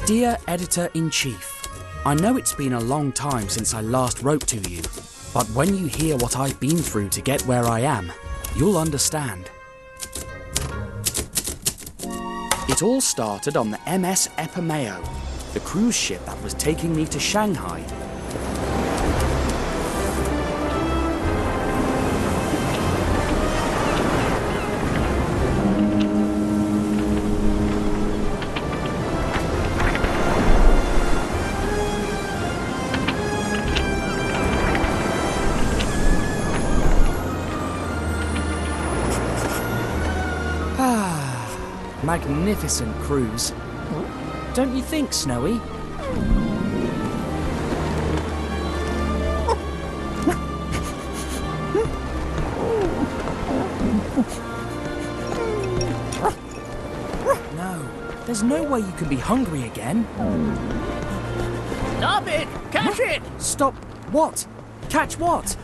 Dear Editor-in-Chief, I know it's been a long time since I last wrote to you, but when you hear what I've been through to get where I am, you'll understand. It all started on the MS Epimeo, the cruise ship that was taking me to Shanghai. Magnificent cruise. Don't you think, Snowy? No, there's no way you can be hungry again. Stop it! Catch it! Stop what? Catch what?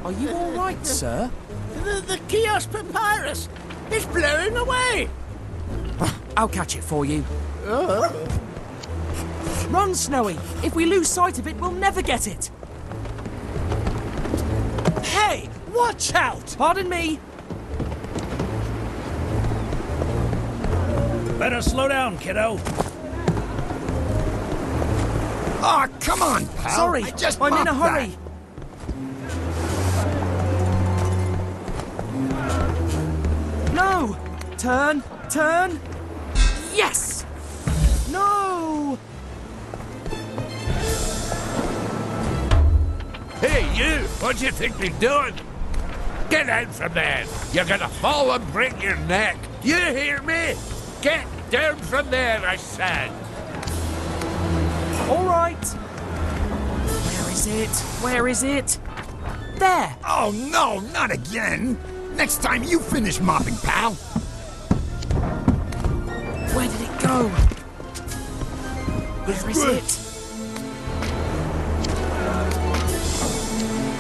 Are you all right, sir? The kiosk papyrus! It's blowing away! I'll catch it for you. Run, Snowy! If we lose sight of it, we'll never get it! Hey! Watch out! Pardon me! Better slow down, kiddo. Oh, come on, pal. Sorry, I'm in a hurry. That. No! Turn! Turn! Yes! No! Hey, you! What do you think you're doing? Get out from there! You're gonna fall and break your neck! You hear me? Get down from there, I said! All right. Where is it? Where is it? There! Oh, no, not again. Next time you finish mopping, pal. Where did it go? Where is it?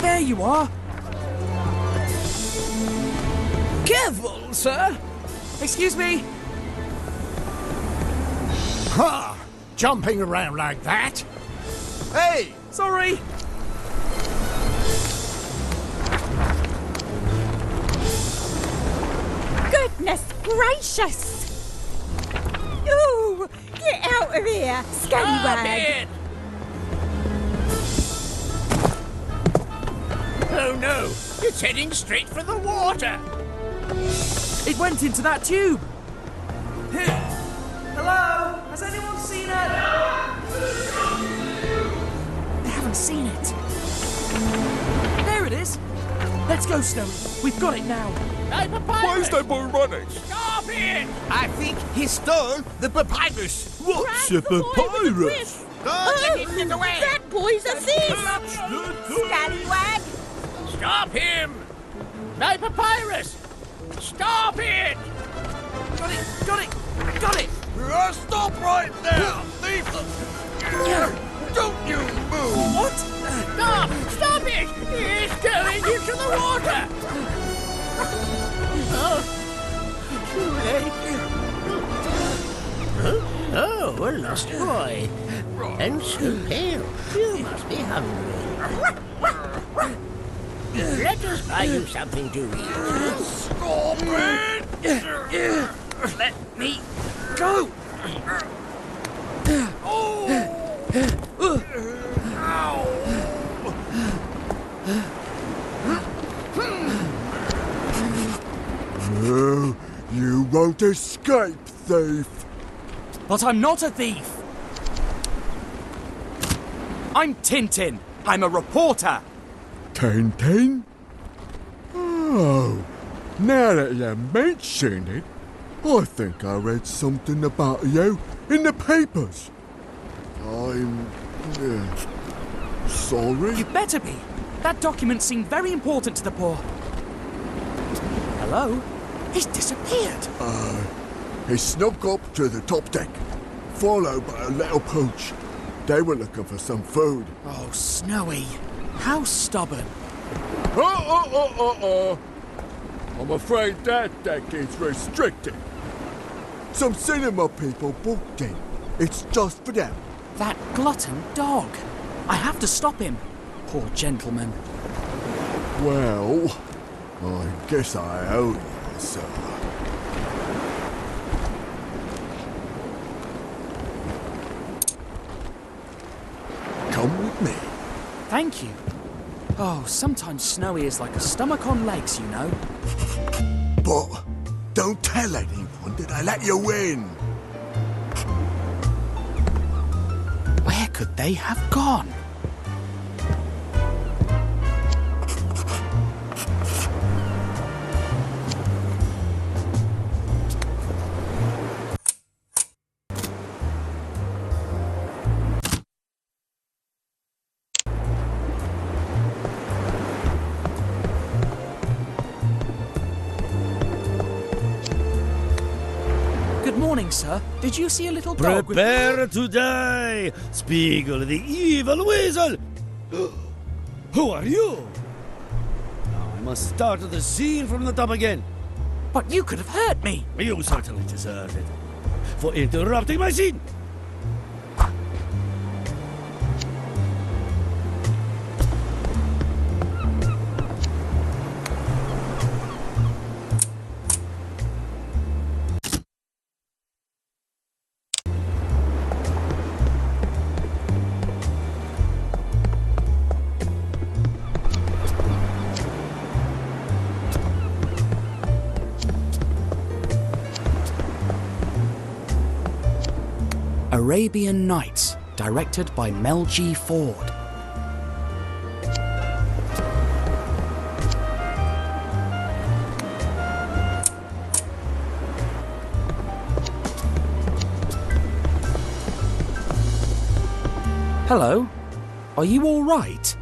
There you are! Careful, sir! Excuse me? Huh. Jumping around like that? Hey! Sorry! Goodness gracious! Ooh! Get out of here, scallywag! Oh no! It's heading straight for the water! It went into that tube! Hello? Has anyone seen it? They haven't seen it. There it is! Let's go, Snowy. We've got it now. Hey, papyrus! Why is that boy running? Stop it! I think he stole the papyrus. What's a papyrus? Get him in the way! That boy's a thief! Scallywag! Stop him! No papyrus! Stop it! Got it! Got it! Got it! Stop right there! Thief! Don't you move! What? Stop! Stop it! It's going into the water! Oh, too late. Oh, a lost boy. And so pale. You must be hungry. Let us buy you something to eat. Stop it! Let me go! Oh, you won't escape, thief! But I'm not a thief! I'm Tintin! I'm a reporter! Tintin? Oh, now that you mention it, I think I read something about you in the papers. I'm... sorry? You better be. That document seemed very important to the poor. Hello? He's disappeared. He snuck up to the top deck, followed by a little pooch. They were looking for some food. Oh, Snowy. How stubborn. I'm afraid that deck is restricted. Some cinema people booked in. It's just for them. That glutton dog. I have to stop him. Poor gentleman. Well, I guess I owe you, sir. Come with me. Thank you. Oh, sometimes Snowy is like a stomach on legs, you know. But don't tell anyone that I let you in. Where could they have gone? Good morning, sir. Did you see a little dog with... Prepare to die, Spiegel the evil weasel! Who are you? Now I must start the scene from the top again. But you could have hurt me. You certainly deserve it for interrupting my scene. Arabian Nights, directed by Mel G. Ford. Hello. Are you all right?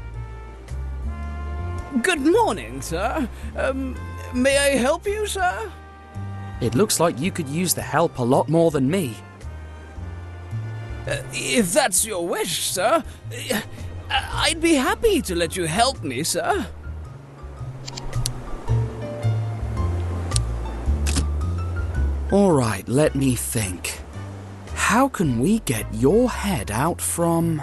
Good morning, sir. May I help you, sir? It looks like you could use the help a lot more than me. If that's your wish, sir, I'd be happy to let you help me, sir. All right, let me think. How can we get your head out from...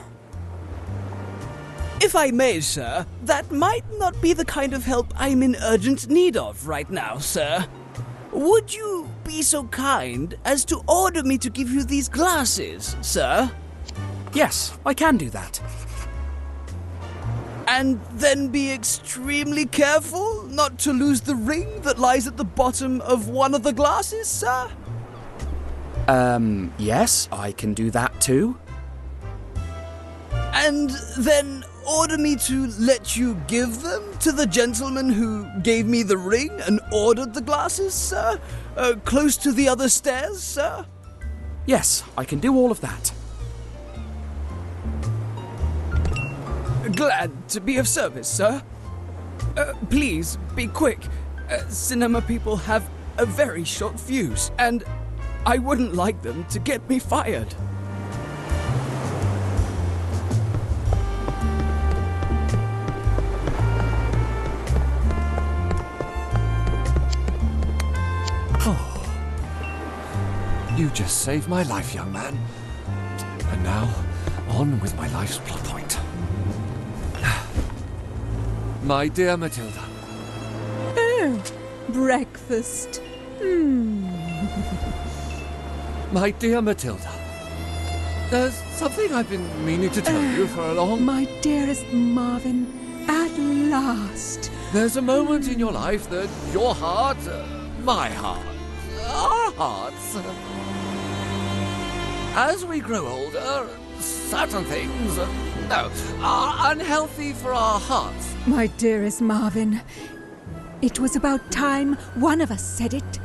If I may, sir, that might not be the kind of help I'm in urgent need of right now, sir. Would you be so kind as to order me to give you these glasses, sir? Yes, I can do that. And then be extremely careful not to lose the ring that lies at the bottom of one of the glasses, sir? Yes, I can do that too. And then order me to let you give them to the gentleman who gave me the ring and ordered the glasses, sir? Close to the other stairs, sir? Yes, I can do all of that. Glad to be of service, sir. Please, be quick. Cinema people have a very short fuse, and I wouldn't like them to get me fired. You just saved my life, young man. And now, on with my life's plot point. My dear Matilda. Oh, breakfast. My dear Matilda. There's something I've been meaning to tell you for a long... My dearest Marvin, at last. There's a moment in your life that your heart, my heart, our hearts... As we grow older, certain things, are unhealthy for our hearts. My dearest Marvin, it was about time one of us said it.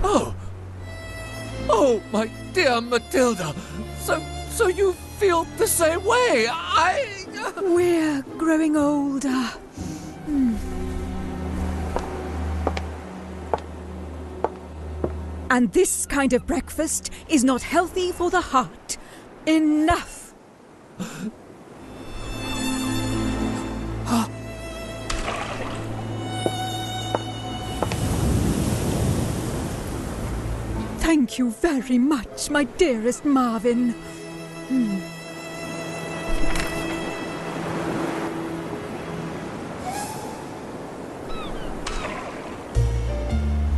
Oh, my dear Matilda, so you feel the same way. We're growing older. And this kind of breakfast is not healthy for the heart. Enough! Thank you very much, my dearest Marvin.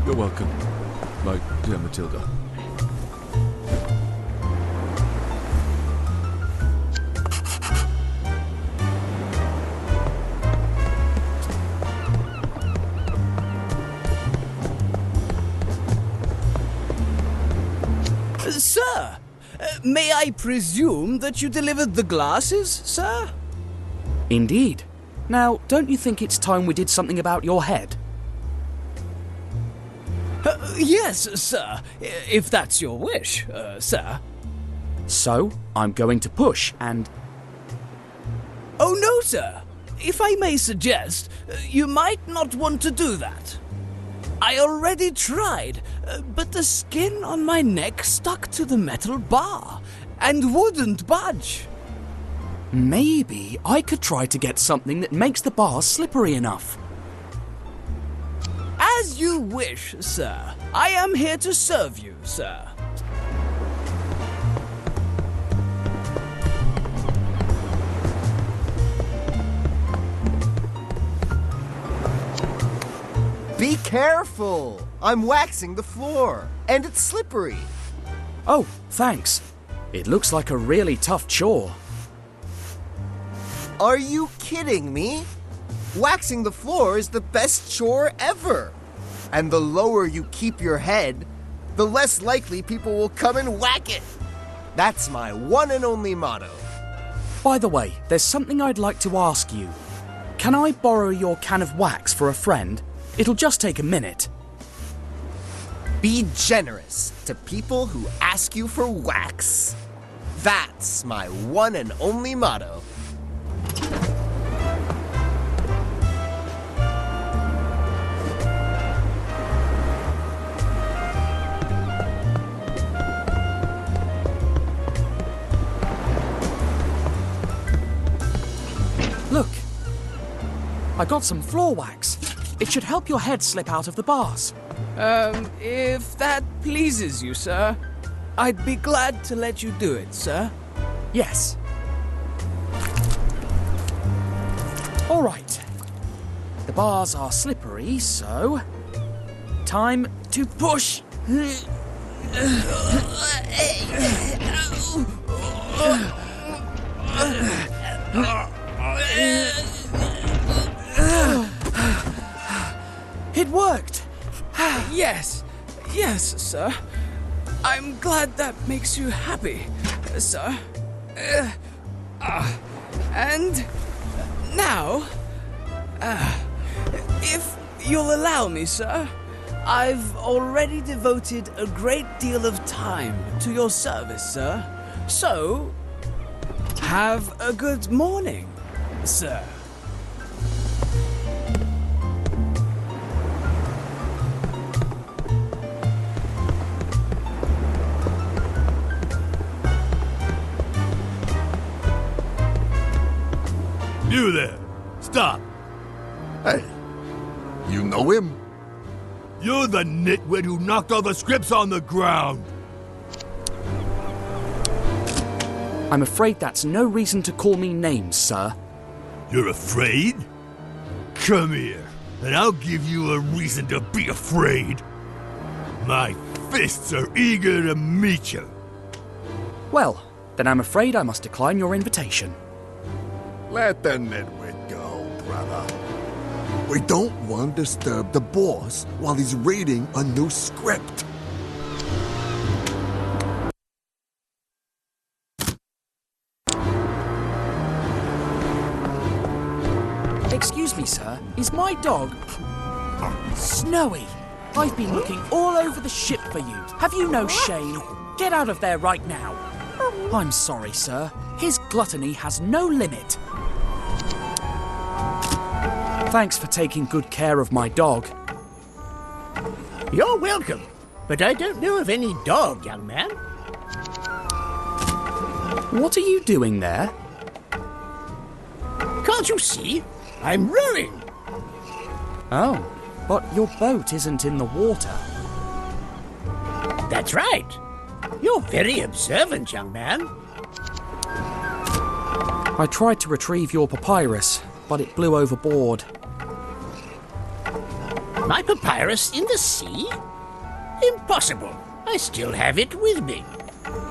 You're welcome, my dear Matilda. Sir, may I presume that you delivered the glasses, sir? Indeed. Now, don't you think it's time we did something about your head? Yes, sir, if that's your wish, sir. So, I'm going to push and... Oh, no, sir. If I may suggest, you might not want to do that. I already tried, but the skin on my neck stuck to the metal bar and wouldn't budge. Maybe I could try to get something that makes the bar slippery enough. As you wish, sir. I am here to serve you, sir. Be careful! I'm waxing the floor, and it's slippery. Oh, thanks. It looks like a really tough chore. Are you kidding me? Waxing the floor is the best chore ever. And the lower you keep your head, the less likely people will come and whack it. That's my one and only motto. By the way, there's something I'd like to ask you. Can I borrow your can of wax for a friend? It'll just take a minute. Be generous to people who ask you for wax. That's my one and only motto. Look, I got some floor wax. It should help your head slip out of the bars. If that pleases you, sir, I'd be glad to let you do it, sir. Yes. All right. The bars are slippery, so... time to push. It worked! Yes, sir. I'm glad that makes you happy, sir. And now, if you'll allow me, sir, I've already devoted a great deal of time to your service, sir. So, have a good morning, sir. You there! Stop! Hey, you know him? You're the nitwit who knocked all the scripts on the ground! I'm afraid that's no reason to call me names, sir. You're afraid? Come here, and I'll give you a reason to be afraid. My fists are eager to meet you. Well, then I'm afraid I must decline your invitation. Let the nitwit go, brother. We don't want to disturb the boss while he's reading a new script. Excuse me, sir. Is my dog... Snowy? I've been looking all over the ship for you. Have you no shame? Get out of there right now. I'm sorry, sir. His gluttony has no limit. Thanks for taking good care of my dog. You're welcome, but I don't know of any dog, young man. What are you doing there? Can't you see? I'm rowing. Oh, but your boat isn't in the water. The That's right. You're very observant, young man. I tried to retrieve your papyrus, but it blew overboard. My papyrus in the sea? Impossible. I still have it with me.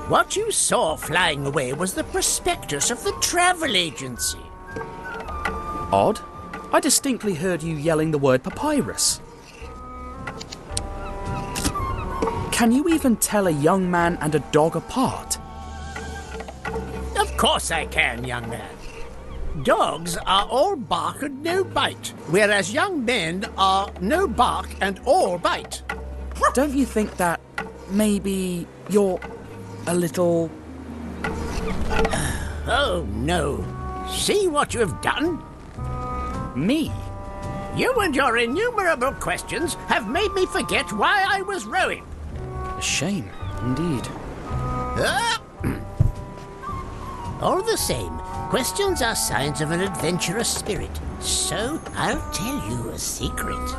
What you saw flying away was the prospectus of the travel agency. Odd. I distinctly heard you yelling the word papyrus. Can you even tell a young man and a dog apart? Of course I can, young man. Dogs are all bark and no bite, whereas young men are no bark and all bite. Don't you think that maybe you're a little... Oh, no. See what you have done? Me? You and your innumerable questions have made me forget why I was rowing. A shame, indeed. All the same, questions are signs of an adventurous spirit. So I'll tell you a secret.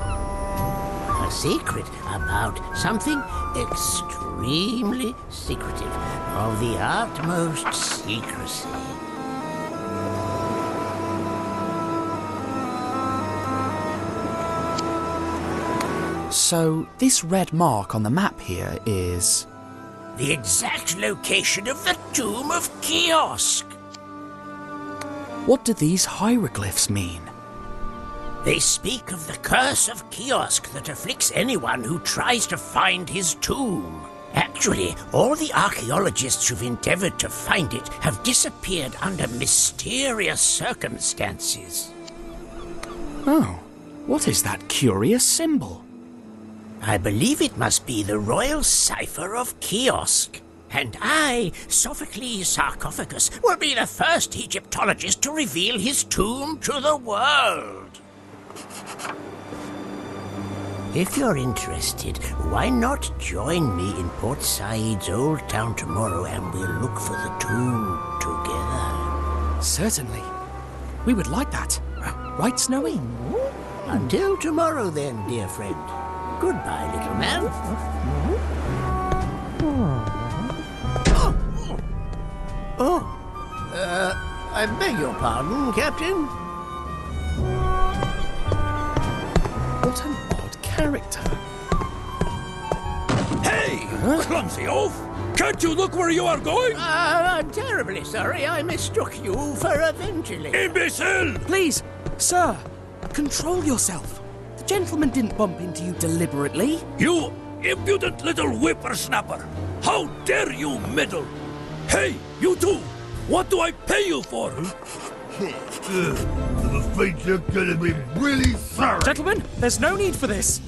A secret about something extremely secretive, of the utmost secrecy. So, this red mark on the map here is... The exact location of the tomb of Kiosk. What do these hieroglyphs mean? They speak of the curse of Kiosk that afflicts anyone who tries to find his tomb. Actually, all the archaeologists who've endeavored to find it have disappeared under mysterious circumstances. Oh, what is that curious symbol? I believe it must be the royal cipher of Kiosk. And I, Sophocles Sarcophagus, will be the first Egyptologist to reveal his tomb to the world. If you're interested, why not join me in Port Said's old town tomorrow and we'll look for the tomb together? Certainly. We would like that. Right, Snowy? Until tomorrow then, dear friend. Goodbye, little man. I beg your pardon, Captain. What an odd character. Hey, clumsy oaf! Can't you look where you are going? I'm terribly sorry I mistook you for Evangeline. Imbecile! Please, sir, control yourself. The gentleman didn't bump into you deliberately. You impudent little whippersnapper! How dare you meddle? Hey, you two! What do I pay you for? I'm afraid you're gonna be really sorry. Gentlemen, there's no need for this.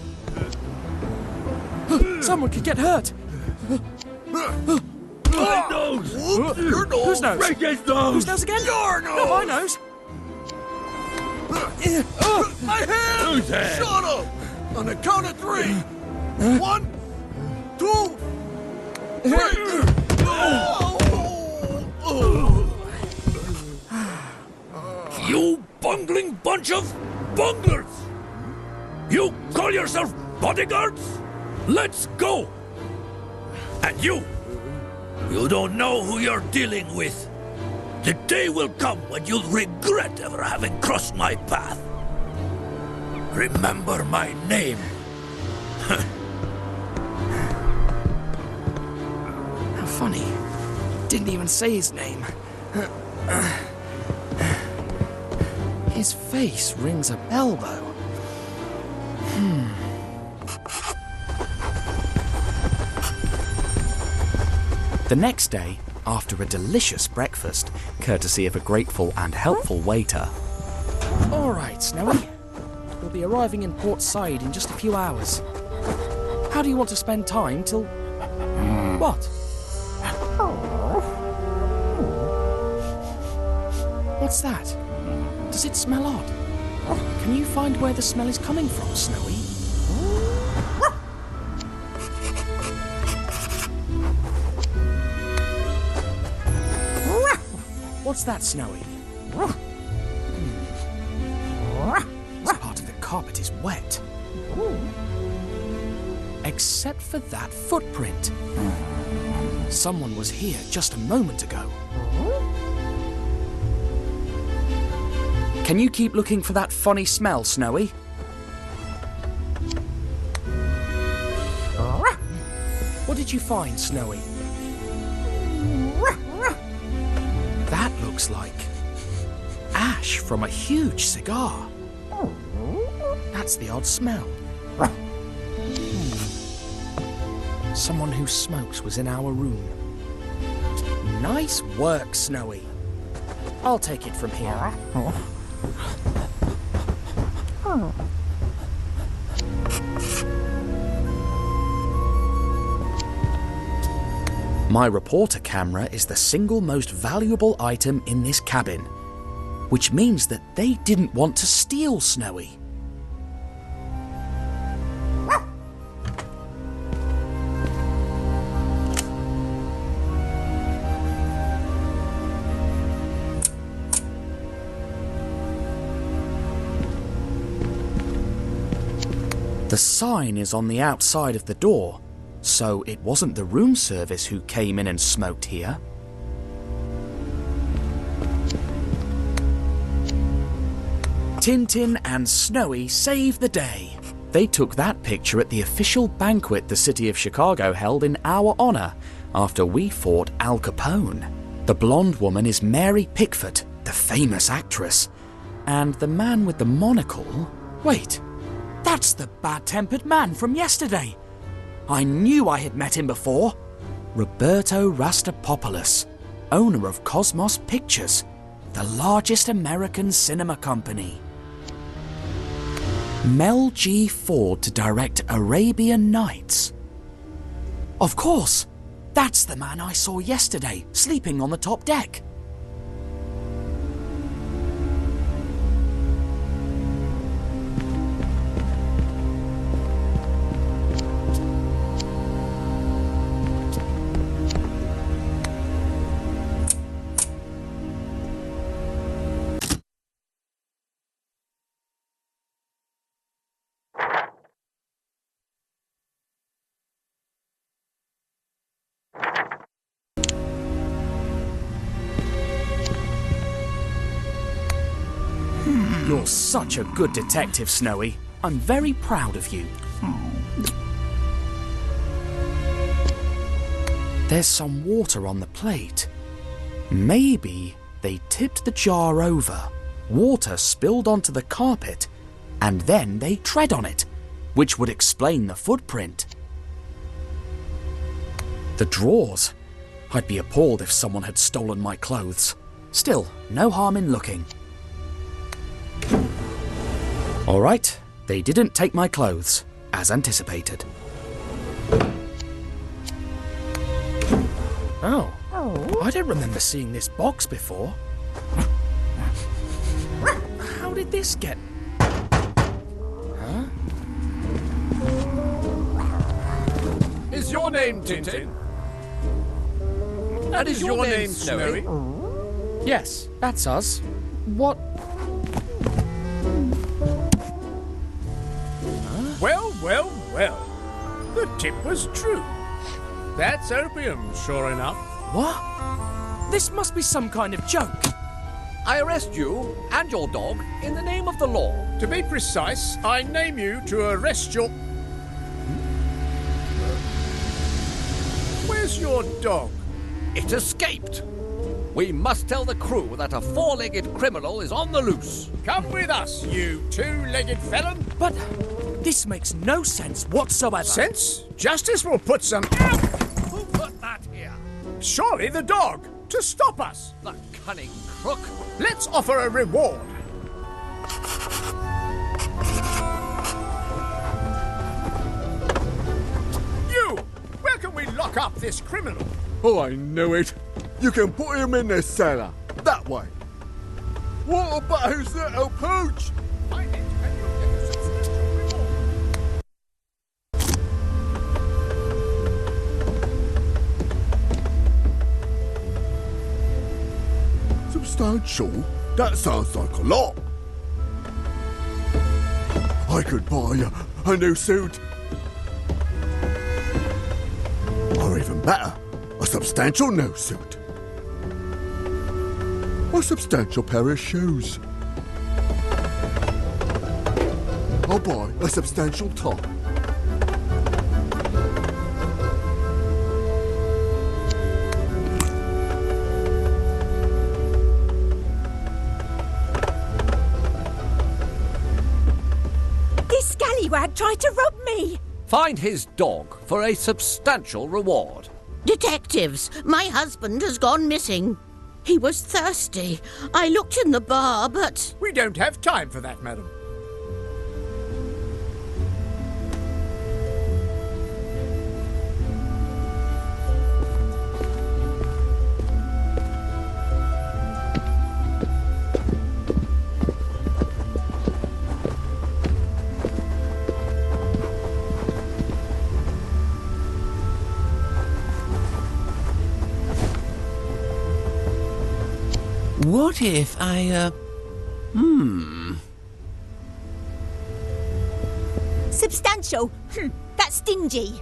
Someone could get hurt. My nose! Your nose! Whose nose? Break his nose! Whose nose again? Your nose! Not my nose. My hand! Who's that? Shut up! On the count of 3. 1, 2, 3. You bungling bunch of bunglers! You call yourself bodyguards? Let's go! And you don't know who you're dealing with. The day will come when you'll regret ever having crossed my path. Remember my name. How funny. Didn't even say his name. His face rings a bell, though. The next day, after a delicious breakfast, courtesy of a grateful and helpful waiter. All right, Snowy. We'll be arriving in Port Said in just a few hours. How do you want to spend time till... What? What's that? Does it smell odd? Can you find where the smell is coming from, Snowy? What's that, Snowy? This part of the carpet is wet. except for that footprint. Someone was here just a moment ago. Can you keep looking for that funny smell, Snowy? What did you find, Snowy? That looks like ash from a huge cigar. That's the odd smell. Someone who smokes was in our room. Nice work, Snowy. I'll take it from here. My reporter camera is the single most valuable item in this cabin, which means that they didn't want to steal Snowy. The sign is on the outside of the door, so it wasn't the room service who came in and smoked here. Tintin and Snowy saved the day. They took that picture at the official banquet the city of Chicago held in our honor after we fought Al Capone. The blonde woman is Mary Pickford, the famous actress. And the man with the monocle... Wait, that's the bad-tempered man from yesterday. I knew I had met him before. Roberto Rastapopoulos, owner of Cosmos Pictures, the largest American cinema company. Mel G. Ford to direct Arabian Nights. Of course, that's the man I saw yesterday, sleeping on the top deck. You're such a good detective, Snowy. I'm very proud of you. There's some water on the plate. Maybe they tipped the jar over, water spilled onto the carpet, and then they tread on it, which would explain the footprint. The drawers. I'd be appalled if someone had stolen my clothes. Still, no harm in looking. All right, they didn't take my clothes, as anticipated. Oh, I don't remember seeing this box before. How did this get... Huh? Is your name Tintin? And is your name Snowy? Yes, that's us. What... Well, well, well. The tip was true. That's opium, sure enough. What? This must be some kind of joke. I arrest you and your dog in the name of the law. To be precise, I name you to arrest your... Where's your dog? It escaped. We must tell the crew that a four-legged criminal is on the loose. Come with us, you two-legged felon. But this makes no sense whatsoever. Sense? Justice will put some... Who put that here? Surely the dog, to stop us. The cunning crook. Let's offer a reward. You! Where can we lock up this criminal? Oh, I know it. You can put him in the cellar. That way. What about his little pooch? Find it and you'll get a substantial reward. Substantial? That sounds like a lot. I could buy a new suit. even better, a substantial nose suit. A substantial pair of shoes. I'll buy a substantial top. This scallywag tried to rob me! Find his dog for a substantial reward. Detectives, my husband has gone missing. He was thirsty. I looked in the bar, but... We don't have time for that, madam. What if I, Substantial. That's stingy.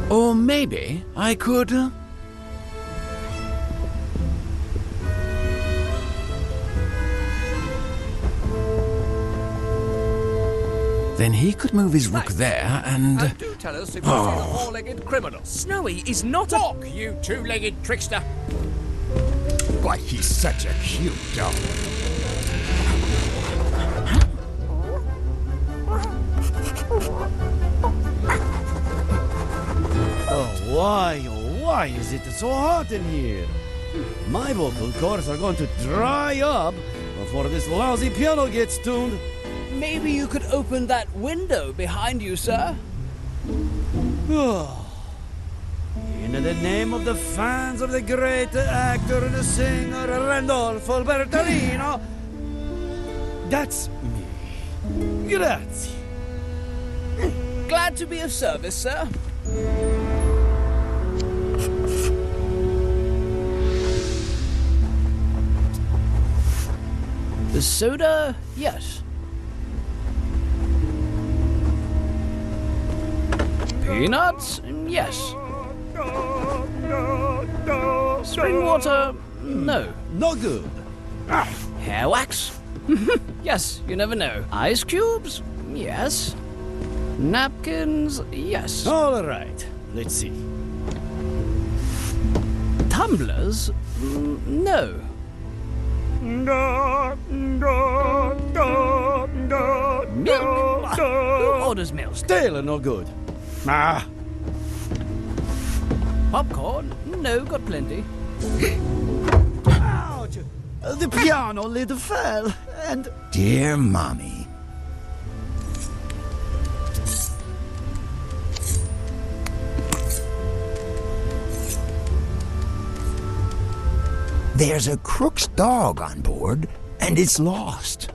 Or maybe I could, Then he could move his rook there and... do tell us if you see the four-legged criminal. Snowy is not a... Walk, you two-legged trickster! But he's such a cute dog. Oh, why is it so hot in here? My vocal cords are going to dry up before this lousy piano gets tuned. maybe you could open that window behind you, sir? In the name of the fans of the great actor and singer Randolfo Bertolino, that's me. Grazie. Glad to be of service, sir. The soda, yes. Peanuts, yes. Spring water, no. No good. Hair wax? Yes, you never know. Ice cubes? Yes. Napkins? Yes. All right, let's see. Tumblers? No. Milk? Who orders milk? Still no good. Popcorn? No, got plenty. Ouch! The piano lid fell, and... Dear Mommy. There's a crook's dog on board, and it's lost.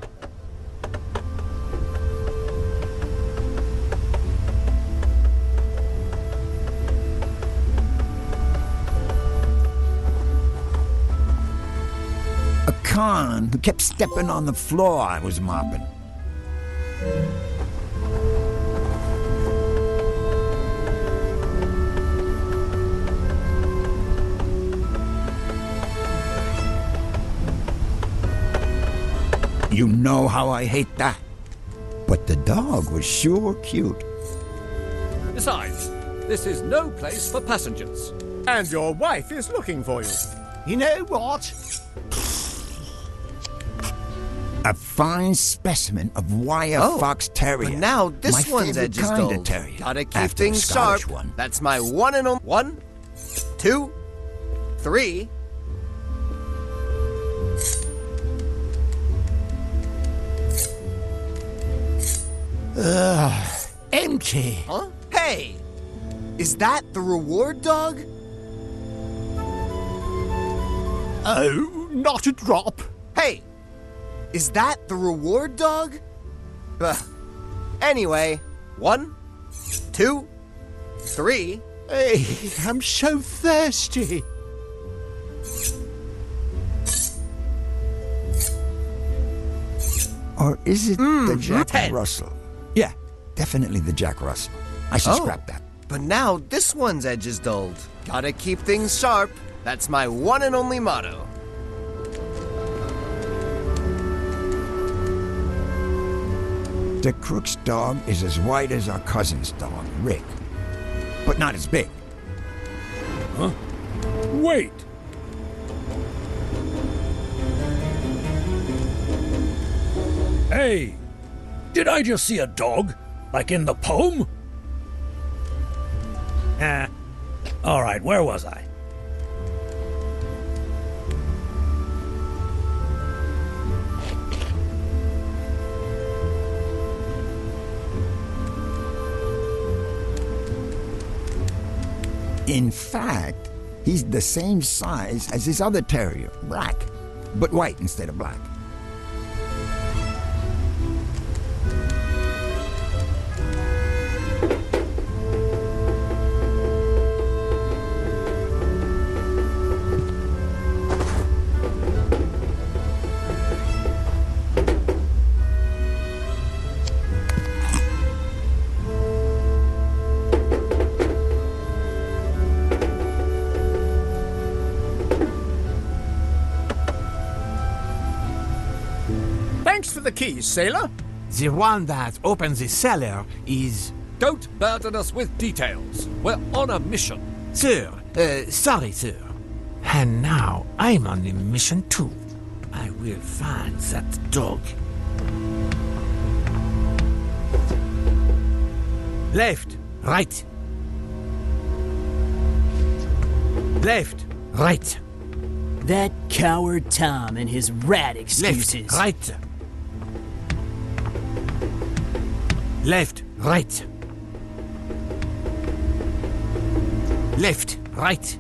A con who kept stepping on the floor I was mopping. You know how I hate that. But the dog was sure cute. Besides, this is no place for passengers. And your wife is looking for you. You know what? A fine specimen of wire fox terrier. But now this My one's favorite edge is kind dull. of terrier. Gotta keep After things a Scottish sharp. one. That's my one and only. 1, 2, 3. Empty. Huh? Hey! Is that the reward dog? Oh, not a drop. Hey! Is that the reward dog? Anyway, 1, 2, 3. Hey, I'm so thirsty. Or is it the Jack 10. Russell? Yeah, definitely the Jack Russell. I should scrap that. But now this one's edge is dulled. Gotta keep things sharp. That's my one and only motto. The Crook's dog is as white as our cousin's dog, Rick. But not as big. Huh? Wait! Hey! Did I just see a dog? Like in the poem? Alright, where was I? In fact, he's the same size as his other terrier, Black, but white instead of black. Thanks for the keys, sailor. The one that opens the cellar is... Don't burden us with details. We're on a mission. Sir, sorry, sir. And now I'm on the mission too. I will find that dog. Left, right. Left, right. That coward Tom and his rat excuses. Left, right. Left, right. Left, right.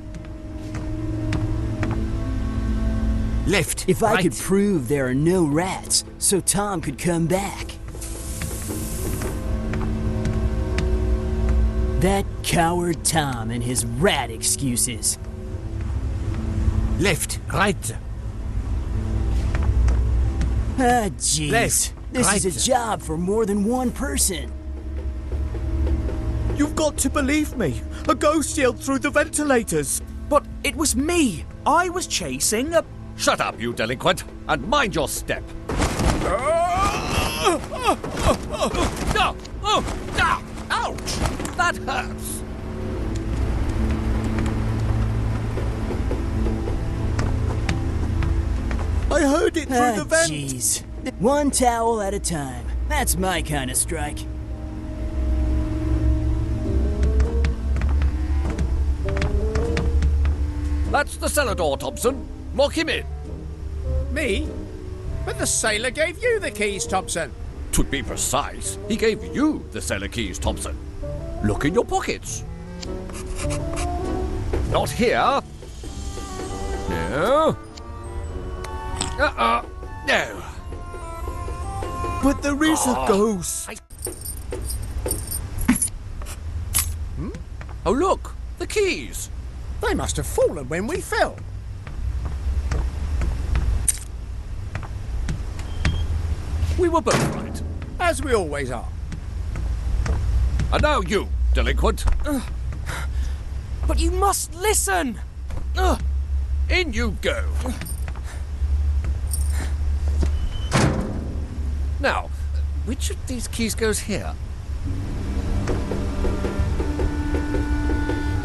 Left, If I right. could prove there are no rats, so Tom could come back. That coward Tom and his rat excuses. Left, right. Ah, jeez. Left, This right. is a job for more than one person. You've got to believe me. A ghost yelled through the ventilators. But it was me. I was chasing a... Shut up, you delinquent, and mind your step. No! Ouch! That hurts. I heard it through the vent. Jeez. One towel at a time. That's my kind of strike. That's the cellar door, Thompson. Lock him in. Me? But the sailor gave you the keys, Thompson. To be precise, he gave you the cellar keys, Thompson. Look in your pockets. Not here. No. No. But there is a ghost. Oh, look. The keys. They must have fallen when we fell. We were both right. As we always are. And now you, delinquent. But you must listen! In you go. Now, which of these keys goes here?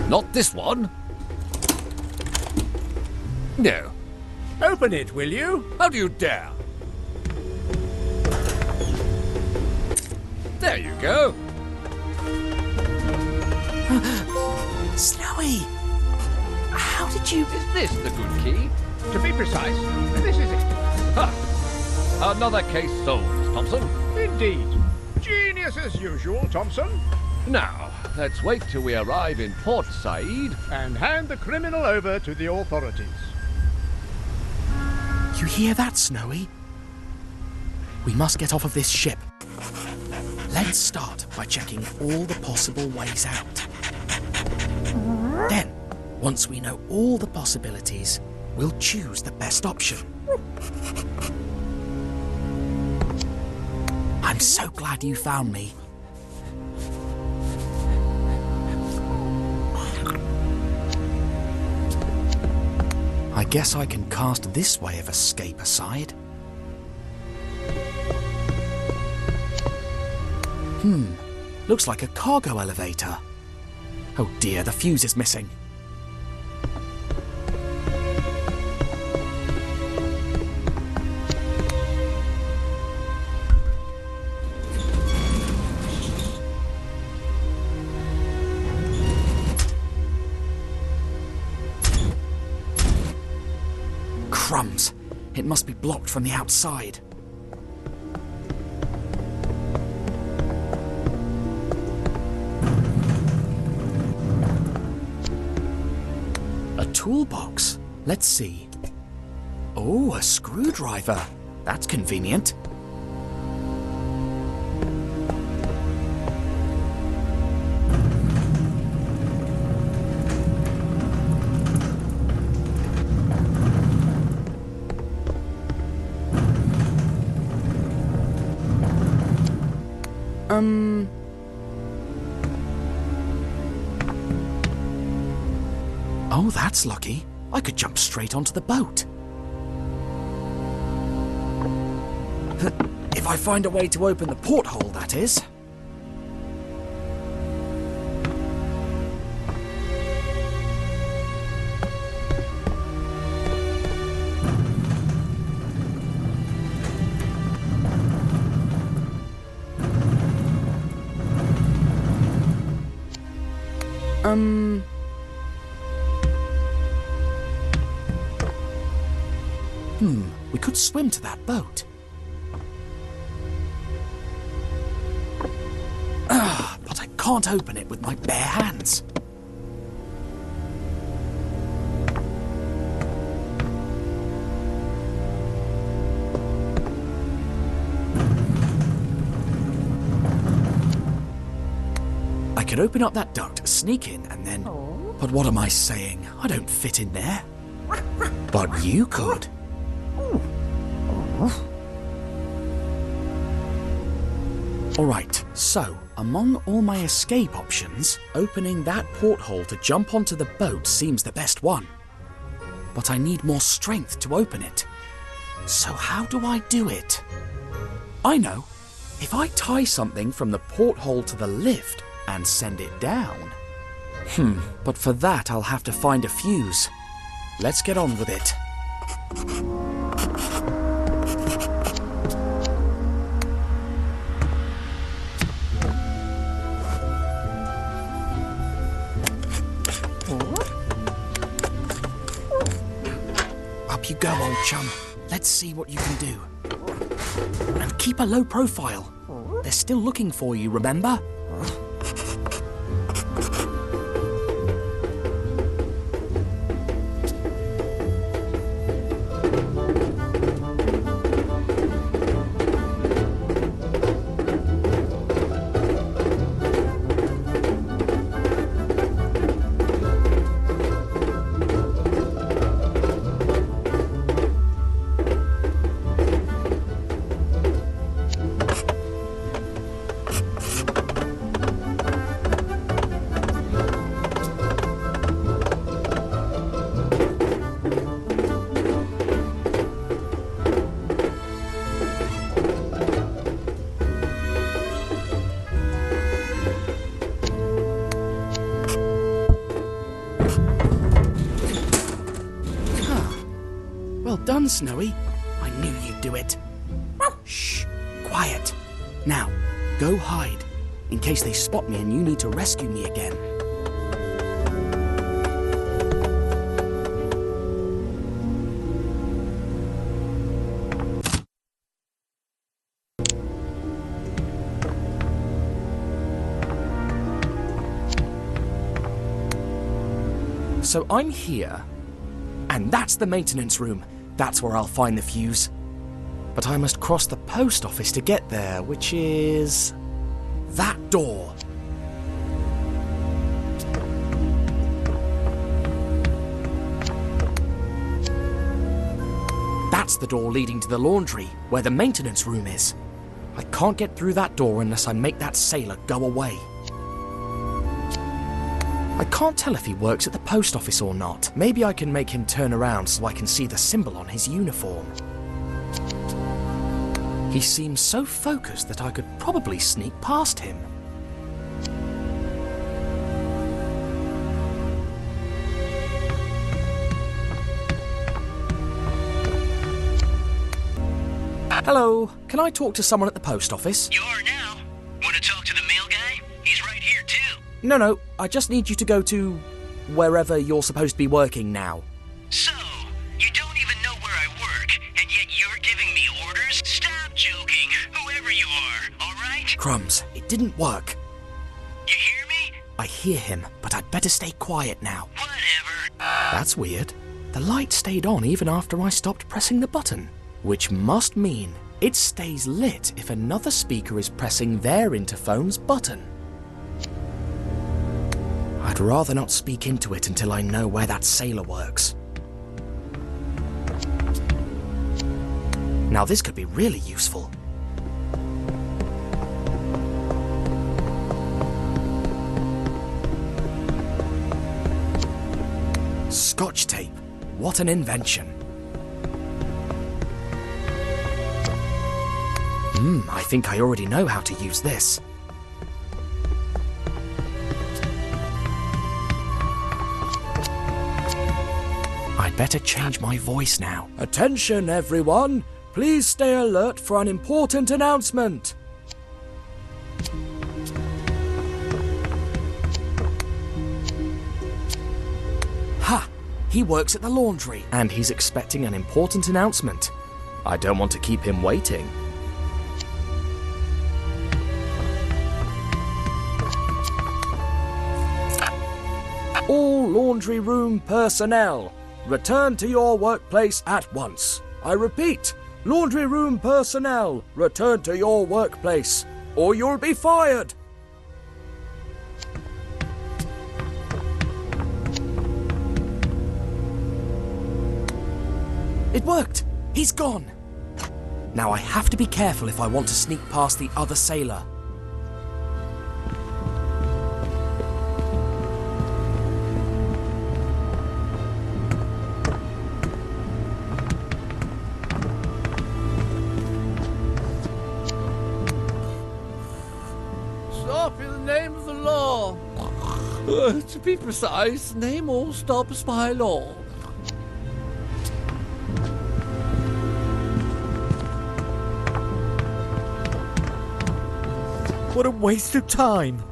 Not this one. No. Open it, will you? How do you dare? There you go. Snowy! How did you... Is this the good key? To be precise, this is it. Ha! Another case solved, Thompson. Indeed. Genius as usual, Thompson. Now, let's wait till we arrive in Port Said. And hand the criminal over to the authorities. You hear that, Snowy? We must get off of this ship. Let's start by checking all the possible ways out. Then, once we know all the possibilities, we'll choose the best option. I'm so glad you found me. I guess I can cast this way of escape aside. Looks like a cargo elevator. Oh dear, the fuse is missing. Crumbs. It must be blocked from the outside. A toolbox. Let's see. Oh, a screwdriver. That's convenient. Oh, that's lucky. I could jump straight onto the boat. If I find a way to open the porthole, that is. We could swim to that boat. But I can't open it with my bare hands. I could open up that duct, sneak in, and then... But what am I saying? I don't fit in there. But you could. Alright, so, among all my escape options, opening that porthole to jump onto the boat seems the best one. But I need more strength to open it. So how do I do it? I know. If I tie something from the porthole to the lift and send it down. But for that I'll have to find a fuse. Let's get on with it. Up you go, old chum. Let's see what you can do. And keep a low profile. They're still looking for you, remember? Well done, Snowy. I knew you'd do it. Shh, quiet. Now, go hide, in case they spot me and you need to rescue me again. So I'm here, and that's the maintenance room. That's where I'll find the fuse. But I must cross the post office to get there, which is... that door. That's the door leading to the laundry, where the maintenance room is. I can't get through that door unless I make that sailor go away. I can't tell if he works at the post office or not. Maybe I can make him turn around so I can see the symbol on his uniform. He seems so focused that I could probably sneak past him. Hello, can I talk to someone at the post office? You are now. Want to talk to the mail guy? He's right here, too. No, I just need you to go to wherever you're supposed to be working now. So, you don't even know where I work, and yet you're giving me orders? Stop joking, whoever you are, alright? Crumbs, it didn't work. You hear me? I hear him, but I'd better stay quiet now. Whatever. That's weird. The light stayed on even after I stopped pressing the button. Which must mean it stays lit if another speaker is pressing their interphone's button. I'd rather not speak into it until I know where that sailor works. Now this could be really useful. Scotch tape. What an invention. I think I already know how to use this. I'd better change my voice now. Attention, everyone! Please stay alert for an important announcement. Ha! He works at the laundry, and he's expecting an important announcement. I don't want to keep him waiting. All laundry room personnel, return to your workplace at once. I repeat, laundry room personnel, return to your workplace, or you'll be fired. It worked! He's gone! Now I have to be careful if I want to sneak past the other sailor. Stop in the name of the law. To be precise, name all stops by law. What a waste of time!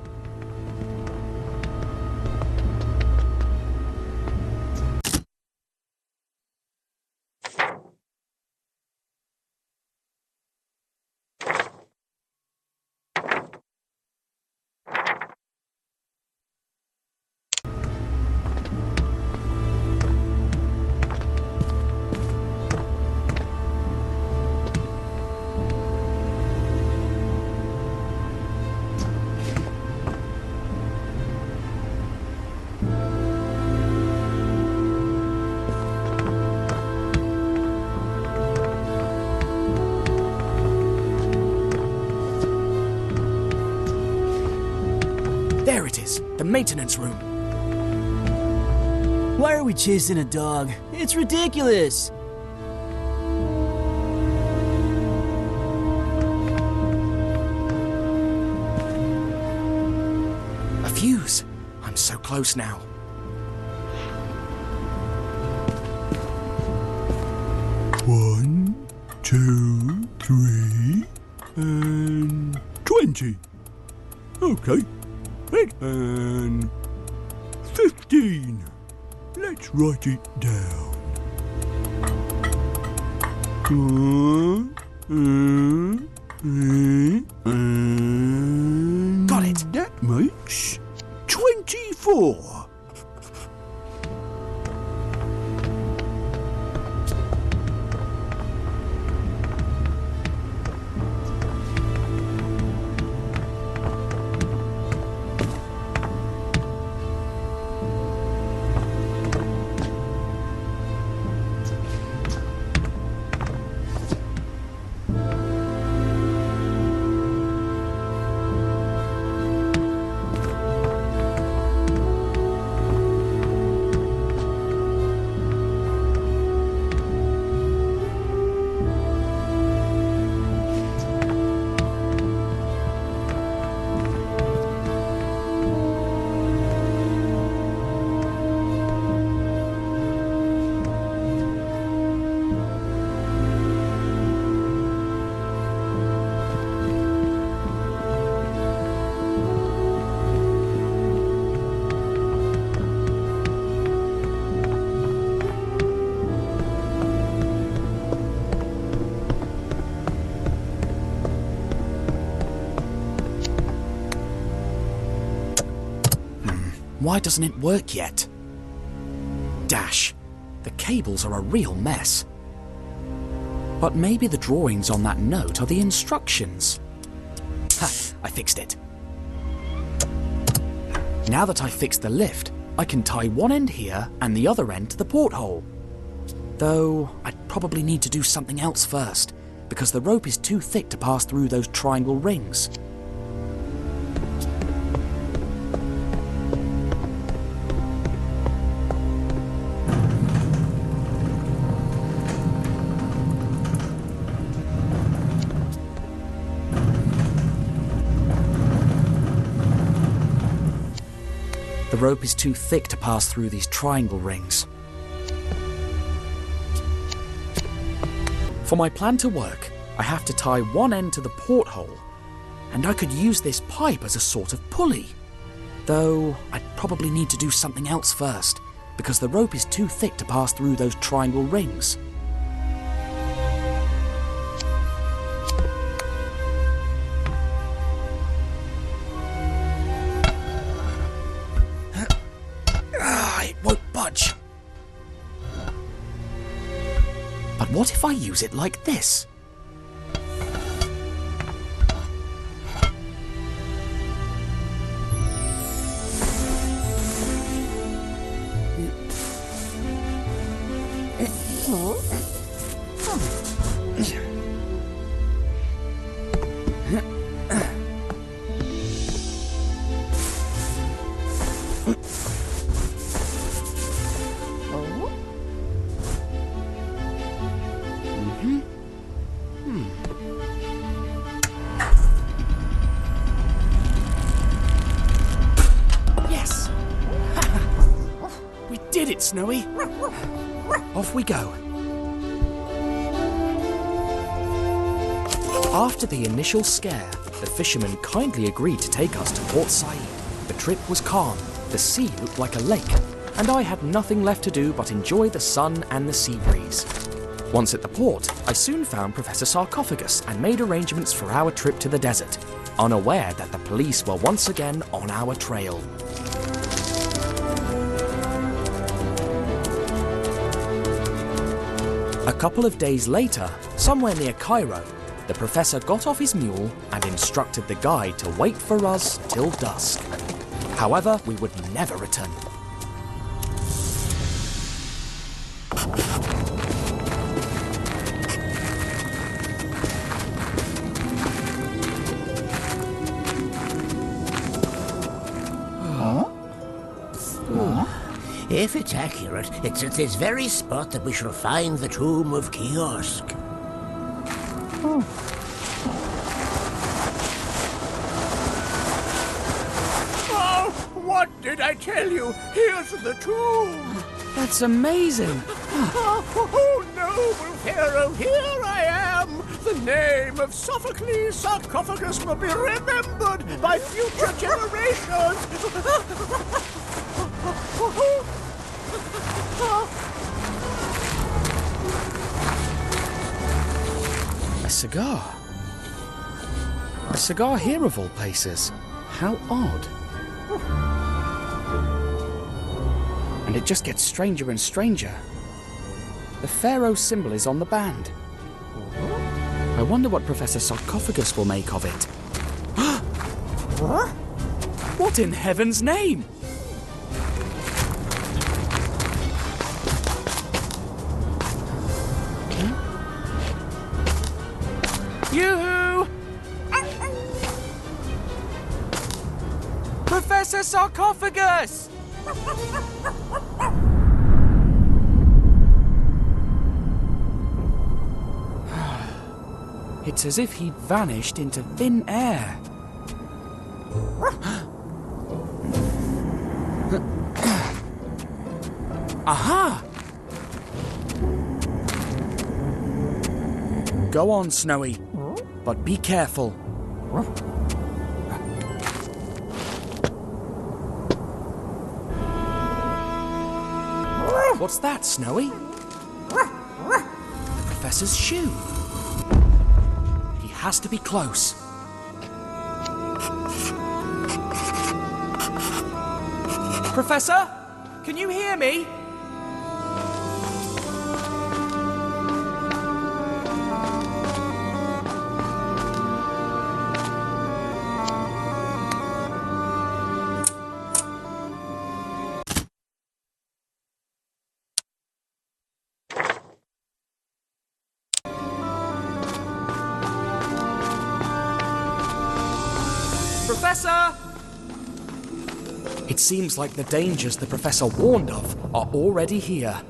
There it is, the maintenance room. Why are we chasing a dog? It's ridiculous! A fuse. I'm so close now. One, 2, 3, and 20. Okay. And 15. Let's write it down. Got it. That makes 24. Why doesn't it work yet? Dash. The cables are a real mess. But maybe the drawings on that note are the instructions. Ha! I fixed it. Now that I've fixed the lift, I can tie one end here and the other end to the porthole. Though, I'd probably need to do something else first, because the rope is too thick to pass through those triangle rings. The rope is too thick to pass through these triangle rings. For my plan to work, I have to tie one end to the porthole, and I could use this pipe as a sort of pulley. Though, I'd probably need to do something else first, because the rope is too thick to pass through those triangle rings. It won't budge. But what if I use it like this? Yes! We did it, Snowy! Off we go. After the initial scare, the fishermen kindly agreed to take us to Port Said. The trip was calm, the sea looked like a lake, and I had nothing left to do but enjoy the sun and the sea breeze. Once at the port, I soon found Professor Sarcophagus and made arrangements for our trip to the desert, unaware that the police were once again on our trail. A couple of days later, somewhere near Cairo, the professor got off his mule and instructed the guide to wait for us till dusk. However, we would never return. If it's accurate, it's at this very spot that we shall find the tomb of Kiosk. Oh, what did I tell you? Here's the tomb. That's amazing. Oh, noble Pharaoh, here I am. The name of Sophocles Sarcophagus will be remembered by future generations. A cigar. A cigar here of all places. How odd. And it just gets stranger and stranger. The Pharaoh symbol is on the band. I wonder what Professor Sarcophagus will make of it. What in heaven's name? Yoo-hoo! Professor Sarcophagus! It's as if he'd vanished into thin air. Aha! Go on, Snowy, but be careful. What's that, Snowy? The professor's shoe. He has to be close. Professor? Can you hear me? Professor! It seems like the dangers the Professor warned of are already here.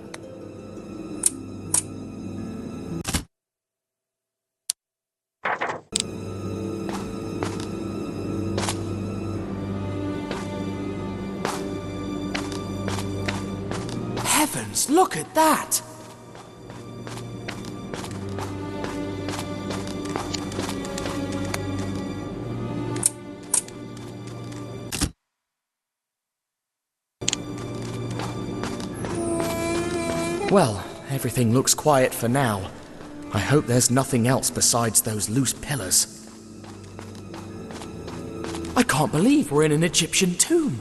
Heavens, look at that! Well, everything looks quiet for now. I hope there's nothing else besides those loose pillars. I can't believe we're in an Egyptian tomb.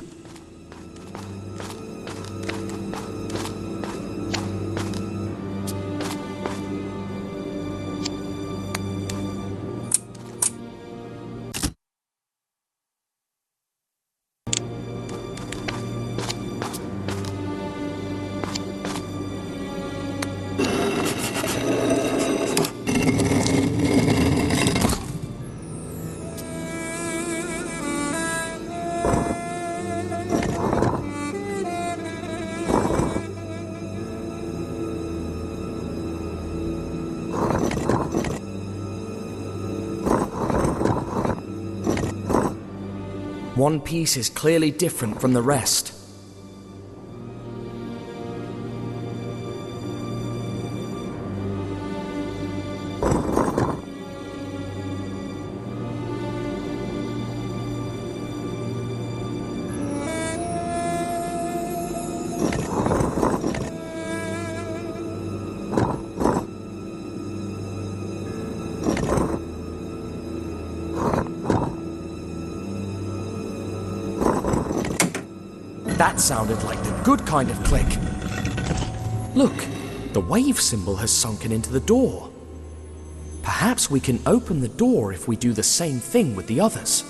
One piece is clearly different from the rest. That sounded like the good kind of click. Look, the wave symbol has sunken into the door. Perhaps we can open the door if we do the same thing with the others.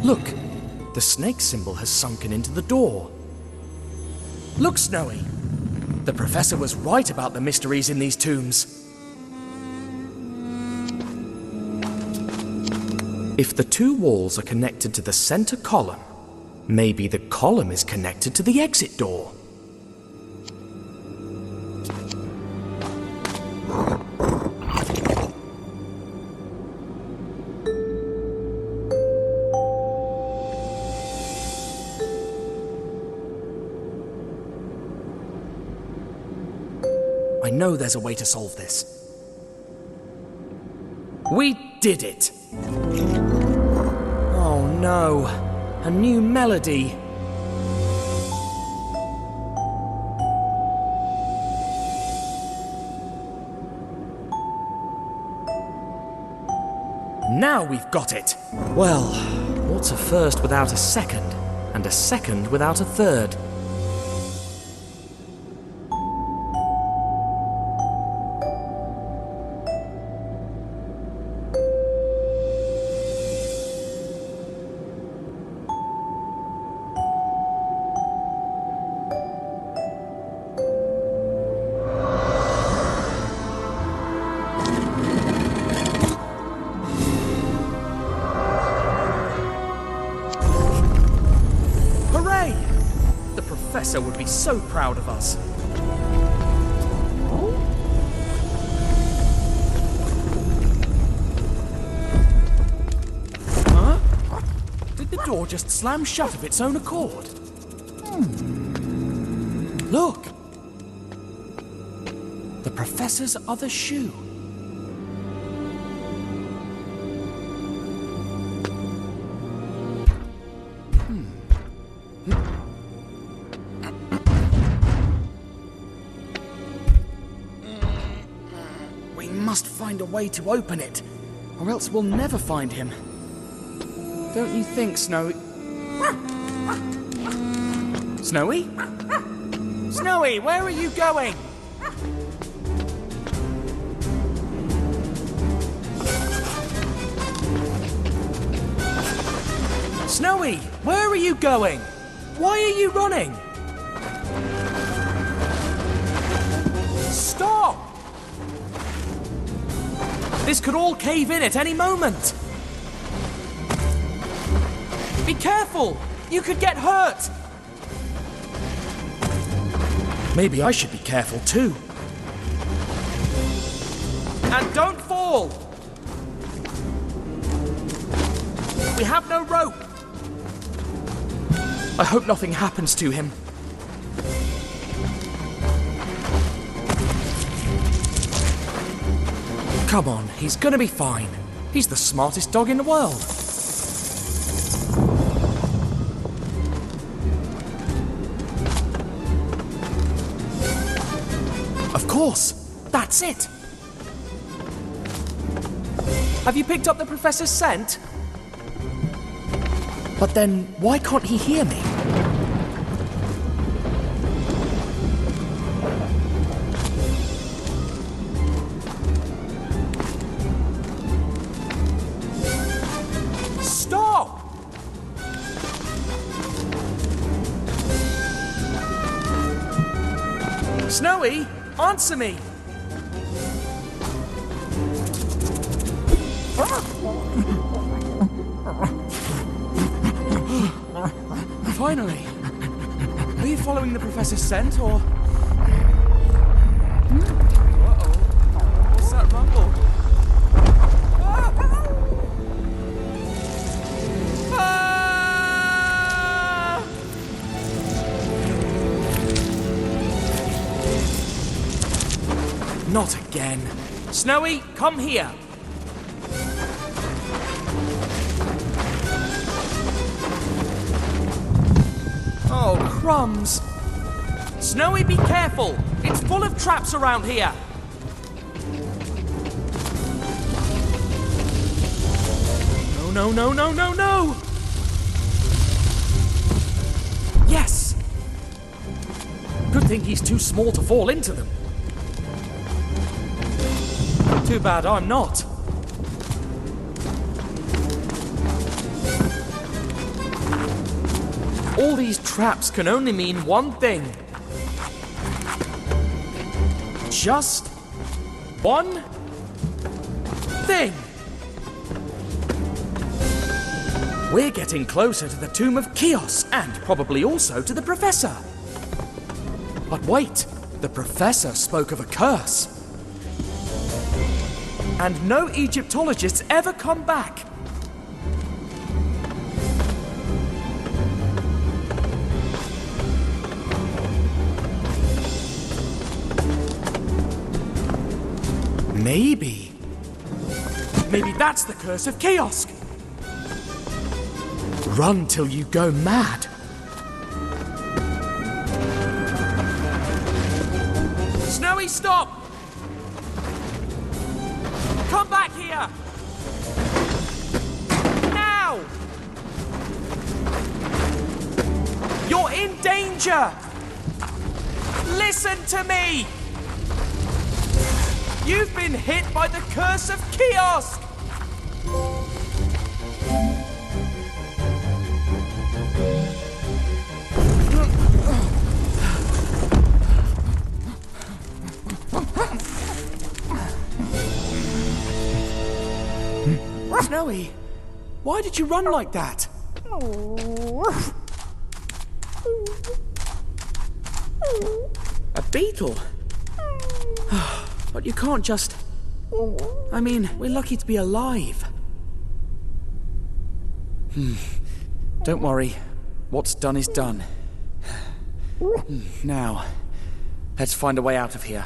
Look, the snake symbol has sunken into the door. Look, Snowy. The Professor was right about the mysteries in these tombs. If the two walls are connected to the center column, maybe the column is connected to the exit door. I know there's a way to solve this. We did it! Oh no, a new melody. Now we've got it! Well, what's a first without a second, and a second without a third? Hooray! The Professor would be so proud of us. door just slammed shut of its own accord. Look! The Professor's other shoe. We must find a way to open it, or else we'll never find him. Don't you think, Snowy? Snowy? Snowy, where are you going? Snowy, where are you going? Why are you running? Stop! This could all cave in at any moment. Be careful! You could get hurt! Maybe I should be careful too. And don't fall! We have no rope! I hope nothing happens to him. Come on, he's gonna be fine. He's the smartest dog in the world. Of course, that's it. Have you picked up the Professor's scent? But then, why can't he hear me? Stop! Snowy, answer me! Finally! Are you following the Professor's scent, or...? Uh-oh. What's that rumble? Ah! Not again. Snowy, come here. Oh, crumbs. Snowy, be careful. It's full of traps around here. No, no, no, no, no, no. Yes. Good thing he's too small to fall into them. Too bad I'm not. All these traps can only mean one thing. Just one thing. We're getting closer to the tomb of Chaos, and probably also to the Professor. But wait, the Professor spoke of a curse. And no Egyptologists ever come back. Maybe that's the curse of Chaos. Run till you go mad. Snowy, stop! Come back here! Now! You're in danger! Listen to me! You've been hit by the curse of Chaos! Snowy, why did you run like that? A beetle? But you can't just... I mean, we're lucky to be alive. Don't worry. What's done is done. Now, let's find a way out of here.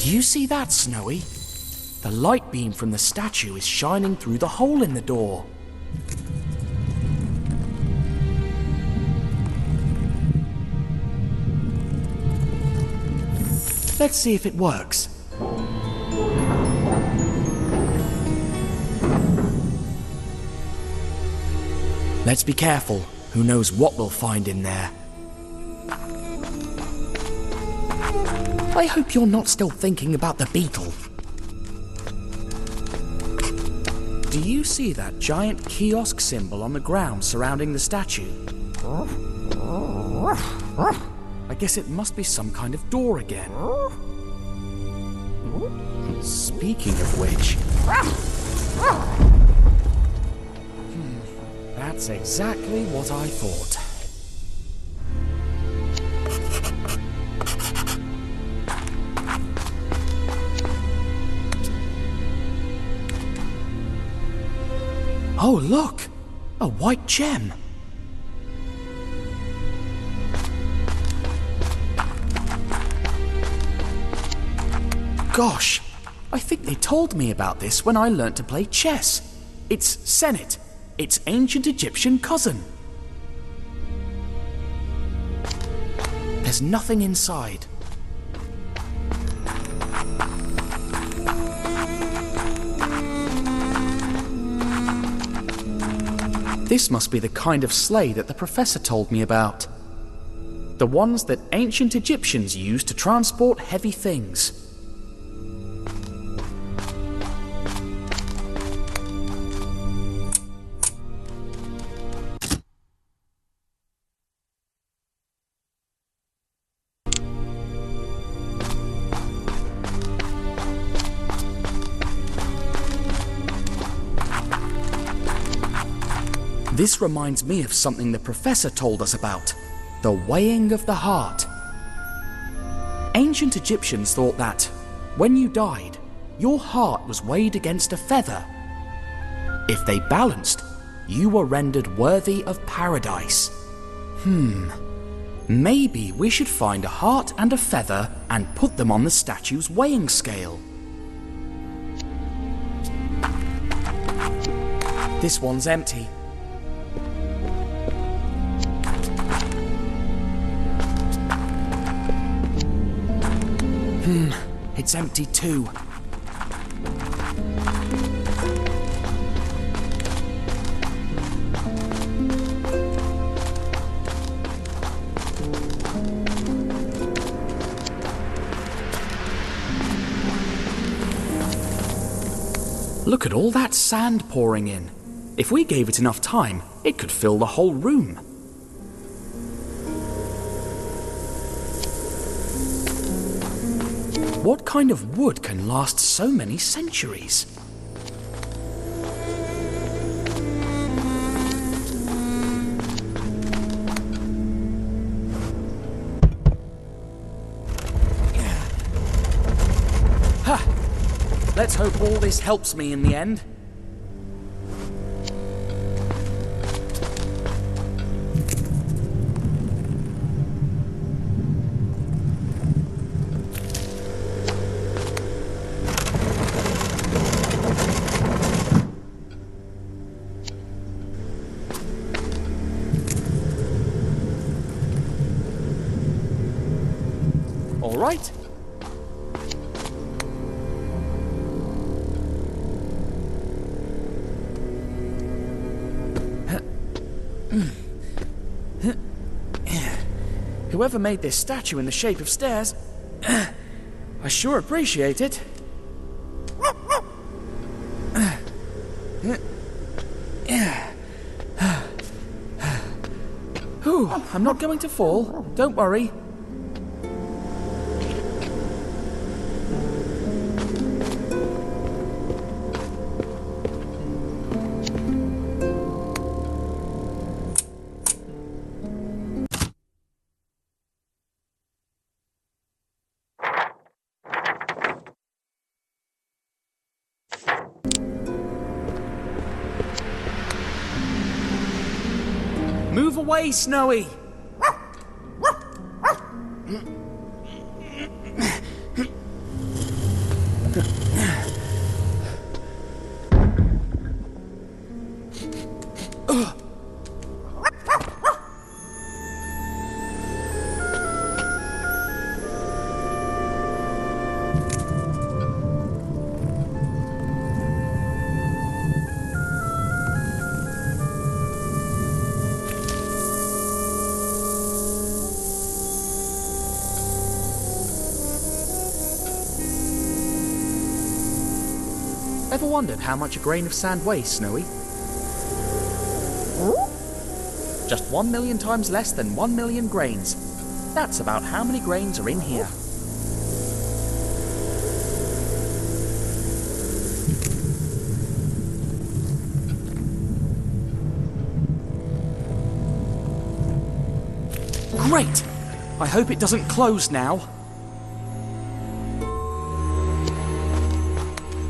Do you see that, Snowy? The light beam from the statue is shining through the hole in the door. Let's see if it works. Let's be careful. Who knows what we'll find in there. I hope you're not still thinking about the beetle. Do you see that giant kiosk symbol on the ground surrounding the statue? I guess it must be some kind of door again. Speaking of which... That's exactly what I thought. Oh, look! A white gem! Gosh, I think they told me about this when I learnt to play chess. It's Senet, its ancient Egyptian cousin. There's nothing inside. This must be the kind of sleigh that the professor told me about. The ones that ancient Egyptians used to transport heavy things. This reminds me of something the professor told us about. The weighing of the heart. Ancient Egyptians thought that, when you died, your heart was weighed against a feather. If they balanced, you were rendered worthy of paradise. Maybe we should find a heart and a feather and put them on the statue's weighing scale. This one's empty. It's empty too. Look at all that sand pouring in. If we gave it enough time, it could fill the whole room. What kind of wood can last so many centuries? Ha! Let's hope all this helps me in the end. All right. Whoever made this statue in the shape of stairs, I sure appreciate it. Whew, I'm not going to fall. Don't worry. Move away, Snowy! Ever wondered how much a grain of sand weighs, Snowy? Just 1 million times less than 1 million grains. That's about how many grains are in here. Great! I hope it doesn't close now.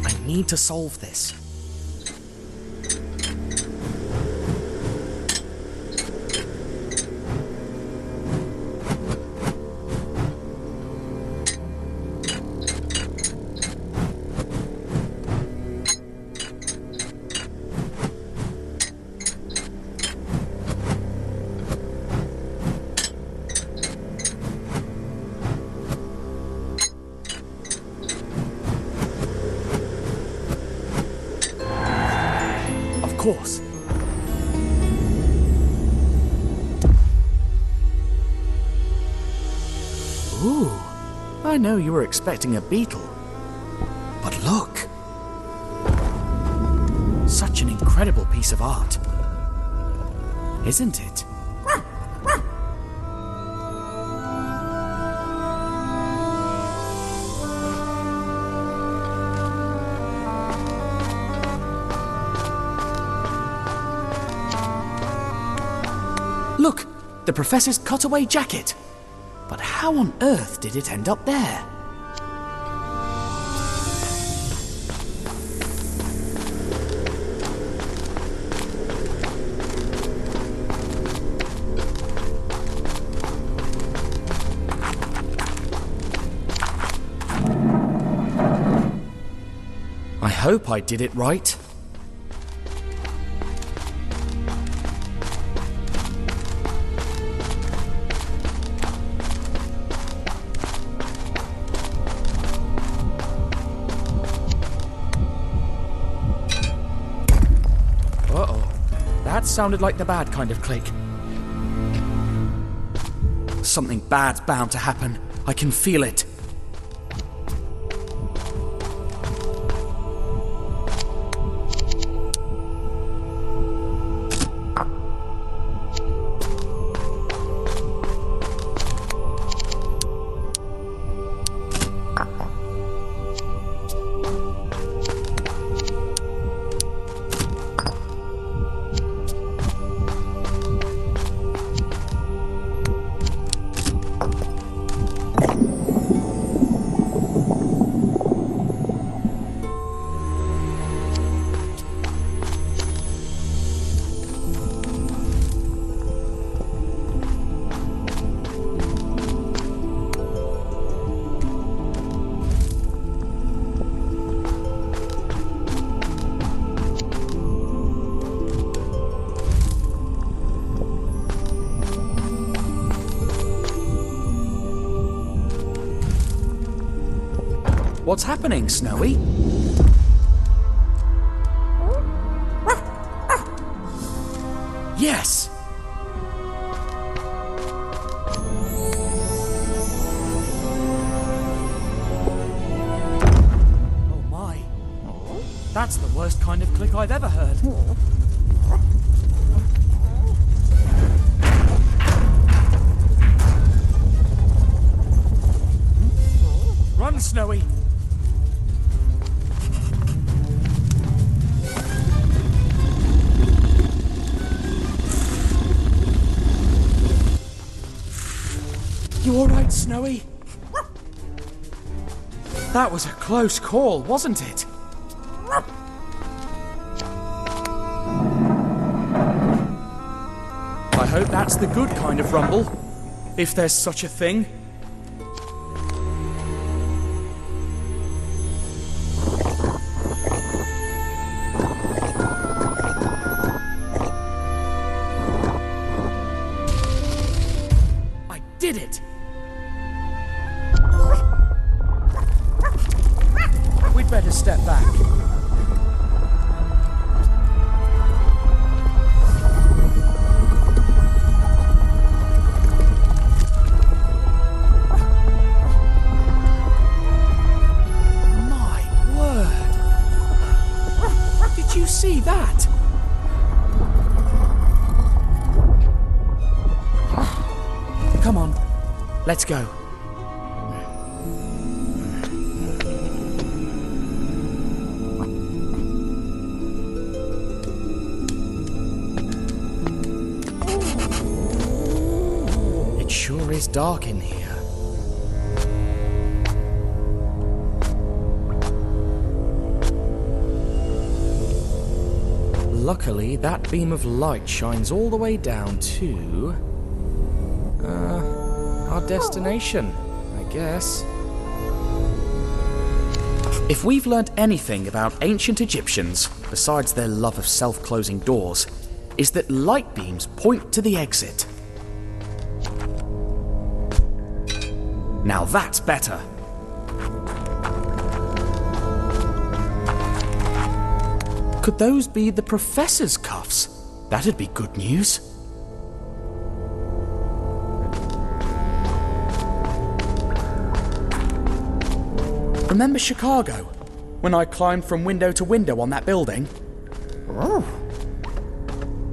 I need to solve this. Of course. know you were expecting a beetle. But look! Such an incredible piece of art. Isn't it? Look! The professor's cutaway jacket! But how on earth did it end up there? I hope I did it right. Uh-oh. That sounded like the bad kind of click. Something bad's bound to happen. I can feel it. What's happening, Snowy? Yes! Oh my. That's the worst kind of click I've ever heard. Run, Snowy! You all right, Snowy? That was a close call, wasn't it? I hope that's the good kind of rumble, if there's such a thing. I did it! We'd better step back. My word! Did you see that? Come on, let's go. It sure is dark in here. Luckily, that beam of light shines all the way down to... our destination, I guess. If we've learnt anything about ancient Egyptians, besides their love of self-closing doors, is that light beams point to the exit. Now that's better. Could those be the Professor's cuffs? That'd be good news. Remember Chicago? When I climbed from window to window on that building?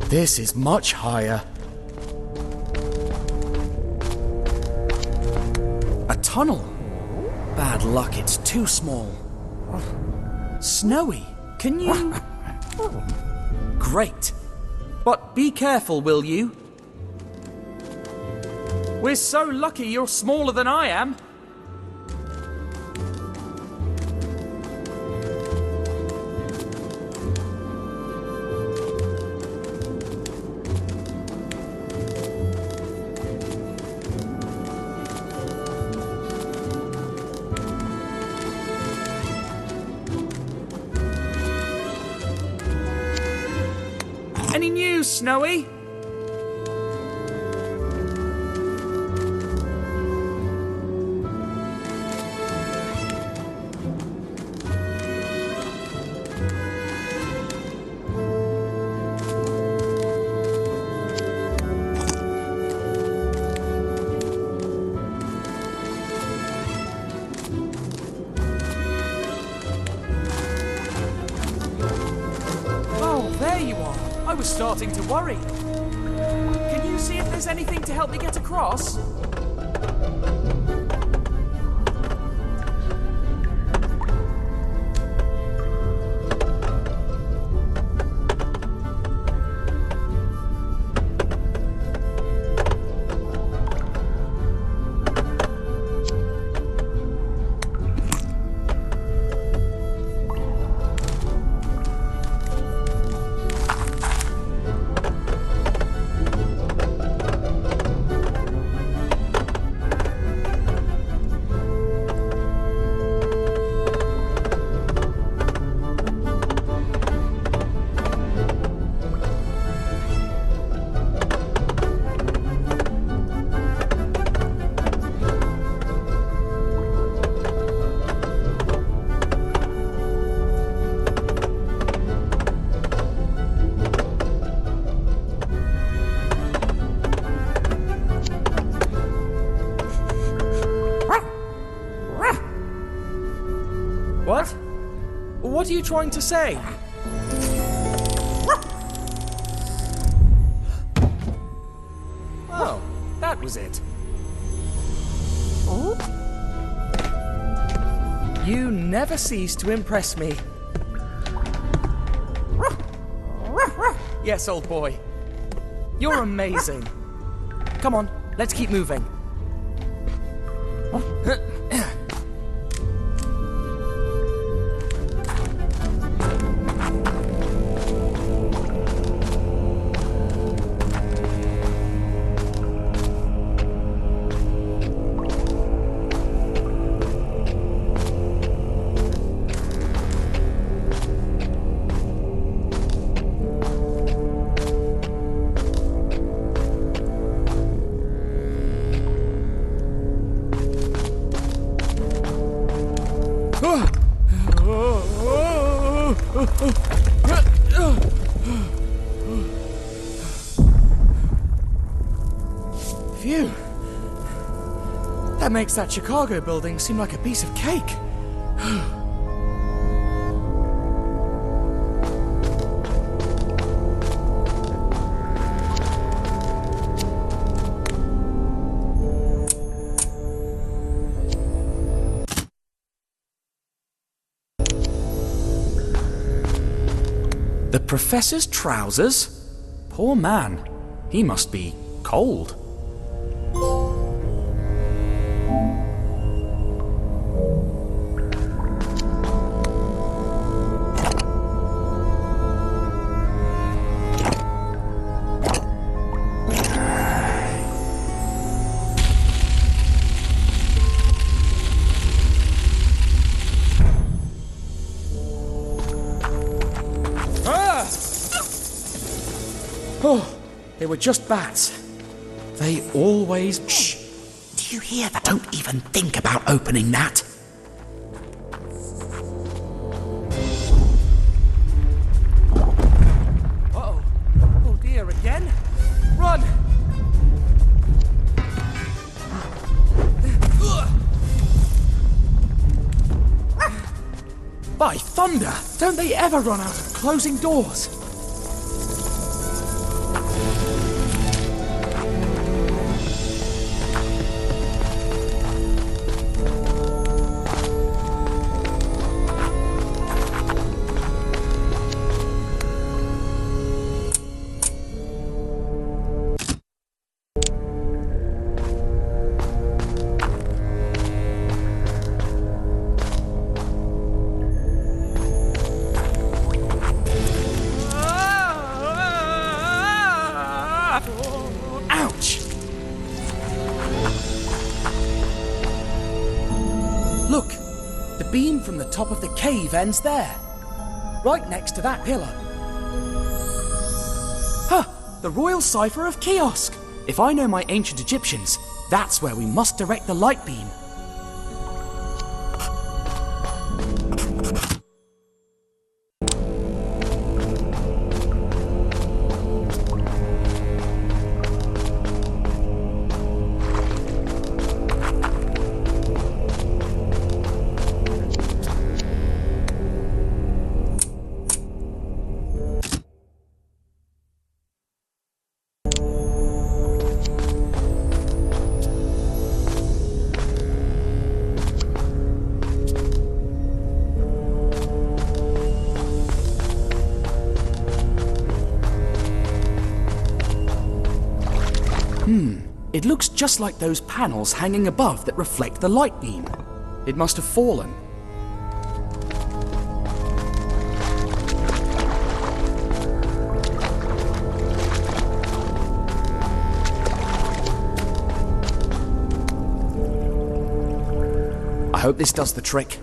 This is much higher. A tunnel? Bad luck, it's too small. Snowy, can you... Great. But be careful, will you? We're so lucky you're smaller than I am. Any news, Snowy? Oh, there you are. I was starting to worry. Can you see if there's anything to help me get across? What? What are you trying to say? Oh, that was it. You never cease to impress me. Yes, old boy. You're amazing. Come on, let's keep moving. Phew. That makes that Chicago building seem like a piece of cake. The professor's trousers? Poor man. He must be cold. Oh, they were just bats. They always... Shh! Do you hear that? Don't even think about opening that. Uh-oh. Oh dear, again? Run! thunder! Don't they ever run out of closing doors? Ouch! Look! The beam from the top of the cave ends there. Right next to that pillar. Huh! The royal cipher of Kiosk! If I know my ancient Egyptians, that's where we must direct the light beam. It looks just like those panels hanging above that reflect the light beam. It must have fallen. I hope this does the trick.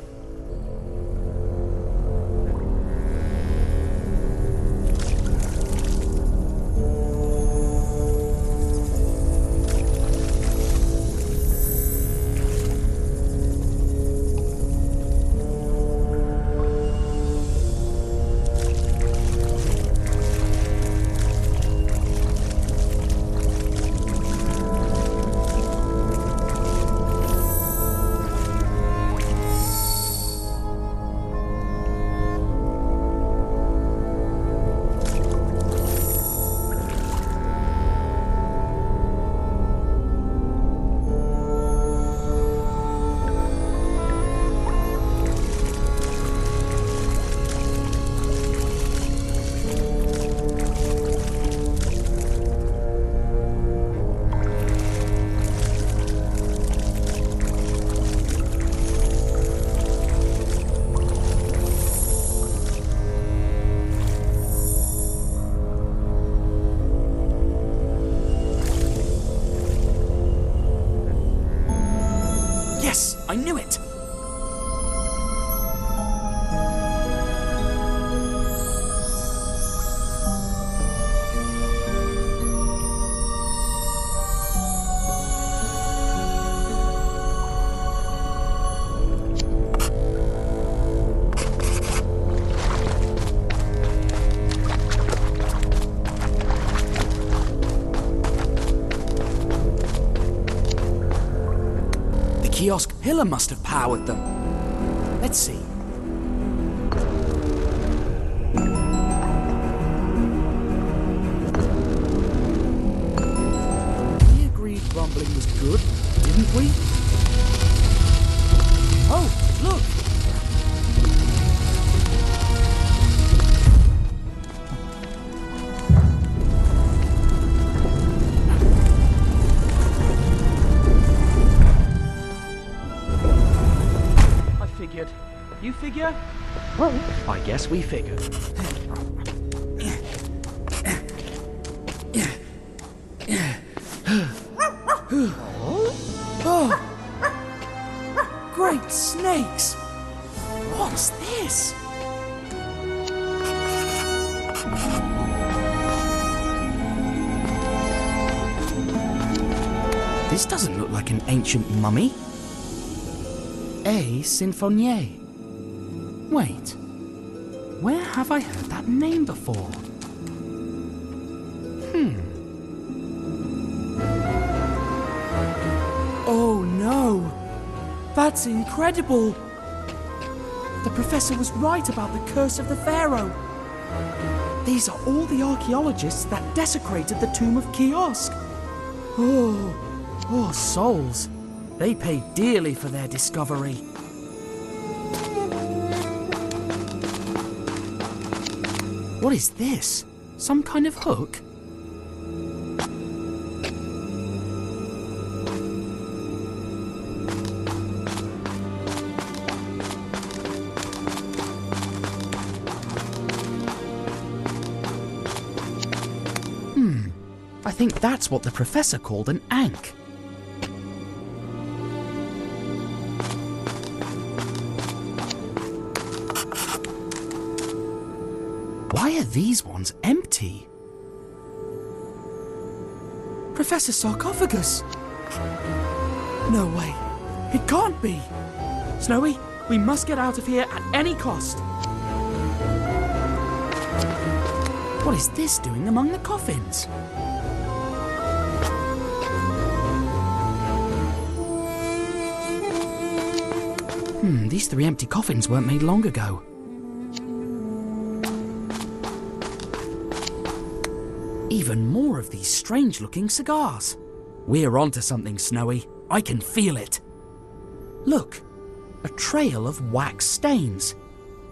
I knew it! Kiosk pillar must have powered them. Let's see. We agreed rumbling was good, didn't we? Oh, look! You figure? I guess we figured. Oh! Great snakes! What's this? This doesn't look like an ancient mummy. A Sinfonie. Wait, where have I heard that name before? Oh no! That's incredible! The professor was right about the curse of the Pharaoh. These are all the archaeologists that desecrated the tomb of Kiosk. Oh, souls. They paid dearly for their discovery. What is this? Some kind of hook? I think that's what the professor called an ankh. Why are these ones empty? Professor Sarcophagus! No way. It can't be. Snowy, we must get out of here at any cost. What is this doing among the coffins? These 3 empty coffins weren't made long ago. Even more of these strange-looking cigars. We're onto something, Snowy. I can feel it. Look, a trail of wax stains.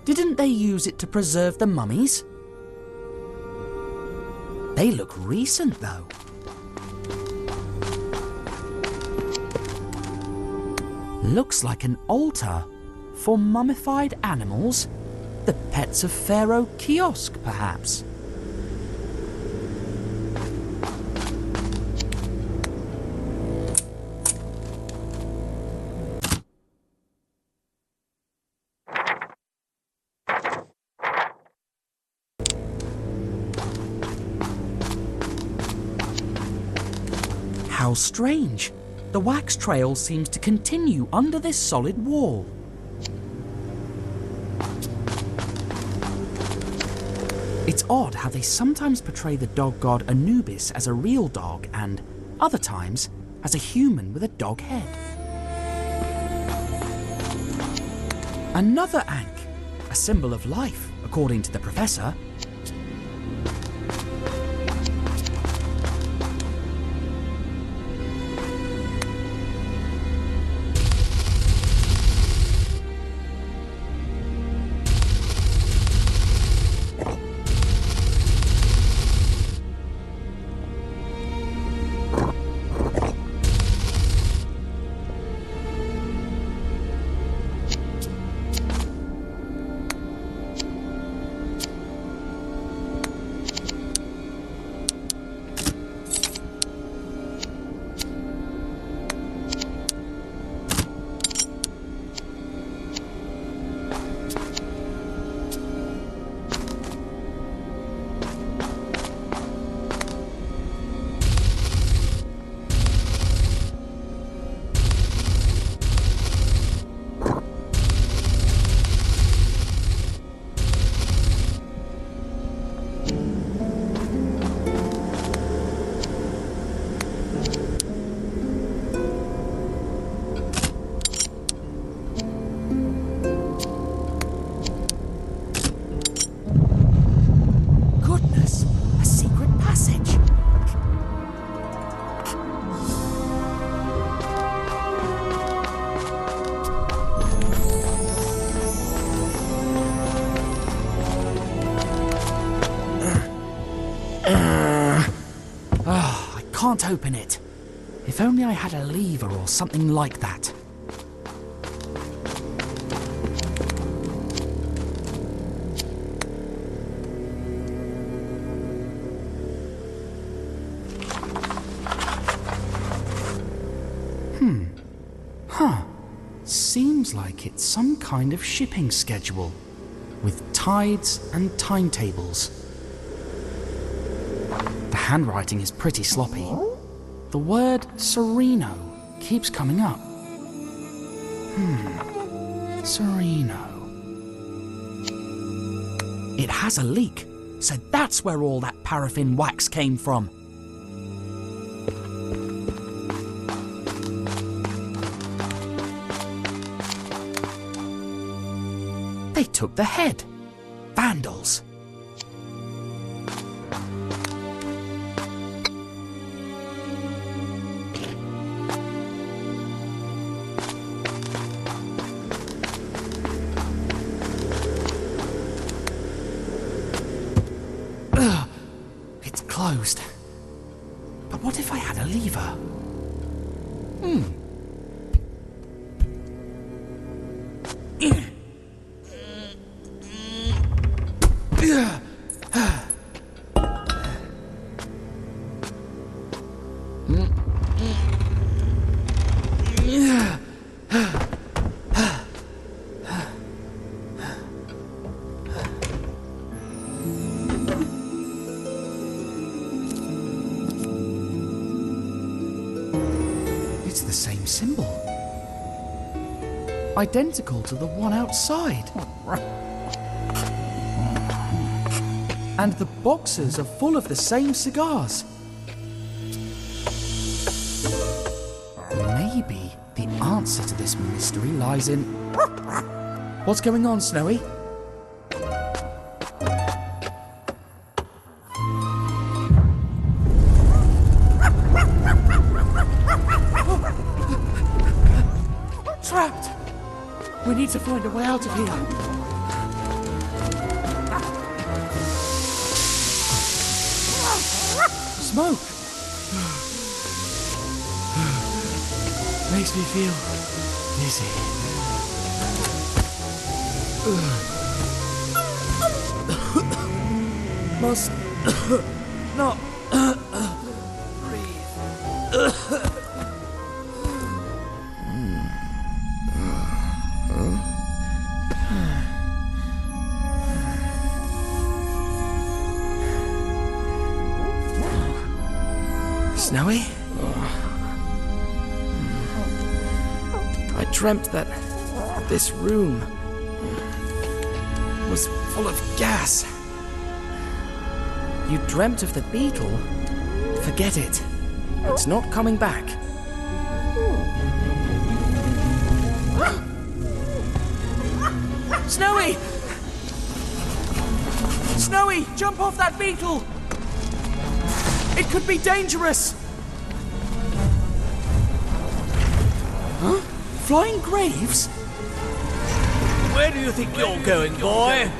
Didn't they use it to preserve the mummies? They look recent, though. Looks like an altar for mummified animals, the pets of Pharaoh Kiosk, perhaps. How strange. The wax trail seems to continue under this solid wall. It's odd how they sometimes portray the dog god Anubis as a real dog and, other times, as a human with a dog head. Another ankh, a symbol of life, according to the professor. Can't open it. If only I had a lever or something like that. Seems like it's some kind of shipping schedule, with tides and timetables. The handwriting is pretty sloppy. The word Sereno keeps coming up. Sereno. It has a leak, so that's where all that paraffin wax came from. took the head. Vandals. Ugh, it's closed. But what if I had a lever? It's the same symbol. Identical to the one outside. And the boxes are full of the same cigars. Maybe the answer to this mystery lies in... What's going on, Snowy? Trapped! We need to find a way out of here. Smoke! Makes me feel dizzy. Must not breathe. Snowy? I dreamt that this room was full of gas. You dreamt of the beetle? Forget it. It's not coming back. Snowy! Snowy, jump off that beetle! It could be dangerous! Huh? Flying graves? Where do you think you're going, boy?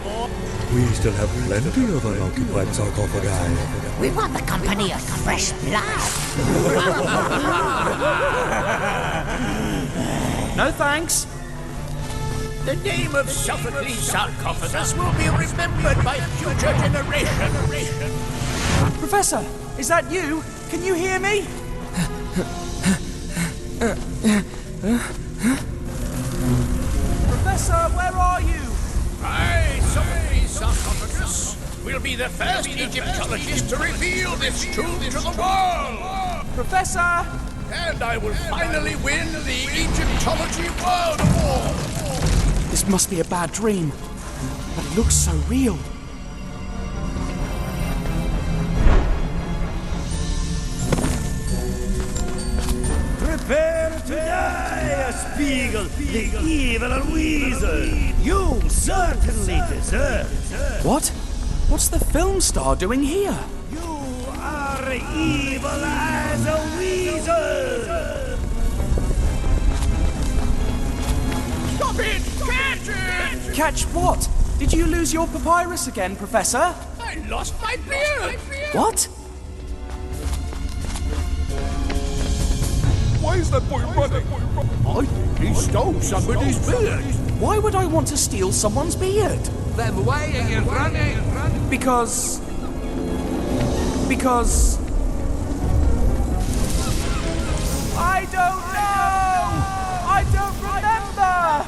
We still have plenty of unoccupied sarcophagi. We want the company of fresh blood. No thanks. The name of Sophocles sarcophagus will be remembered by future generations. Professor, is that you? Can you hear me? Professor, where are you? I, Sophocles sarcophagus, will be the first Egyptologist to reveal this tomb to the world. Professor! And I will finally win the Egyptology World Award. This must be a bad dream, but it looks so real. Prepare to die, Spiegel, the evil weasel. You certainly deserve it. What? What's the film star doing here? You are evil as a weasel. Stop it! Catch it! Catch what? Did you lose your papyrus again, Professor? I lost my beard! What? Why is that boy running? I think he stole somebody's beard. Why would I want to steal someone's beard? Then why are you running? Because... I don't know! I don't remember!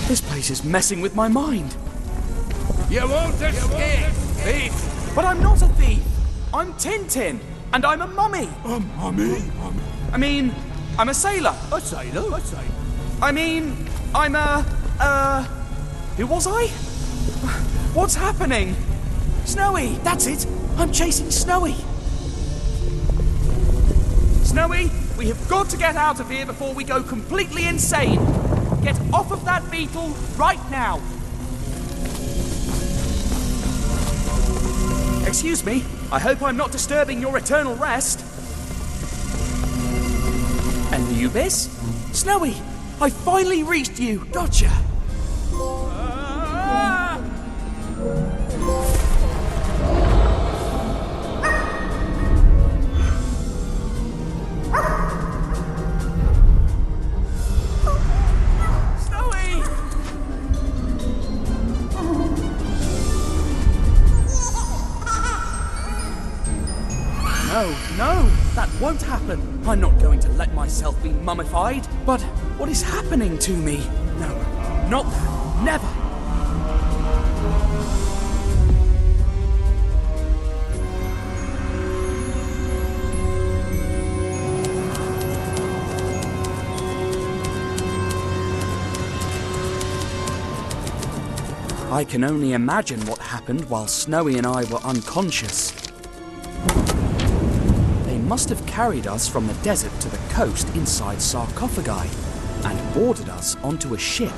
This place is messing with my mind. You won't escape, thief! But I'm not a thief! I'm Tintin, and I'm a mummy! A mummy? I mean, I'm a sailor. A sailor? I mean, I'm a... Who was I? What's happening? Snowy, that's it! I'm chasing Snowy! Snowy, we have got to get out of here before we go completely insane! get off of that beetle right now. Excuse me, I hope I'm not disturbing your eternal rest. Anubis? Snowy, I finally reached you. Gotcha. Snowy! No, that won't happen. I'm not going to let myself be mummified. But what is happening to me? No, not that. Never. I can only imagine what happened while Snowy and I were unconscious. They must have carried us from the desert to the coast inside sarcophagi and boarded us onto a ship.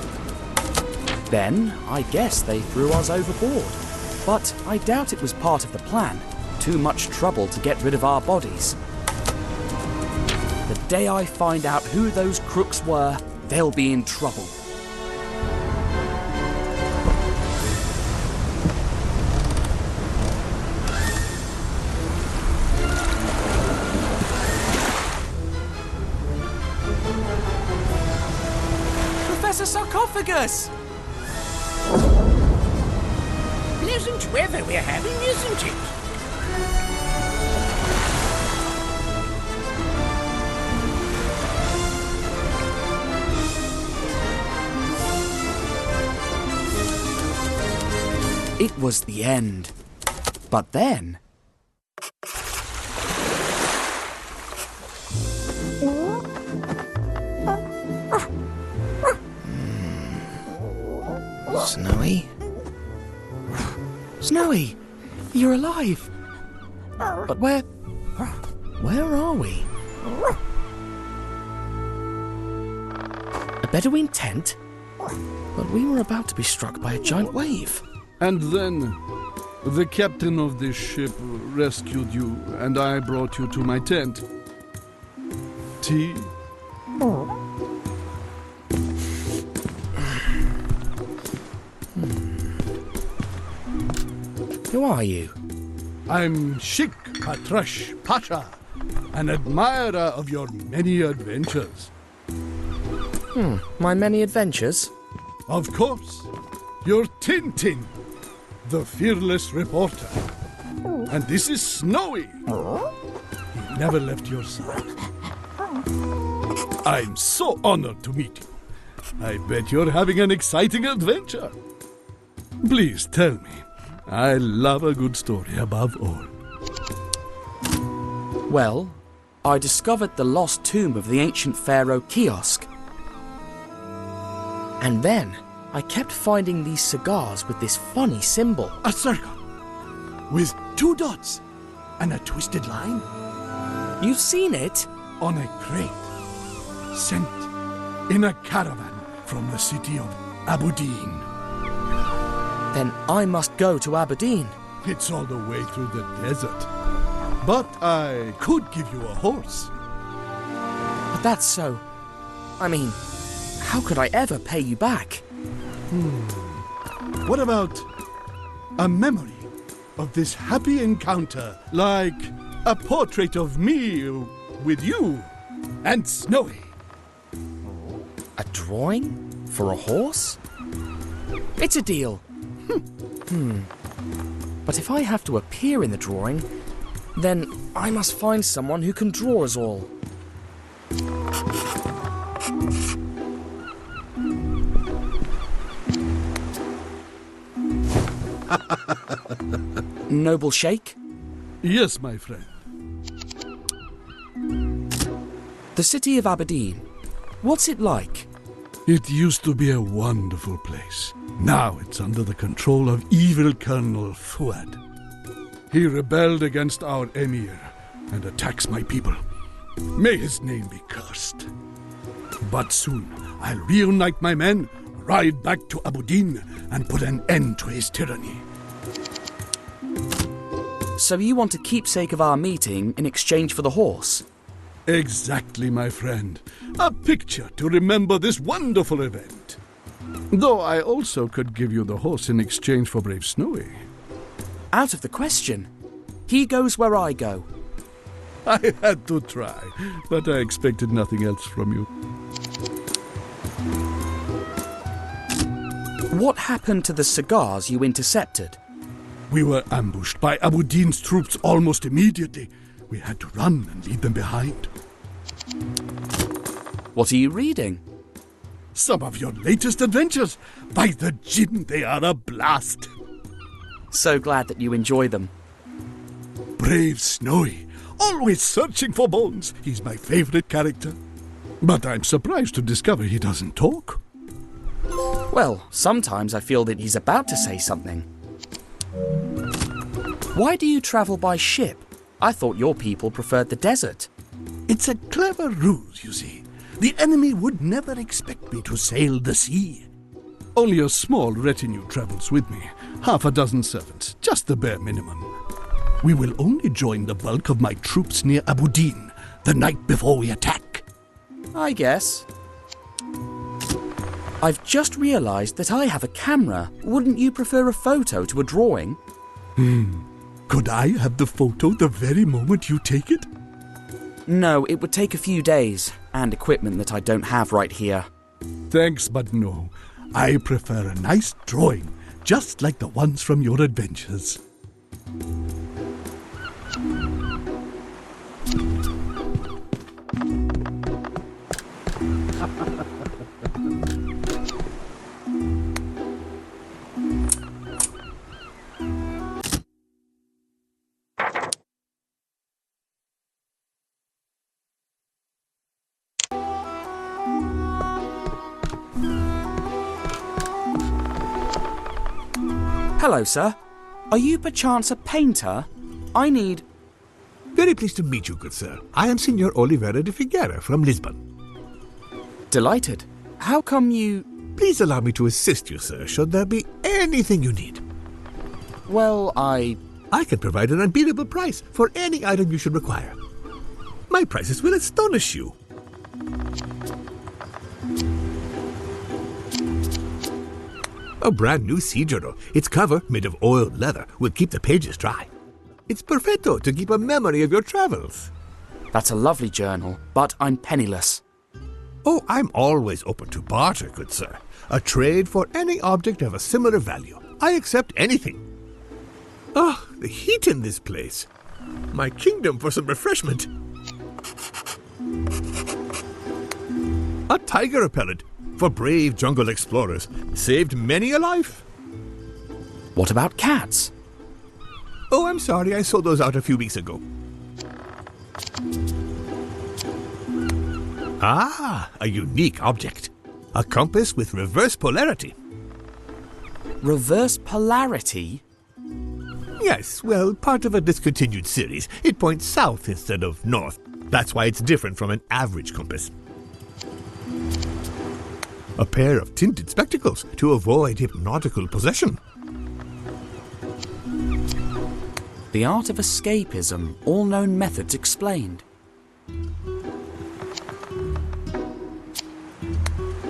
Then, I guess they threw us overboard. But I doubt it was part of the plan. Too much trouble to get rid of our bodies. The day I find out who those crooks were, they'll be in trouble. Professor Sarcophagus! Pleasant weather we're having, isn't it? It was the end. But then... Snowy? Snowy! You're alive! But where are we? A Bedouin tent? But we were about to be struck by a giant wave. And then, the captain of this ship rescued you, and I brought you to my tent. Tea? Who are you? I'm Sheikh Patrash Pasha, an admirer of your many adventures. My many adventures? Of course. You're Tintin, the fearless reporter. And this is Snowy. He never left your side. I'm so honored to meet you. I bet you're having an exciting adventure. Please tell me. I love a good story above all. Well, I discovered the lost tomb of the ancient Pharaoh Kiosk. And then I kept finding these cigars with this funny symbol. A circle with 2 dots and a twisted line. You've seen it? On a crate, sent in a caravan from the city of Aberdeen. Then I must go to Aberdeen. It's all the way through the desert. But I could give you a horse. But that's so... I mean, how could I ever pay you back? What about a memory of this happy encounter, like a portrait of me with you and Snowy? A drawing? For a horse? It's a deal. But if I have to appear in the drawing, then I must find someone who can draw us all. Noble Sheikh? Yes, my friend. The city of Aberdeen. What's it like? It used to be a wonderful place. Now it's under the control of evil Colonel Fuad. He rebelled against our emir and attacks my people. May his name be cursed. But soon I'll reunite my men, ride back to Abudin, and put an end to his tyranny. So you want a keepsake of our meeting in exchange for the horse? Exactly, my friend. A picture to remember this wonderful event. Though I also could give you the horse in exchange for brave Snowy. Out of the question. He goes where I go. I had to try, but I expected nothing else from you. What happened to the cigars you intercepted? We were ambushed by Abudin's troops almost immediately. We had to run and leave them behind. What are you reading? Some of your latest adventures. By the Jinn, they are a blast. So glad that you enjoy them. Brave Snowy, always searching for bones. He's my favorite character. But I'm surprised to discover he doesn't talk. Well, sometimes I feel that he's about to say something. Why do you travel by ship? I thought your people preferred the desert. It's a clever ruse, you see. The enemy would never expect me to sail the sea. Only a small retinue travels with me. Half a dozen servants, just the bare minimum. We will only join the bulk of my troops near Abudin the night before we attack. I guess. I've just realized that I have a camera. Wouldn't you prefer a photo to a drawing? Could I have the photo the very moment you take it? No, it would take a few days, and equipment that I don't have right here. Thanks, but no. I prefer a nice drawing, just like the ones from your adventures. Hello, sir. Are you perchance a painter? I need... Very pleased to meet you, good sir. I am Senor Oliveira de Figueira from Lisbon. Delighted. How come you... Please allow me to assist you, sir, should there be anything you need. Well, I can provide an unbeatable price for any item you should require. My prices will astonish you. A brand new sea journal. Its cover, made of oiled leather, will keep the pages dry. It's perfecto to keep a memory of your travels. That's a lovely journal, but I'm penniless. Oh, I'm always open to barter, good sir. A trade for any object of a similar value. I accept anything. Ah, the heat in this place. My kingdom for some refreshment. A tiger repellent for brave jungle explorers. Saved many a life. What about cats? Oh, I'm sorry, I sold those out a few weeks ago. Ah, a unique object. A compass with reverse polarity. Reverse polarity? Yes, well, part of a discontinued series. It points south instead of north. That's why it's different from an average compass. A pair of tinted spectacles to avoid hypnotical possession. The art of escapism, all known methods explained.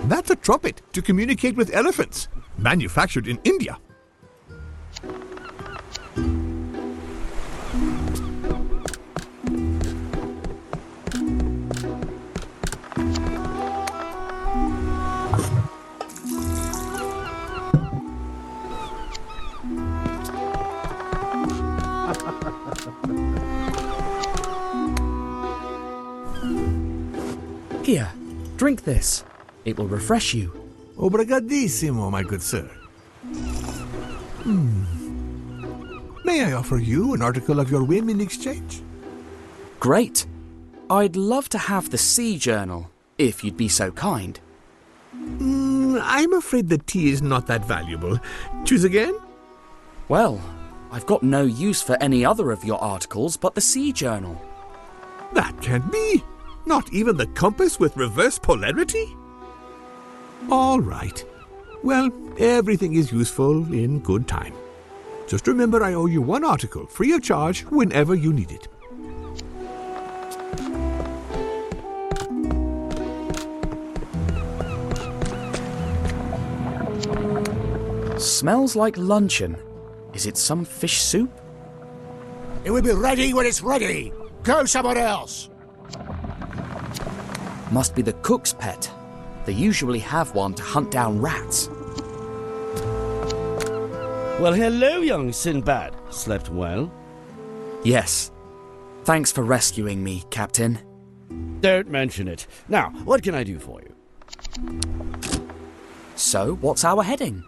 That's a trumpet to communicate with elephants, manufactured in India. Here, drink this. It will refresh you. Obrigadissimo, my good sir. May I offer you an article of your whim in exchange? Great. I'd love to have the sea journal, if you'd be so kind. I'm afraid the tea is not that valuable. Choose again? Well, I've got no use for any other of your articles but the sea journal. That can't be. Not even the compass with reverse polarity? All right. Well, everything is useful in good time. Just remember I owe you one article, free of charge, whenever you need it. Smells like luncheon. Is it some fish soup? It will be ready when it's ready. Go somewhere else. Must be the cook's pet. They usually have one to hunt down rats. Well, hello, young Sinbad. Slept well? Yes. Thanks for rescuing me, Captain. Don't mention it. Now, what can I do for you? So, what's our heading?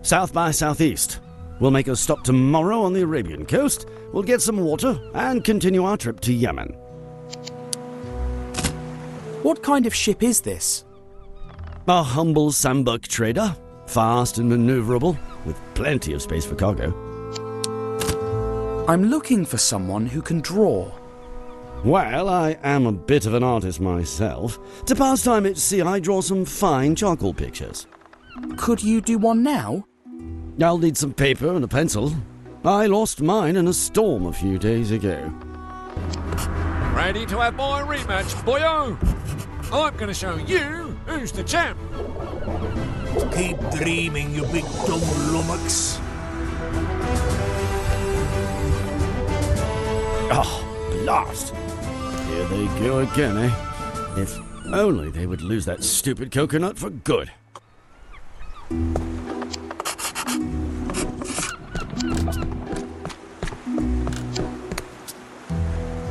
South by southeast. We'll make a stop tomorrow on the Arabian coast. We'll get some water and continue our trip to Yemen. What kind of ship is this? A humble sambuck trader. Fast and maneuverable, with plenty of space for cargo. I'm looking for someone who can draw. Well, I am a bit of an artist myself. To pass time at sea, I draw some fine charcoal pictures. Could you do one now? I'll need some paper and a pencil. I lost mine in a storm a few days ago. Ready to have my rematch, boyo? I'm going to show you who's the champ. Keep dreaming, you big dumb lummox. Oh, blast! Here they go again, eh? If only they would lose that stupid coconut for good.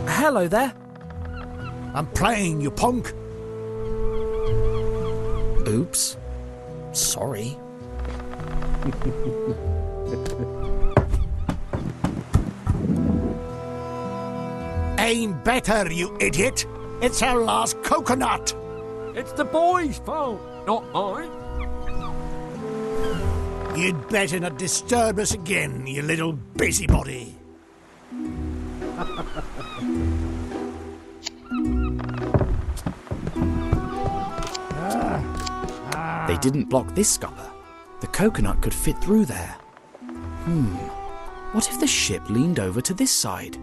Hello there. I'm playing, you punk. Oops. Sorry. Aim better, you idiot. It's our last coconut. It's the boy's fault, not mine. You'd better not disturb us again, you little busybody. They didn't block this scupper. The coconut could fit through there. What if the ship leaned over to this side?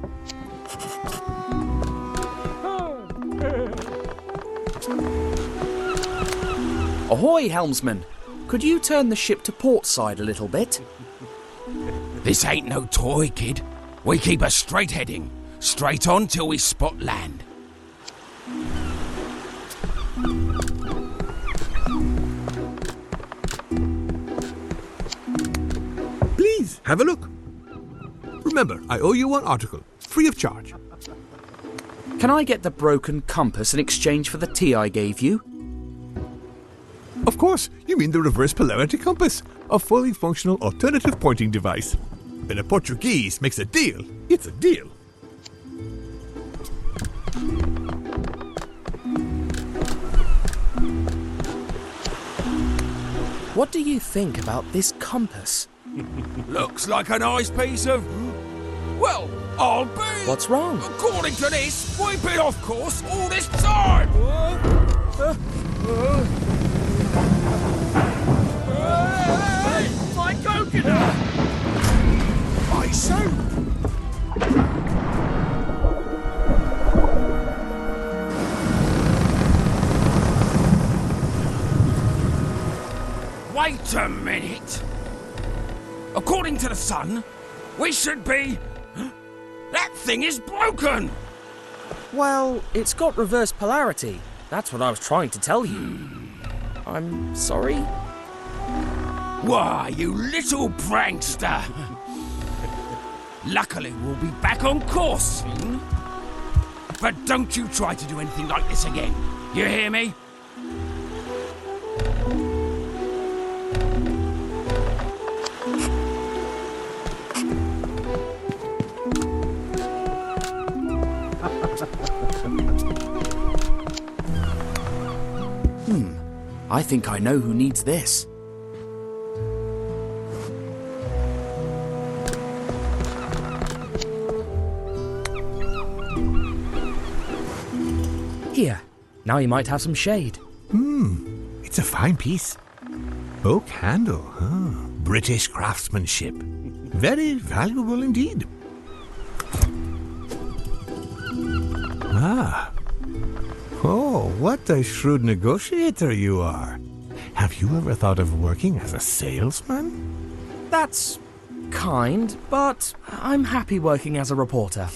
Ahoy, helmsman! Could you turn the ship to port side a little bit? This ain't no toy, kid. We keep a straight heading. Straight on till we spot land. Please, have a look. Remember, I owe you one article, free of charge. Can I get the broken compass in exchange for the tea I gave you? Of course, you mean the reverse polarity compass, a fully functional alternative pointing device. When a Portuguese makes a deal, it's a deal. What do you think about this compass? Looks like a nice piece of... Well, I'll be... What's wrong? According to this, we've been off course all this time! Hey, my coconut! My soup! Wait a minute! According to the sun, we should be... That thing is broken! Well, it's got reverse polarity. That's what I was trying to tell you. I'm sorry? Why, you little prankster! Luckily, we'll be back on course soon. But don't you try to do anything like this again. You hear me? I think I know who needs this. Now you might have some shade. It's a fine piece. Oak handle, huh? British craftsmanship. Very valuable indeed. Ah. Oh, what a shrewd negotiator you are. Have you ever thought of working as a salesman? That's kind, but I'm happy working as a reporter.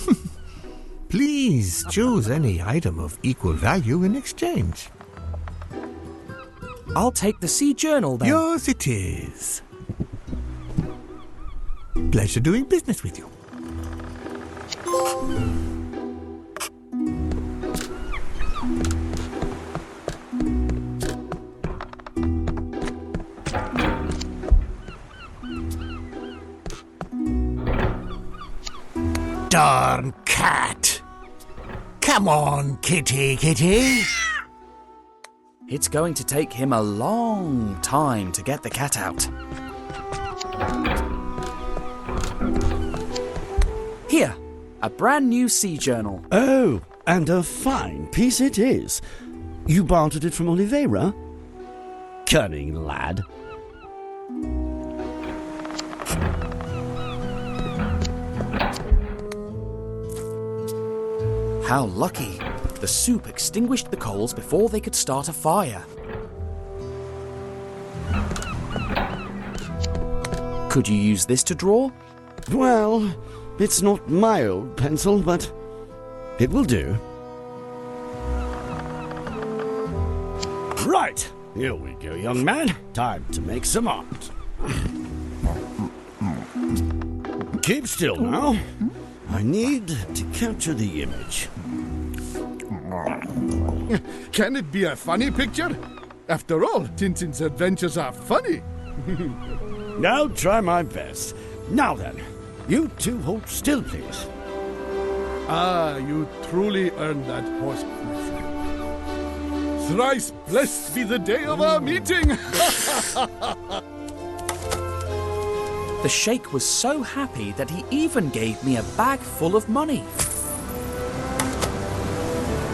Please choose any item of equal value in exchange. I'll take the Sea Journal then. Yours it is. Pleasure doing business with you. Darn cat! Come on, kitty. It's going to take him a long time to get the cat out. Here, a brand new Sea Journal. Oh, and a fine piece it is. You bartered it from Oliveira? Cunning lad. How lucky. The soup extinguished the coals before they could start a fire. Could you use this to draw? Well, it's not my old pencil, but it will do. Right, here we go, young man. Time to make some art. Keep still now. I need to capture the image. Can it be a funny picture? After all, Tintin's adventures are funny. I'll try my best. Now then, you two hold still, please. Ah, you truly earned that horse, my friend. Thrice blessed be the day of our meeting! The sheikh was so happy that he even gave me a bag full of money.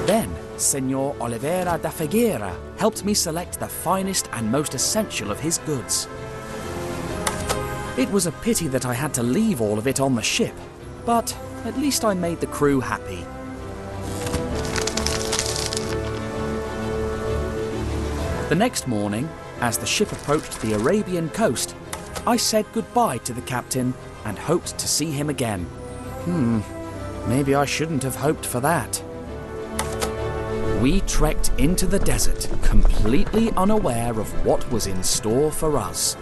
Then, Senor Oliveira da Figueira helped me select the finest and most essential of his goods. It was a pity that I had to leave all of it on the ship, but at least I made the crew happy. The next morning, as the ship approached the Arabian coast, I said goodbye to the captain and hoped to see him again. Maybe I shouldn't have hoped for that. We trekked into the desert, completely unaware of what was in store for us.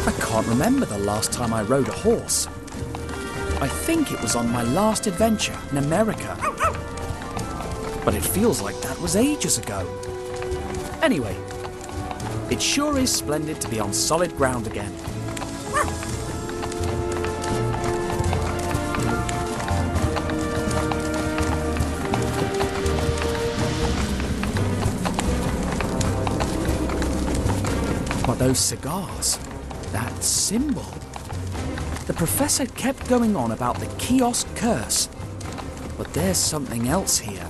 I can't remember the last time I rode a horse. I think it was on my last adventure in America. But it feels like that was ages ago. Anyway, it sure is splendid to be on solid ground again. But those cigars, that symbol. The professor kept going on about the kiosk curse. But there's something else here.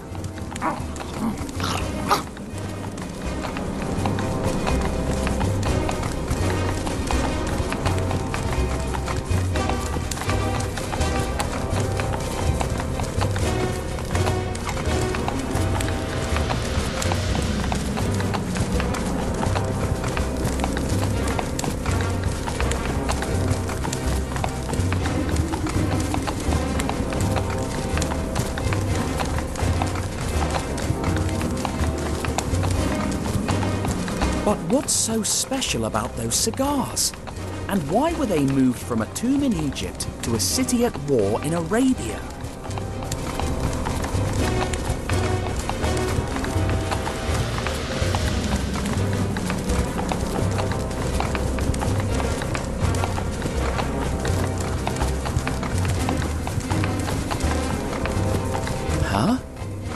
But what's so special about those cigars? And why were they moved from a tomb in Egypt to a city at war in Arabia? Huh?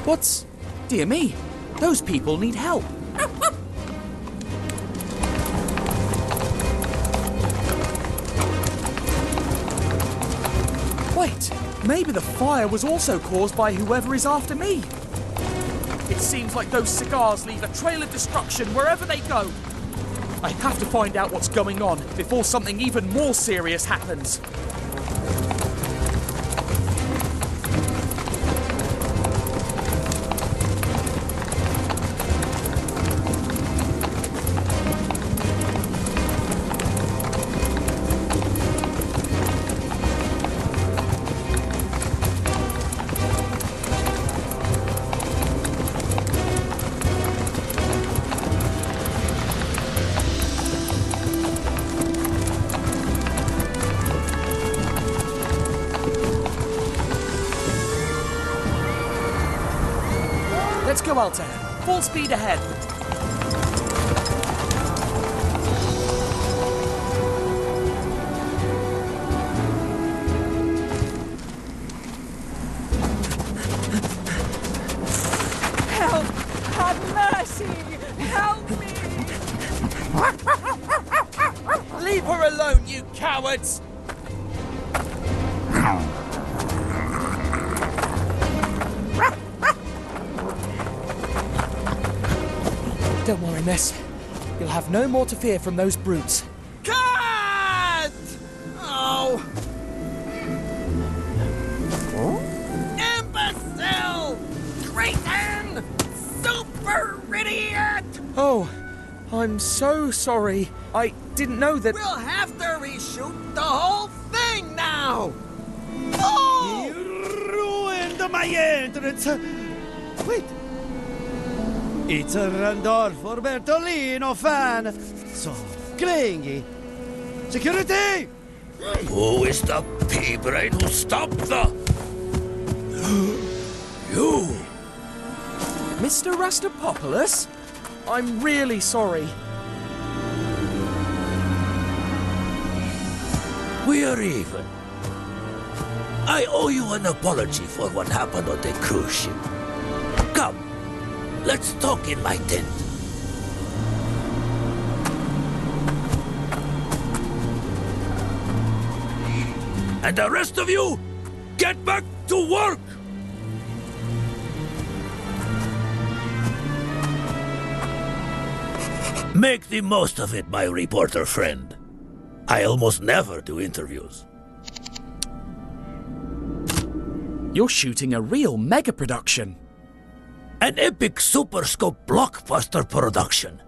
What's... Dear me, those people need help. Wait, Maybe the fire was also caused by whoever is after me. It seems like those cigars leave a trail of destruction wherever they go. I have to find out what's going on before something even more serious happens. Let's go, Altair. Full speed ahead. Help! Have mercy! Help me! Leave her alone, you cowards! Don't worry, miss. You'll have no more to fear from those brutes. Cut! Oh! Imbecile! Traitor! Super idiot! Oh, I'm so sorry. I didn't know that... We'll have to reshoot the whole thing now! Oh! You ruined my entrance! Wait! It's a Randolfo Bertolino fan! So clingy! Security! Who is the pea-brain who stopped the... You! Mr. Rastapopoulos? I'm really sorry. We're even. I owe you an apology for what happened on the cruise ship. Come, let's talk in my tent. And the rest of you, get back to work! Make the most of it, my reporter friend. I almost never do interviews. You're shooting a real mega production. An epic Super Scope blockbuster production.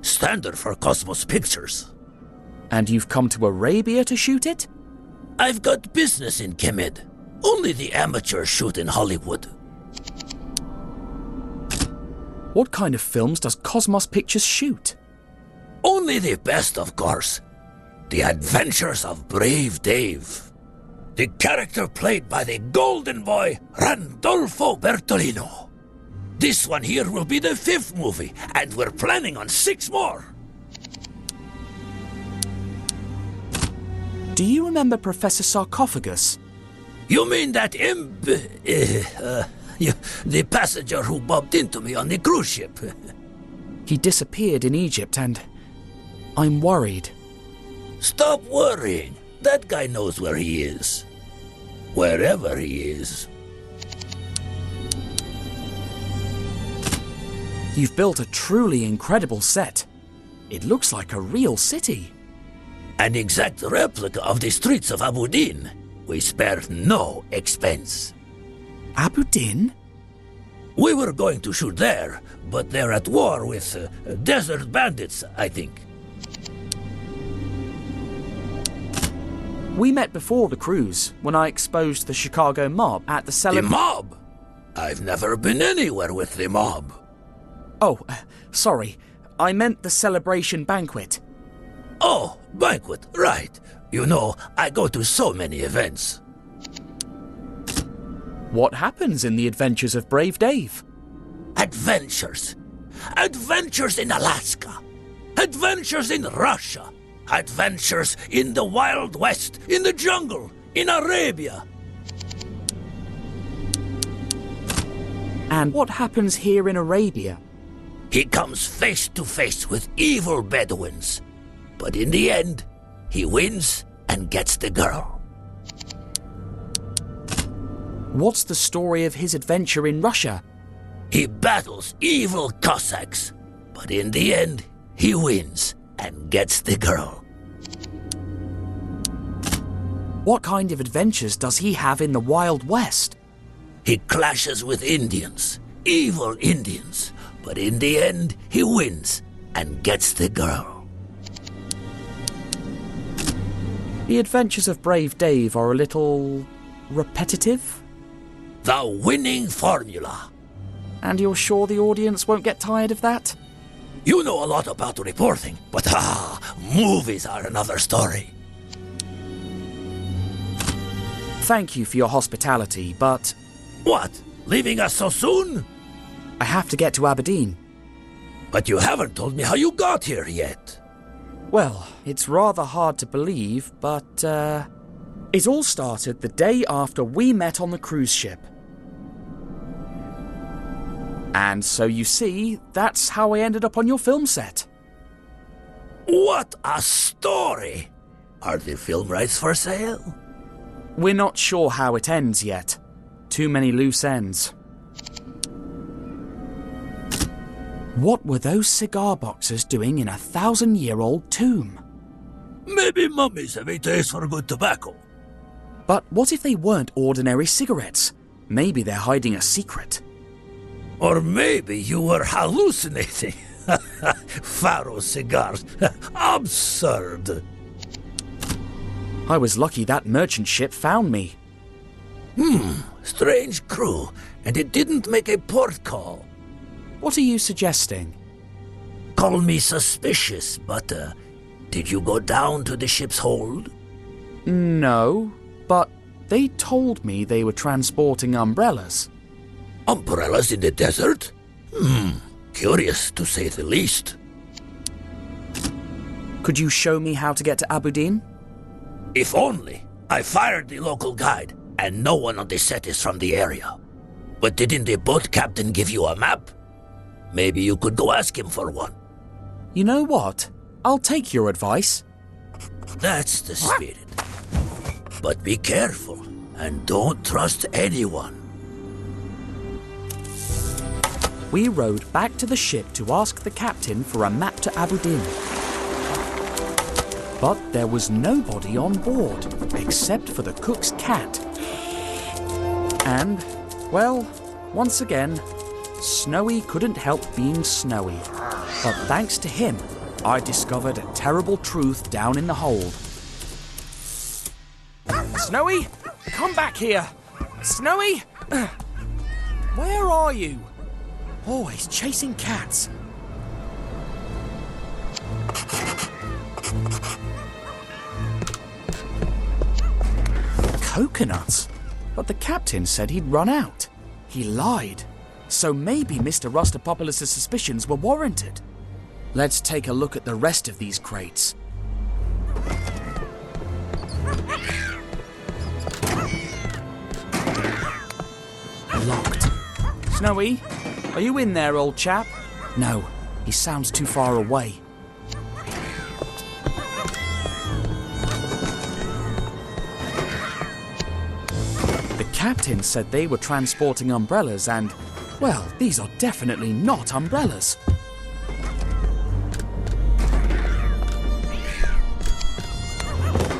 Standard for Cosmos Pictures. And you've come to Arabia to shoot it? I've got business in Kemed. Only the amateurs shoot in Hollywood. What kind of films does Cosmos Pictures shoot? Only the best, of course. The Adventures of Brave Dave. The character played by the golden boy, Randolfo Bertolino. This one here will be the 5th movie, and we're planning on 6 more. Do you remember Professor Sarcophagus? You mean that the passenger who bumped into me on the cruise ship? He disappeared in Egypt and I'm worried. Stop worrying. That guy knows where he is. Wherever he is. You've built a truly incredible set. It looks like a real city. An exact replica of the streets of Abu Din. We spared no expense. Abu Din? We were going to shoot there, but they're at war with desert bandits, I think. We met before the cruise, when I exposed the Chicago mob at the The mob? I've never been anywhere with the mob. Oh, sorry. I meant the celebration banquet. Oh, banquet, right. You know, I go to so many events. What happens in the Adventures of Brave Dave? Adventures. Adventures in Alaska. Adventures in Russia. Adventures in the Wild West, in the jungle, in Arabia. And what happens here in Arabia? He comes face to face with evil Bedouins. But in the end, he wins and gets the girl. What's the story of his adventure in Russia? He battles evil Cossacks, but in the end, he wins and gets the girl. What kind of adventures does he have in the Wild West? He clashes with Indians, evil Indians, but in the end, he wins and gets the girl. The adventures of Brave Dave are a little repetitive? The winning formula. And you're sure the audience won't get tired of that? You know a lot about reporting, but movies are another story. Thank you for your hospitality, but... What? Leaving us so soon? I have to get to Aberdeen. But you haven't told me how you got here yet. Well, it's rather hard to believe, but, it all started the day after we met on the cruise ship. And so you see, that's how I ended up on your film set. What a story! Are the film rights for sale? We're not sure how it ends yet. Too many loose ends. What were those cigar boxes doing in a 1,000-year-old tomb? Maybe mummies have a taste for good tobacco. But what if they weren't ordinary cigarettes? Maybe they're hiding a secret. Or maybe you were hallucinating. Pharaoh cigars. Absurd. I was lucky that merchant ship found me. Strange crew, and it didn't make a port call. What are you suggesting? Call me suspicious, but did you go down to the ship's hold? No, but they told me they were transporting umbrellas. Umbrellas in the desert? Curious to say the least. Could you show me how to get to Aberdeen? If only. I fired the local guide, and no one on the set is from the area. But didn't the boat captain give you a map? Maybe you could go ask him for one. You know what? I'll take your advice. That's the spirit. But be careful, and don't trust anyone. We rowed back to the ship to ask the captain for a map to Aberdeen. But there was nobody on board, except for the cook's cat. And, well, once again, Snowy couldn't help being Snowy. But thanks to him, I discovered a terrible truth down in the hold. Snowy, come back here! Snowy! Where are you? Always chasing cats. Coconuts? But the captain said he'd run out. He lied. So maybe Mr. Rustopopoulos' suspicions were warranted. Let's take a look at the rest of these crates. Locked. Snowy, are you in there, old chap? No, he sounds too far away. The captain said they were transporting umbrellas and, well, these are definitely not umbrellas.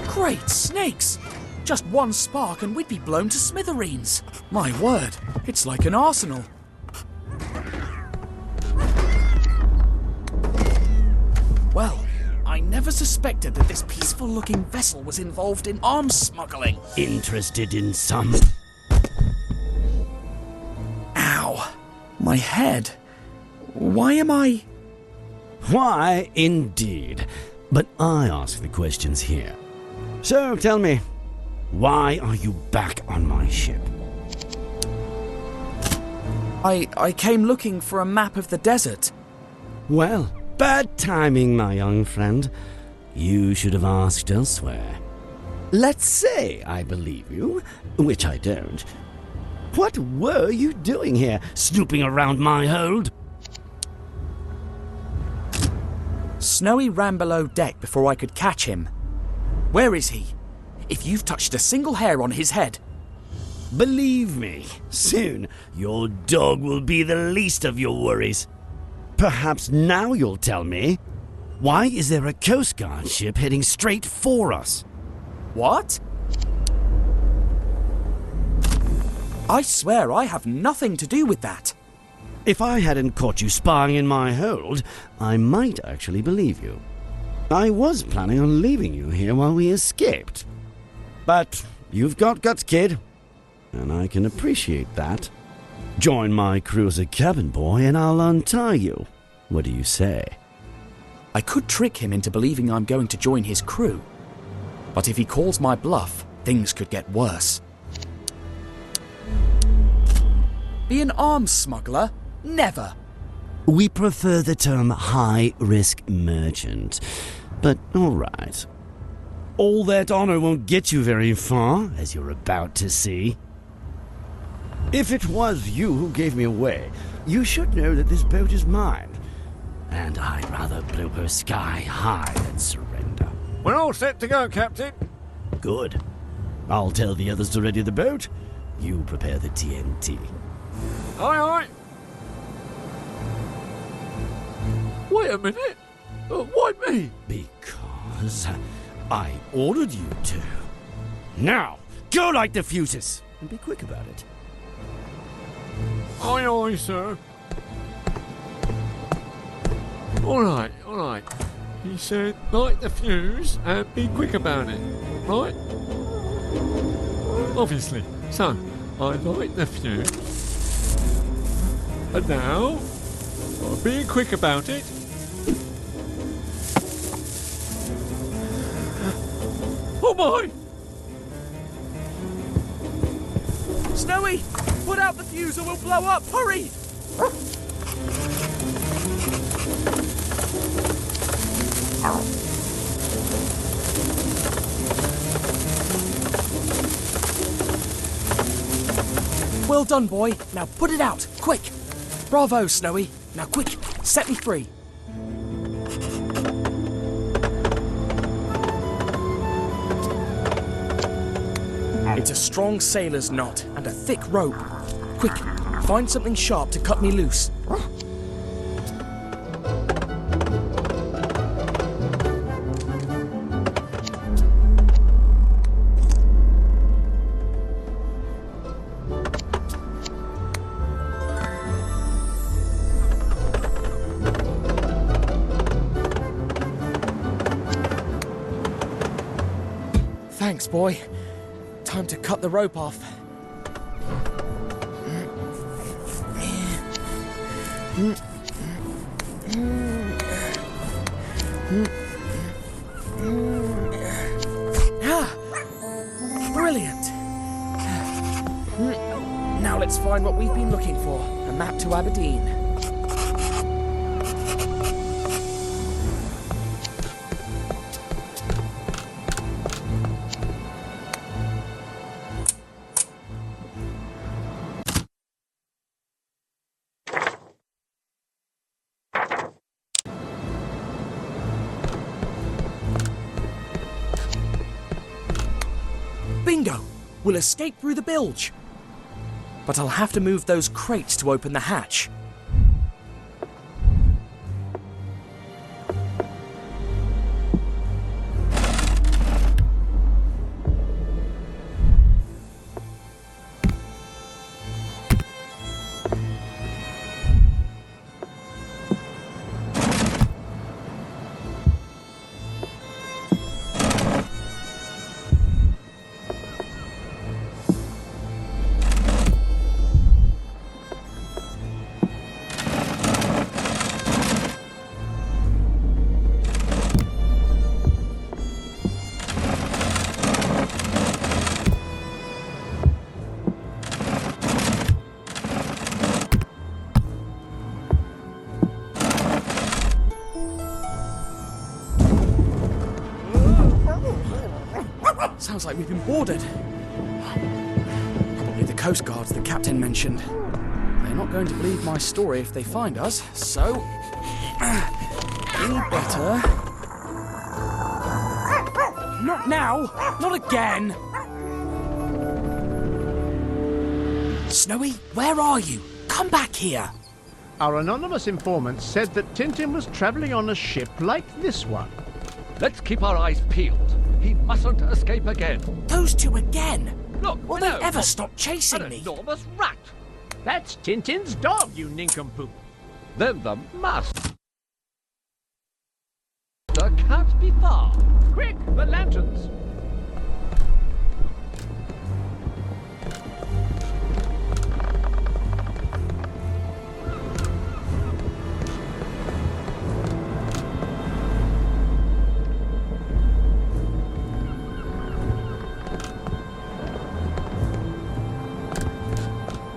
Great snakes! Just one spark and we'd be blown to smithereens. My word, it's like an arsenal. Well, I never suspected that this peaceful-looking vessel was involved in arms smuggling. Interested in some? Ow! My head. Why am I... Why, indeed. But I ask the questions here. So, tell me, why are you back on my ship? I came looking for a map of the desert. Well, bad timing, my young friend. You should have asked elsewhere. Let's say I believe you, which I don't. What were you doing here, snooping around my hold? Snowy ran below deck before I could catch him. Where is he? If you've touched a single hair on his head... Believe me, soon your dog will be the least of your worries. Perhaps now you'll tell me, why is there a Coast Guard ship heading straight for us? What? I swear I have nothing to do with that. If I hadn't caught you spying in my hold, I might actually believe you. I was planning on leaving you here while we escaped. But you've got guts, kid, and I can appreciate that. Join my crew as a cabin boy and I'll untie you. What do you say? I could trick him into believing I'm going to join his crew. But if he calls my bluff, things could get worse. Be an arms smuggler? Never. We prefer the term high-risk merchant, but all right. All that honor won't get you very far, as you're about to see. If it was you who gave me away, you should know that this boat is mine, and I'd rather blow her sky high than surrender. We're all set to go, Captain. Good. I'll tell the others to ready the boat. You prepare the TNT. Aye, aye. Wait a minute. Why me? Because I ordered you to. Now, go light the fuses, and be quick about it. Aye, aye, sir. All right. He said, light the fuse and be quick about it, right? Obviously. So, I light the fuse. And now, I'm being quick about it. Oh my! Snowy! Put out the fuse or we'll blow up! Hurry! Well done, boy. Now put it out, quick. Bravo, Snowy. Now quick, set me free. It's a strong sailor's knot and a thick rope. Quick, find something sharp to cut me loose. Thanks, boy. Time to cut the rope off. Brilliant. Now let's find what we've been looking for. A map to Aberdeen. Bingo! We'll escape through the bilge. But I'll have to move those crates to open the hatch. Sounds like we've been boarded. Probably the Coast Guards the captain mentioned. They're not going to believe my story if they find us, so... we better... Not now! Not again! Snowy, where are you? Come back here. Our anonymous informant said that Tintin was traveling on a ship like this one. Let's keep our eyes peeled. He mustn't escape again. Those two again? Look, will they ever stop chasing an me? enormous rat. That's Tintin's dog, you nincompoop. Then the master can't be far. Quick, the lanterns.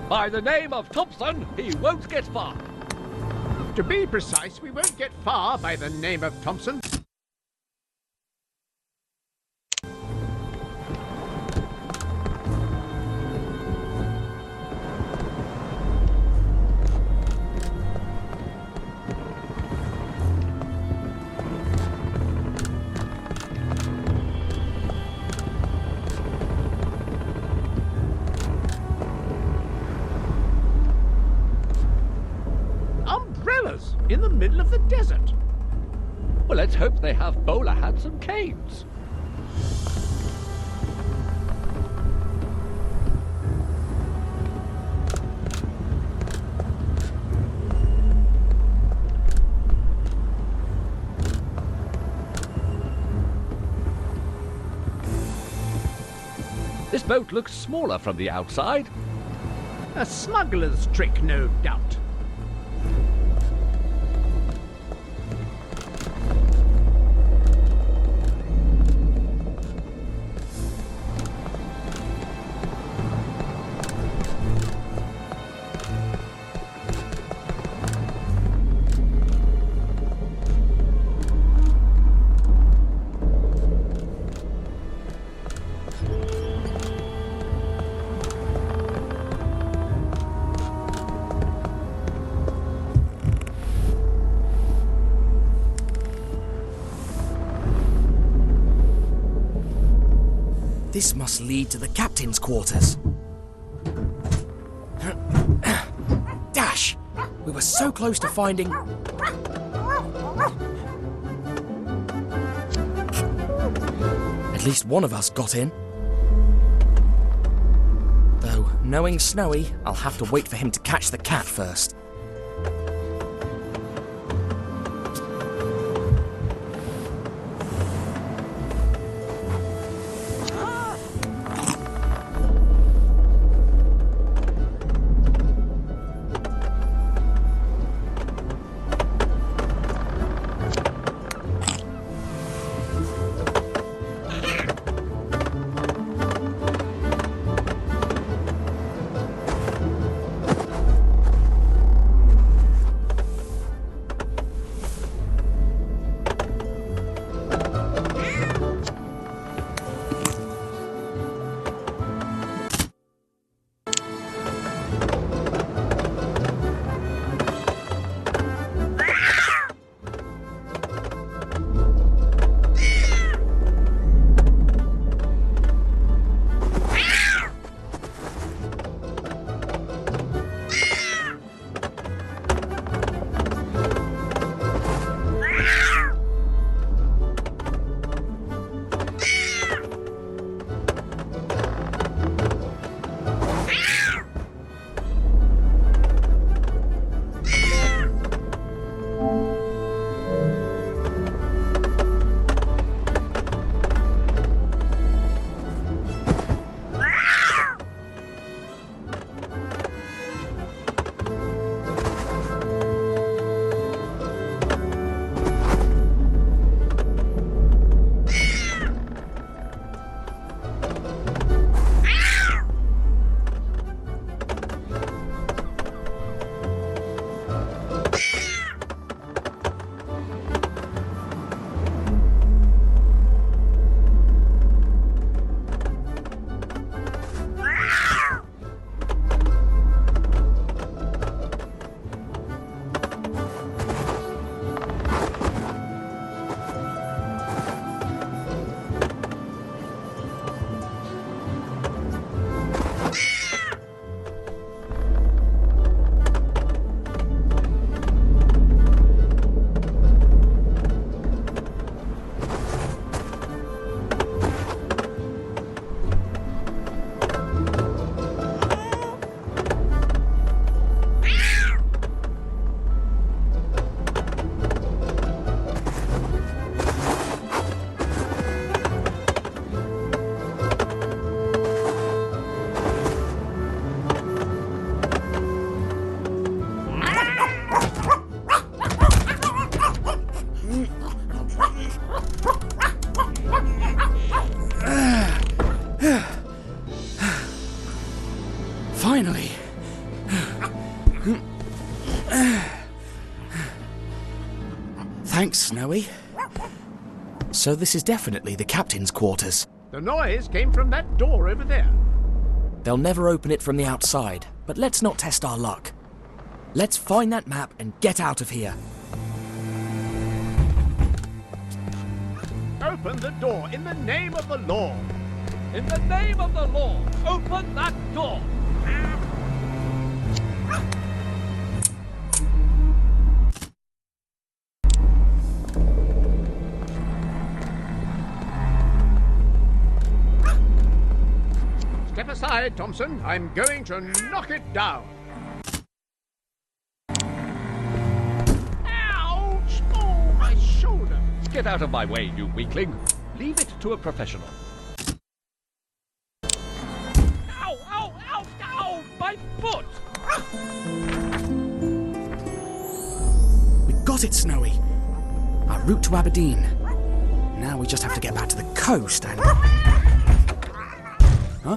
By the name of Thompson, he won't get far. To be precise, we won't get far by the name of Thompson. In the middle of the desert. Well, let's hope they have bowler hats and canes. This boat looks smaller from the outside. A smuggler's trick, no doubt. This must lead to the captain's quarters. Dash! We were so close to finding... At least one of us got in. Though, knowing Snowy, I'll have to wait for him to catch the cat first. Thanks, Snowy. So this is definitely the captain's quarters. The noise came from that door over there. They'll never open it from the outside, but let's not test our luck. Let's find that map and get out of here. Open the door in the name of the law. In the name of the law, open that door! Step aside, Thompson. I'm going to knock it down. Ouch! Oh, my shoulder. Get out of my way, you weakling. Leave it to a professional. Ow, ow, ow, ow! My foot! We got it, Snowy. Our route to Aberdeen. Now we just have to get back to the coast and... Huh?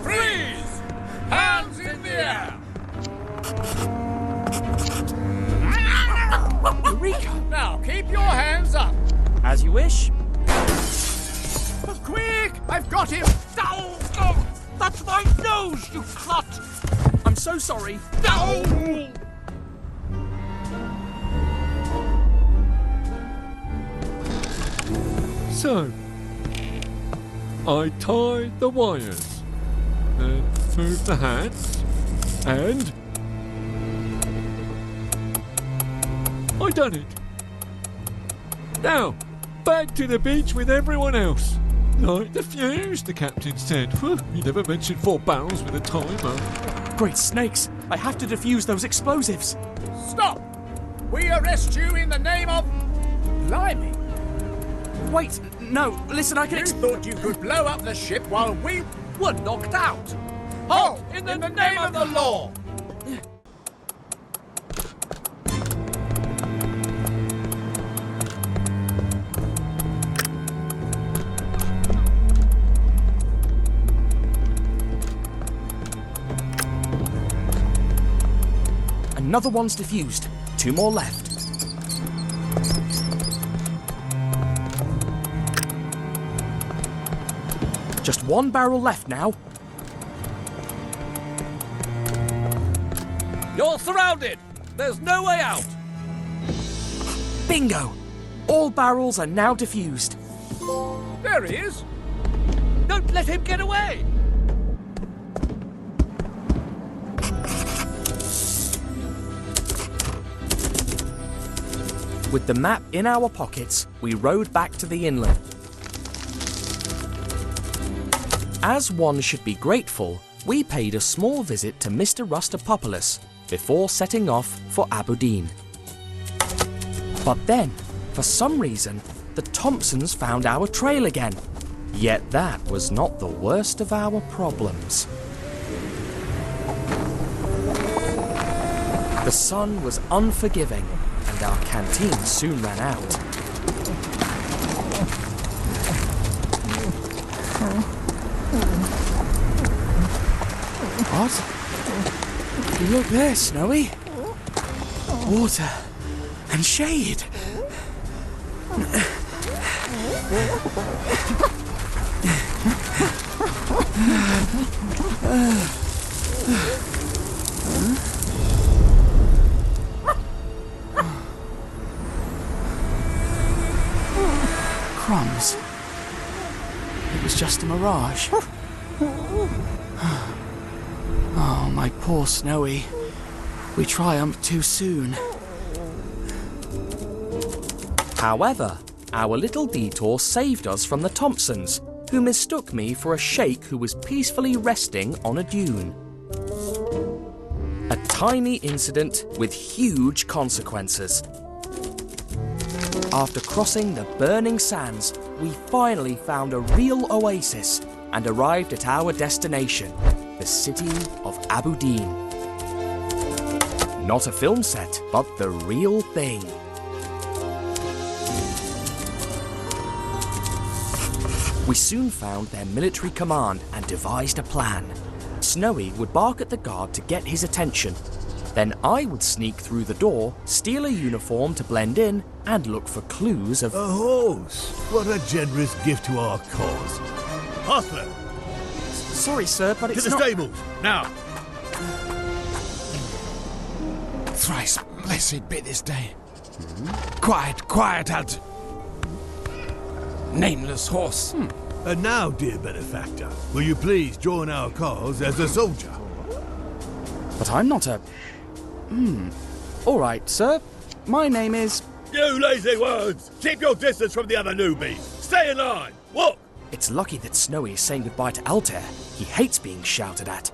Freeze! Hands in the air! Eureka! Now, keep your hands up. As you wish. Quick! I've got him! Ow! Oh, that's my nose, you clot! I'm so sorry. Ow! So, I tied the wires, and moved the hands, and I done it. Now, back to the beach with everyone else. Light the fuse, the captain said. He never mentioned 4 barrels with a timer. Great snakes! I have to defuse those explosives. Stop! We arrest you in the name of... Blimey! Wait, no, listen, I can... You thought you could blow up the ship while we Were knocked out! Halt! In the name of the law! Another one's defused. 2 more left. Just 1 barrel left now. You're surrounded! There's no way out! Bingo! All barrels are now defused. There he is! Don't let him get away! With the map in our pockets, we rowed back to the inlet. As one should be grateful, we paid a small visit to Mr. Rustopopoulos before setting off for Aberdeen. But then, for some reason, the Thompsons found our trail again. Yet that was not the worst of our problems. The sun was unforgiving, and our canteen soon ran out. What? Look there, Snowy. Water and shade. Crumbs. It was just a mirage. Oh, my poor Snowy. We triumphed too soon. However, our little detour saved us from the Thompsons, who mistook me for a sheikh who was peacefully resting on a dune. A tiny incident with huge consequences. After crossing the burning sands, we finally found a real oasis and arrived at our destination, the city of Aberdeen. Not a film set, but the real thing. We soon found their military command and devised a plan. Snowy would bark at the guard to get his attention. Then I would sneak through the door, steal a uniform to blend in, and look for clues of... A horse! What a generous gift to our cause. Hostler! Sorry, sir, but it's to the stables, now! Thrice blessed be this day. Quiet, quiet, out. Nameless horse. And now, dear benefactor, will you please join our cause as a soldier? But I'm not a... All right, sir. My name is... You lazy words! Keep your distance from the other newbies! Stay in line! Walk! It's lucky that Snowy is saying goodbye to Altair. He hates being shouted at.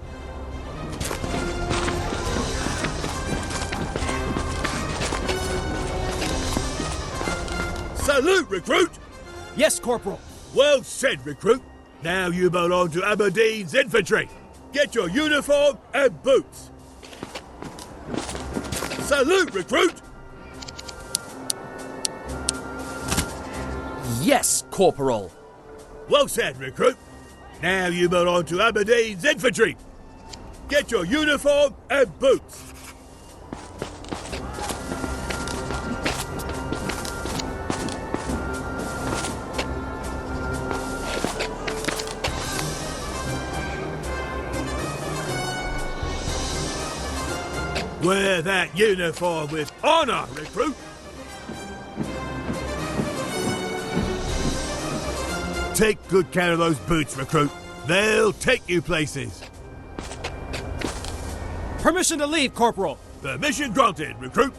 Salute, recruit! Yes, Corporal. Well said, recruit. Now you belong to Aberdeen's infantry. Get your uniform and boots. Salute, recruit! Yes, Corporal. Well said, recruit. Now you belong to Aberdeen's infantry. Get your uniform and boots. Wear that uniform with honor, recruit. Take good care of those boots, recruit. They'll take you places. Permission to leave, Corporal. Permission granted, recruit.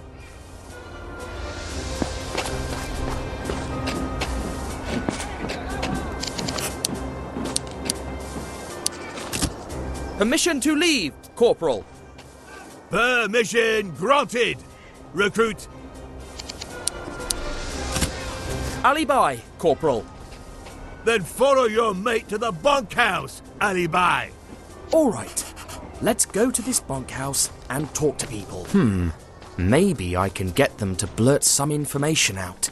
Permission to leave, Corporal. Permission granted, recruit. Alibi, Corporal. Then follow your mate to the bunkhouse, Alibi. All right. Let's go to this bunkhouse and talk to people. Maybe I can get them to blurt some information out.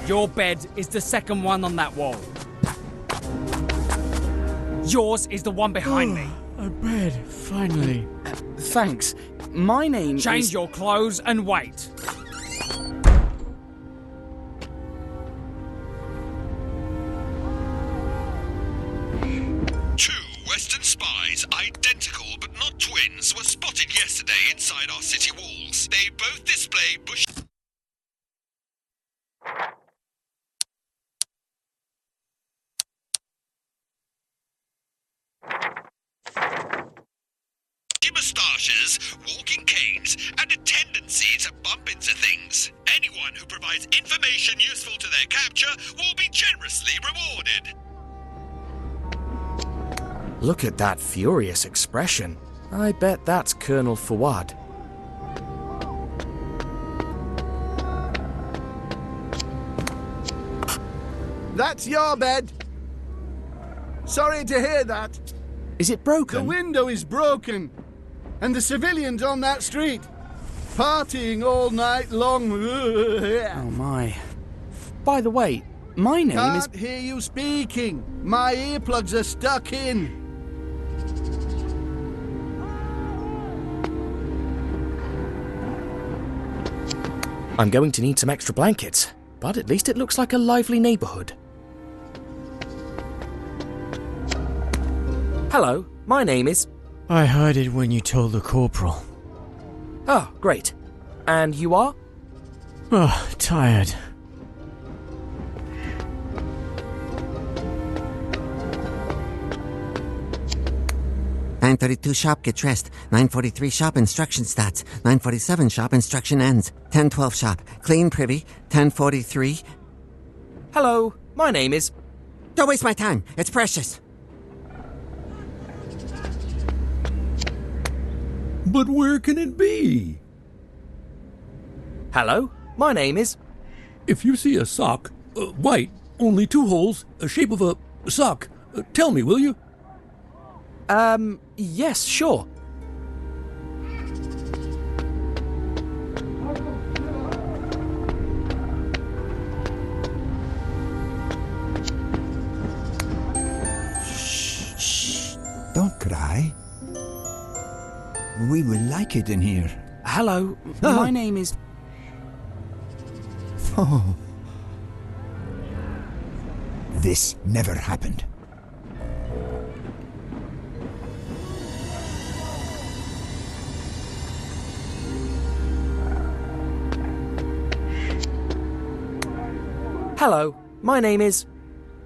Your bed is the second one on that wall. Yours is the one behind me. A bed, finally. Thanks. My name is... Change your clothes and wait. Western spies, identical but not twins, were spotted yesterday inside our city walls. They both display bush... moustaches, walking canes, and a tendency to bump into things. Anyone who provides information useful to their capture will be generously rewarded. Look at that furious expression. I bet that's Colonel Fawad. That's your bed. Sorry to hear that. Is it broken? The window is broken. And the civilians on that street, partying all night long. Oh my. By the way, my name is... Can't hear you speaking. My earplugs are stuck in. I'm going to need some extra blankets, but at least it looks like a lively neighborhood. Hello, my name is... I heard it when you told the corporal. Oh, great. And you are? Oh, tired. "9:32 shop, get dressed. 9:43 shop, instruction starts. 9:47 shop, instruction ends. 10:12 shop, clean privy. 10:43... Hello, my name is... Don't waste my time, it's precious. But where can it be? Hello, my name is... If you see a sock, white, only 2 holes, a shape of a sock, tell me, will you? Yes, sure. Don't cry. we will like it in here. Hello, my name is... Oh. This never happened. Hello, my name is...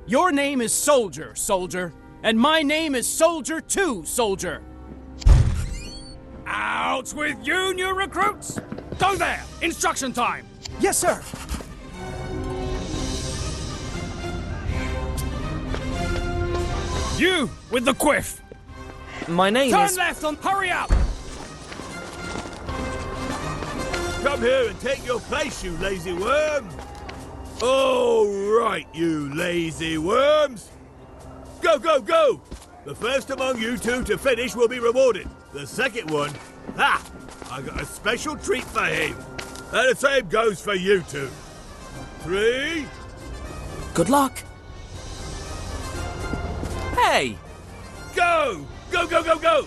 Your name is Soldier, Soldier. And my name is Soldier 2, Soldier. Out with you, new recruits! Go there! Instruction time! Yes, sir. You with the quiff! My name Turn is... left on... Hurry up! Come here and take your place, you lazy worm! All right, you lazy worms! Go, go, go! The first among you two to finish will be rewarded. The second one, ha! I got a special treat for him. And the same goes for you two. 3. Good luck. Hey! Go! Go, go, go, go!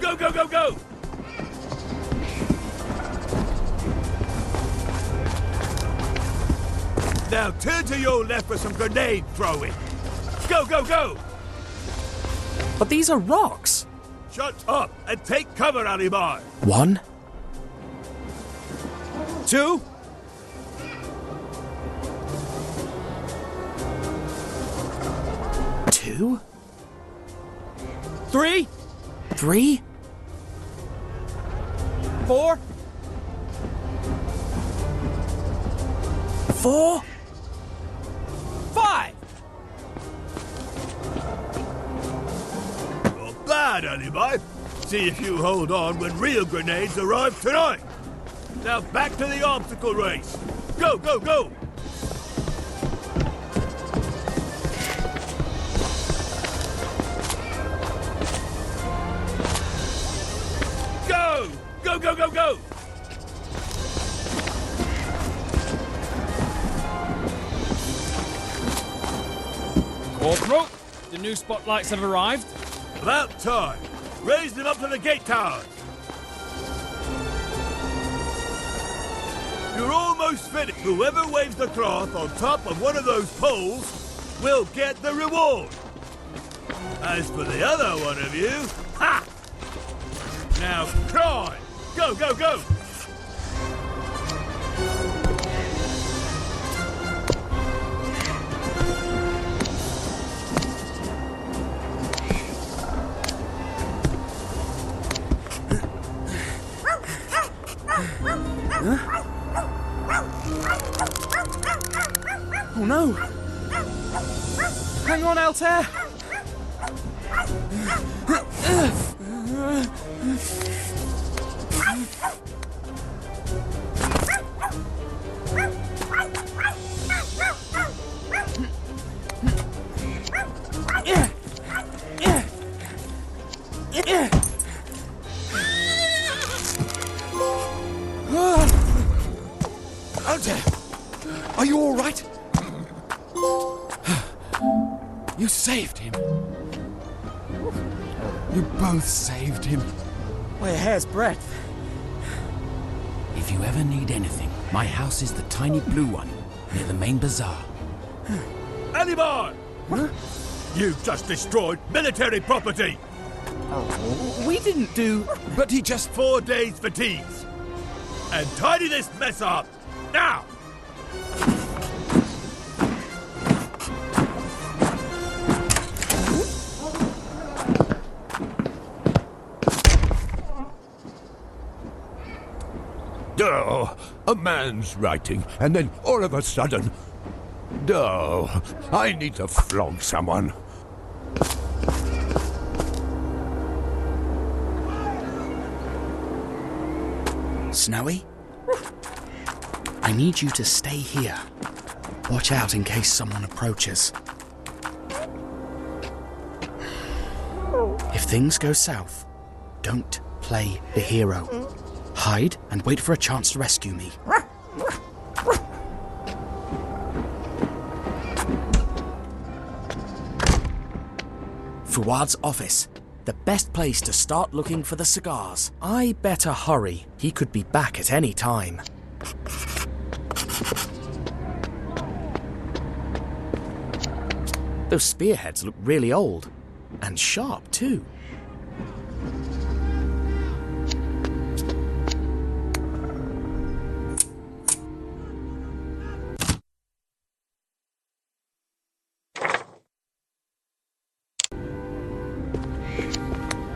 Go, go, go, go! Now turn to your left for some grenade throwing. Go, go, go! But these are rocks. Shut up and take cover, Alibar. 1. 2. 2. 3. 3. 4. 4. 5. Not bad, Alibi. See if you hold on when real grenades arrive tonight. Now back to the obstacle race. Go, go, go! Go! Go, go, go, go! Corporal, the new spotlights have arrived. About time. Raise them up to the gate tower. You're almost finished. Whoever waves the cloth on top of one of those poles will get the reward. As for the other one of you, ha! Now climb! Go, go, go! Huh? Oh no! Hang on, Altair! Altair! Are you all right? You saved him. You both saved him. By a hair's breadth. If you ever need anything, my house is the tiny blue one near the main bazaar. Alibar! Huh? You've just destroyed military property! Oh, we didn't do... But he just 4 days fatigues. And tidy this mess up! Now! Oh, a man's writing, and then all of a sudden... Oh, I need to flog someone. Snowy? I need you to stay here. Watch out in case someone approaches. things go south, don't play the hero. Hide and wait for a chance to rescue me. Fuad's office. The best place to start looking for the cigars. I better hurry. He could be back at any time. Those spearheads look really old. And sharp, too.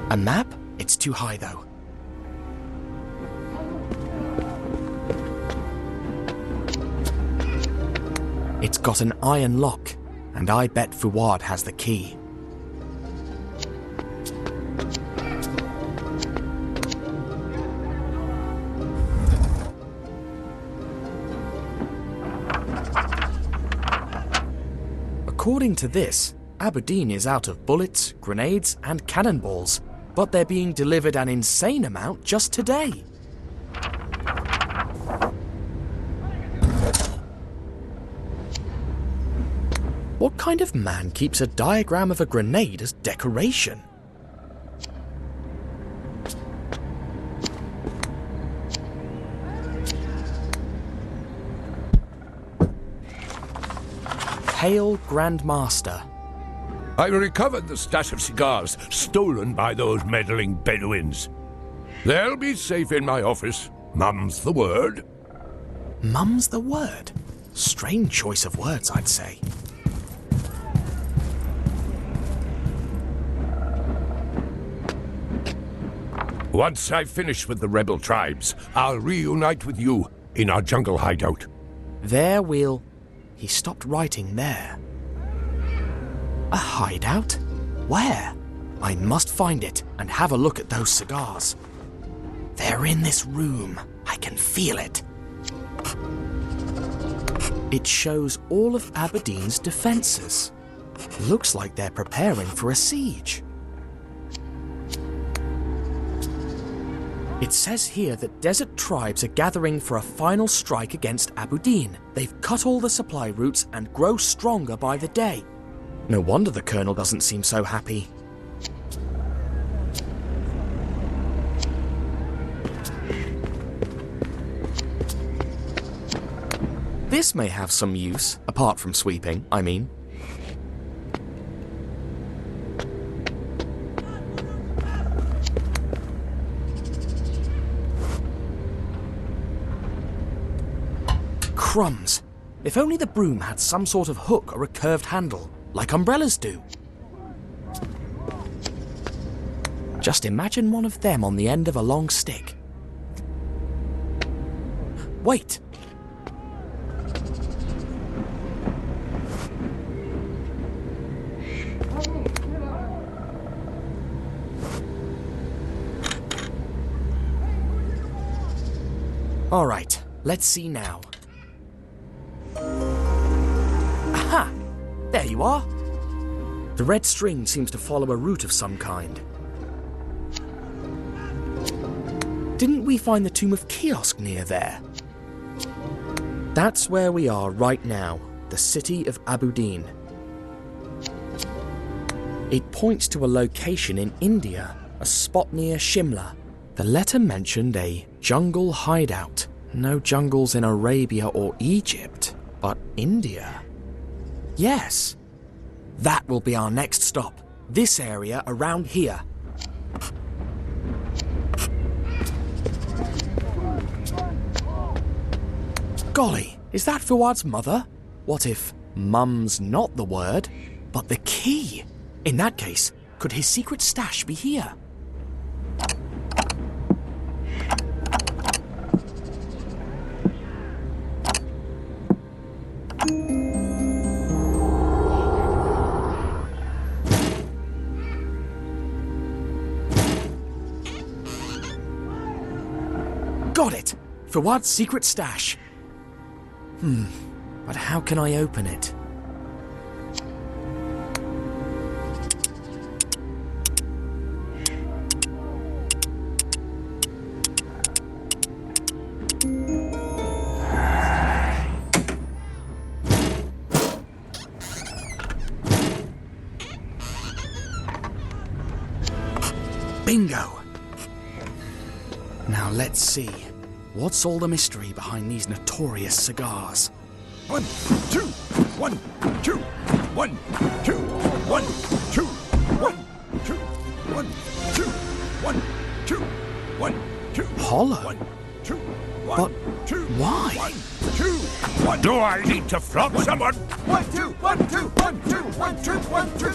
A map? It's too high, though. It's got an iron lock, and I bet Fuad has the key. According to this, Aberdeen is out of bullets, grenades, and cannonballs, but they're being delivered an insane amount just today. What kind of man keeps a diagram of a grenade as decoration? Hail Grandmaster. I recovered the stash of cigars stolen by those meddling Bedouins. They'll be safe in my office. Mum's the word. Mum's the word? Strange choice of words, I'd say. Once I've finished with the rebel tribes, I'll reunite with you in our jungle hideout. There we'll... He stopped writing there. A hideout? Where? I must find it and have a look at those cigars. They're in this room. I can feel it. It shows all of Aberdeen's defences. Looks like they're preparing for a siege. It says here that desert tribes are gathering for a final strike against Aberdeen. They've cut all the supply routes and grow stronger by the day. No wonder the colonel doesn't seem so happy. This may have some use, apart from sweeping, I mean. Crumbs. If only the broom had some sort of hook or a curved handle, like umbrellas do. Just imagine one of them on the end of a long stick. Wait! All right, let's see now. Aha! There you are. The red string seems to follow a route of some kind. Didn't we find the Tomb of Kiosk near there? That's where we are right now, the city of Aberdeen. It points to a location in India, a spot near Shimla. The letter mentioned a jungle hideout. No jungles in Arabia or Egypt, but India. Yes, that will be our next stop. This area around here. Golly, is that Fuad's mother? What if mum's not the word, but the key? In that case, could his secret stash be here? Got it! Fuad's secret stash. But how can I open it? Bingo! Now let's see. What's all the mystery behind these notorious cigars? 1, 2, 1, 2, 1, 2, 1, 2, 1, 2, 1, 2, 1, 2, 1, 2. Hollow? 1, 2, 1, But 2. why? 1, 2, 1. Do I need to flog someone? 1, 2, 1, 2, 1, 2, 1, 2, 1, 2.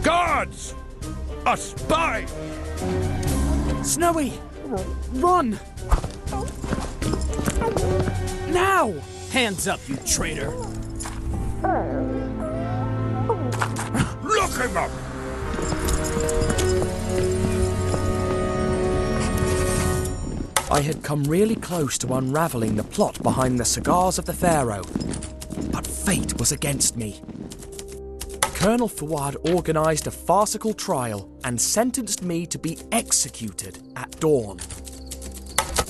Guards! A spy! Snowy! Run! Now! Hands up, you traitor! Look him up! I had come really close to unravelling the plot behind the cigars of the Pharaoh, but fate was against me. Colonel Fouad organised a farcical trial and sentenced me to be executed at dawn.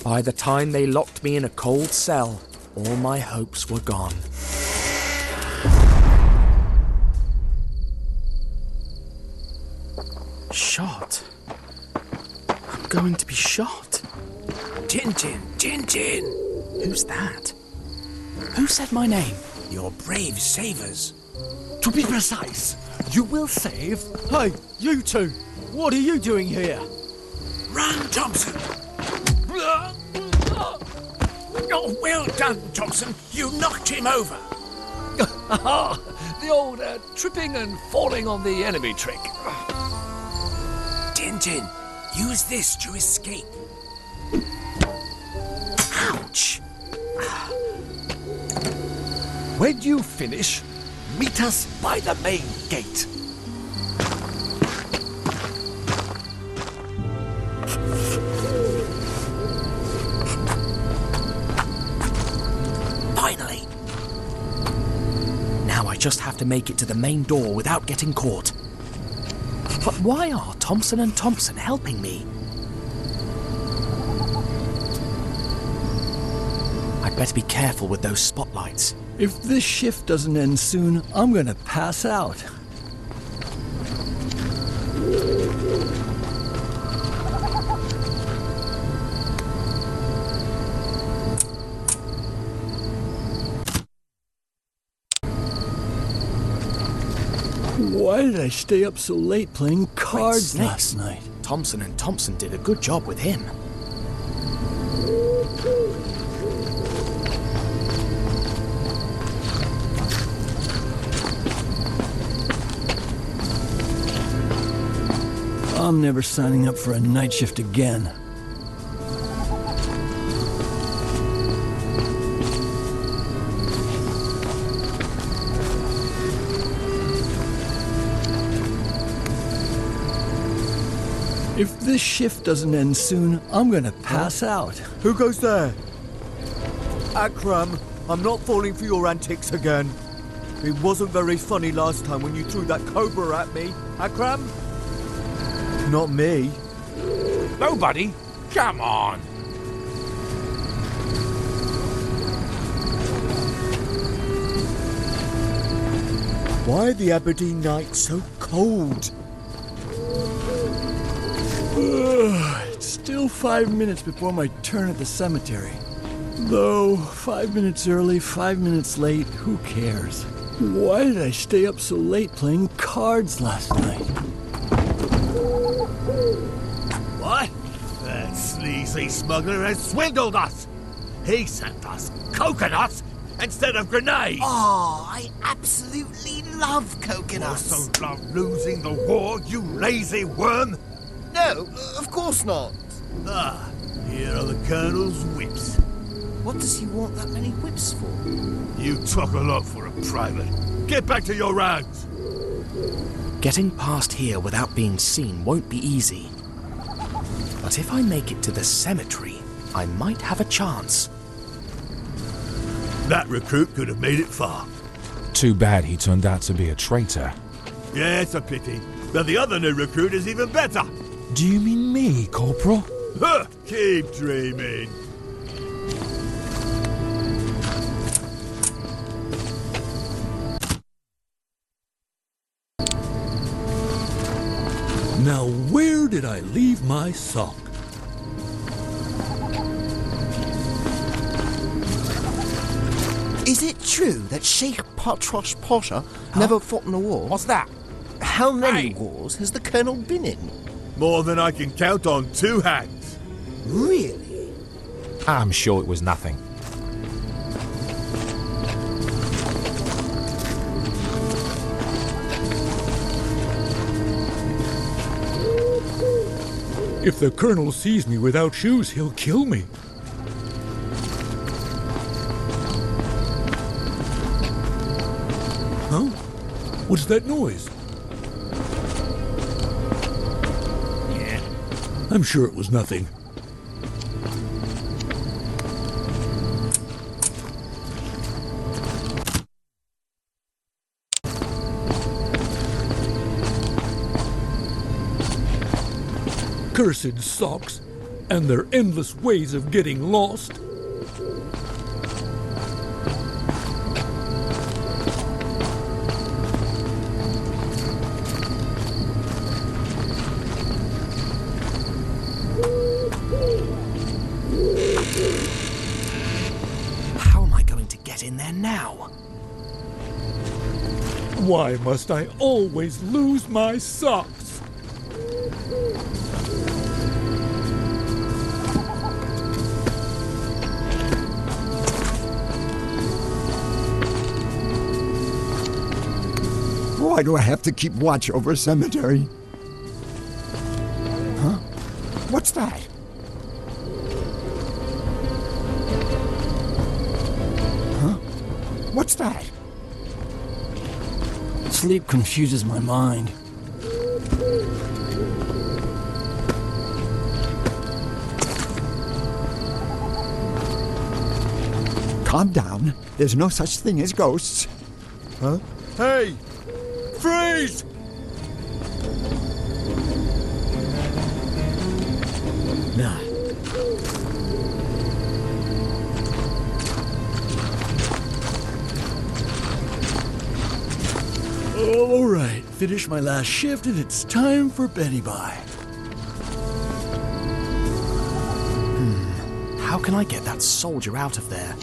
By the time they locked me in a cold cell, all my hopes were gone. Shot? I'm going to be shot. Tintin! Tintin! Who's that? Who said my name? Your brave savers. To be precise, you will save. Hey, you two! What are you doing here? Run, Thompson! Oh, well done, Thompson. You knocked him over. The old tripping and falling on the enemy trick. Tintin, use this to escape. Ouch! When you finish, meet us by the main gate. Finally! Now I just have to make it to the main door without getting caught. But why are Thompson and Thompson helping me? I'd better be careful with those spotlights. If this shift doesn't end soon, I'm gonna pass out. Why did I stay up so late playing cards last night? Thompson and Thompson did a good job with him. I'm never signing up for a night shift again. If this shift doesn't end soon, I'm gonna pass out. Who goes there? Akram, I'm not falling for your antics again. It wasn't very funny last time when you threw that cobra at me. Akram? Not me. Nobody? Come on! Why are the Aberdeen nights so cold? It's still 5 minutes before my turn at the cemetery. Though, 5 minutes early, 5 minutes late, who cares? Why did I stay up so late playing cards last night? What? That sleazy smuggler has swindled us! He sent us coconuts instead of grenades! Oh, I absolutely love coconuts! You also love losing the war, you lazy worm! No, of course not. Ah, here are the Colonel's whips. What does he want that many whips for? You talk a lot for a private. Get back to your rounds! Getting past here without being seen won't be easy. But if I make it to the cemetery, I might have a chance. That recruit could have made it far. Too bad he turned out to be a traitor. Yeah, it's a pity. But the other new recruit is even better. Do you mean me, Corporal? Huh, keep dreaming. where did I leave my sock? Is it true that Sheikh Patros Pasha never fought in a war? What's that? How many wars has the Colonel been in? More than I can count on two hands. Really? I'm sure it was nothing. If the Colonel sees me without shoes, he'll kill me. Huh? What's that noise? Yeah, I'm sure it was nothing. Cursed socks and their endless ways of getting lost. How am I going to get in there now? Why must I always lose my socks? Why do I have to keep watch over a cemetery? Huh? What's that? Huh? What's that? Sleep confuses my mind. Calm down. There's no such thing as ghosts. Huh? Hey! Freeze! Nah. All right, finish my last shift and it's time for Betty Bye. How can I get that soldier out of there?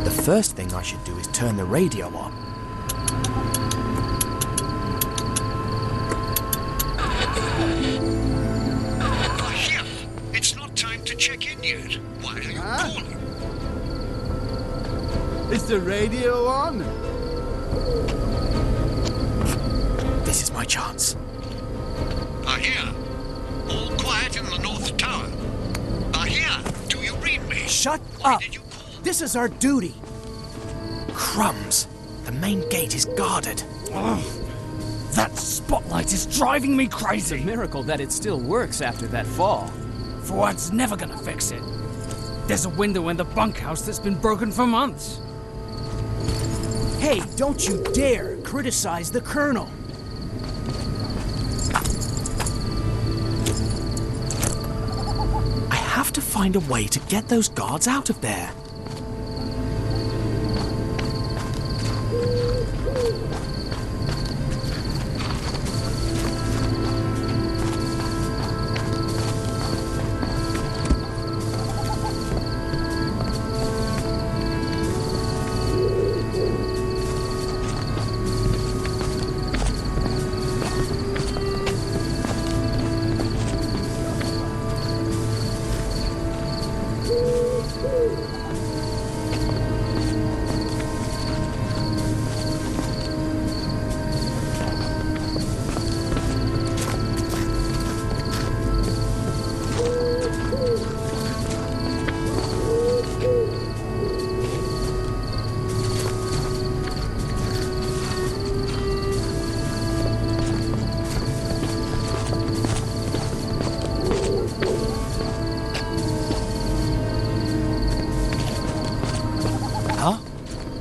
The first thing I should do is turn the radio on. Here. It's not time to check in yet. Why are you calling? Is the radio on? This is my chance. Here. All quiet in the North Tower. Here. Do you read me? Shut up! This is our duty. Crumbs. The main gate is guarded. Ugh. That spotlight is driving me crazy. It's a miracle that it still works after that fall. Forward's never gonna fix it. There's a window in the bunkhouse that's been broken for months. Hey, don't you dare criticize the Colonel. I have to find a way to get those guards out of there.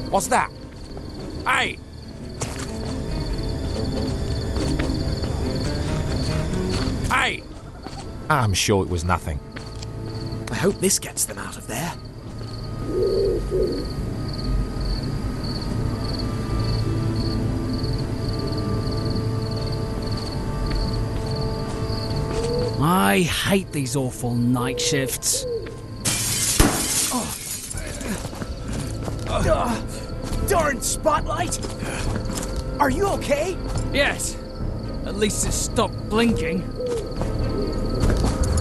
What's that? Hey! Hey! I'm sure it was nothing. I hope this gets them out of there. I hate these awful night shifts. Darn spotlight! Are you okay? Yes. At least it stopped blinking.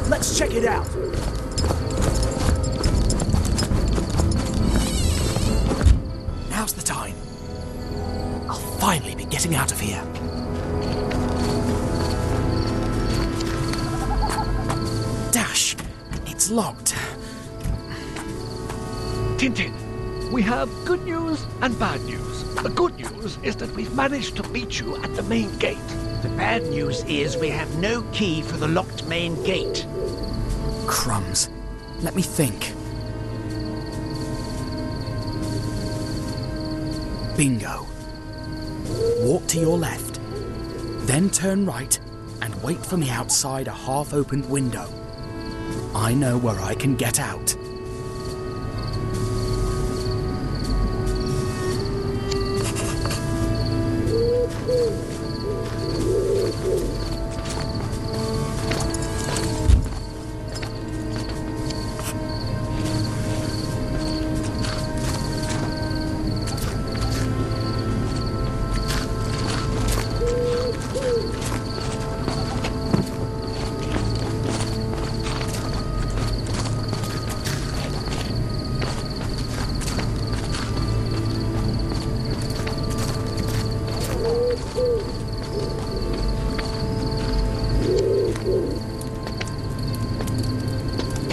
Let's check it out. Now's the time. I'll finally be getting out of here. Dash, it's locked. Tintin, we have good news and bad news. The good news is that we've managed to meet you at the main gate. The bad news is we have no key for the locked main gate. Crumbs. Let me think. Bingo. Walk to your left, then turn right and wait for me outside a half-opened window. I know where I can get out.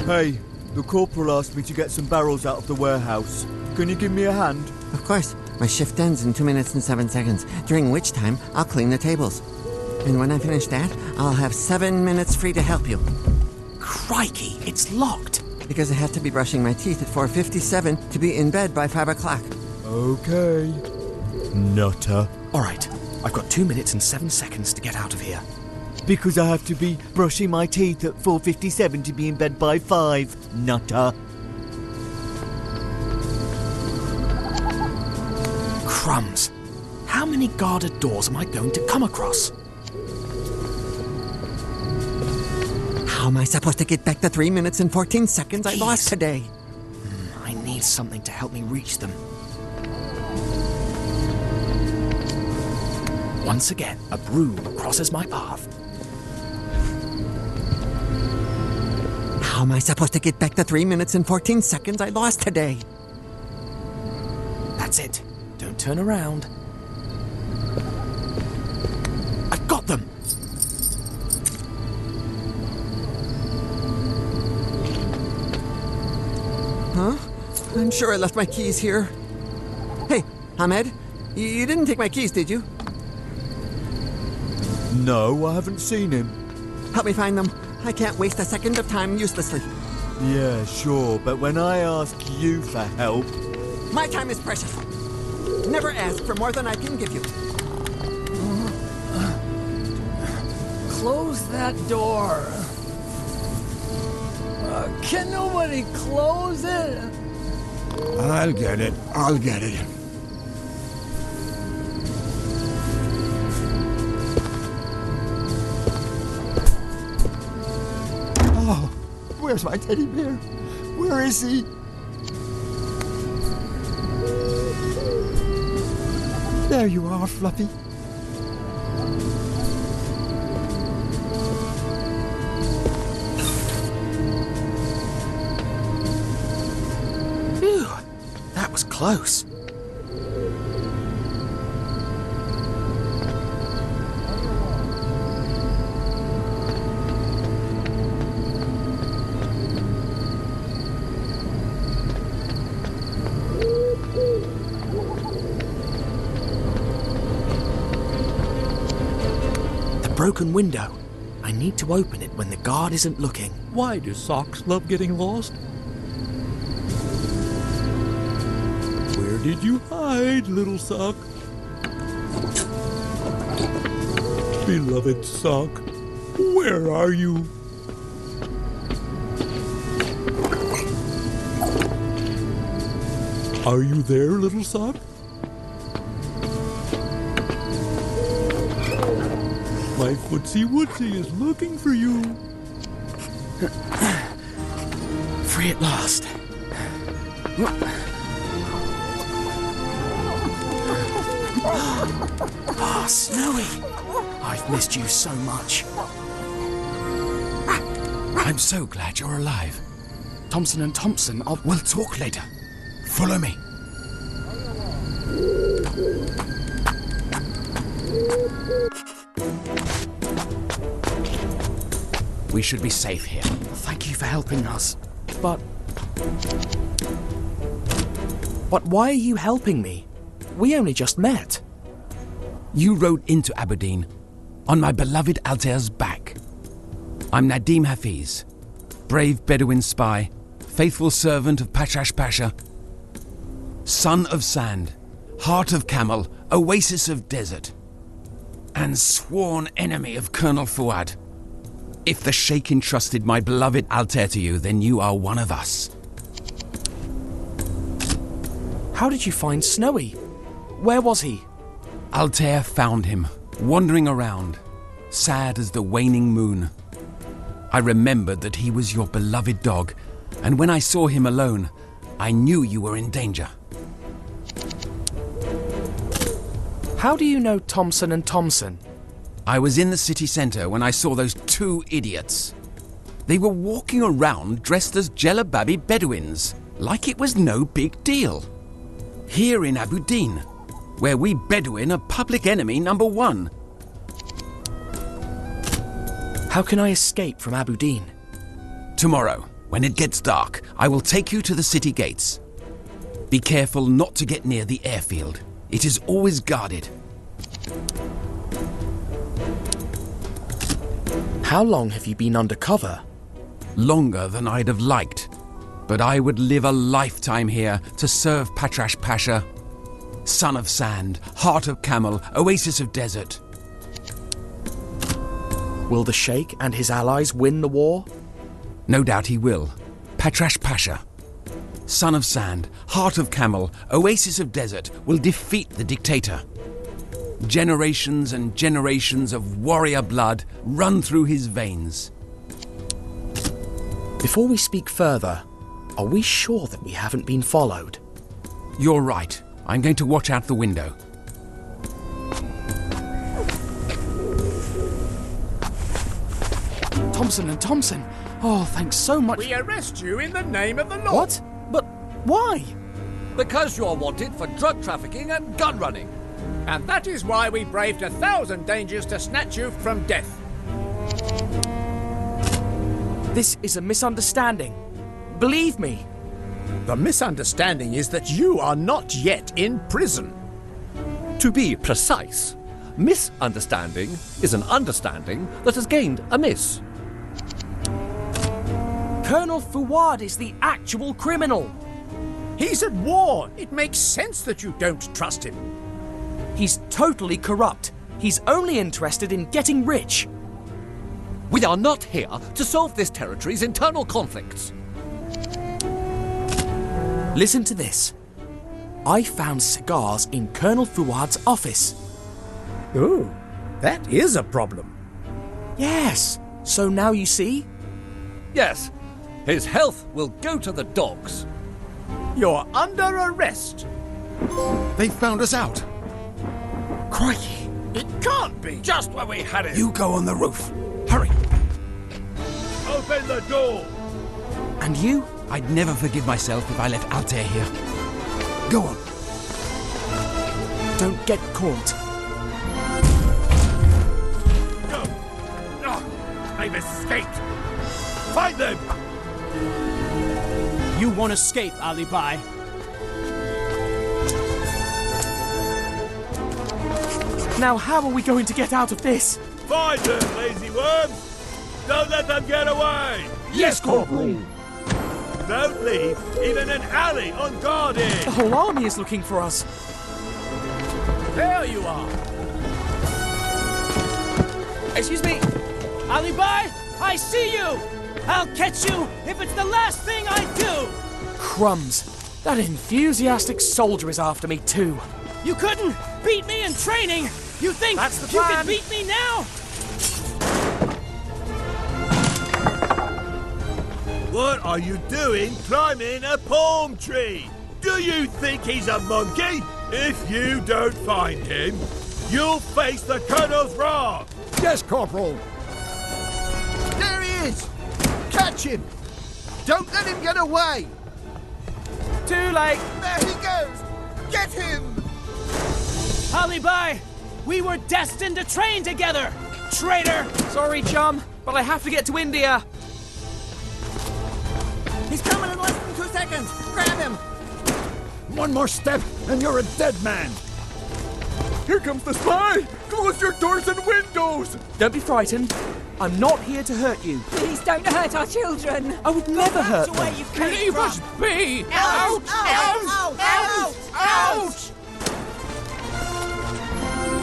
Hey, the corporal asked me to get some barrels out of the warehouse. Can you give me a hand? Of course. My shift ends in 2 minutes and 7 seconds, during which time I'll clean the tables. And when I finish that, I'll have 7 minutes free to help you. Crikey, it's locked. Because I have to be brushing my teeth at 4:57 to be in bed by 5 o'clock. Okay. Nutter. All right, I've got 2 minutes and 7 seconds to get out of here. Because I have to be brushing my teeth at 4:57 to be in bed by 5. Nutter. Crumbs. How many guarded doors am I going to come across? How am I supposed to get back the 3 minutes and 14 seconds I lost today? I need something to help me reach them. Once again, a broom crosses my path. How am I supposed to get back the 3 minutes and 14 seconds I lost today? That's it. Don't turn around. I've got them! Huh? I'm sure I left my keys here. Hey, Ahmed, you didn't take my keys, did you? No, I haven't seen him. Help me find them. I can't waste a second of time uselessly. Yeah, sure, but when I ask you for help... My time is precious. Never ask for more than I can give you. Close that door. Can nobody close it? I'll get it. I'll get it. Oh, where's my teddy bear? Where is he? There you are, Fluffy. Phew, that was close. Broken window. I need to open it when the guard isn't looking. Why do socks love getting lost? Where did you hide, little sock? Beloved sock, where are you? Are you there, little son? My footsie wootsie is looking for you. Free at last. Ah, Snowy! I've missed you so much. I'm so glad you're alive. Thompson and Thompson, We'll talk later. Follow me. We should be safe here. Thank you for helping us. But why are you helping me? We only just met. You rode into Aberdeen on my beloved Altair's back. I'm Nadim Hafiz, brave Bedouin spy, faithful servant of Patrash Pasha, son of sand, heart of camel, oasis of desert, and sworn enemy of Colonel Fuad. If the Sheikh entrusted my beloved Altair to you, then you are one of us. How did you find Snowy? Where was he? Altair found him, wandering around, sad as the waning moon. I remembered that he was your beloved dog, and when I saw him alone, I knew you were in danger. How do you know Thompson and Thompson? I was in the city centre when I saw those two idiots. They were walking around dressed as Jelababi Bedouins, like it was no big deal. Here in Aberdeen, where we Bedouin are public enemy number one. How can I escape from Aberdeen? Tomorrow, when it gets dark, I will take you to the city gates. Be careful not to get near the airfield. It is always guarded. How long have you been undercover? Longer than I'd have liked. But I would live a lifetime here to serve Patrash Pasha, son of sand, heart of camel, oasis of desert. Will the Sheikh and his allies win the war? No doubt he will. Patrash Pasha, son of sand, heart of camel, oasis of desert, will defeat the dictator. Generations and generations of warrior blood run through his veins. Before we speak further, are we sure that we haven't been followed? You're right. I'm going to watch out the window. Thompson and Thompson. Oh, thanks so much. We arrest you in the name of the law. What? But why? Because you're wanted for drug trafficking and gun running. And that is why we braved 1,000 dangers to snatch you from death. This is a misunderstanding. Believe me. The misunderstanding is that you are not yet in prison. To be precise, misunderstanding is an understanding that has gained a miss. Colonel Fuad is the actual criminal. He's at war. It makes sense that you don't trust him. He's totally corrupt. He's only interested in getting rich. We are not here to solve this territory's internal conflicts. Listen to this. I found cigars in Colonel Fuad's office. Ooh, that is a problem. Yes. So now you see? Yes. His health will go to the dogs. You're under arrest. They found us out. Crikey. It can't be. Just where we had it. You go on the roof. Hurry. Open the door. And you? I'd never forgive myself if I left Altair here. Go on. Don't get caught. No. Oh, they've escaped. Find them. You won't escape, Ali Bai. Now how are we going to get out of this? Find them, lazy worms. Don't let them get away. Yes, Corporal. Don't leave even an alley unguarded. The whole army is looking for us. There you are. Excuse me, Ali Bai, I see you. I'll catch you if it's the last thing I do. Crumbs. That enthusiastic soldier is after me too. You couldn't beat me in training! You think That's the you plan. can beat me now? What are you doing climbing a palm tree? Do you think he's a monkey? If you don't find him, you'll face the Colonel's wrath! Yes, Corporal. There he is! Catch him! Don't let him get away! Too late! There he goes! Get him! Alibi! We were destined to train together! Traitor! Sorry, chum, but I have to get to India. He's coming in less than 2 seconds. Grab him. One more step, and you're a dead man. Here comes the spy! Close your doors and windows! Don't be frightened. I'm not here to hurt you. Please don't hurt our children. I would never hurt them. Where you came Leave from. us be! Out! Out! Out! Out!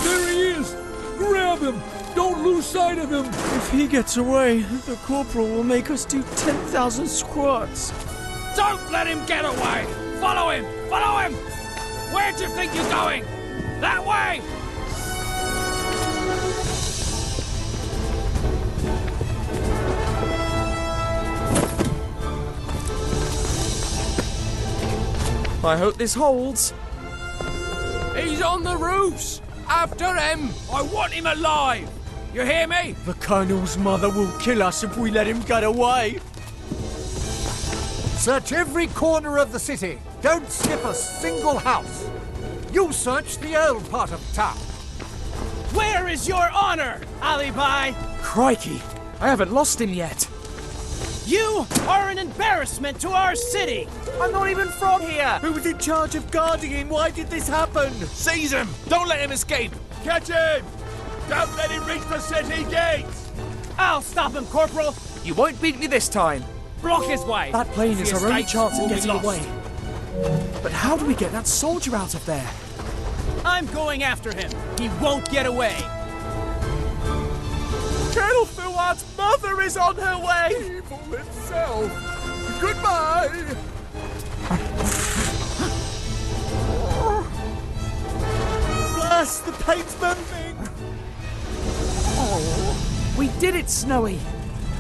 There he is! Grab him! Don't lose sight of him! If he gets away, the corporal will make us do 10,000 squats. Don't let him get away! Follow him! Follow him! Where do you think you're going? That way! I hope this holds. He's on the roofs! After him! I want him alive! You hear me? The Colonel's mother will kill us if we let him get away. Search every corner of the city. Don't skip a single house. You search the old part of town. Where is your honor, Alibi? Crikey, I haven't lost him yet. You are an embarrassment to our city! I'm not even from here! Who was in charge of guarding him? Why did this happen? Seize him! Don't let him escape! Catch him! Don't let him reach the city gates! I'll stop him, Corporal! You won't beat me this time. Block his way! That plane If is he our only escapes, chance we'll of be getting lost. away. But how do we get that soldier out of there? I'm going after him. He won't get away. Colonel Fuad's mother is on her way! Evil itself! Goodbye! Blast, the paint's moving! Oh, we did it, Snowy!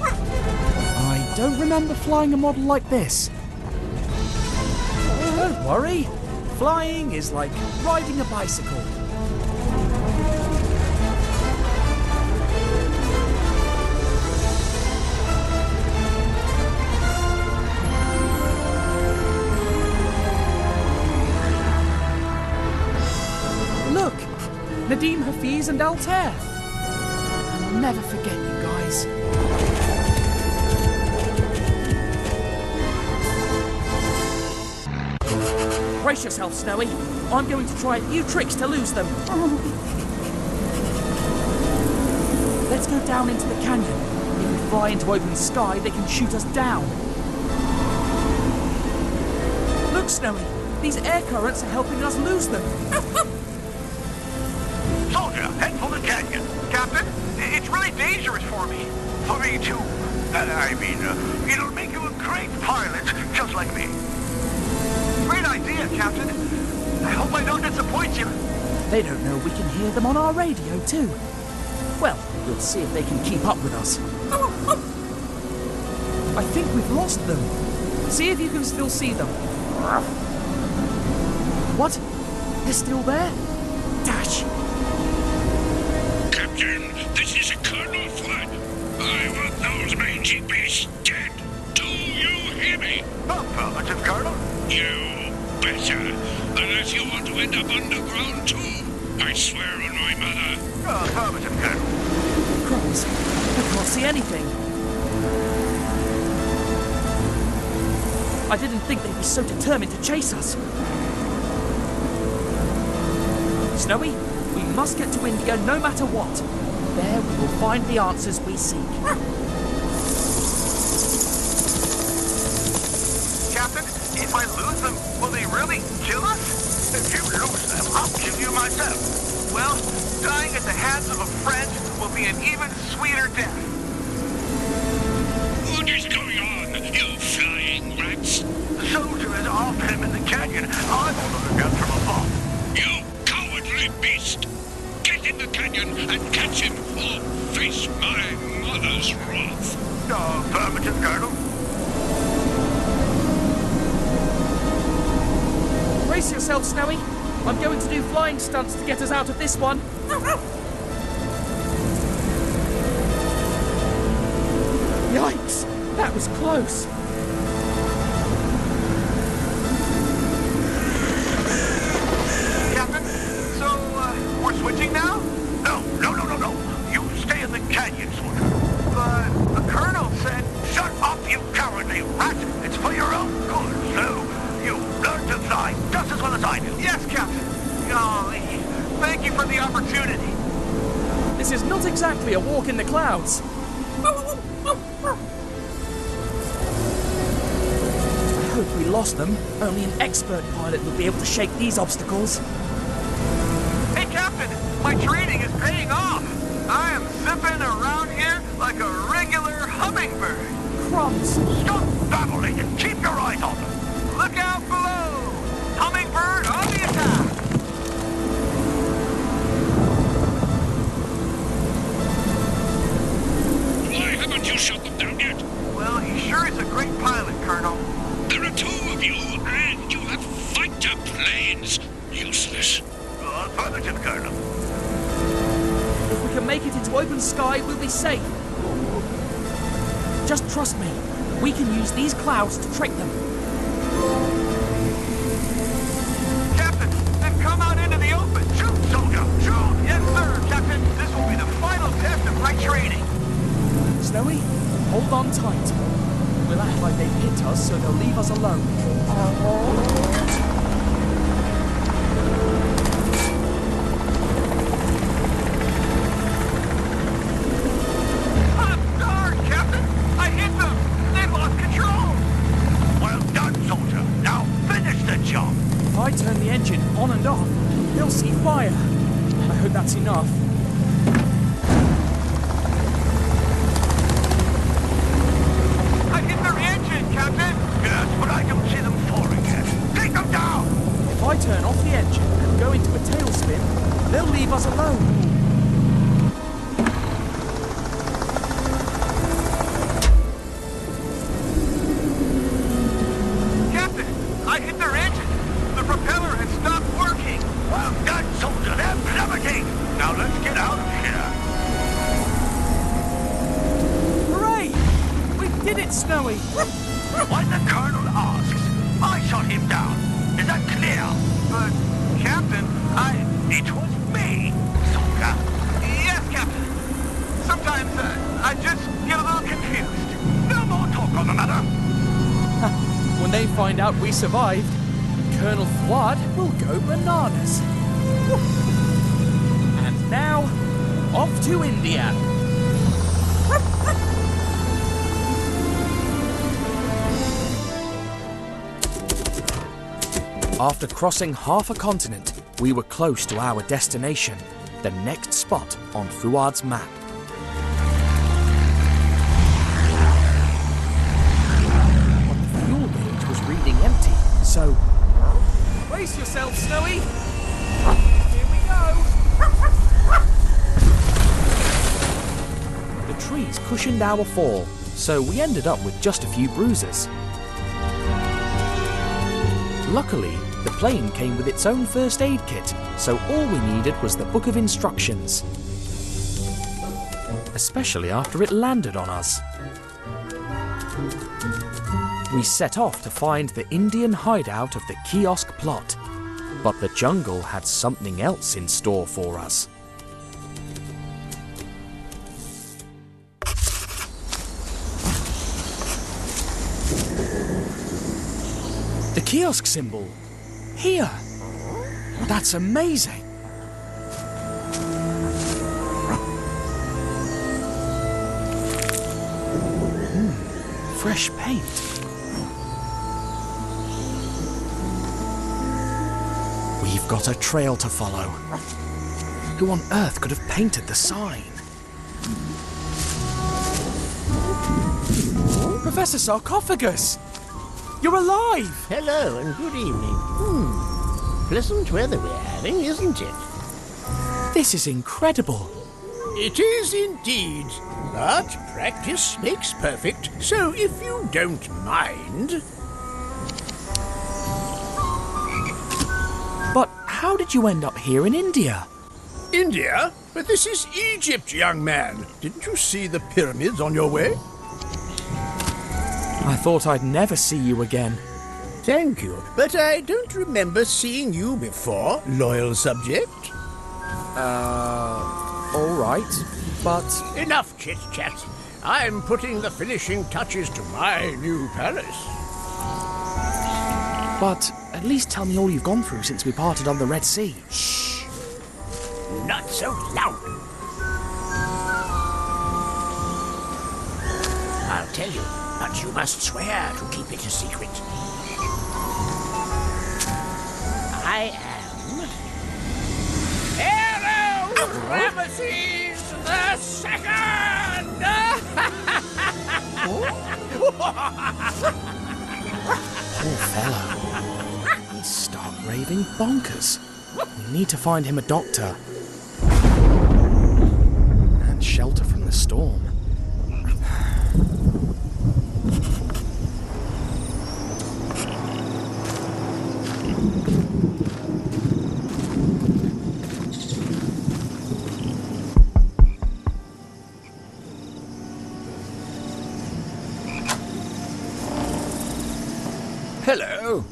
I don't remember flying a model like this. Don't worry. Flying is like riding a bicycle. Look! Nadim Hafiz and Altair. I'll never forget you guys. Brace yourself, Snowy. I'm going to try a few tricks to lose them. Let's go down into the canyon. If we fly into open sky, they can shoot us down. Look, Snowy. These air currents are helping us lose them. Soldier, head for the canyon. Captain, it's really dangerous for me. For me, too. It'll make you a great pilot, just like me. Great idea, Captain. I hope I don't disappoint you. They don't know we can hear them on our radio, too. Well, we'll see if they can keep up with us. I think we've lost them. See if you can still see them. What? They're still there? Dash! Captain, this is Colonel Flood. I want those mangy beasts dead. Do you hear me? Affirmative, Colonel. You betcha. Unless you want to end up underground, too. I swear on my mother. Affirmative, Colonel. Crumbs, I can't see anything. I didn't think they'd be so determined to chase us. Snowy, we must get to India no matter what. There we will find the answers we seek. Captain, if I lose them, will they really kill us? If you lose them, I'll kill you myself. Well, dying at the hands of a friend will be an even sweeter death. What is going on, you flying rats? The soldier is after him in the canyon. I'm on the lookout from above. You cowardly beast! Get in the canyon and catch him, or face my mother's wrath. Affirmative, Colonel. Brace yourself, Snowy. I'm going to do flying stunts to get us out of this one. Yikes! That was close. Captain, so, we're switching now? No. You stay in the canyon, soldier. But the Colonel said... Shut up, you cowardly rat! It's for your own good, so you learn to fly just as well as I do. Yes, Captain. Golly, thank you for the opportunity. This is not exactly a walk in the clouds. I hope we lost them. Only an expert pilot would be able to shake these obstacles. Hey, Captain, my training is paying off. I am zipping around here like a regular hummingbird. Crumbs! Stop babbling and keep your eyes on them. Look out below! Hummingbird on the attack! Why haven't you shot them down yet? Well, he sure is a great pilot, Colonel. There are two of you, and you have fighter planes. Useless. Affirmative, Colonel. If we can make it into open sky, we'll be safe. Just trust me. We can use these clouds to trick them. Captain, then come out into the open. Shoot, soldier, shoot! Yes, sir, Captain. This will be the final test of my training. Snowy, hold on tight. We'll act like they've hit us, so they'll leave us alone. I'm darn, Captain! I hit them! They lost control! Well done, soldier. Now finish the job. If I turn the engine on and off, they'll see fire. I hope that's enough. I hit their engine, Captain! Yes, but I don't see them falling yet. Take them down! If I turn off the engine and go into a tailspin, they'll leave us alone. Captain, I hit their engine. The propeller has stopped working. Well done, soldier. They're plummeting. Now let's get out of here. Hooray! We did it, Snowy! When the Colonel asks, I shot him down. Is that clear? But, Captain, it was me, soldier. Yes, Captain. Sometimes, I just get a little confused. No more talk on the matter. When they find out we survived, Colonel Flood will go bananas. And now, off to India. After crossing half a continent, we were close to our destination, the next spot on Fuad's map. But the fuel gauge was reading empty, so... Brace yourself, Snowy! Here we go! The trees cushioned our fall, so we ended up with just a few bruises. Luckily, the plane came with its own first aid kit, so all we needed was the book of instructions. Especially after it landed on us. We set off to find the Indian hideout of the kiosk plot, but the jungle had something else in store for us. The kiosk symbol. Here. That's amazing. Fresh paint. We've got a trail to follow. Who on earth could have painted the sign? Professor Sarcophagus! You're alive! Hello and good evening. Pleasant weather we're having, isn't it? This is incredible. It is indeed. But practice makes perfect, so if you don't mind... But how did you end up here in India? India? But this is Egypt, young man. Didn't you see the pyramids on your way? I thought I'd never see you again. Thank you, but I don't remember seeing you before, loyal subject. All right, but... Enough chit-chat. I'm putting the finishing touches to my new palace. But at least tell me all you've gone through since we parted on the Red Sea. Shh! Not so loud. I'll tell you, but you must swear to keep it a secret. I am... Pharaoh Ramesses the Second! Poor fellow. He's stark raving bonkers. We need to find him a doctor. And shelter from the storm. Hello.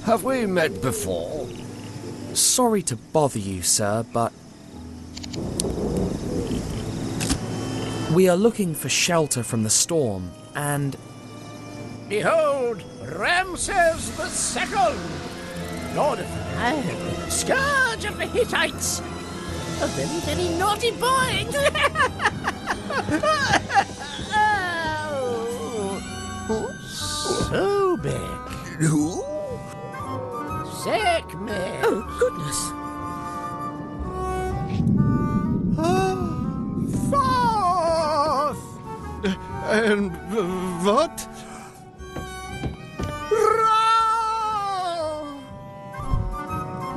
Have we met before? Sorry to bother you, sir, but... we are looking for shelter from the storm, and... Behold, Ramses the Second, Lord of the Nile, scourge of the Hittites. A very, very naughty boy. Sobek. Who? Sekhmet. Oh, goodness. Fourth! And what?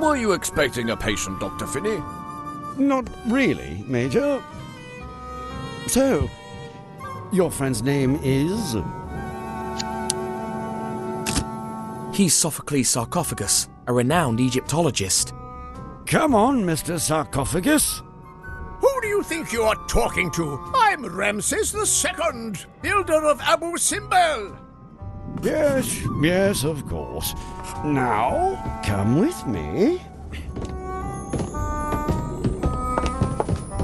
Were you expecting a patient, Dr. Finney? Not really, Major. So, your friend's name is? He's Sophocles Sarcophagus, a renowned Egyptologist. Come on, Mr. Sarcophagus. Who do you think you are talking to? I'm Ramses the Second, builder of Abu Simbel. Yes, of course. Now, come with me.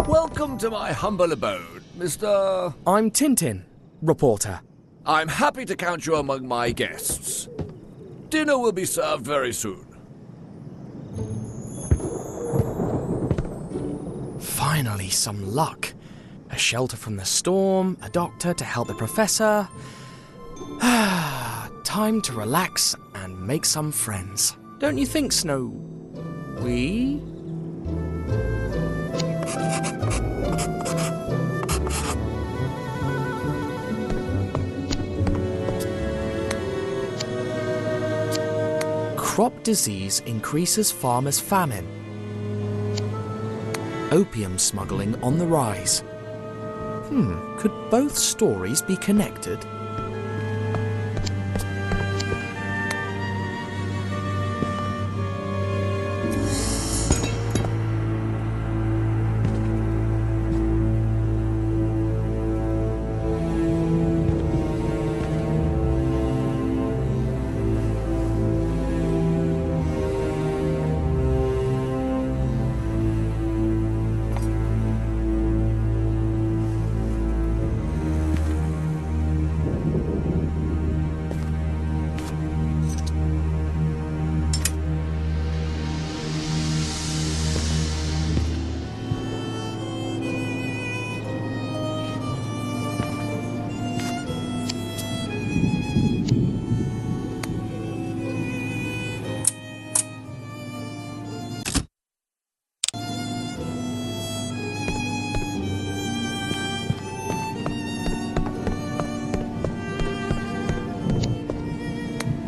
Welcome to my humble abode, Mr... I'm Tintin Reporter. I'm happy to count you among my guests. Dinner will be served very soon. Finally, some luck. A shelter from the storm, a doctor to help the professor. Time to relax and make some friends. Don't you think, Snowy? Crop disease increases farmers' famine. Opium smuggling on the rise. Could both stories be connected?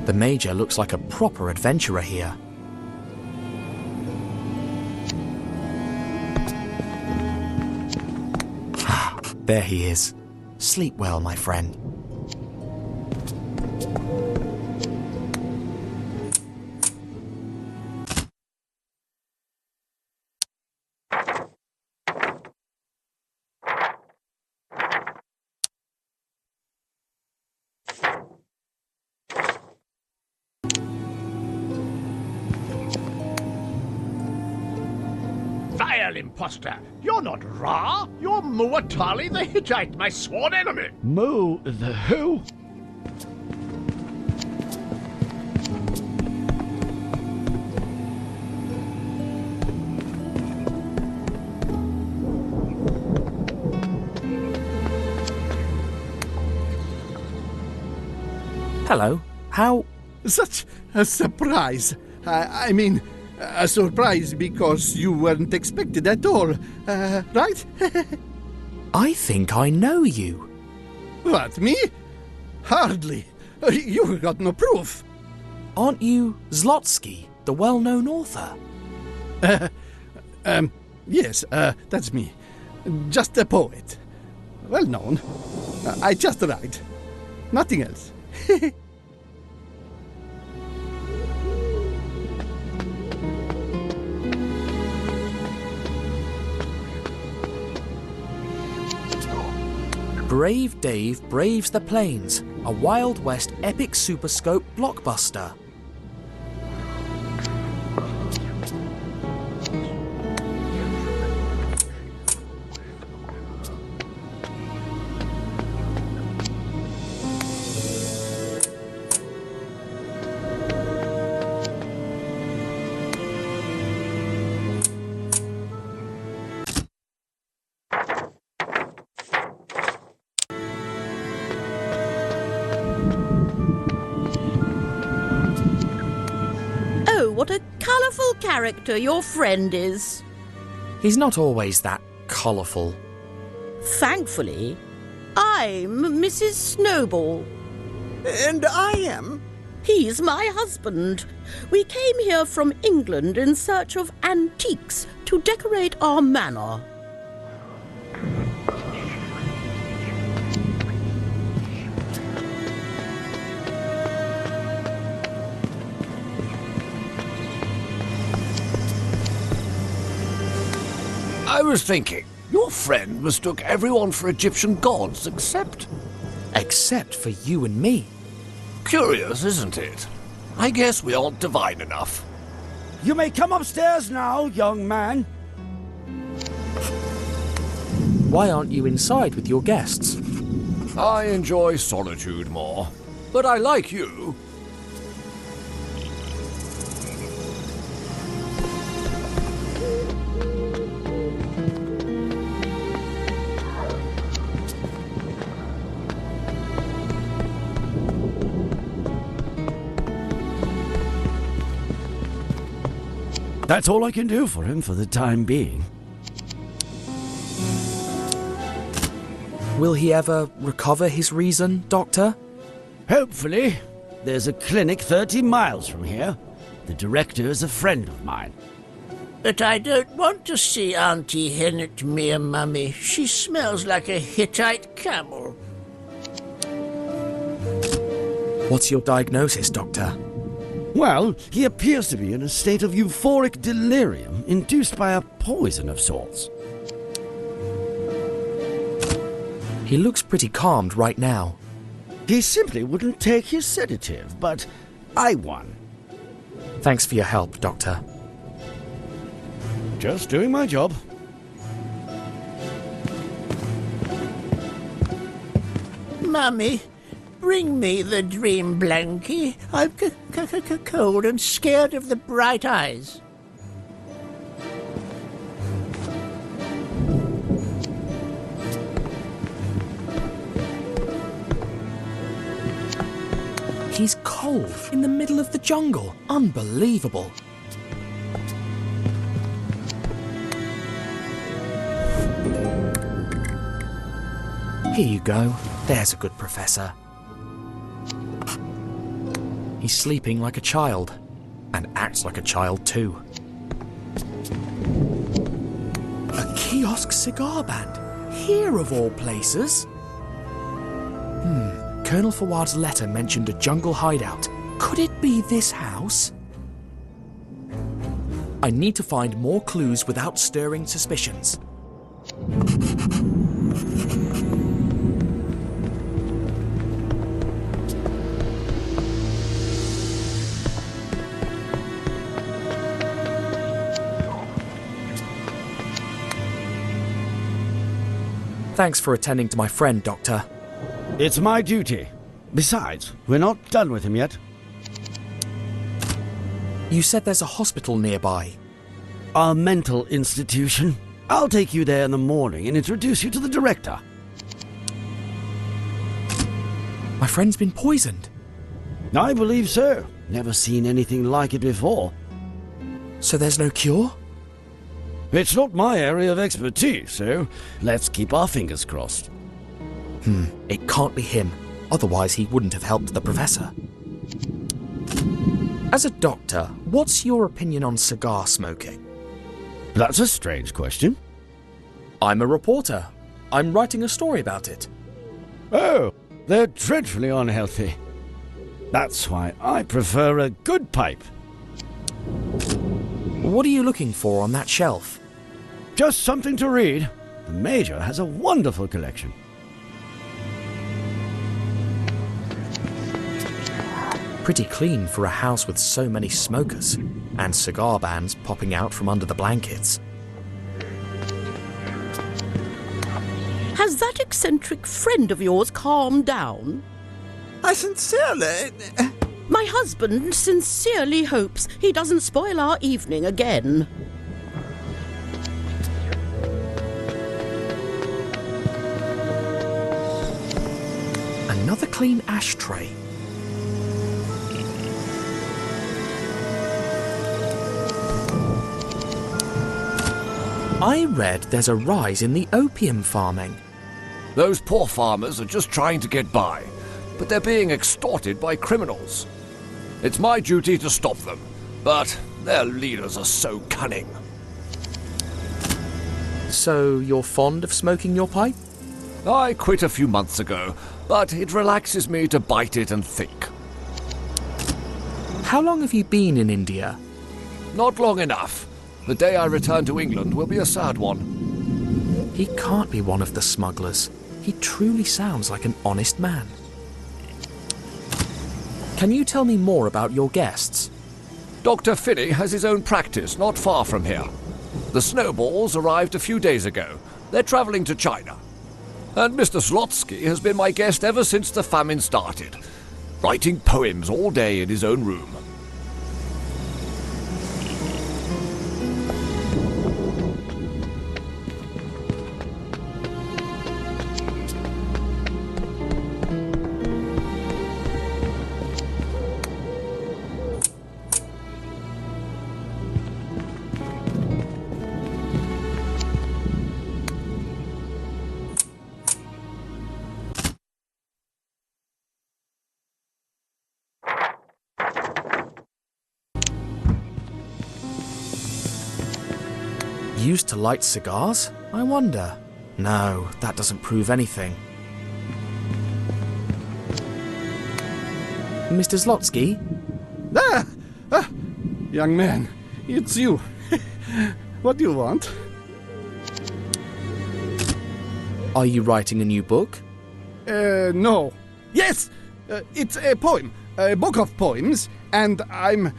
The Major looks like a proper adventurer here. There he is. Sleep well, my friend. Vile impostor! You're not Ra! You're Muatali the Hittite, my sworn enemy! Mu the who? Hello. How... Such a surprise. I mean, a surprise because you weren't expected at all, right? I think I know you. What, me? Hardly. You got no proof. Aren't you Zlotsky, the well-known author? Yes, that's me. Just a poet. Well known. I just write. Nothing else. Brave Dave Braves the Plains, a Wild West epic superscope blockbuster. What a colourful character your friend is. He's not always that colourful. Thankfully, I'm Mrs. Snowball. And I am? He's my husband. We came here from England in search of antiques to decorate our manor. I was thinking, your friend mistook everyone for Egyptian gods except... Except for you and me. Curious, isn't it? I guess we aren't divine enough. You may come upstairs now, young man. Why aren't you inside with your guests? I enjoy solitude more, but I like you. That's all I can do for him for the time being. Will he ever recover his reason, Doctor? Hopefully. There's a clinic 30 miles from here. The director is a friend of mine. But I don't want to see Auntie Hennet Mere Mummy. She smells like a Hittite camel. What's your diagnosis, Doctor? Well, he appears to be in a state of euphoric delirium induced by a poison of sorts. He looks pretty calmed right now. He simply wouldn't take his sedative, but I won. Thanks for your help, Doctor. Just doing my job. Mummy, bring me the dream blankie. I'm cold and scared of the bright eyes. He's cold in the middle of the jungle. Unbelievable. Here you go. There's a good professor. He's sleeping like a child, and acts like a child too. A kiosk cigar band, here of all places. Colonel Fawad's letter mentioned a jungle hideout. Could it be this house? I need to find more clues without stirring suspicions. Thanks for attending to my friend, Doctor. It's my duty. Besides, we're not done with him yet. You said there's a hospital nearby. A mental institution. I'll take you there in the morning and introduce you to the director. My friend's been poisoned. I believe so. Never seen anything like it before. So there's no cure? It's not my area of expertise, so let's keep our fingers crossed. It can't be him. Otherwise he wouldn't have helped the professor. As a doctor, what's your opinion on cigar smoking? That's a strange question. I'm a reporter. I'm writing a story about it. Oh, they're dreadfully unhealthy. That's why I prefer a good pipe. What are you looking for on that shelf? Just something to read. The Major has a wonderful collection. Pretty clean for a house with so many smokers, and cigar bands popping out from under the blankets. Has that eccentric friend of yours calmed down? I sincerely... My husband sincerely hopes he doesn't spoil our evening again. Another clean ashtray. I read there's a rise in the opium farming. Those poor farmers are just trying to get by, but they're being extorted by criminals. It's my duty to stop them, but their leaders are so cunning. So you're fond of smoking your pipe? I quit a few months ago, but it relaxes me to bite it and think. How long have you been in India? Not long enough. The day I return to England will be a sad one. He can't be one of the smugglers. He truly sounds like an honest man. Can you tell me more about your guests? Dr. Finney has his own practice not far from here. The Snowballs arrived a few days ago. They're travelling to China. And Mr. Slotsky has been my guest ever since the famine started, writing poems all day in his own room. Used to light cigars? I wonder. No, that doesn't prove anything. Mr. Slotsky? Young man, it's you. What do you want? Are you writing a new book? No. Yes! It's a poem. A book of poems, and I'm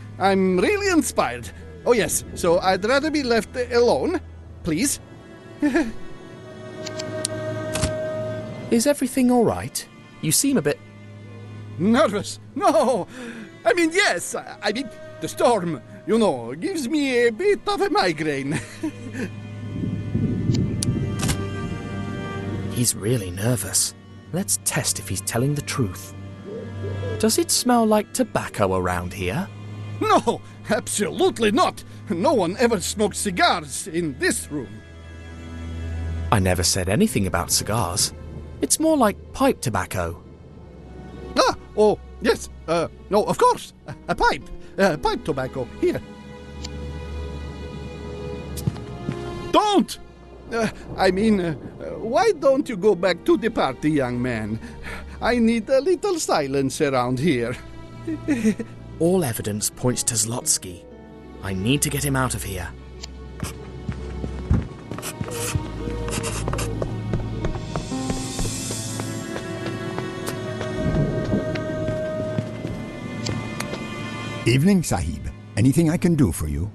really inspired. Oh yes, so I'd rather be left alone, please. Is everything all right? You seem a bit... Nervous? No! I mean, yes! I mean, the storm, you know, gives me a bit of a migraine. He's really nervous. Let's test if he's telling the truth. Does it smell like tobacco around here? No, absolutely not. No one ever smoked cigars in this room. I never said anything about cigars. It's more like pipe tobacco. Oh, yes. No, of course. A pipe. Pipe tobacco. Here. Don't! Why don't you go back to the party, young man? I need a little silence around here. All evidence points to Zlotsky. I need to get him out of here. Evening, Sahib. Anything I can do for you?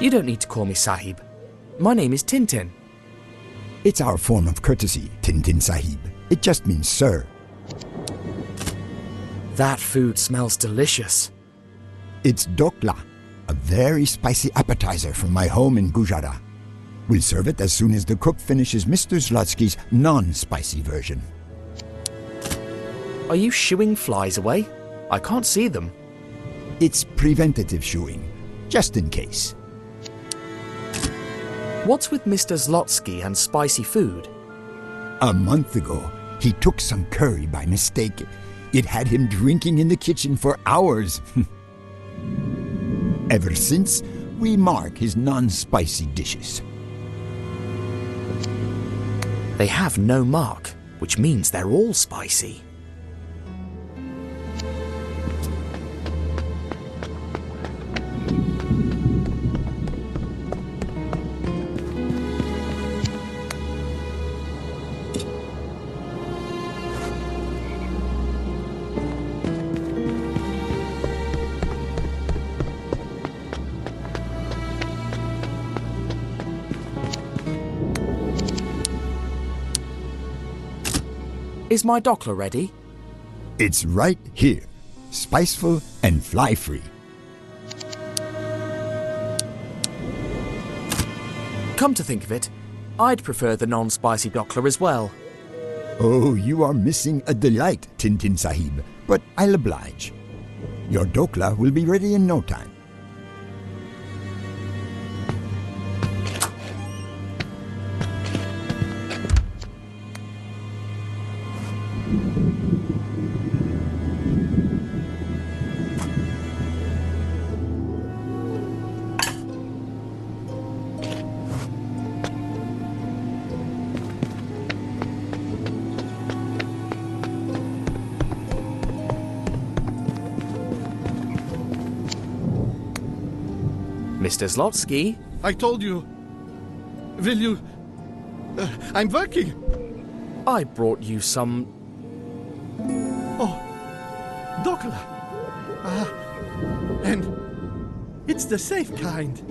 You don't need to call me Sahib. My name is Tintin. It's our form of courtesy, Tintin Sahib. It just means sir. That food smells delicious. It's dokla, a very spicy appetizer from my home in Gujarat. We'll serve it as soon as the cook finishes Mr. Zlotsky's non-spicy version. Are you shooing flies away? I can't see them. It's preventative shooing, just in case. What's with Mr. Zlotsky and spicy food? A month ago, he took some curry by mistake. It had him drinking in the kitchen for hours. Ever since, we mark his non-spicy dishes. They have no mark, which means they're all spicy. Is my Dockler ready? It's right here. Spiceful and fly-free. Come to think of it, I'd prefer the non-spicy Dockler as well. Oh, you are missing a delight, Tintin Sahib, but I'll oblige. Your dokla will be ready in no time. Mr. Zlotsky? I told you. Will you... I'm working. I brought you some... Oh, dokla. And it's the safe kind.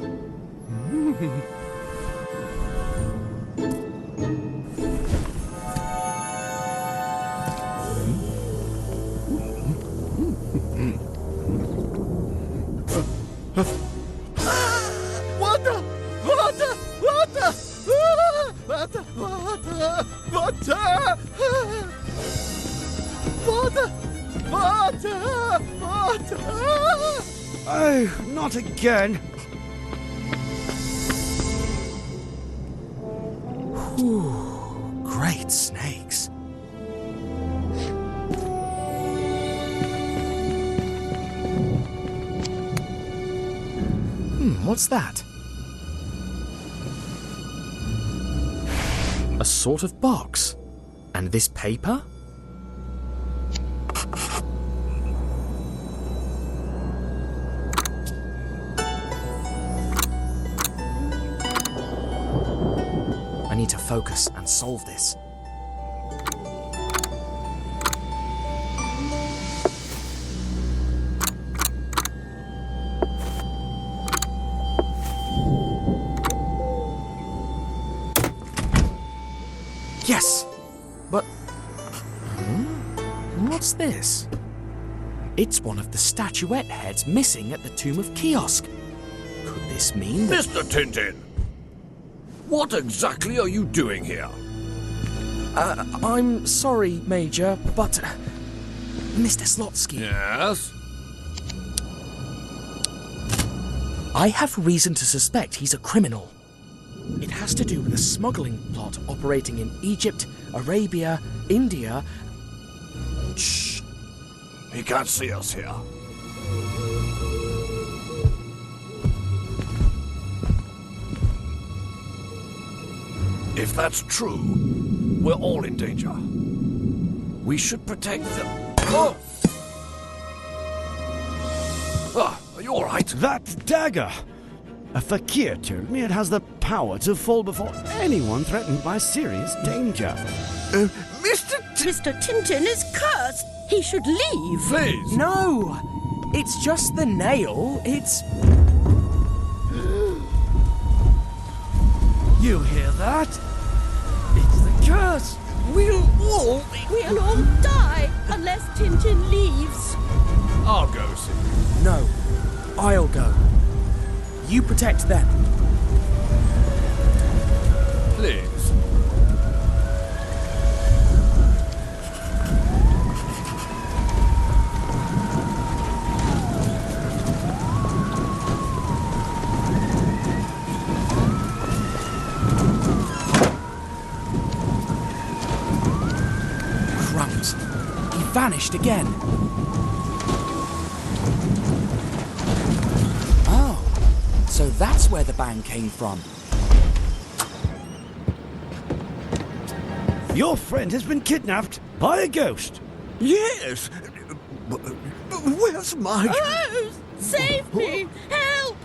Water! Water! Water! Water! Water! Water! Water! Water! Water! Oh, not again. Whew, great snakes. What's that? A sort of box. And this paper? I need to focus and solve this. Yes! But... what's this? It's one of the statuette heads missing at the Tomb of Kiosk. Could this mean that... Mr. Tintin! What exactly are you doing here? I'm sorry, Major, but... Mr. Zlotsky... Yes? I have reason to suspect he's a criminal. It has to do with a smuggling plot operating in Egypt, Arabia, India... Shh! He can't see us here. If that's true, we're all in danger. We should protect them. Oh! Are you all right? That dagger! A fakir told me it has the power to fall before anyone threatened by serious danger. Mr. Tintin is cursed. He should leave. Please! No! It's just the nail. It's... You hear that? It's the curse! We'll all die unless Tintin leaves. I'll go see. No, I'll go. You protect them. Please. Crumbs. He vanished again. So that's where the bang came from. Your friend has been kidnapped by a ghost. Yes. Where's my... Ghost! Save me! Help!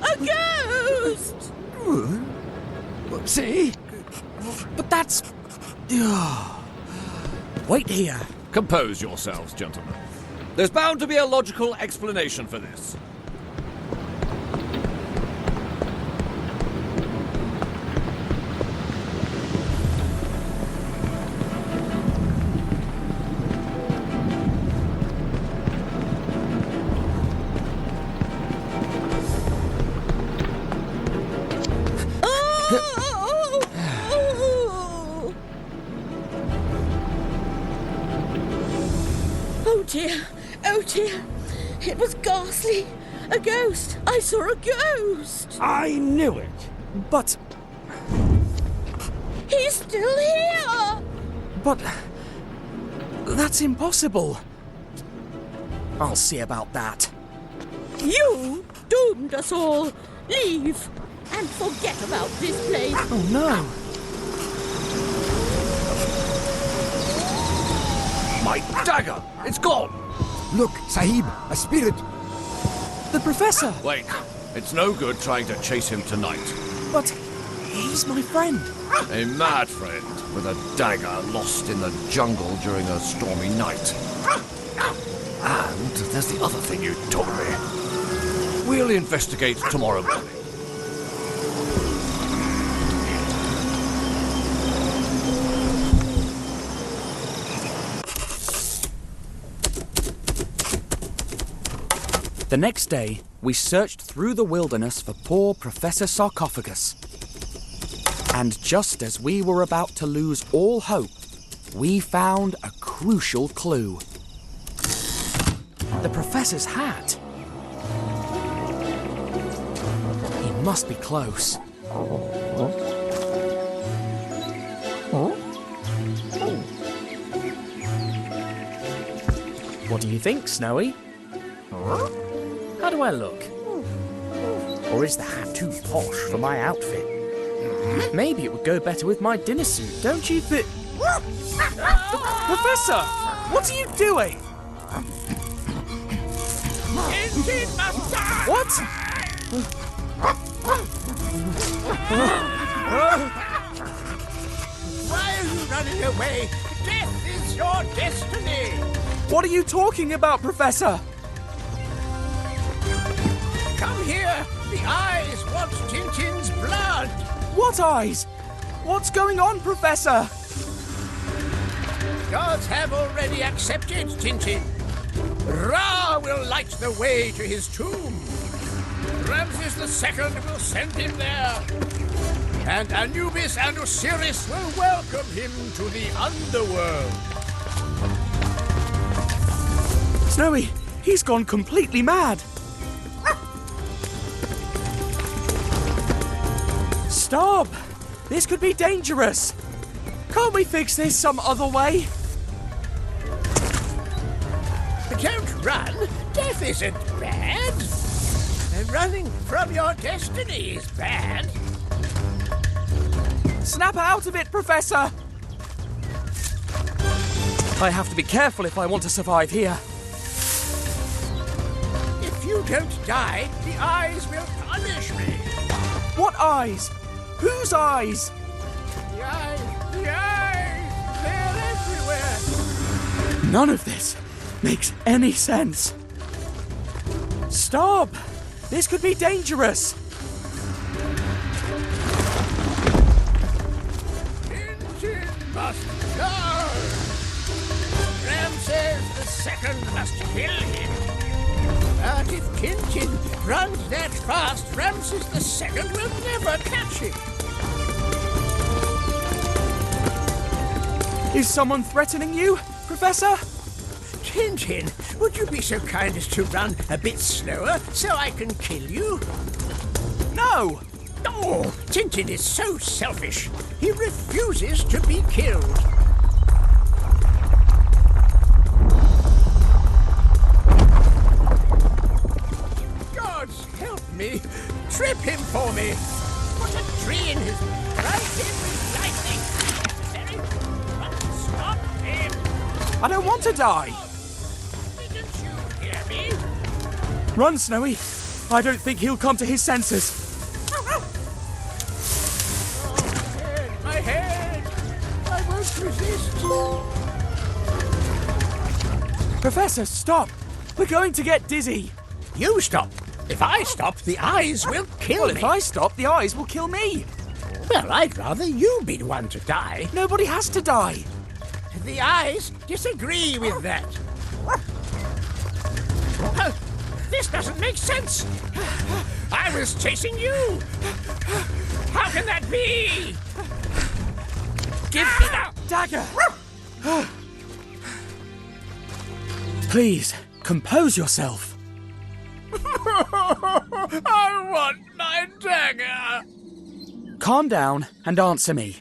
A ghost! See? But that's... Wait here. Compose yourselves, gentlemen. There's bound to be a logical explanation for this. Oh dear, it was ghastly. A ghost. I saw a ghost. I knew it. But... He's still here. But... That's impossible. I'll see about that. You doomed us all. Leave and forget about this place. Oh no. My dagger! It's gone! Look, Sahib, a spirit. The Professor! Wait, it's no good trying to chase him tonight. But he's my friend. A mad friend with a dagger lost in the jungle during a stormy night. And there's the other thing you told me. We'll investigate tomorrow morning. The next day, we searched through the wilderness for poor Professor Sarcophagus. And just as we were about to lose all hope, we found a crucial clue. The Professor's hat. He must be close. What do you think, Snowy? How do I look? Or is the hat too posh for my outfit? Maybe it would go better with my dinner suit, don't you think? Professor! What are you doing? What? Why are you running away? Death is your destiny! What are you talking about, Professor? Come here! The eyes want Tintin's blood! What eyes? What's going on, Professor? Gods have already accepted Tintin. Ra will light the way to his tomb. Ramses II will send him there. And Anubis and Osiris will welcome him to the underworld. Snowy, he's gone completely mad. Stop! This could be dangerous. Can't we fix this some other way? run, death isn't bad. And running from your destiny is bad. Snap out of it, Professor! I have to be careful if I want to survive here. If you don't die, the eyes will punish me. What eyes? Whose eyes? The eyes, they're everywhere. None of this makes any sense. Stop! This could be dangerous. Tintin must go. Ramses II must kill him. But if Tintin runs that fast, Ramses II will never catch him. Is someone threatening you, Professor? Tintin, would you be so kind as to run a bit slower so I can kill you? No! Oh, Tintin is so selfish. He refuses to be killed. Gods help me. Trip him for me. Put a tree in his right in with lightning. Stop him. I don't want to die. Didn't you hear me? Run, Snowy. I don't think he'll come to his senses. My head. I won't resist. Professor, stop. We're going to get dizzy. You stop. If I stop, the eyes will kill me. Well, if I stop, the eyes will kill me. Well, I'd rather you be the one to die. Nobody has to die. The eyes disagree with that. This doesn't make sense. I was chasing you. How can that be? Give me that dagger. Please, compose yourself. I want my dagger. Calm down and answer me.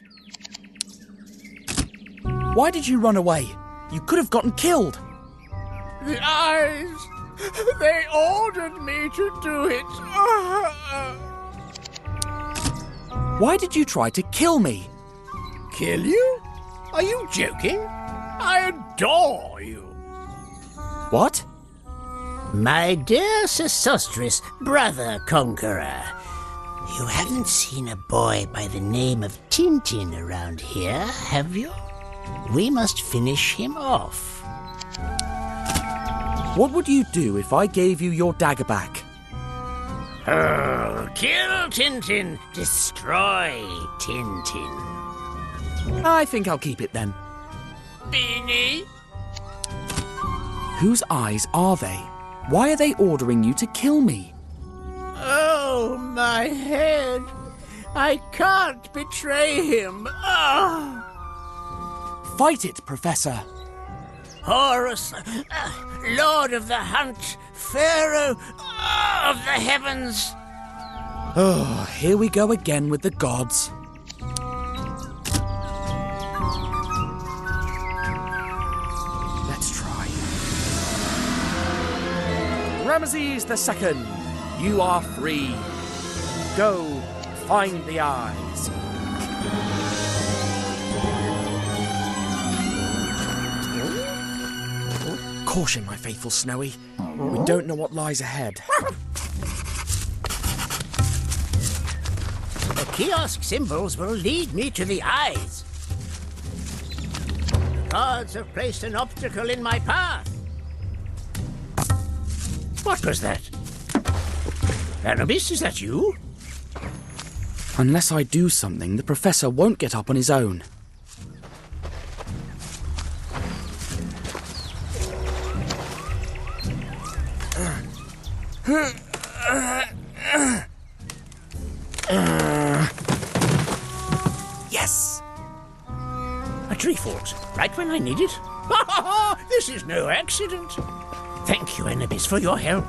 Why did you run away? You could have gotten killed. The eyes. They ordered me to do it. Why did you try to kill me? Kill you? Are you joking? I adore you. What? My dear Sesostris, brother conqueror, you haven't seen a boy by the name of Tintin around here, have you? We must finish him off. What would you do if I gave you your dagger back? Oh, kill Tintin, destroy Tintin. I think I'll keep it then. Beanie? Whose eyes are they? Why are they ordering you to kill me? Oh, my head. I can't betray him. Oh. Fight it, Professor. Horus, Lord of the Hunt, Pharaoh of the heavens. Oh, here we go again with the gods. Let's try. Ramesses II, you are free. Go, find the eyes. Caution, my faithful Snowy. We don't know what lies ahead. The kiosk symbols will lead me to the eyes. The gods have placed an obstacle in my path. What was that? Anubis, is that you? Unless I do something, the Professor won't get up on his own. Yes! A tree falls, right when I need it. This is no accident. Thank you, Anubis, for your help.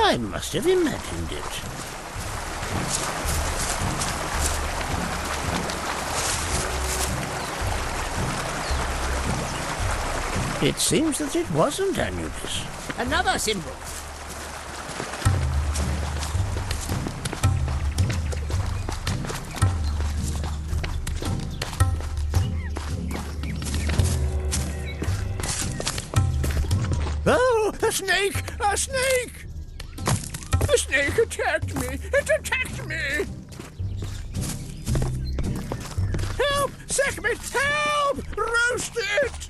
I must have imagined it. It seems that it wasn't Anubis. Another symbol. Oh, a snake! A snake! The snake attacked me! It attacked me! Help! Sekhmet! Help! Roast it!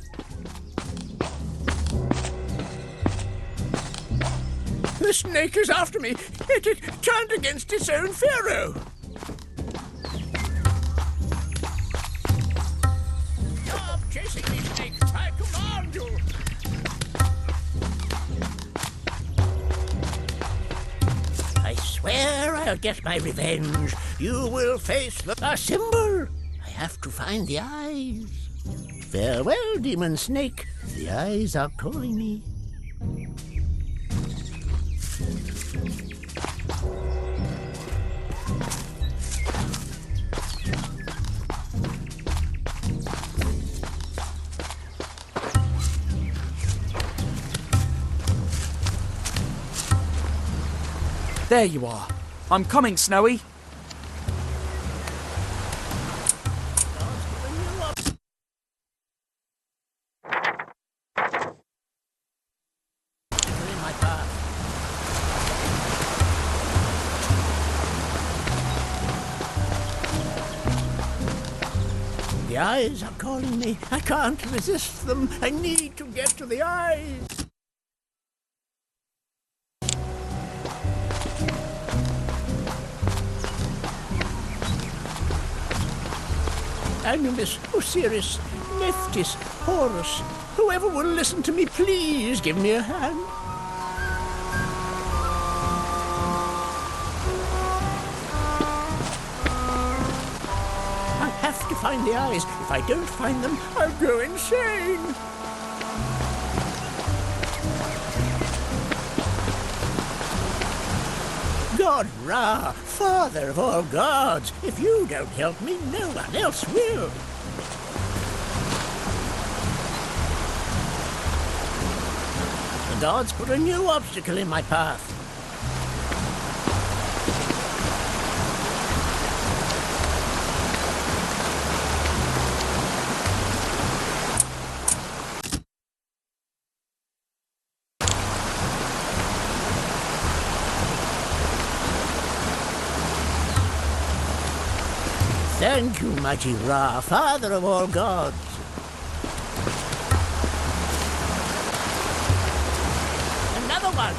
The snake is after me! It turned against its own Pharaoh! Stop chasing me, snake! I command you! I swear I'll get my revenge. You will face a symbol. I have to find the eyes. Farewell, demon snake. The eyes are calling me. There you are. I'm coming, Snowy. The eyes are calling me. I can't resist them. I need to get to the eyes. Anubis, Osiris, Nephthys, Horus, whoever will listen to me, please give me a hand. I have to find the eyes. If I don't find them, I'll go insane. God Ra, father of all gods, if you don't help me, no one else will. The gods put a new obstacle in my path. Thank you, mighty Ra, father of all gods. Another one.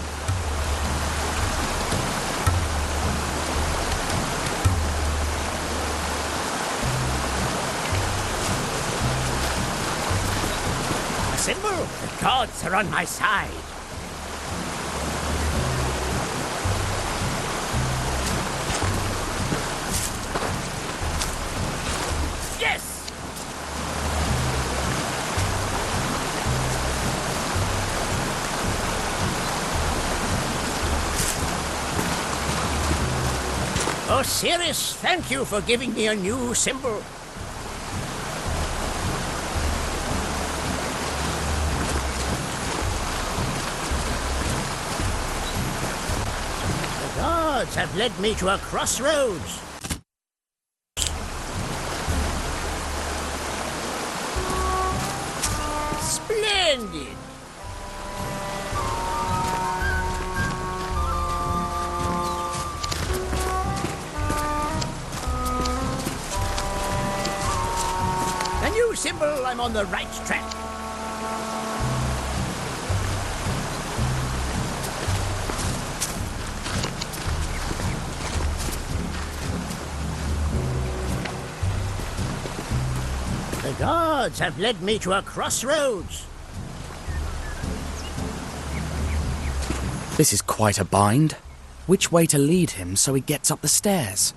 A symbol. The gods are on my side. Osiris, thank you for giving me a new symbol. The gods have led me to a crossroads. Splendid! Symbol, I'm on the right track. The gods have led me to a crossroads. This is quite a bind. Which way to lead him so he gets up the stairs?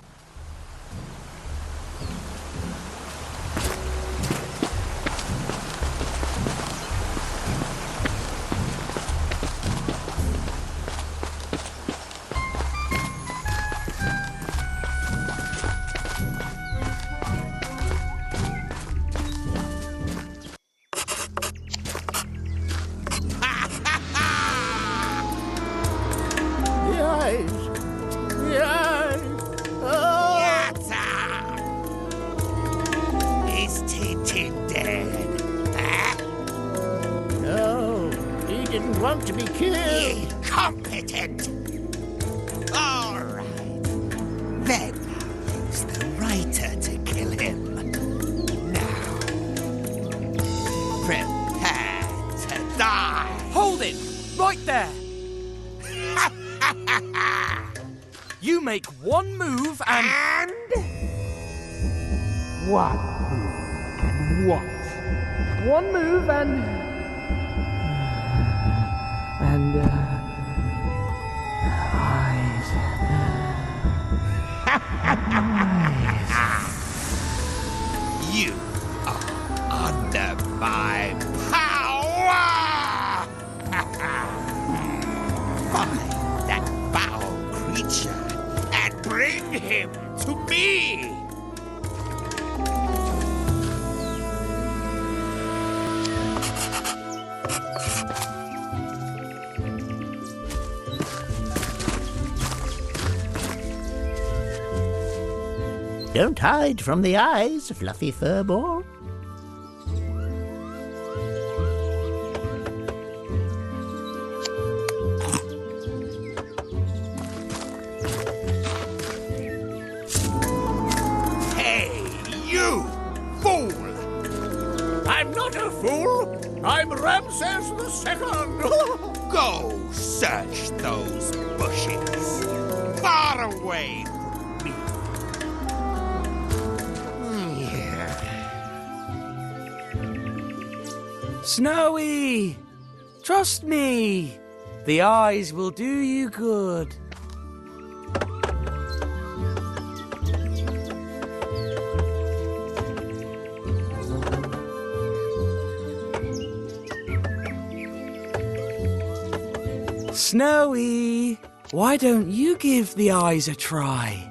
want to be killed. Incompetent! All right. Then I'll use the writer to kill him. Now, prepare to die. Hold it! Right there! You make one move and... What? One move and... You are under my power! Find that foul creature and bring him to me! Don't hide from the eyes, fluffy furball. Hey, you fool! I'm not a fool. I'm Ramses II. Go search those bushes. Far away from me. Snowy! Trust me! The eyes will do you good. Snowy! Why don't you give the eyes a try?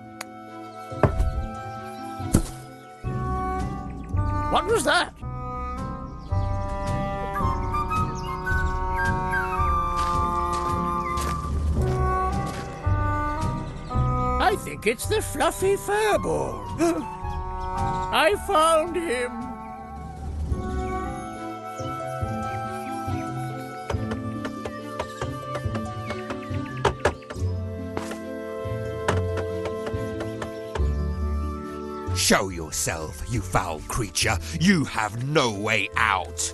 What was that? I think it's the fluffy furball. I found him. Show yourself, you foul creature. You have no way out.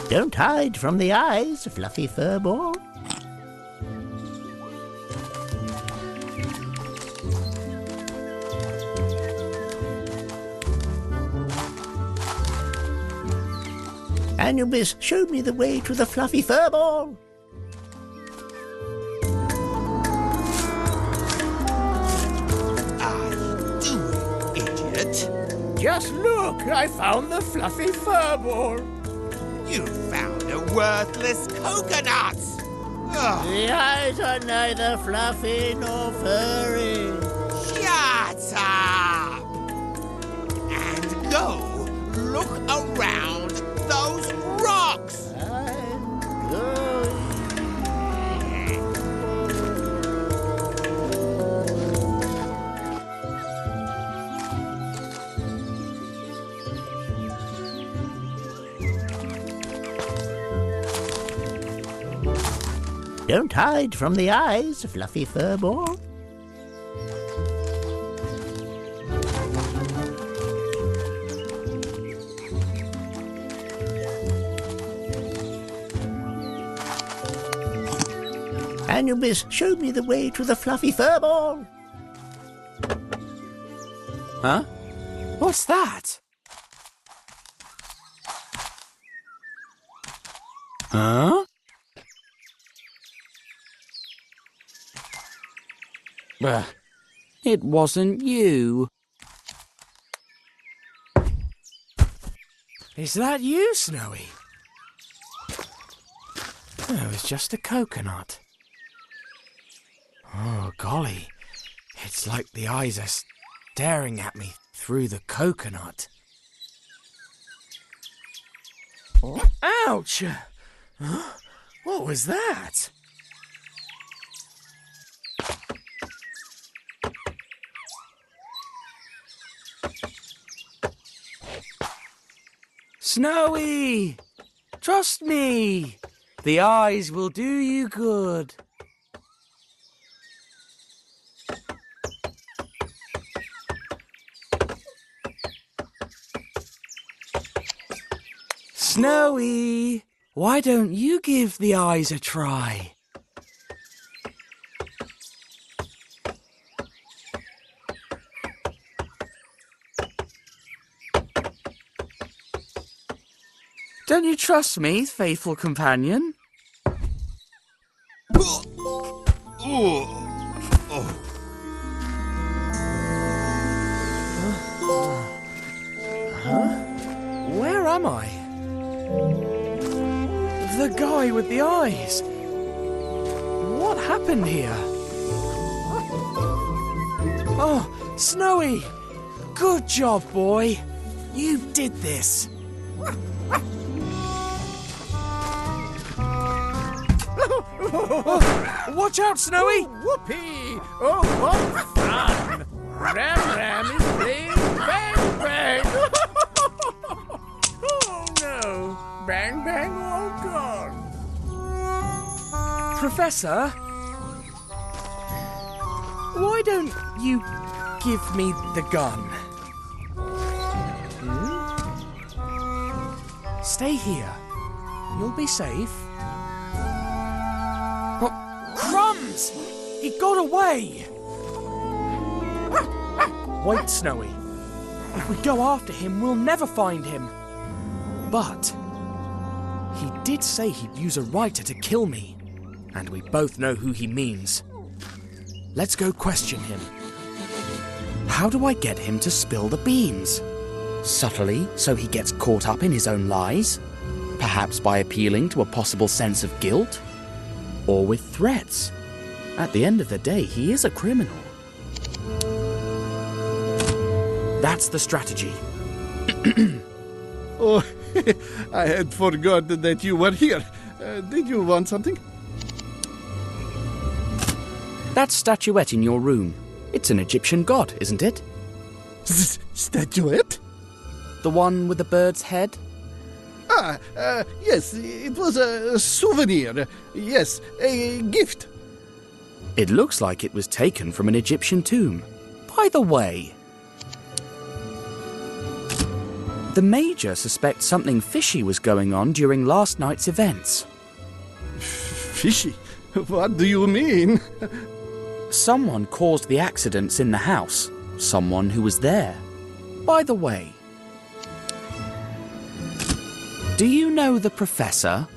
Don't hide from the eyes, fluffy furball. Anubis showed me the way to the fluffy furball. I'll do it, idiot. Just look, I found the fluffy furball. You found a worthless coconut. Ugh. The eyes are neither fluffy nor furry. Shut up! And go look around those rocks! I'm going. Don't hide from the eyes, fluffy furball. Anubis showed me the way to the fluffy furball. Huh? What's that? Huh? It wasn't you. Is that you, Snowy? Oh, it's just a coconut. Oh, golly. It's like the eyes are staring at me through the coconut. Ouch! Huh? What was that? Snowy! Trust me! The eyes will do you good. Snowy! Why don't you give the eyes a try? Don't you trust me, faithful companion? Where am I? The guy with the eyes. What happened here? Oh, Snowy! Good job, boy. You did this. Oh, watch out, Snowy! Whoopee! Oh, what fun! Ram is playing Bang Bang! Oh no! Bang Bang all gone! Professor? Why don't you give me the gun? Stay here. You'll be safe. Oh, crumbs! He got away! Wait, Snowy. If we go after him, we'll never find him. But he did say he'd use a writer to kill me. And we both know who he means. Let's go question him. How do I get him to spill the beans? Subtly, so he gets caught up in his own lies? Perhaps by appealing to a possible sense of guilt? Or with threats? At the end of the day, he is a criminal. That's the strategy. Oh, I had forgotten that you were here. Did you want something? That statuette in your room. It's an Egyptian god, isn't it? Statuette? The one with the bird's head? Yes, it was a souvenir. Yes, a gift. It looks like it was taken from an Egyptian tomb. By the way, the Major suspects something fishy was going on during last night's events. Fishy? What do you mean? Someone caused the accidents in the house. Someone who was there. By the way, do you know the Professor?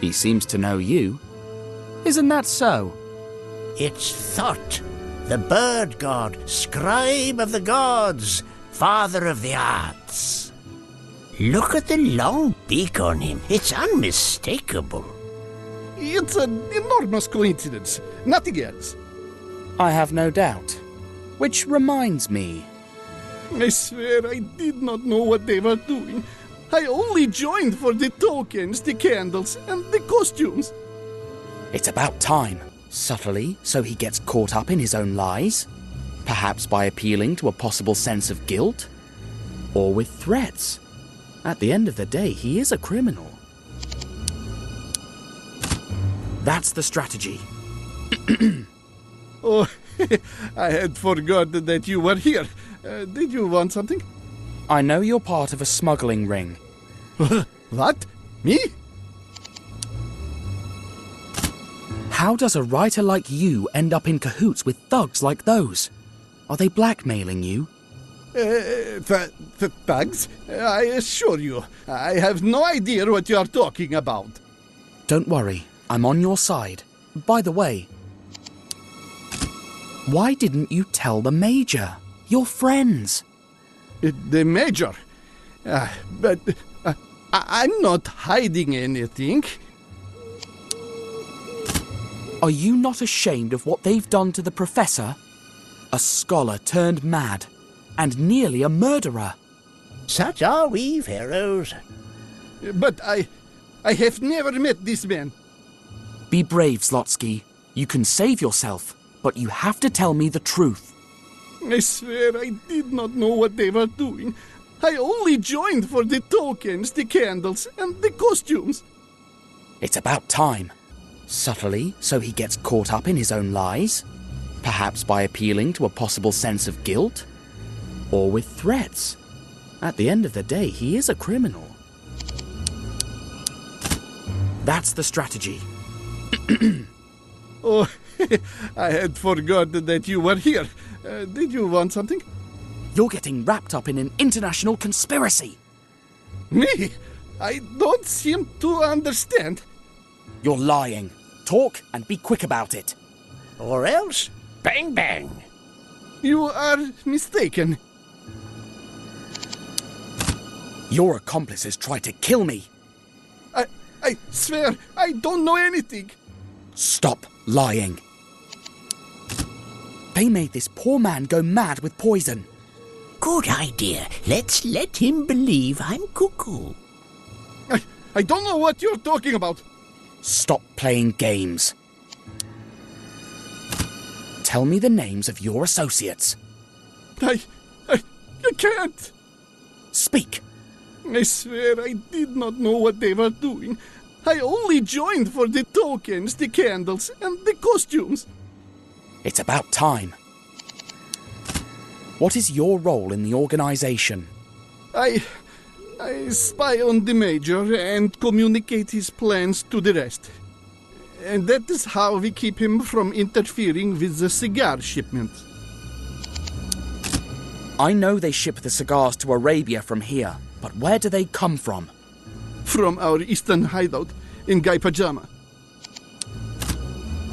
He seems to know you. Isn't that so? It's Thought, the bird god, scribe of the gods, father of the arts. Look at the long beak on him. It's unmistakable. It's an enormous coincidence. Nothing else. I have no doubt. Which reminds me. I swear I did not know what they were doing. I only joined for the tokens, the candles, and the costumes. It's about time. Subtly, so he gets caught up in his own lies? Perhaps by appealing to a possible sense of guilt? Or with threats? At the end of the day, he is a criminal. That's the strategy. Oh, I had forgotten that you were here. Did you want something? I know you're part of a smuggling ring. What? Me? How does a writer like you end up in cahoots with thugs like those? Are they blackmailing you? Thugs? I assure you, I have no idea what you are talking about. Don't worry, I'm on your side. By the way, why didn't you tell the Major? Your friends. The Major? But I'm not hiding anything. Are you not ashamed of what they've done to the Professor? A scholar turned mad, and nearly a murderer. Such are we, Pharaohs. But I have never met this man. Be brave, Zlotsky. You can save yourself, but you have to tell me the truth. I swear I did not know what they were doing. I only joined for the tokens, the candles, and the costumes. It's about time. Subtly, so he gets caught up in his own lies? Perhaps by appealing to a possible sense of guilt? Or with threats? At the end of the day, he is a criminal. That's the strategy. Oh, I had forgotten that you were here. Did you want something? You're getting wrapped up in an international conspiracy. Me? I don't seem to understand. You're lying. Talk and be quick about it. Or else, bang bang. You are mistaken. Your accomplices tried to kill me. I swear, I don't know anything. Stop lying. They made this poor man go mad with poison. Good idea. Let's let him believe I'm cuckoo. I don't know what you're talking about. Stop playing games. Tell me the names of your associates. I can't. Speak. I swear I did not know what they were doing. I only joined for the tokens, the candles, and the costumes. It's about time. What is your role in the organization? I spy on the Major and communicate his plans to the rest. And that is how we keep him from interfering with the cigar shipment. I know they ship the cigars to Arabia from here, but where do they come from? From our eastern hideout in Guy Pajama.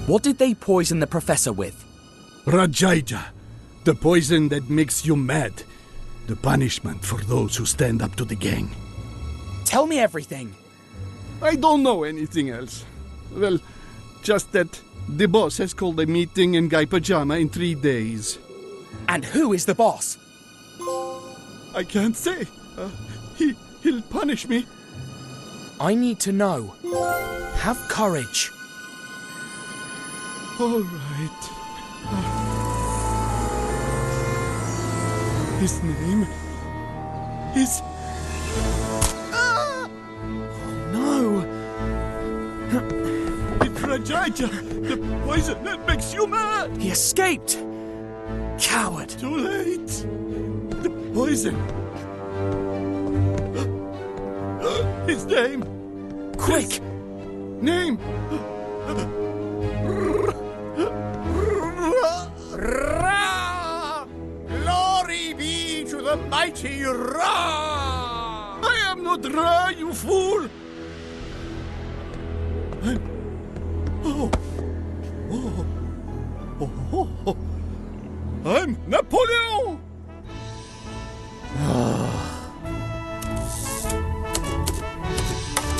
What did they poison the professor with? Rajaija, the poison that makes you mad. The punishment for those who stand up to the gang. Tell me everything. I don't know anything else. Well, just that the boss has called a meeting in Guy Pajama in 3 days. And who is the boss? I can't say. He'll punish me. I need to know. Have courage. All right. His name is... No! It's Rajaija, the poison that makes you mad! He escaped! Coward! Too late! The poison! His name! Quick! His name! Ra! Glory be to the mighty Ra! I am not Ra, you fool! I'm Napoleon!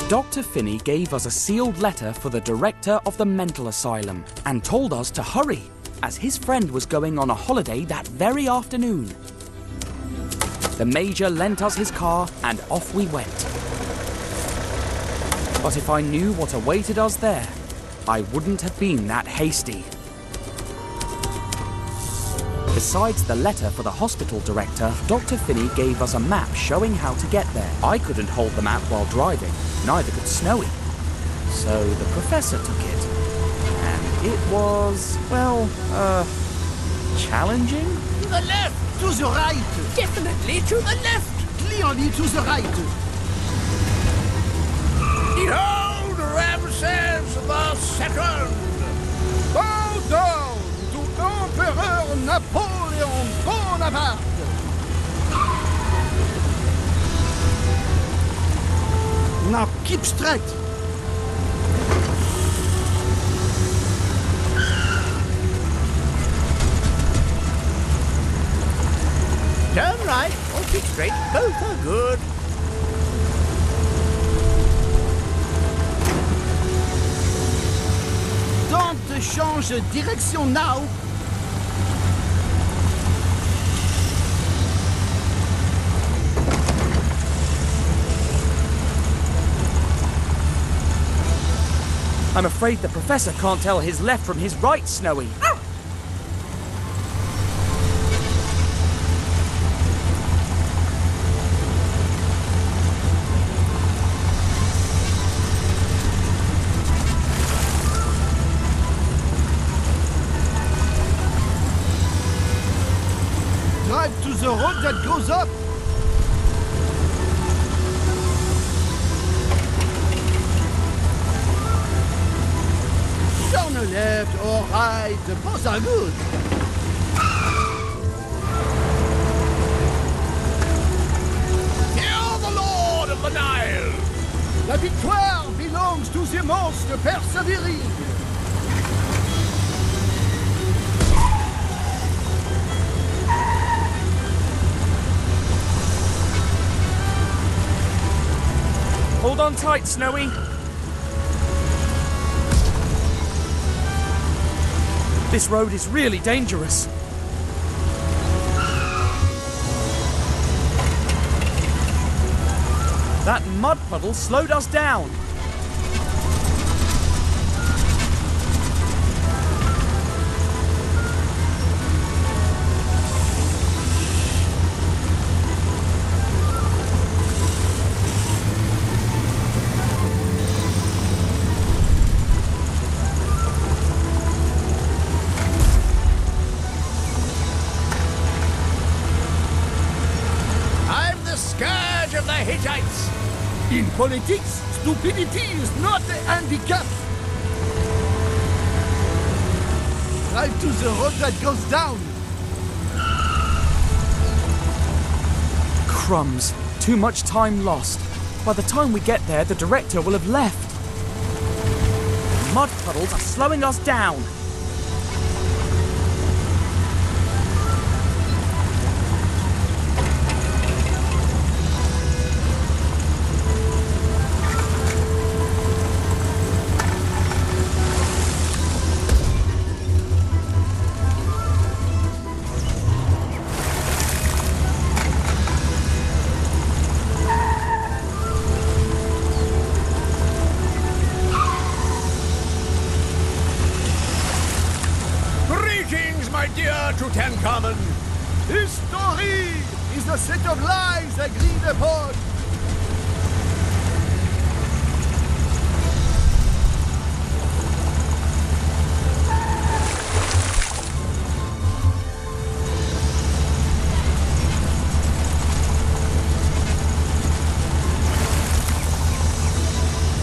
Dr. Finney gave us a sealed letter for the director of the mental asylum and told us to hurry, as his friend was going on a holiday that very afternoon. The Major lent us his car and off we went. But if I knew what awaited us there, I wouldn't have been that hasty. Besides the letter for the hospital director, Dr. Finney gave us a map showing how to get there. I couldn't hold the map while driving, neither could Snowy. So the professor took it. And it was, well, challenging? To the left! To the right! Definitely to the left! Clearly to the right! Behold Ramses II! Bow down to Emperor Napoleon Bonaparte! Now keep straight! Turn right or keep straight, both are good. Don't change direction now! I'm afraid the professor can't tell his left from his right, Snowy. the road that goes up. Turn left or right, both are good. Hear the Lord of the Nile! La victoire belongs to the most persevering. Hold on tight, Snowy. This road is really dangerous. That mud puddle slowed us down. I'm the scourge of the Hittites! In politics, stupidity is not a handicap. Drive to the road that goes down. Crumbs. Too much time lost. By the time we get there, the director will have left. Mud puddles are slowing us down. Greetings, my dear Tutankhamun! History is a set of lies agreed upon.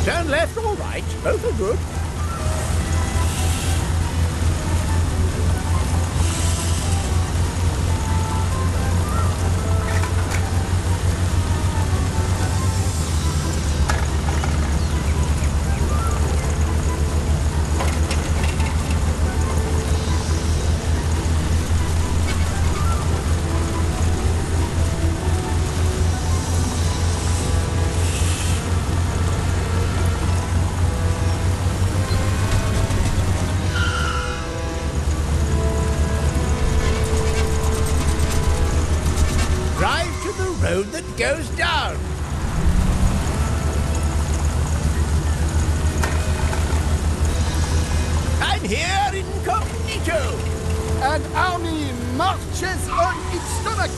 Turn left or right, both are good. Drive to the road that goes down. I'm here incognito. An army marches on its stomach.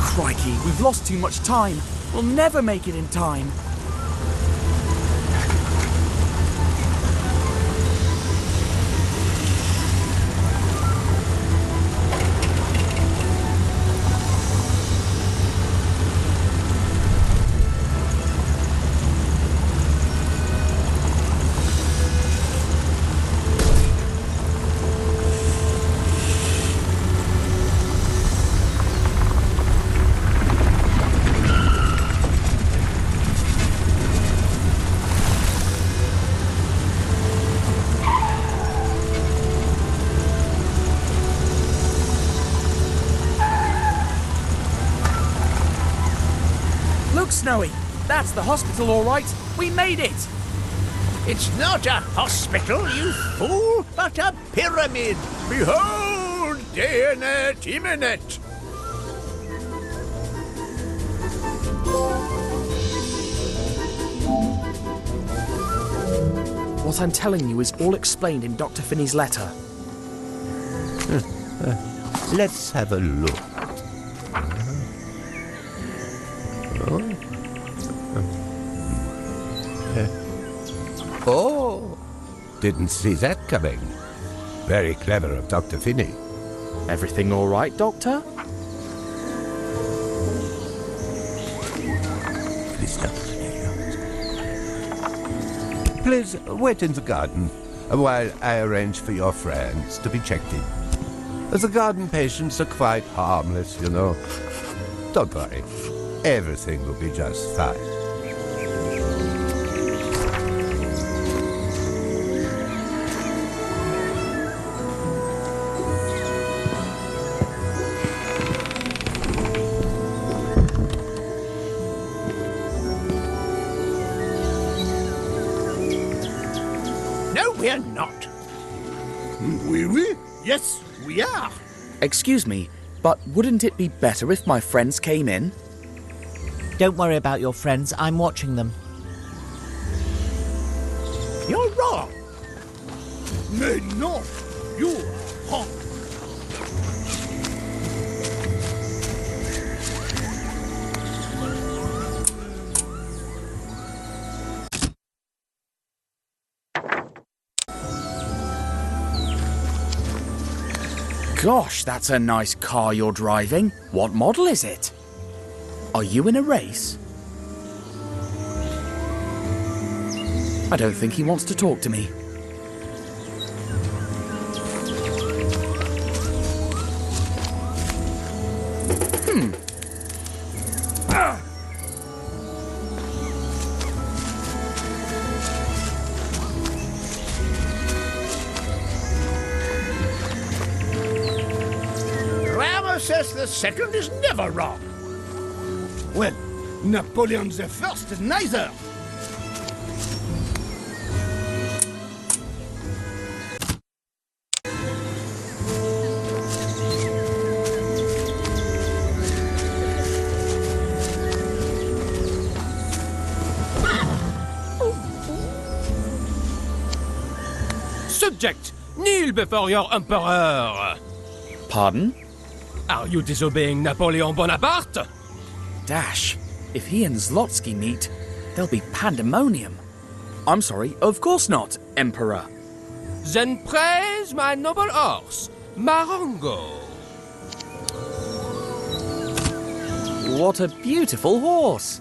Crikey, we've lost too much time. We'll never make it in time. Look, Snowy, that's the hospital, all right. We made it. It's not a hospital, you fool, but a pyramid. Behold, Deonet imminent. What I'm telling you is all explained in Dr. Finney's letter. Let's have a look. Oh. Didn't see that coming. Very clever of Dr. Finney. Everything all right, Doctor? Please wait in the garden while I arrange for your friends to be checked in. The garden patients are quite harmless, you know. Don't worry. Everything will be just fine. No, we're not. Oui? Yes, we are. Excuse me, but wouldn't it be better if my friends came in? Don't worry about your friends, I'm watching them. You're wrong. Mais non, you are wrong. Gosh, that's a nice car you're driving. What model is it? Are you in a race? I don't think he wants to talk to me. Ramesses II is never wrong. Well, Napoleon the First neither. Subject, kneel before your emperor. Pardon? Are you disobeying Napoleon Bonaparte? Dash, if he and Zlotsky meet, there'll be pandemonium. I'm sorry, of course not, Emperor. Then praise my noble horse, Marengo. What a beautiful horse.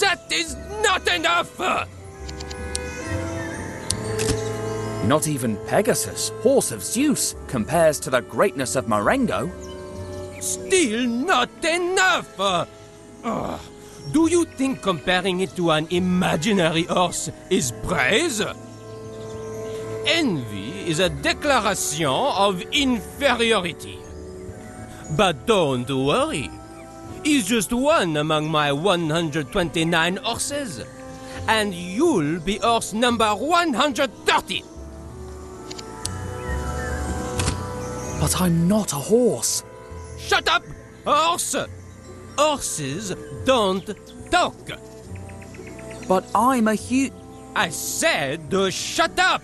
That is not enough! Not even Pegasus, horse of Zeus, compares to the greatness of Marengo. Still not enough! Do you think comparing it to an imaginary horse is praise? Envy is a declaration of inferiority. But don't worry. He's just one among my 129 horses. And you'll be horse number 130. But I'm not a horse. Shut up, horse! Horses don't talk. But I'm a I said shut up!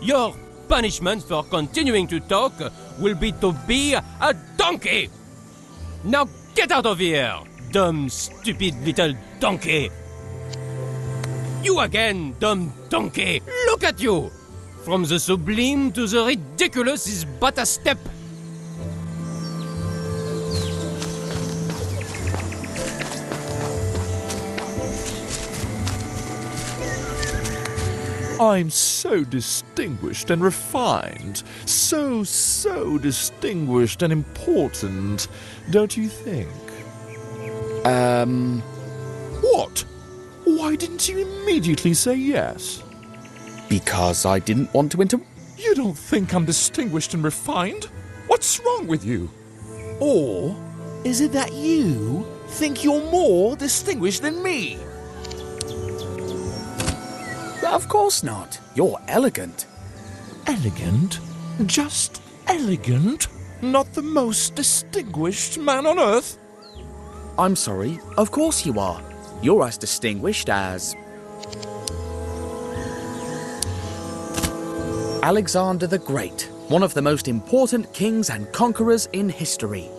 Your punishment for continuing to talk will be to be a donkey! Now get out of here, dumb, stupid little donkey! You again, dumb donkey! Look at you! From the sublime to the ridiculous is but a step. I'm so distinguished and refined. So distinguished and important, don't you think? What? Why didn't you immediately say yes? Because I didn't want to You don't think I'm distinguished and refined? What's wrong with you? Or is it that you think you're more distinguished than me? Of course not. You're elegant. Elegant? Just elegant? Not the most distinguished man on earth? I'm sorry. Of course you are. You're as distinguished as Alexander the Great, one of the most important kings and conquerors in history.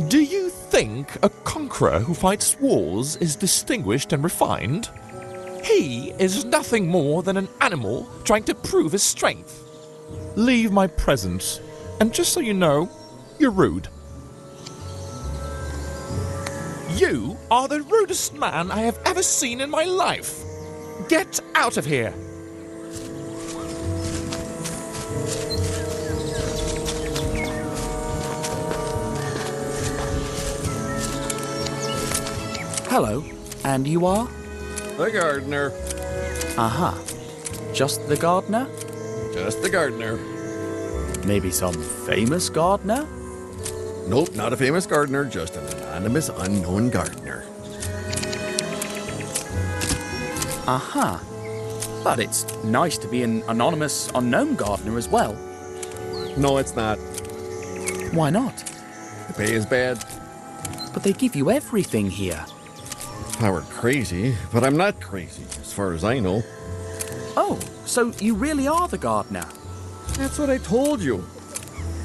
Do you think a conqueror who fights wars is distinguished and refined? He is nothing more than an animal trying to prove his strength. Leave my presence, and just so you know, you're rude. You are the rudest man I have ever seen in my life. Get out of here. Hello, and you are? The gardener. Aha. Just the gardener? Just the gardener. Maybe some famous gardener? Nope, not a famous gardener, just an anonymous, unknown gardener. Aha. But it's nice to be an anonymous, unknown gardener as well. No, it's not. Why not? The pay is bad. But they give you everything here. I were crazy, but I'm not crazy, as far as I know. Oh, so you really are the gardener? That's what I told you.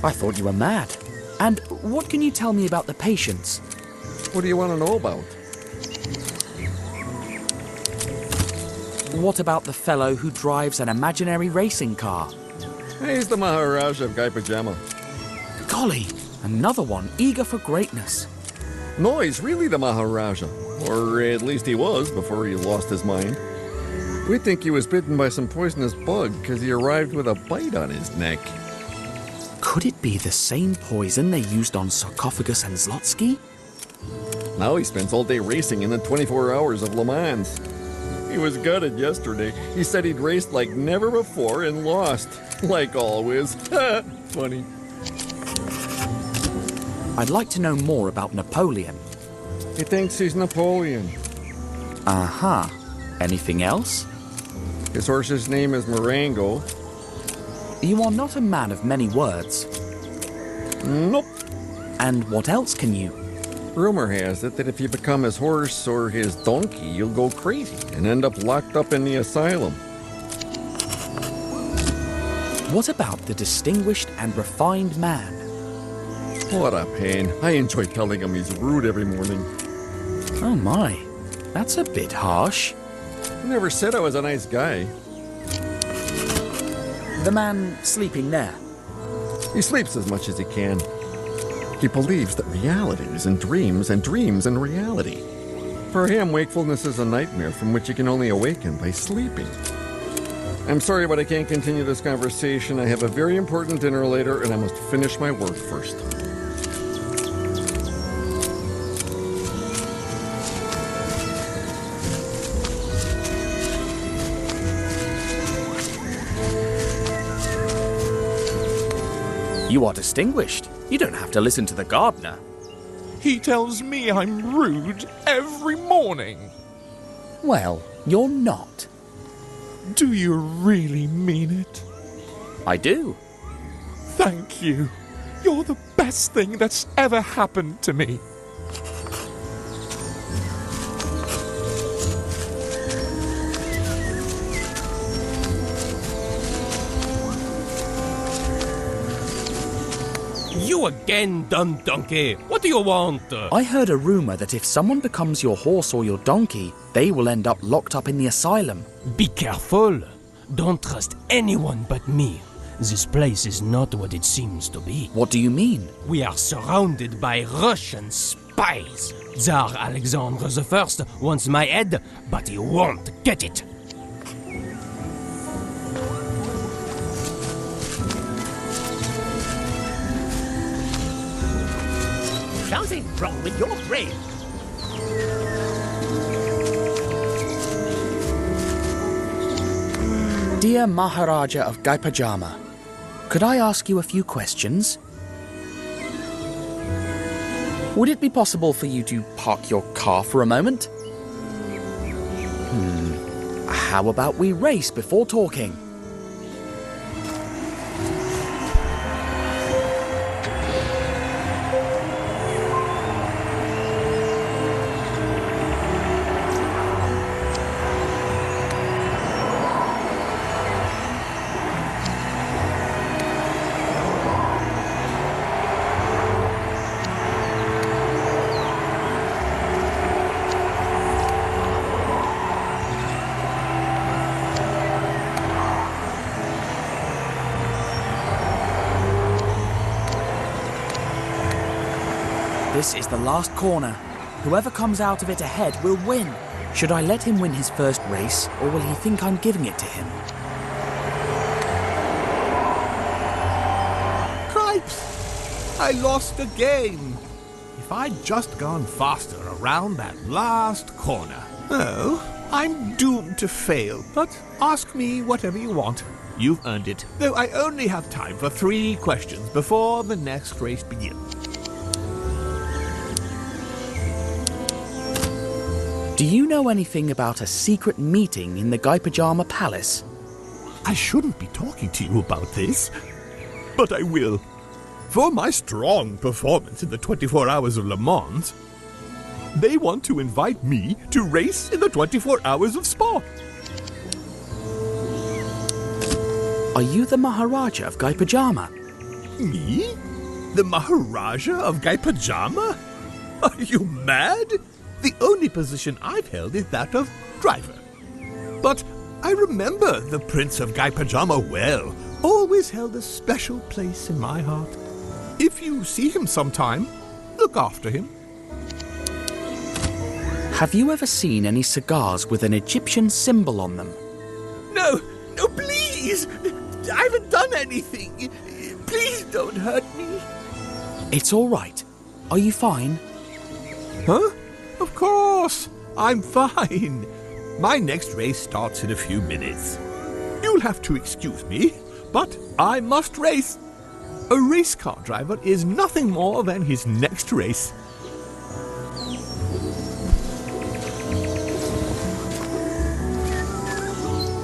I thought you were mad. And what can you tell me about the patients? What do you want to know about? What about the fellow who drives an imaginary racing car? He's the Maharaja of Guy Pajama. Golly, another one eager for greatness. No, he's really the Maharaja. Or at least he was before he lost his mind. We think he was bitten by some poisonous bug because he arrived with a bite on his neck. Could it be the same poison they used on Sarcophagus and Zlotsky? Now he spends all day racing in the 24 hours of Le Mans. He was gutted yesterday. He said he'd raced like never before and lost. Like always. Funny. I'd like to know more about Napoleon. He thinks he's Napoleon. Aha. Anything else? His horse's name is Marengo. You are not a man of many words. Nope. And what else can you? Rumor has it that if you become his horse or his donkey, you'll go crazy and end up locked up in the asylum. What about the distinguished and refined man? What a pain. I enjoy telling him he's rude every morning. Oh my, that's a bit harsh. I never said I was a nice guy. The man sleeping there. He sleeps as much as he can. He believes that reality is in dreams and dreams in reality. For him, wakefulness is a nightmare from which you can only awaken by sleeping. I'm sorry, but I can't continue this conversation. I have a very important dinner later, and I must finish my work first. You are distinguished. You don't have to listen to the gardener. He tells me I'm rude every morning. Well, you're not. Do you really mean it? I do. Thank you. You're the best thing that's ever happened to me. You again, dumb donkey. What do you want? I heard a rumor that if someone becomes your horse or your donkey, they will end up locked up in the asylum. Be careful. Don't trust anyone but me. This place is not what it seems to be. What do you mean? We are surrounded by Russian spies. Tsar Alexander I wants my head, but he won't get it. Something wrong with your brain. Dear Maharaja of Guy Pajama, could I ask you a few questions? Would it be possible for you to park your car for a moment? How about we race before talking? This is the last corner. Whoever comes out of it ahead will win. Should I let him win his first race, or will he think I'm giving it to him? Cripes! I lost again. If I'd just gone faster around that last corner. Oh, I'm doomed to fail, but ask me whatever you want. You've earned it. Though I only have time for 3 questions before the next race begins. Do you know anything about a secret meeting in the Guy Pajama Palace? I shouldn't be talking to you about this, but I will. For my strong performance in the 24 Hours of Le Mans, they want to invite me to race in the 24 Hours of Spa. Are you the Maharaja of Guy Pajama? Me? The Maharaja of Guy Pajama? Are you mad? The only position I've held is that of driver. But I remember the Prince of Guy Pajama well. Always held a special place in my heart. If you see him sometime, look after him. Have you ever seen any cigars with an Egyptian symbol on them? No, please! I haven't done anything. Please don't hurt me. It's all right. Are you fine? Huh? Of course. I'm fine. My next race starts in a few minutes. You'll have to excuse me, but I must race. A race car driver is nothing more than his next race.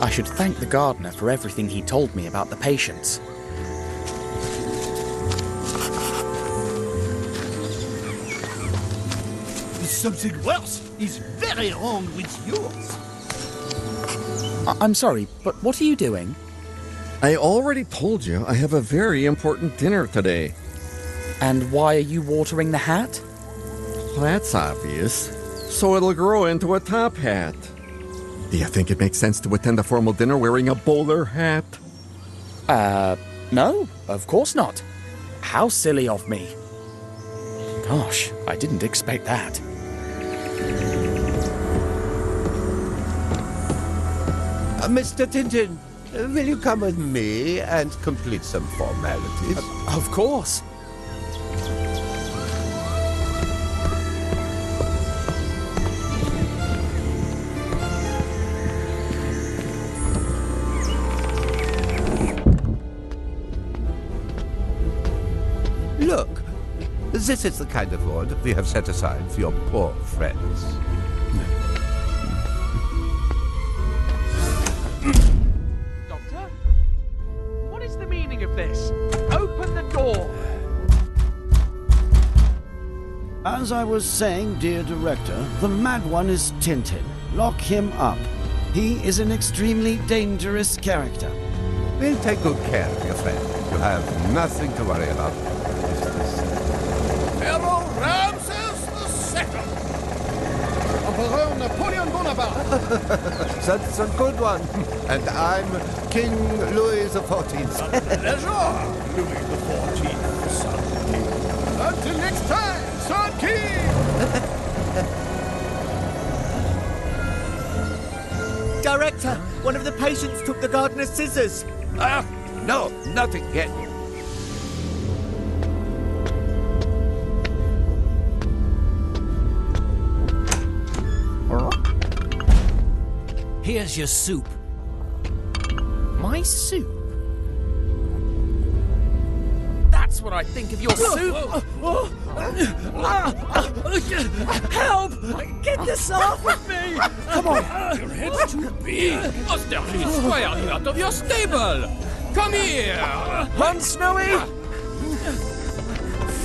I should thank the gardener for everything he told me about the patients. Something worse is very wrong with yours. I'm sorry, but what are you doing? I already told you I have a very important dinner today. And why are you watering the hat? That's obvious. So it'll grow into a top hat. Do you think it makes sense to attend a formal dinner wearing a bowler hat? No, of course not. How silly of me. Gosh, I didn't expect that. Mr. Tintin, will you come with me and complete some formalities? Of course. Look, this is the kind of reward we have set aside for your poor friends. Doctor? What is the meaning of this? Open the door! As I was saying, dear director, the mad one is Tintin. Lock him up. He is an extremely dangerous character. We'll take good care of your friend. You have nothing to worry about. Pharaoh Ramses II! Emperor Napoleon Bonaparte! That's a good one. And I'm King Louis XIV. Pleasure, Louis XIV, son king. Until next time, son king! Director, one of the patients took the gardener's scissors. No, nothing yet. Here's your soup. My soup? That's what I think of your soup! Help! Get this off of me! Come on! Your head's too big. Oster, please, why are you out of your stable? Come here! Run, Snowy!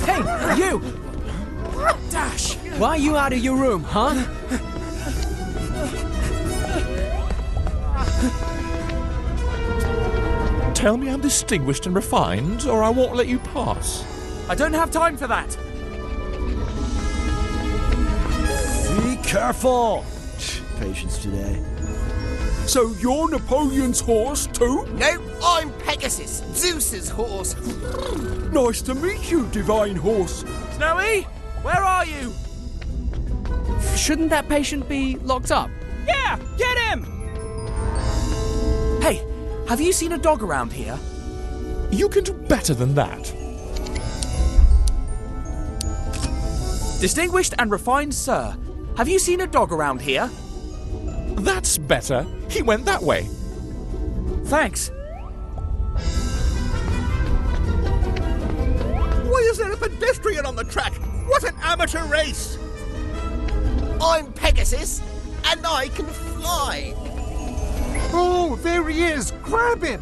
Hey, you! Dash! Why are you out of your room, huh? Tell me I'm distinguished and refined, or I won't let you pass. I don't have time for that! Be careful! Patience today. So you're Napoleon's horse too? No, I'm Pegasus, Zeus's horse. Nice to meet you, divine horse. Snowy, where are you? Shouldn't that patient be locked up? Yeah, get him! Hey, have you seen a dog around here? You can do better than that. Distinguished and refined sir, have you seen a dog around here? That's better. He went that way. Thanks. Why is there a pedestrian on the track? What an amateur race! I'm Pegasus, and I can fly. Oh, there he is! Grab him!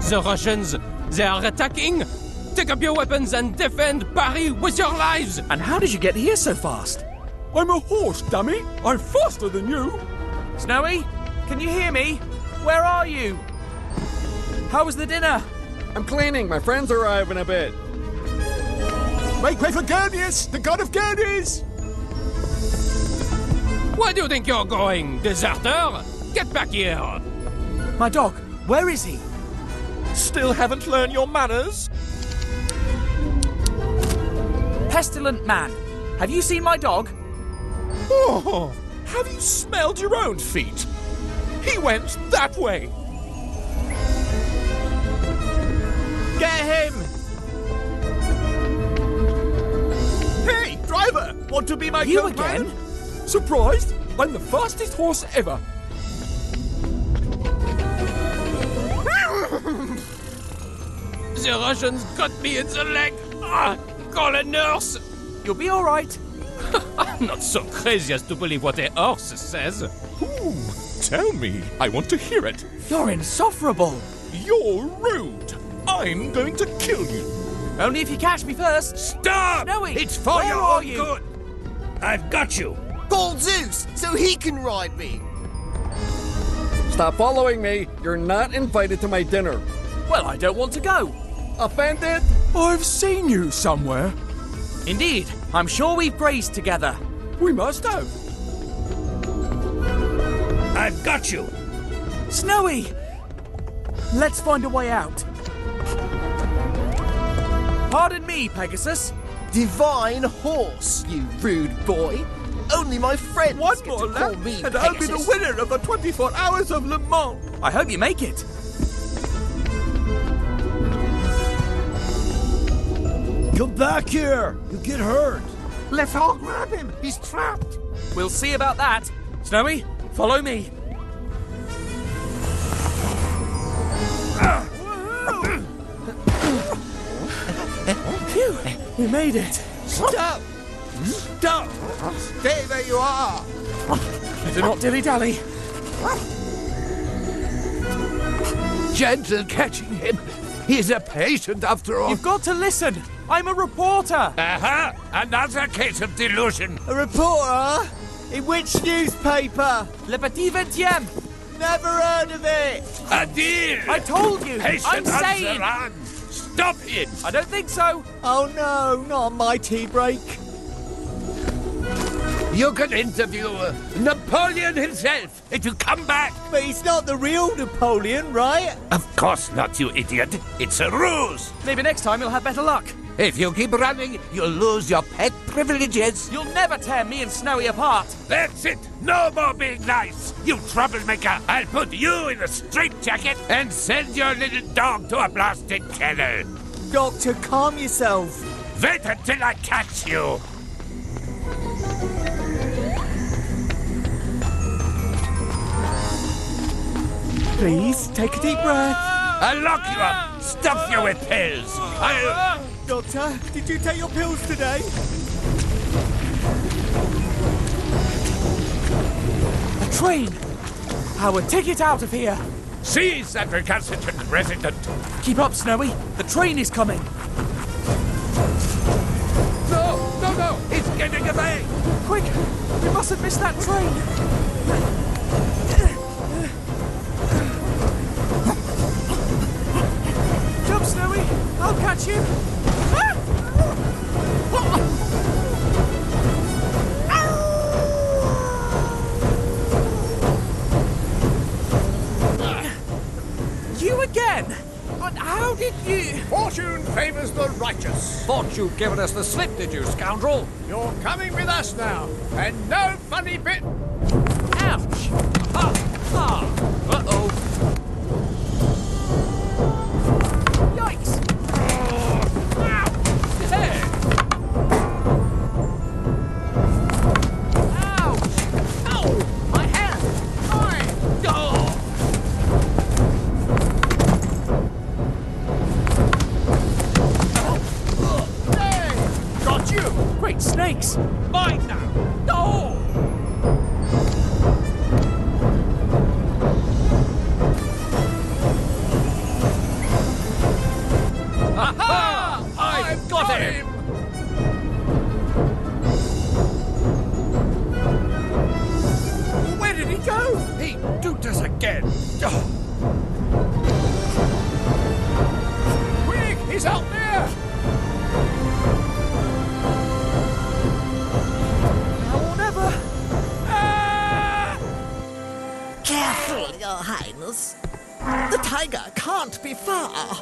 The Russians, they are attacking! Take up your weapons and defend Paris with your lives! And how did you get here so fast? I'm a horse, dummy! I'm faster than you! Snowy, can you hear me? Where are you? How was the dinner? I'm cleaning. My friends arrive in a bit. Make way for Gurnius, the god of Gurnies! Where do you think you're going, deserter? Get back here! My dog, where is he? Still haven't learned your manners? Pestilent man, have you seen my dog? Oh, have you smelled your own feet? He went that way. Get him! Hey, driver! Want to be my You co-pilot? again? Surprised? I'm the fastest horse ever. The Russians got me in the leg! Ah, call a nurse! You'll be alright. I'm not so crazy as to believe what a horse says. Ooh, tell me. I want to hear it. You're insufferable. You're rude. I'm going to kill you. Only if you catch me first. Stop! Snowy, It's for where your are own you? good. I've got you. Call Zeus so he can ride me. Stop following me. You're not invited to my dinner. Well, I don't want to go. Offended? I've seen you somewhere. Indeed, I'm sure we've grazed together. We must have. I've got you. Snowy! Let's find a way out. Pardon me, Pegasus. Divine horse, you rude boy. Only my friends One get more to call lap, me and I'll be the Pegasus. winner of the 24 Hours of Le Mans. I hope you make it. Come back here! You get hurt! Let's all grab him! He's trapped! We'll see about that. Snowy, follow me. Phew, we made it. Stop! Stop! Stay where you are! Better not dilly-dally. Gentle catching him. He's a patient after all. You've got to listen. I'm a reporter. Aha! Another case of delusion. A reporter? In which newspaper? Le Petit Vingtième. Never heard of it! A deal! I told you. Patient I'm on sane. the run. Stop it! I don't think so. Oh no, not on my tea break. You can interview Napoleon himself if you come back. But he's not the real Napoleon, right? Of course not, you idiot. It's a ruse. Maybe next time you'll have better luck. If you keep running, you'll lose your pet privileges. You'll never tear me and Snowy apart. That's it. No more being nice, you troublemaker. I'll put you in a straitjacket and send your little dog to a blasted kennel. Doctor, calm yourself. Wait until I catch you. Please, take a deep breath. I'll lock you up, stuff you with pills. Doctor, did you take your pills today? A train. Our ticket out of here. Seize that recalcitrant resident. Keep up, Snowy. The train is coming. No, no, no. It's getting away. Quick, we mustn't miss that train. Jump, Snowy. I'll catch you. You again? But how did you... Fortune favors the righteous. Thought you'd given us the slip, did you, scoundrel? You're coming with us now, and no funny bit. Ouch! Uh-oh. Yikes! Ow! Hey! Ouch! Ow! My hand! Mine! Oh! Hey! Got you! Great snakes! Mine now! No! Aha! I've got him! Where did he go? He duped us again. Quick! He's out there! Now or never! Careful, Your Highness. The tiger can't be far.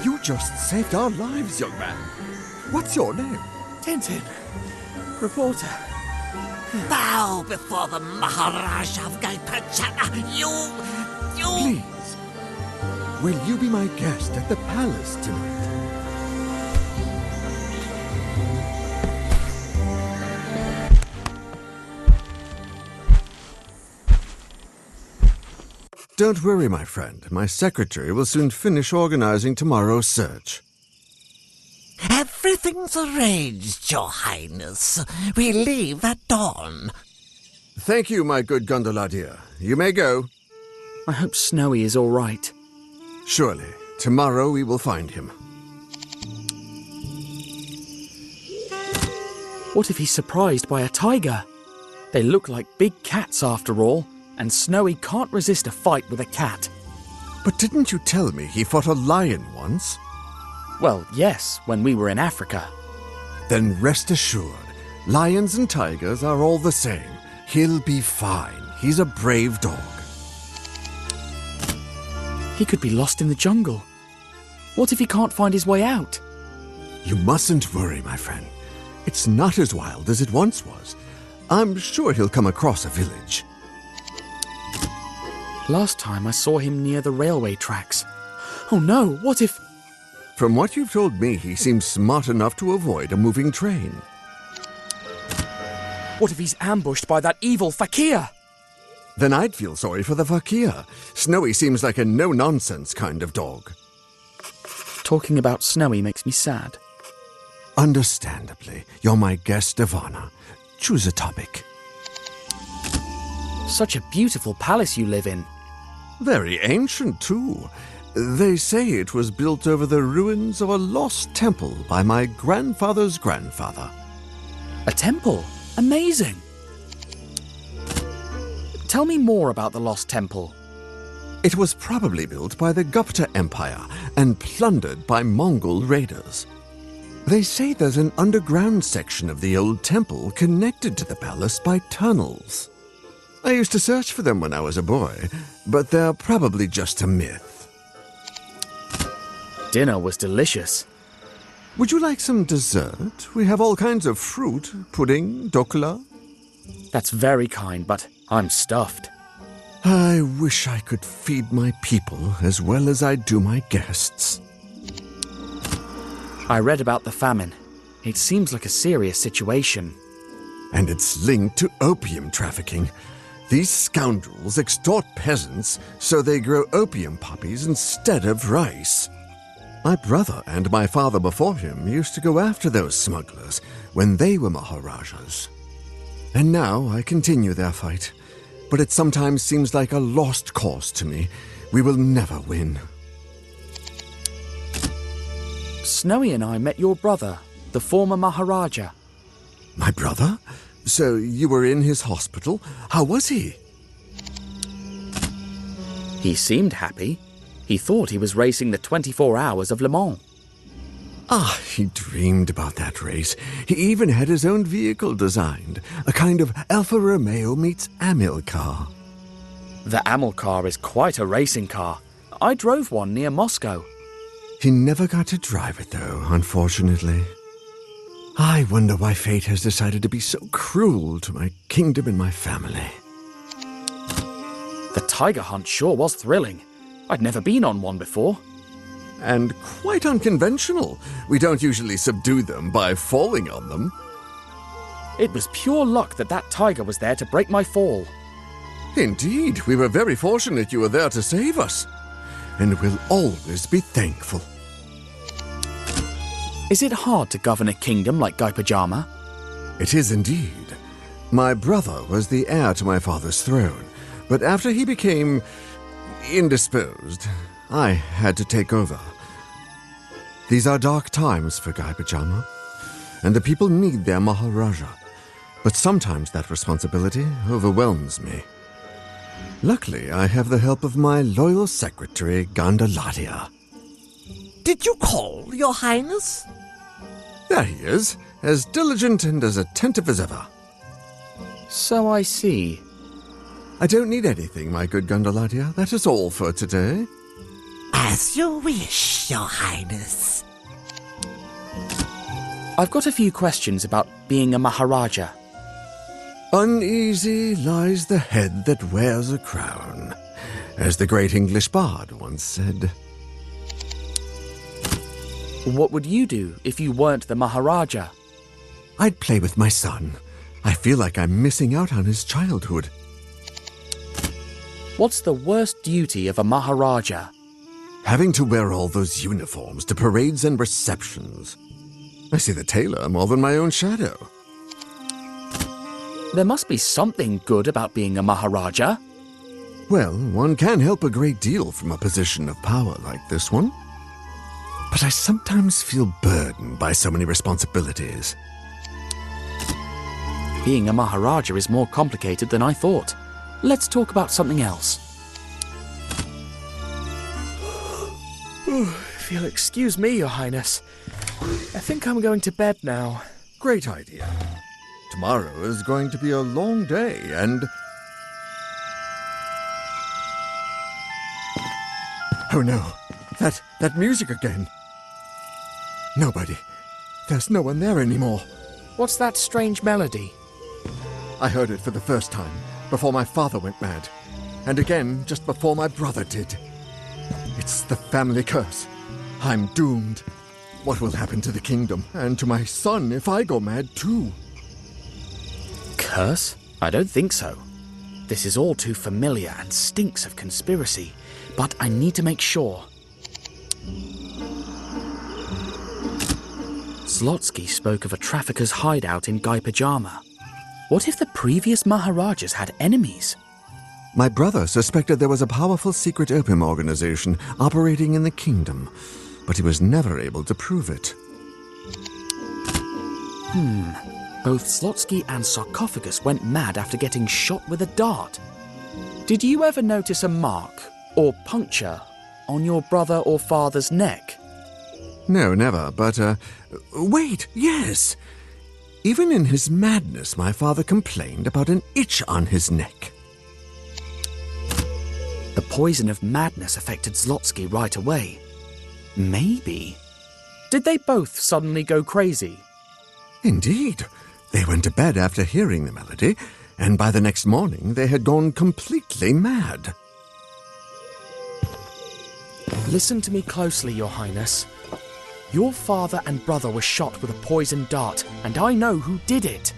You just saved our lives, young man. What's your name? Tintin Reporter. Bow before the Maharaja of Gaipachana. You... Please, will you be my guest at the palace tonight? Don't worry, my friend. My secretary will soon finish organizing tomorrow's search. Everything's arranged, Your Highness. We leave at dawn. Thank you, my good gondola dear. You may go. I hope Snowy is all right. Surely. Tomorrow we will find him. What if he's surprised by a tiger? They look like big cats after all, and Snowy can't resist a fight with a cat. But didn't you tell me he fought a lion once? Well, yes, when we were in Africa. Then rest assured, lions and tigers are all the same. He'll be fine. He's a brave dog. He could be lost in the jungle. What if he can't find his way out? You mustn't worry, my friend. It's not as wild as it once was. I'm sure he'll come across a village. Last time I saw him near the railway tracks. Oh no, what if... From what you've told me, he seems smart enough to avoid a moving train. What if he's ambushed by that evil fakir? Then I'd feel sorry for the fakir. Snowy seems like a no-nonsense kind of dog. Talking about Snowy makes me sad. Understandably. You're my guest of honor. Choose a topic. Such a beautiful palace you live in. Very ancient, too. They say it was built over the ruins of a lost temple by my grandfather's grandfather. A temple? Amazing! Tell me more about the lost temple. It was probably built by the Gupta Empire and plundered by Mongol raiders. They say there's an underground section of the old temple connected to the palace by tunnels. I used to search for them when I was a boy, but they're probably just a myth. Dinner was delicious. Would you like some dessert? We have all kinds of fruit, pudding, dokla. That's very kind, but I'm stuffed. I wish I could feed my people as well as I do my guests. I read about the famine. It seems like a serious situation. And it's linked to opium trafficking. These scoundrels extort peasants so they grow opium poppies instead of rice. My brother and my father before him used to go after those smugglers when they were Maharajas. And now I continue their fight. But it sometimes seems like a lost cause to me. We will never win. Snowy and I met your brother. the former Maharaja. My brother? So you were in his hospital? How was he? He seemed happy. He thought he was racing the 24 Hours of Le Mans. Ah, he dreamed about that race. He even had his own vehicle designed, a kind of Alfa Romeo meets Amilcar. The Amilcar is quite a racing car. I drove one near Moscow. He never got to drive it, though, unfortunately. I wonder why fate has decided to be so cruel to my kingdom and my family. The tiger hunt sure was thrilling. I'd never been on one before. And quite unconventional. We don't usually subdue them by falling on them. It was pure luck that that tiger was there to break my fall. Indeed, we were very fortunate you were there to save us. And we'll always be thankful. Is it hard to govern a kingdom like Guy Pajama? It is indeed. My brother was the heir to my father's throne, but after he became indisposed, I had to take over. These are dark times for Guy Pajama, and the people need their Maharaja. But sometimes that responsibility overwhelms me. Luckily, I have the help of my loyal secretary, Gandalatia. Did you call, Your Highness? There he is, as diligent and as attentive as ever. So I see. I don't need anything, my good Gandalatia. That is all for today. As you wish, Your Highness. I've got a few questions about being a Maharaja. Uneasy lies the head that wears a crown, as the great English bard once said. What would you do if you weren't the Maharaja? I'd play with my son. I feel like I'm missing out on his childhood. What's the worst duty of a Maharaja? Having to wear all those uniforms to parades and receptions. I see the tailor more than my own shadow. There must be something good about being a Maharaja. Well, one can help a great deal from a position of power like this one. But I sometimes feel burdened by so many responsibilities. Being a Maharaja is more complicated than I thought. Let's talk about something else. If you'll excuse me, Your Highness, I think I'm going to bed now. Great idea. Tomorrow is going to be a long day, and... Oh no, that music again. Nobody. There's no one there anymore. What's that strange melody? I heard it for the first time, before my father went mad. And again, just before my brother did. It's the family curse. I'm doomed. What will happen to the kingdom, and to my son if I go mad too? Curse? I don't think so. This is all too familiar and stinks of conspiracy, but I need to make sure. Zlotsky spoke of a trafficker's hideout in Guy Pajama. What if the previous Maharajas had enemies? My brother suspected there was a powerful secret opium organization operating in the kingdom, but he was never able to prove it. Both Zlotsky and Sarcophagus went mad after getting shot with a dart. Did you ever notice a mark or puncture on your brother or father's neck? No, never, but, wait, yes! Even in his madness, my father complained about an itch on his neck. The poison of madness affected Zlotsky right away. Maybe. Did they both suddenly go crazy? Indeed. They went to bed after hearing the melody, and by the next morning they had gone completely mad. Listen to me closely, Your Highness. Your father and brother were shot with a poisoned dart, and I know who did it.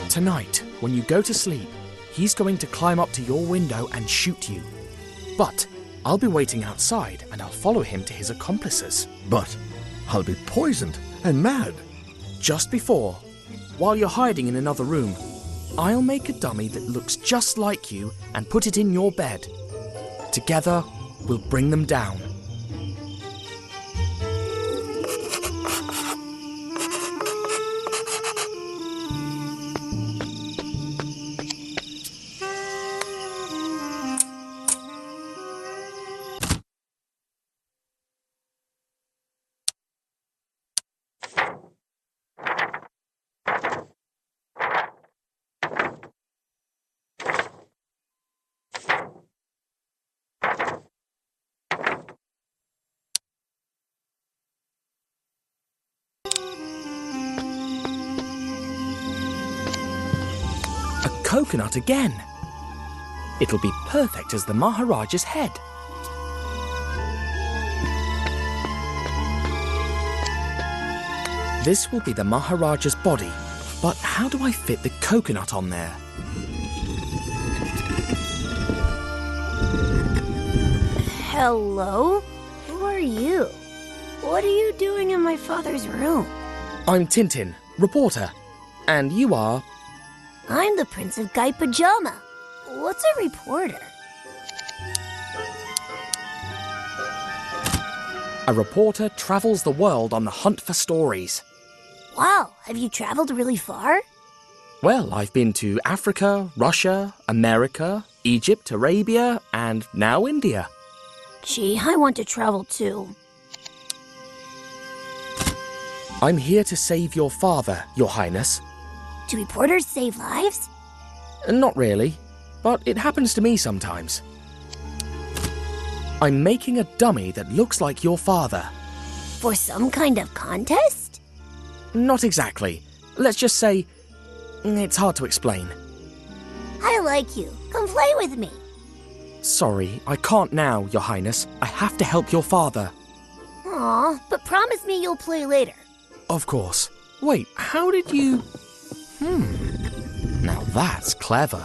Tonight, when you go to sleep, he's going to climb up to your window and shoot you. But I'll be waiting outside, and I'll follow him to his accomplices. But I'll be poisoned and mad. Just before, while you're hiding in another room, I'll make a dummy that looks just like you and put it in your bed. Together, we'll bring them down. coconut again. It'll be perfect as the Maharaja's head. This will be the Maharaja's body, but how do I fit the coconut on there? Hello? Who are you? What are you doing in my father's room? I'm Tintin, reporter. And you are? I'm the Prince of Guy Pajama. What's a reporter? A reporter travels the world on the hunt for stories. Wow, have you traveled really far? Well, I've been to Africa, Russia, America, Egypt, Arabia, and now India. Gee, I want to travel too. I'm here to save your father, Your Highness. Do reporters save lives? Not really, but it happens to me sometimes. I'm making a dummy that looks like your father. For some kind of contest? Not exactly. Let's just say, it's hard to explain. I like you. Come play with me. Sorry, I can't now, Your Highness. I have to help your father. Aw, but promise me you'll play later. Of course. Wait, how did you... Now that's clever.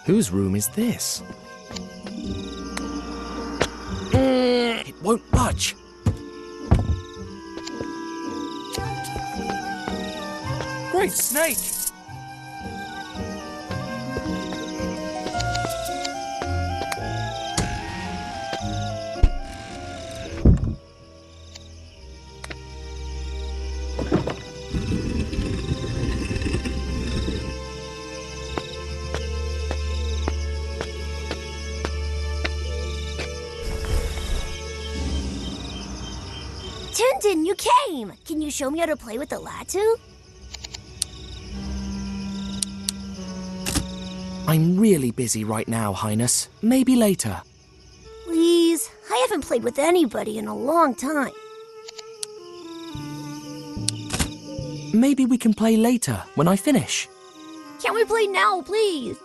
Whose room is this? It won't budge. Great snake! Tintin, you came! Can you show me how to play with the latu? I'm really busy right now, Highness. Maybe later. Please, I haven't played with anybody in a long time. Maybe we can play later, when I finish. Can we play now, please?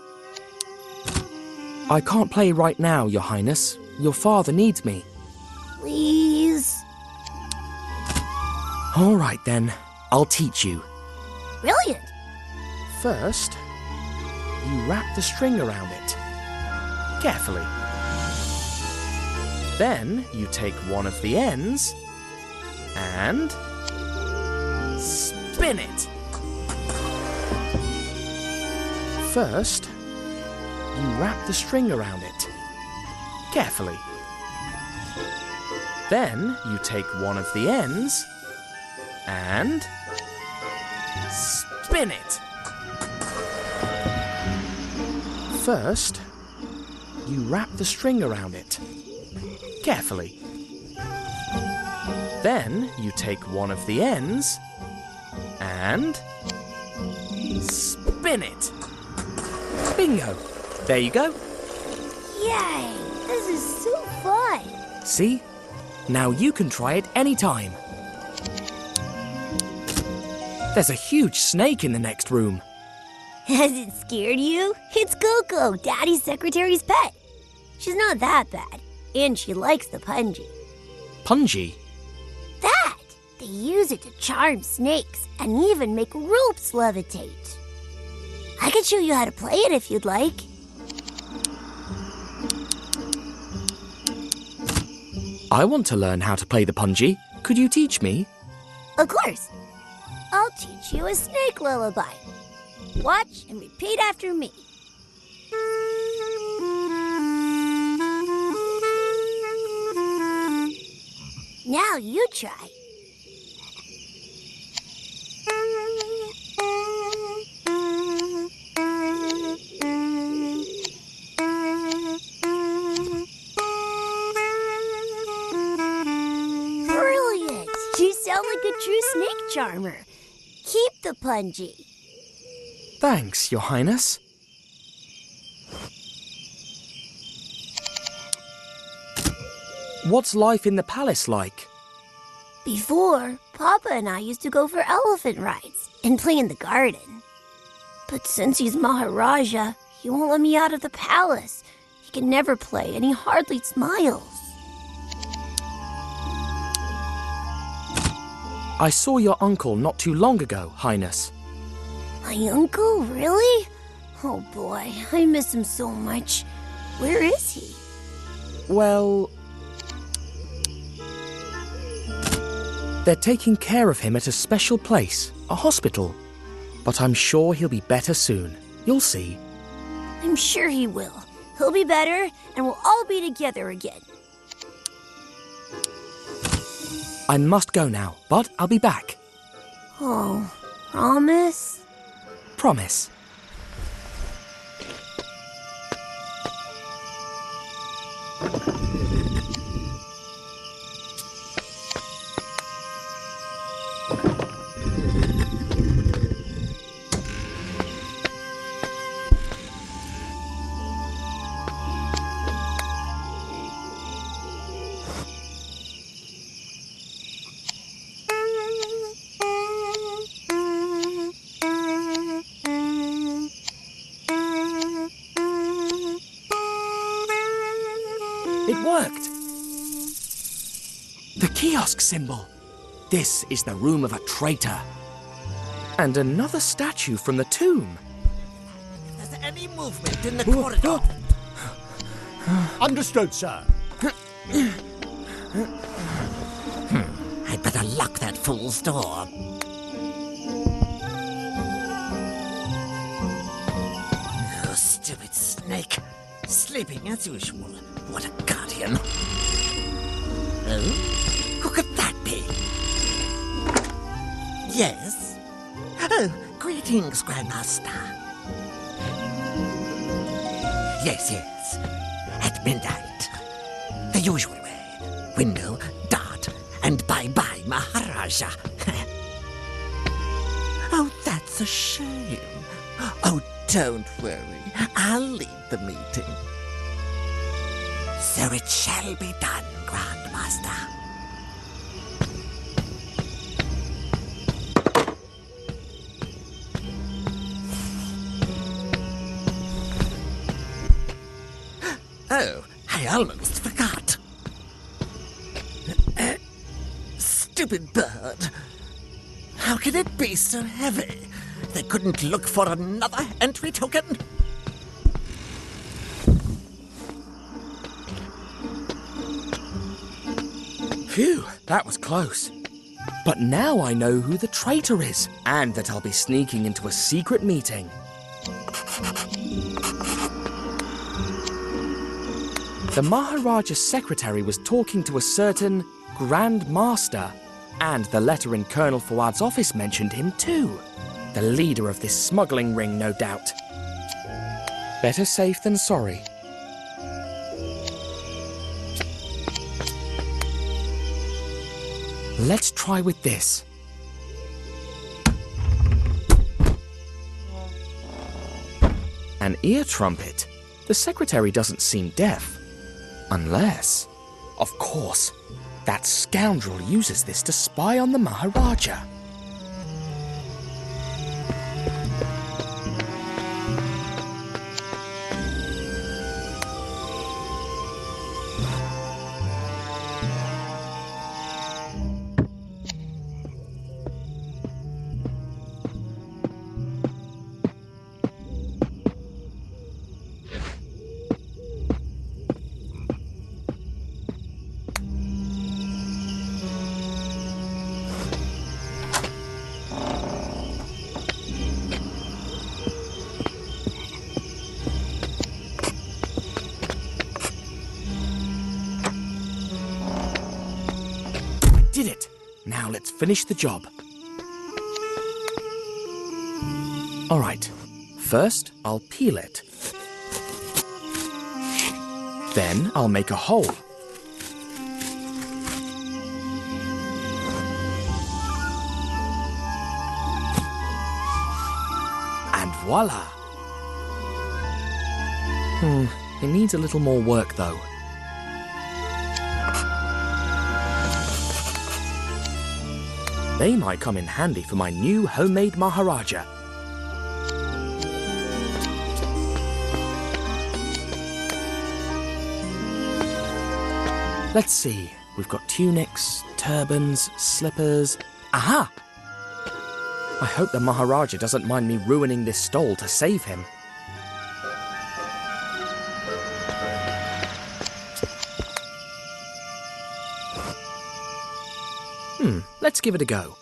I can't play right now, Your Highness. Your father needs me. Please? All right then, I'll teach you. Brilliant! First, you wrap the string around it. Carefully. Then you take one of the ends and spin it. First, you wrap the string around it. Carefully. Then you take one of the ends and spin it. First, you wrap the string around it. Carefully. Then you take one of the ends and spin it. Bingo! There you go. Yay! This is so fun! See? Now you can try it anytime. There's a huge snake in the next room. Has it scared you? It's Coco, Daddy's secretary's pet. She's not that bad, and she likes the punji. Punji? That! They use it to charm snakes and even make ropes levitate. I can show you how to play it if you'd like. I want to learn how to play the punji. Could you teach me? Of course. I'll teach you a snake lullaby. Watch and repeat after me. Now you try. Brilliant! You sound like a true snake charmer. Keep the punji. Thanks, Your Highness. What's life in the palace like? Before, Papa and I used to go for elephant rides and play in the garden. But since he's Maharaja, he won't let me out of the palace. He can never play and he hardly smiles. I saw your uncle not too long ago, Highness. My uncle? Really? Oh boy, I miss him so much. Where is he? Well, they're taking care of him at a special place, a hospital. But I'm sure he'll be better soon. You'll see. I'm sure he will. He'll be better, and we'll all be together again. I must go now, but I'll be back. Oh, promise? Promise. It worked! The kiosk symbol. This is the room of a traitor. And another statue from the tomb. If there's any movement in the corridor... Understood, sir. I'd better lock that fool's door. Oh, stupid snake. Sleeping as usual. What a guardian. Oh? Who could that be? Yes? Oh, greetings, Grandmaster. Yes. At midnight. The usual way. Window, dart, and bye-bye, Maharaja. Oh, that's a shame. Oh, don't worry. I'll lead the meeting. So it shall be done, Grandmaster. Oh, I almost forgot. Stupid bird. How can it be so heavy? They couldn't look for another entry token? Phew, that was close. But now I know who the traitor is, and that I'll be sneaking into a secret meeting. The Maharaja's secretary was talking to a certain Grand Master, and the letter in Colonel Fuad's office mentioned him too. The leader of this smuggling ring, no doubt. Better safe than sorry. Let's try with this. An ear trumpet. The secretary doesn't seem deaf. Unless, of course, that scoundrel uses this to spy on the Maharaja. Did it! Now let's finish the job. Alright, first I'll peel it. Then I'll make a hole. And voila! It needs a little more work though. They might come in handy for my new homemade Maharaja. Let's see. We've got tunics, turbans, slippers. Aha! I hope the Maharaja doesn't mind me ruining this stole to save him. Let's give it a go.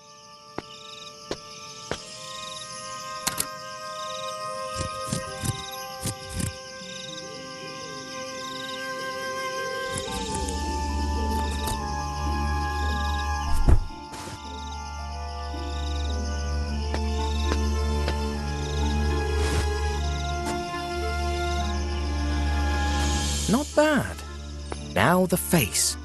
Not bad. Now the face.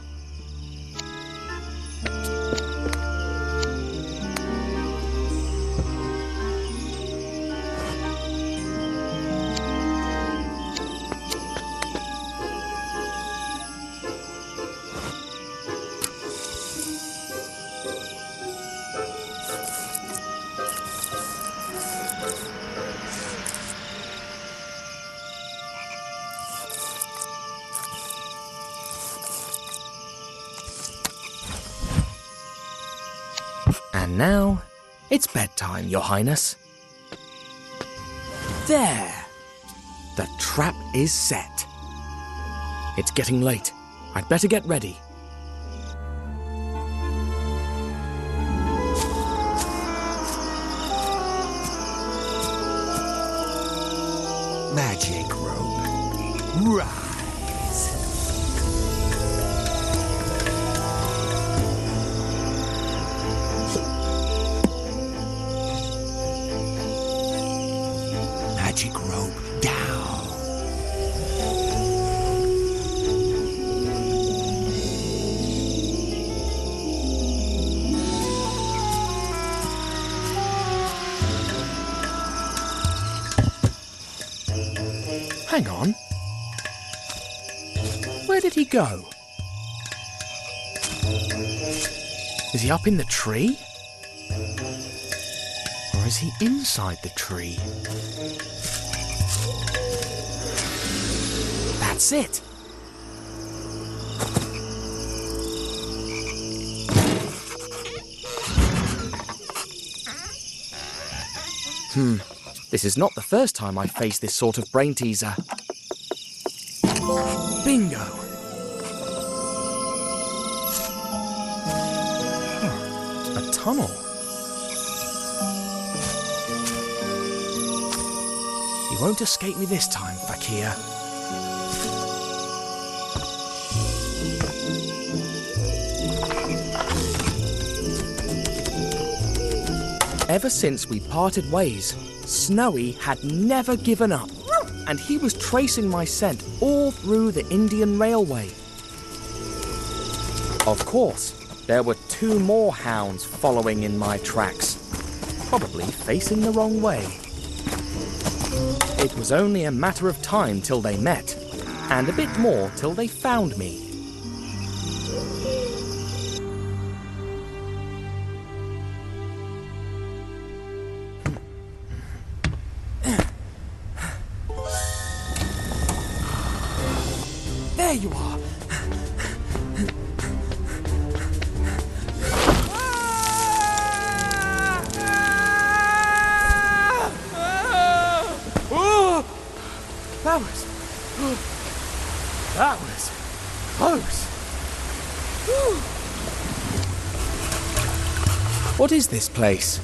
And now, it's bedtime, Your Highness. There! The trap is set. It's getting late. I'd better get ready. Magic rope. Rise. Magic rope down. Hang on. Where did he go? Is he up in the tree? Or is he inside the tree? That's it. This is not the first time I've faced this sort of brain teaser. Bingo! A tunnel. You won't escape me this time, Fakir. Ever since we parted ways, Snowy had never given up, and he was tracing my scent all through the Indian Railway. Of course, there were 2 more hounds following in my tracks, probably facing the wrong way. It was only a matter of time till they met, and a bit more till they found me. There you are! That was close. What is this place?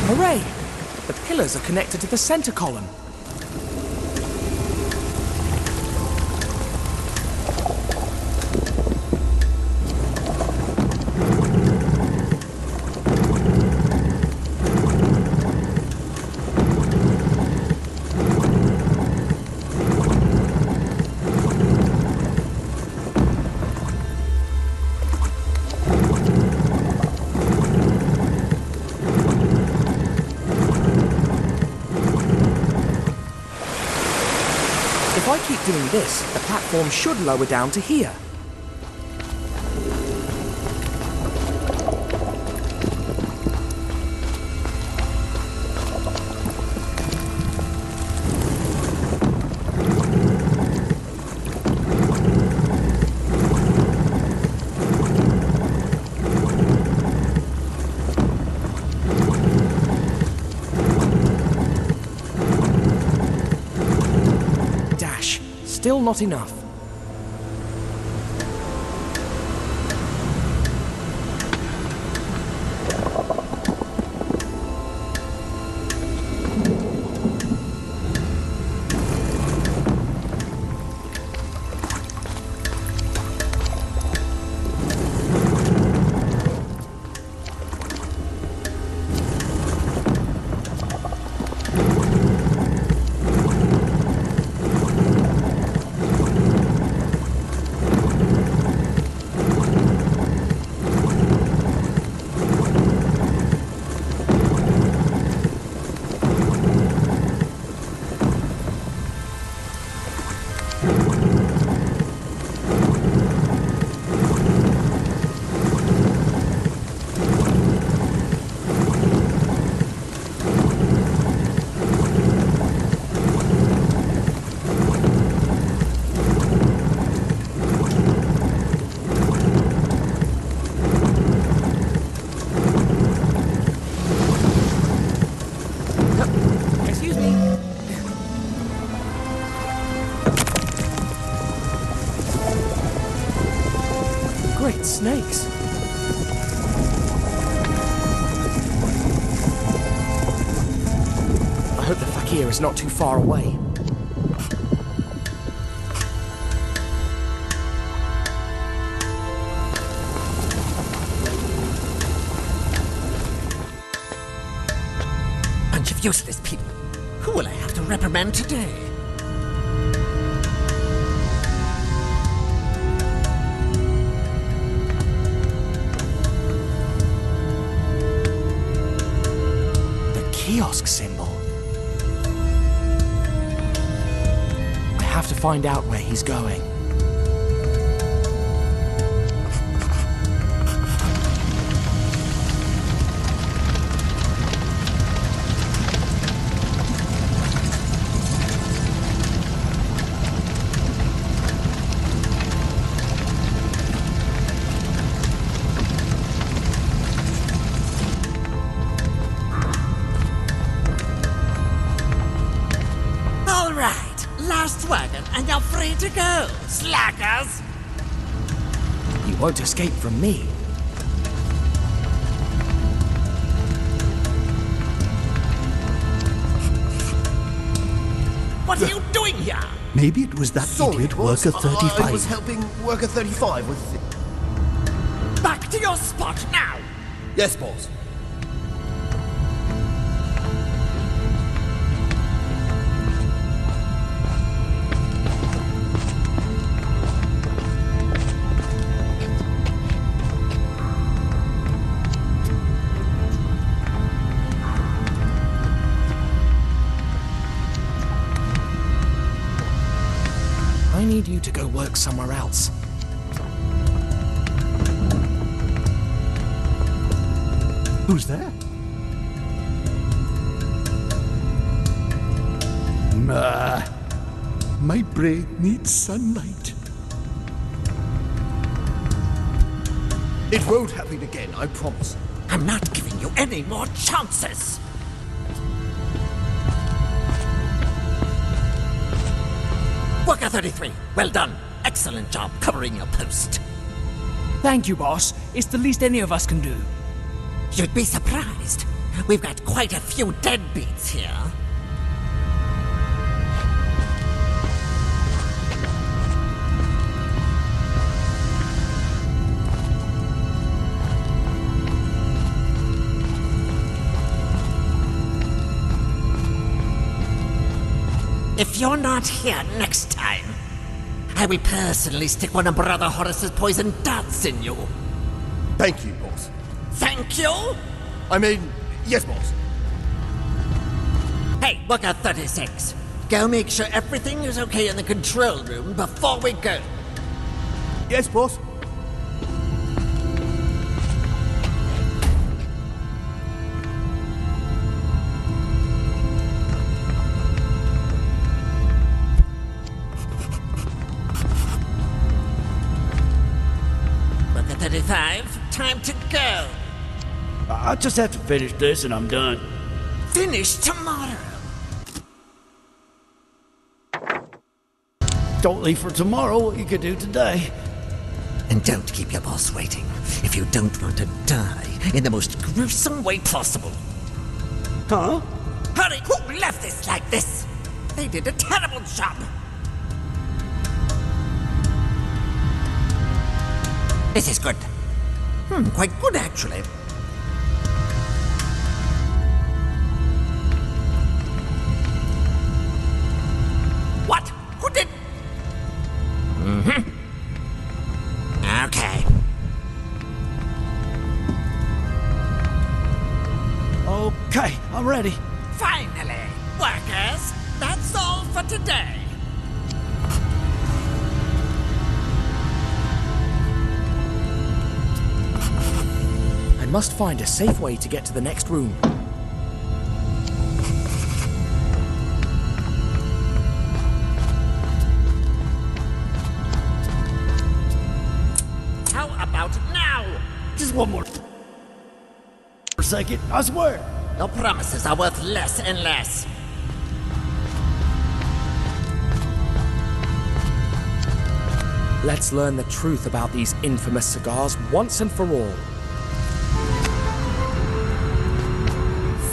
Hooray! The pillars are connected to the center column. If I keep doing this, the platform should lower down to here. Still not enough. Great snakes. I hope the fakir is not too far away. Bunch of useless people. Who will I have to reprimand today? Kiosk symbol. I have to find out where he's going. Last wagon, and you're free to go, slackers! You won't escape from me. What are you doing here? Maybe it was that idiot Worker 35. I was helping Worker 35 with... Back to your spot now! Yes, boss. I need you to go work somewhere else. Who's that? My brain needs sunlight. It won't happen again, I promise. I'm not giving you any more chances! Worker 33, well done. Excellent job covering your post. Thank you, boss. It's the least any of us can do. You'd be surprised. We've got quite a few deadbeats here. If you're not here next time, I will personally stick one of Brother Horace's poison darts in you. Thank you, boss. Thank you? I mean, yes, boss. Hey, Worker 36. go make sure everything is okay in the control room before we go. Yes, boss. Look at 35. Time to go. I just have to finish this and I'm done. Finish tomorrow. Don't leave for tomorrow what you could do today. And don't keep your boss waiting if you don't want to die in the most gruesome way possible. Huh? Hurry! Who left this like this? They did a terrible job. This is good. Quite good, actually. What? Who did? Okay. Okay, I'm ready. Finally, workers, that's all for today. I must find a safe way to get to the next room. How about now? Just one more second, I swear. Your promises are worth less and less. Let's learn the truth about these infamous cigars once and for all.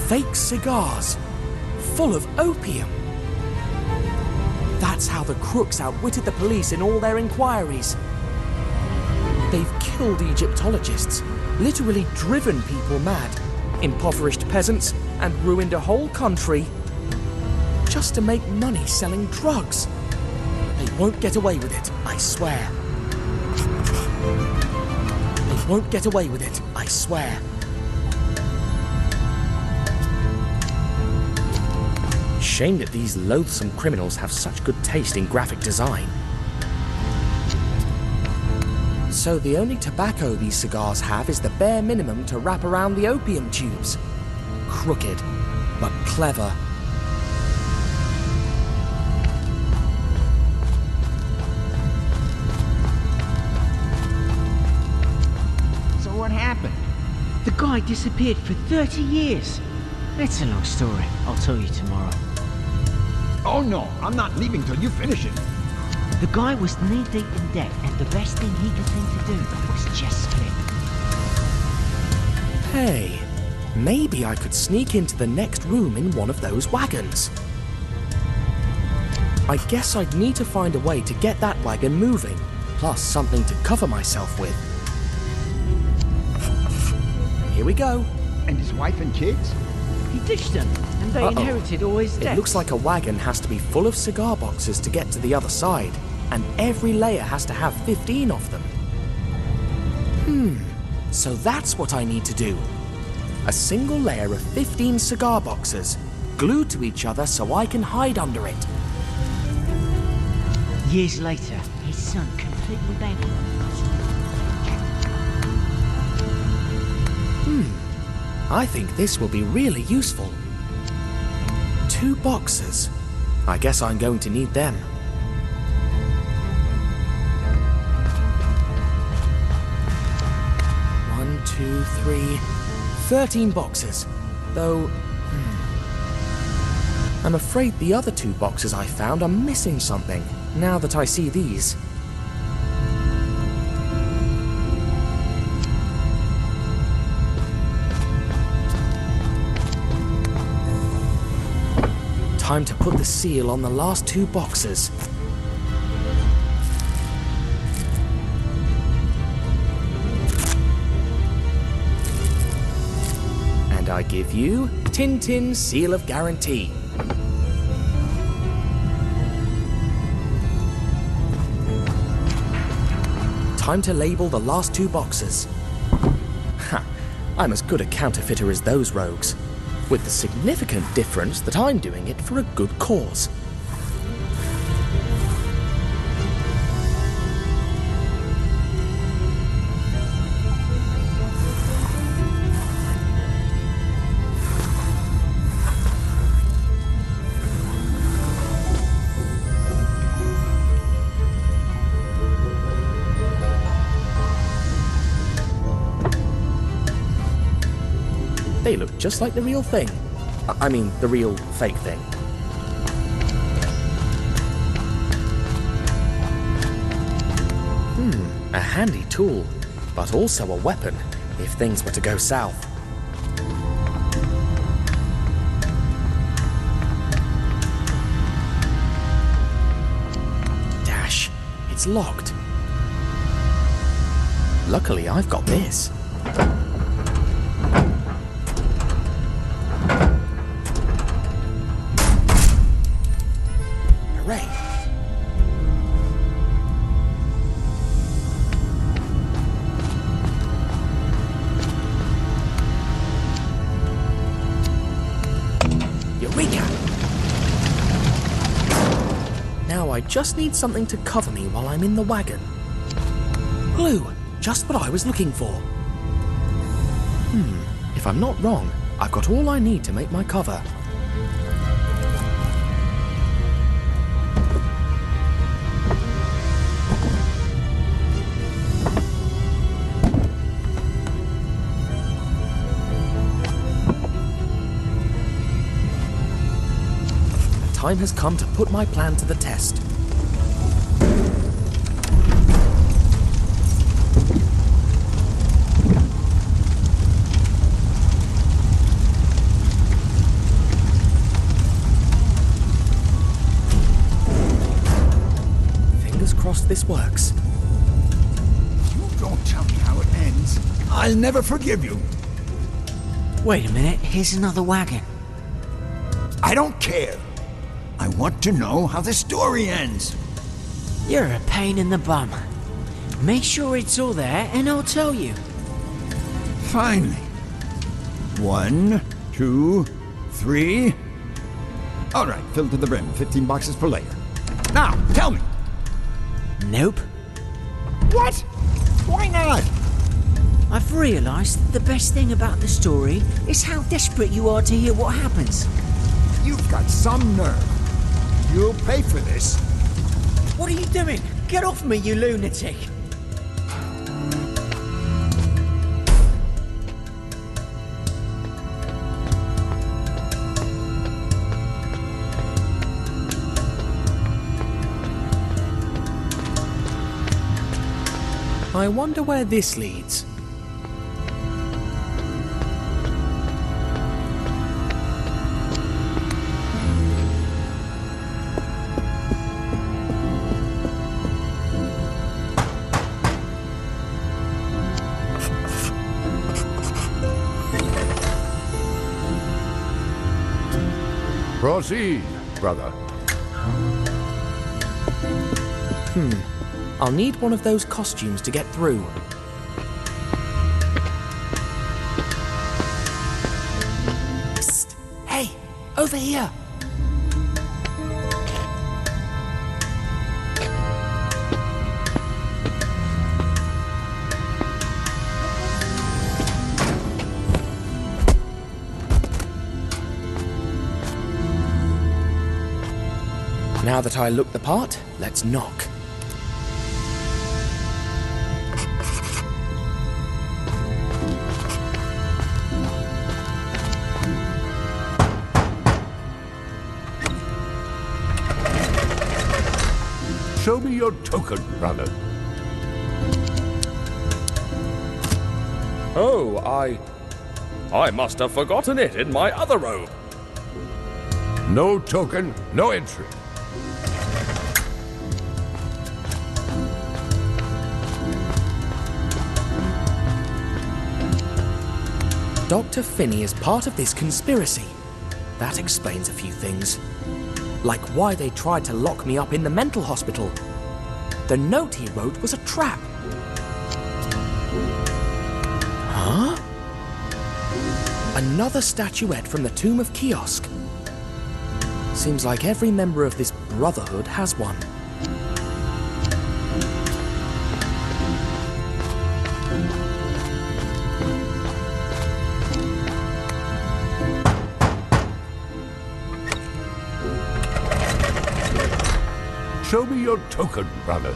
Fake cigars, full of opium. That's how the crooks outwitted the police in all their inquiries. They've killed Egyptologists, literally driven people mad, impoverished peasants, and ruined a whole country just to make money selling drugs. They won't get away with it, I swear. They won't get away with it, I swear. Shame that these loathsome criminals have such good taste in graphic design. So the only tobacco these cigars have is the bare minimum to wrap around the opium tubes. Crooked, but clever. So what happened? The guy disappeared for 30 years. That's a long story. I'll tell you tomorrow. Oh no, I'm not leaving till you finish it. The guy was knee-deep in debt, and the best thing he could think to do was just split. Hey, maybe I could sneak into the next room in one of those wagons. I guess I'd need to find a way to get that wagon moving, plus something to cover myself with. Here we go. And his wife and kids? He ditched them, and they inherited all his debts. It looks like a wagon has to be full of cigar boxes to get to the other side, and every layer has to have 15 of them. So that's what I need to do. A single layer of 15 cigar boxes, glued to each other so I can hide under it. Years later, his son completely bankrupt. I think this will be really useful. 2 boxes. I guess I'm going to need them. One, 2, 3, 13 boxes. Though, I'm afraid the other 2 boxes I found are missing something, now that I see these. Time to put the seal on the last 2 boxes. And I give you Tintin Seal of Guarantee. Time to label the last 2 boxes. Ha! I'm as good a counterfeiter as those rogues, with the significant difference that I'm doing it for a good cause. They look just like the real thing. I mean, the real fake thing. A handy tool, but also a weapon if things were to go south. Dash, it's locked. Luckily, I've got this. Hooray! Eureka! Now I just need something to cover me while I'm in the wagon. Glue! Just what I was looking for. If I'm not wrong, I've got all I need to make my cover. The time has come to put my plan to the test. This works. You don't tell me how it ends. I'll never forgive you. Wait a minute, here's another wagon. I don't care. I want to know how the story ends. You're a pain in the bum. Make sure it's all there and I'll tell you. Finally. 1, 2, 3. All right, filled to the brim. 15 boxes per layer. Now, tell me. Nope. What? Why not? I've realized that the best thing about the story is how desperate you are to hear what happens. You've got some nerve. You'll pay for this. What are you doing? Get off me, you lunatic! I wonder where this leads. Proceed, brother. I'll need one of those costumes to get through. Psst! Hey! Over here! Now that I look the part, let's knock. Show me your token, brother. Oh, I must have forgotten it in my other robe. No token, no entry. Dr. Finney is part of this conspiracy. That explains a few things. Like why they tried to lock me up in the mental hospital. The note he wrote was a trap. Huh? Another statuette from the Tomb of Kiosk. Seems like every member of this brotherhood has one. Show me your token, brother.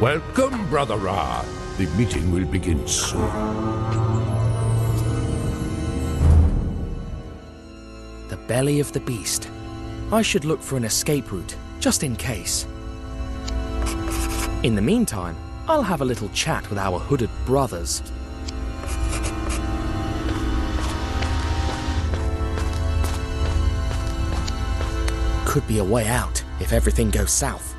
Welcome, Brother Ra. The meeting will begin soon. The belly of the beast. I should look for an escape route, just in case. In the meantime, I'll have a little chat with our hooded brothers. Could be a way out if everything goes south.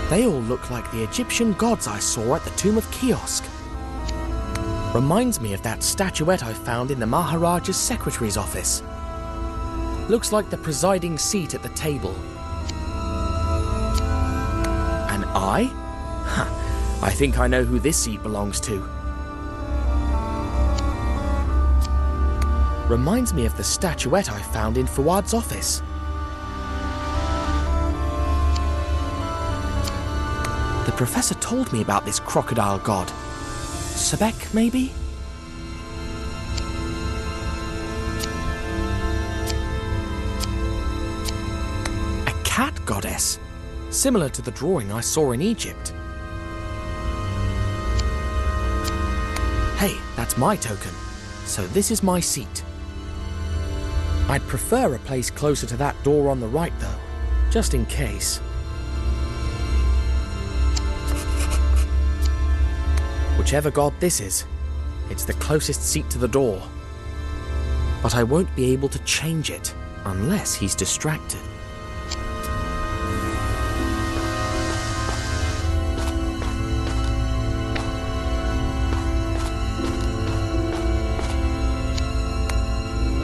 They all look like the Egyptian gods I saw at the Tomb of Kiosk. Reminds me of that statuette I found in the Maharaja's secretary's office. Looks like the presiding seat at the table. An eye? Huh, I think I know who this seat belongs to. Reminds me of the statuette I found in Fuad's office. The professor told me about this crocodile god. Sebek, maybe? A cat goddess, similar to the drawing I saw in Egypt. Hey, that's my token, so this is my seat. I'd prefer a place closer to that door on the right, though, just in case. Whichever god this is, it's the closest seat to the door. But I won't be able to change it unless he's distracted.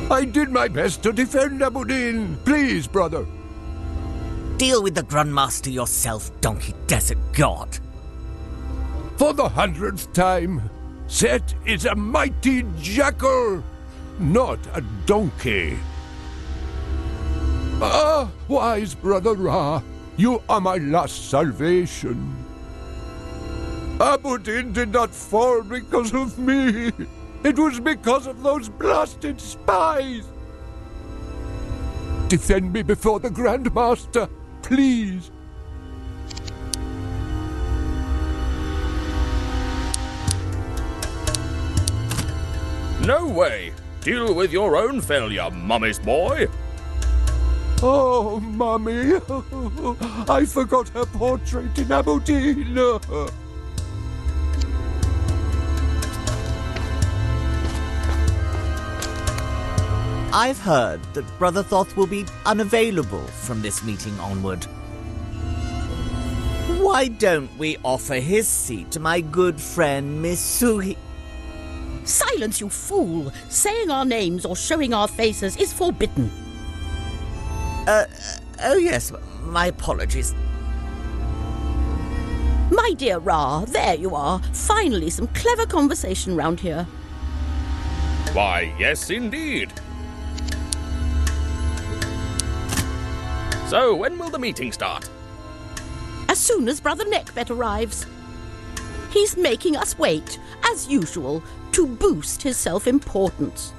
I did my best to defend Abu-Din. Please, brother. Deal with the Grandmaster yourself, donkey desert god. For the 100th time, Set is a mighty jackal, not a donkey. Ah, wise Brother Ra, you are my last salvation. Abu-Din did not fall because of me. It was because of those blasted spies. Defend me before the Grandmaster, please. No way! Deal with your own failure, Mummy's boy! Oh, Mummy! I forgot her portrait in Abu-Din! I've heard that Brother Thoth will be unavailable from this meeting onward. Why don't we offer his seat to my good friend Miss Suhi? Silence, you fool! Saying our names or showing our faces is forbidden. Oh yes, my apologies. My dear Ra, there you are. Finally, some clever conversation round here. Why, yes, indeed. So, when will the meeting start? As soon as Brother Neckbet arrives. He's making us wait, as usual, to boost his self-importance.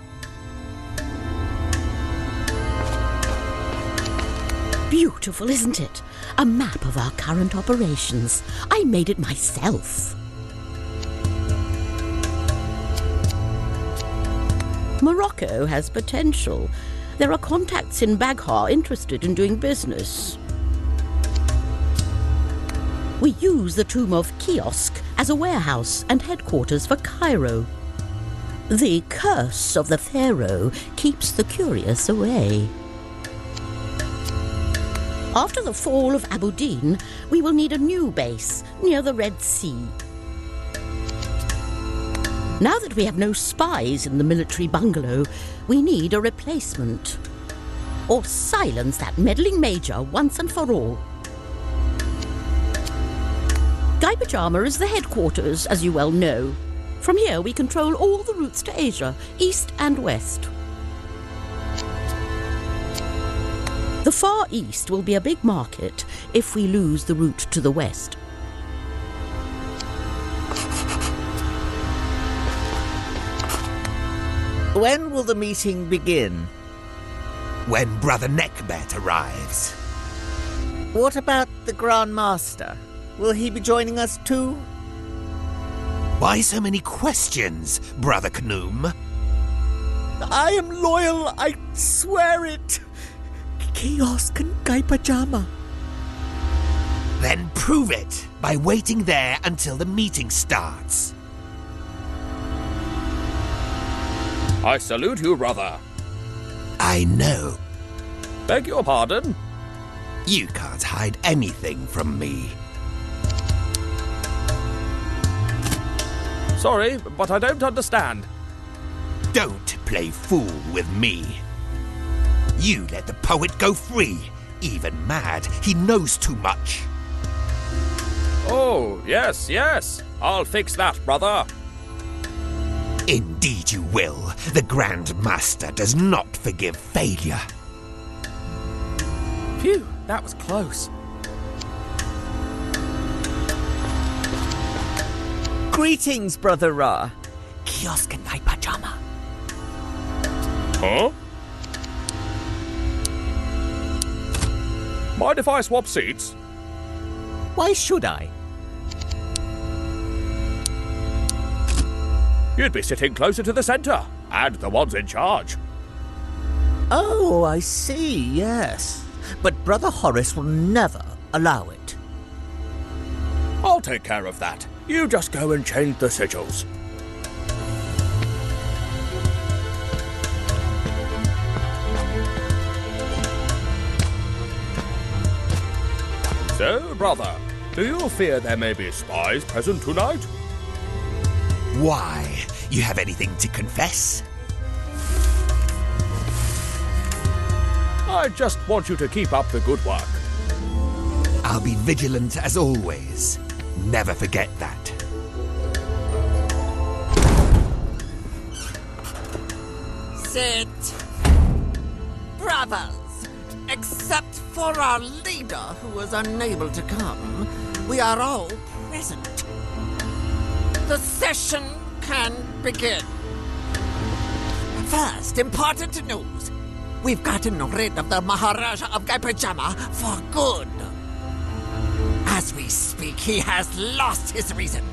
Beautiful, isn't it? A map of our current operations. I made it myself. Morocco has potential. There are contacts in Baghdad interested in doing business. We use the Tomb of Kiosk as a warehouse and headquarters for Cairo. The curse of the Pharaoh keeps the curious away. After the fall of Abu-Din, we will need a new base near the Red Sea. Now that we have no spies in the military bungalow, we need a replacement. Or silence that meddling major once and for all. Guy Pajama is the headquarters, as you well know. From here we control all the routes to Asia, east and west. The Far East will be a big market if we lose the route to the west. When will the meeting begin? When Brother Neckbat arrives. What about the Grand Master? Will he be joining us too? Why so many questions, Brother Knoom? I am loyal, I swear it. Kiosk and Guy Pajama. Then prove it by waiting there until the meeting starts. I salute you, brother. I know. Beg your pardon? You can't hide anything from me. Sorry, but I don't understand. Don't play fool with me. You let the poet go free. Even mad, he knows too much. Oh, yes, yes. I'll fix that, brother. Indeed you will. The Grand Master does not forgive failure. Phew, that was close. Greetings, Brother Ra. Kiosk and Guy Pajama. Huh? Mind if I swap seats? Why should I? You'd be sitting closer to the centre, and the ones in charge. Oh, I see, yes. But Brother Horace will never allow it. I'll take care of that. You just go and change the sigils. So, brother, do you fear there may be spies present tonight? Why? You have anything to confess? I just want you to keep up the good work. I'll be vigilant as always. Never forget that. Sit. Brothers, except for our leader who was unable to come, we are all present. The session can begin. First, important news. We've gotten rid of the Maharaja of Guy Pajama for good. As we speak, he has lost his reason.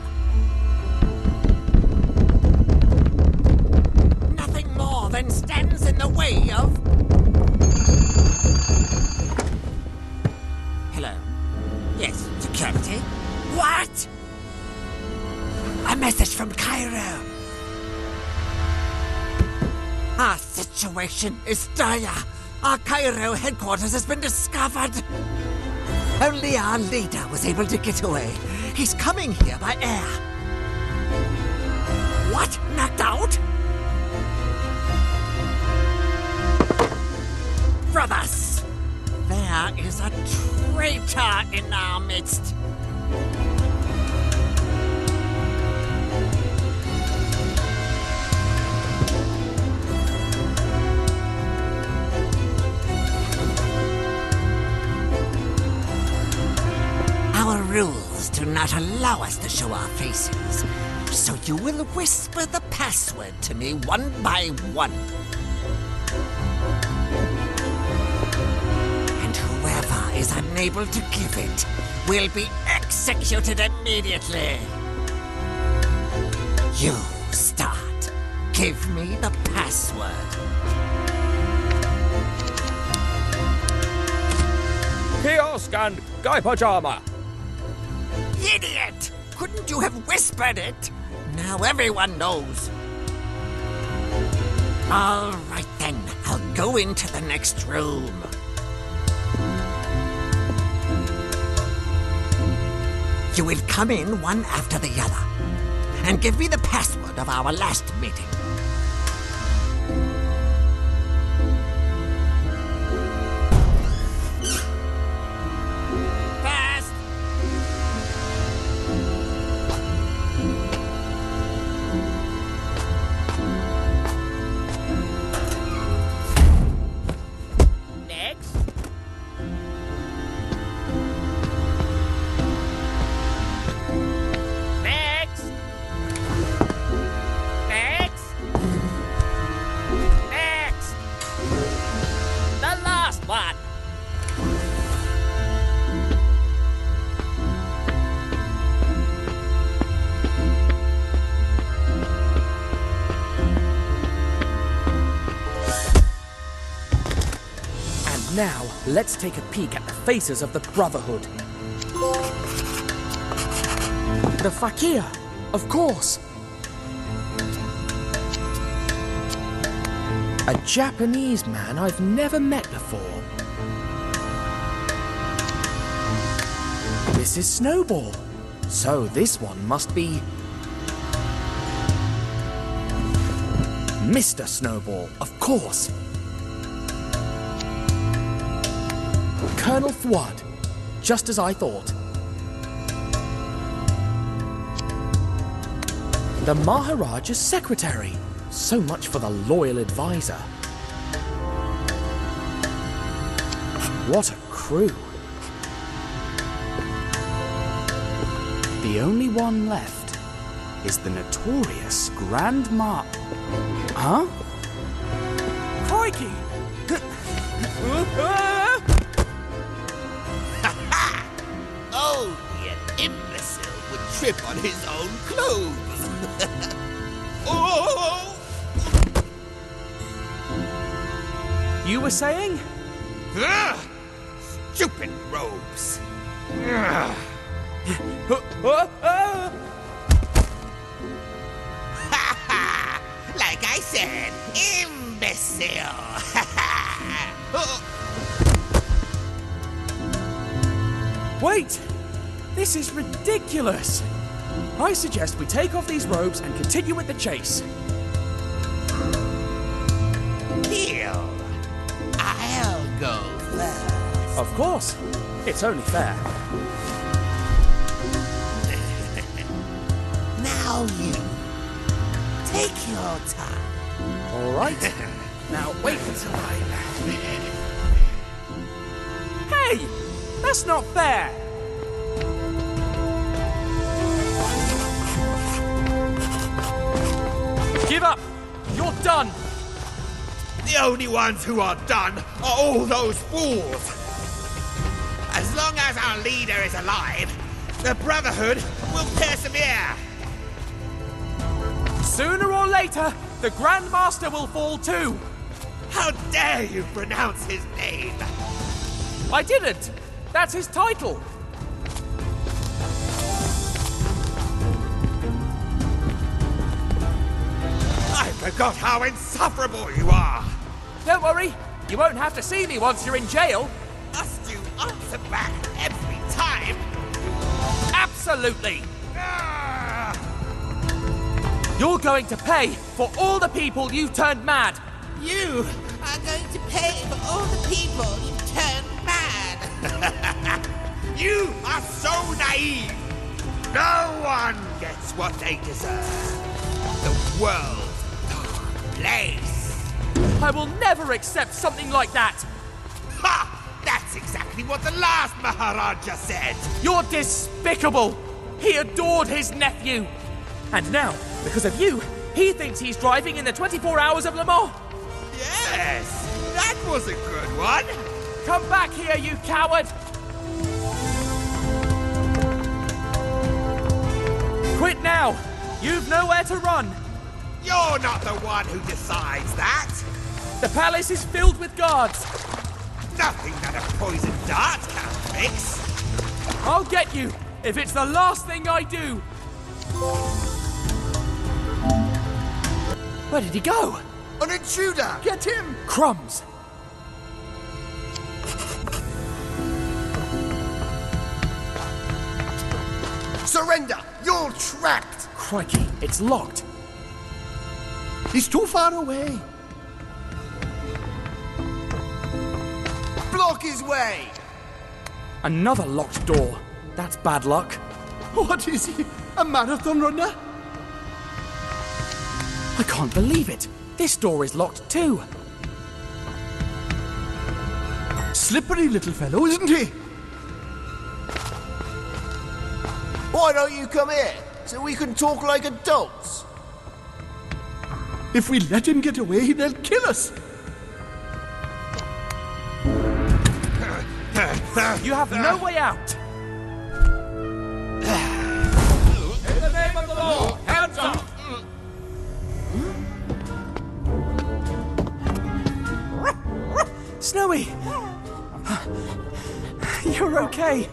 Nothing more than stands in the way of... Hello? Yes, security? What? A message from Cairo. Our situation is dire. Our Cairo headquarters has been discovered. Only our leader was able to get away. He's coming here by air. What? Knocked out? Brothers, there is a traitor in our midst. Our rules do not allow us to show our faces, so you will whisper the password to me one by one. And whoever is unable to give it will be executed immediately. You start. Give me the password. Kiosk and Guy Pajama. Idiot! Couldn't you have whispered it? Now everyone knows. All right then, I'll go into the next room. You will come in one after the other and give me the password of our last meeting. Fast! Next. Now, let's take a peek at the faces of the Brotherhood. The Fakir, of course. A Japanese man I've never met before. This is Snowball. So this one must be Mr. Snowball, of course. Colonel Fuad, just as I thought. The Maharaja's secretary. So much for the loyal advisor. What a crew. The only one left is the notorious Grand Ma... Huh? Crikey! Oh, the imbecile would trip on his own clothes. Oh! You were saying? Ugh! Stupid robes. Like I said, imbecile. Wait! This is ridiculous! I suggest we take off these robes and continue with the chase. Heel. I'll go first. Of course. It's only fair. Now you. Take your time. All right. Now wait until Hey! That's not fair! Give up! You're done! The only ones who are done are all those fools. As long as our leader is alive, the Brotherhood will persevere. Sooner or later, the Grand Master will fall too. How dare you pronounce his name? I didn't. That's his title. I forgot how insufferable you are. Don't worry. You won't have to see me once you're in jail. Must you answer back every time? Absolutely. You're going to pay for all the people you turned mad. You are going to pay for all the people you've turned mad. You are so naive. No one gets what they deserve. The world's a dark place. I will never accept something like that. Ha! That's exactly what the last Maharaja said. You're despicable. He adored his nephew. And now, because of you, he thinks he's driving in the 24 Hours of Le Mans. Yes, that was a good one. Come back here, you coward. Quit now. You've nowhere to run. You're not the one who decides that. The palace is filled with guards. Nothing that a poisoned dart can't fix. I'll get you if it's the last thing I do. Where did he go? An intruder! Get him! Crumbs. Surrender! You're trapped! Crikey, it's locked. He's too far away. Block his way! Another locked door. That's bad luck. What is he? A marathon runner? I can't believe it. This door is locked too. Slippery little fellow, isn't he? Why don't you come here, so we can talk like adults? If we let him get away, they'll kill us. You have no way out. In the name of the law, hands up! Snowy, okay.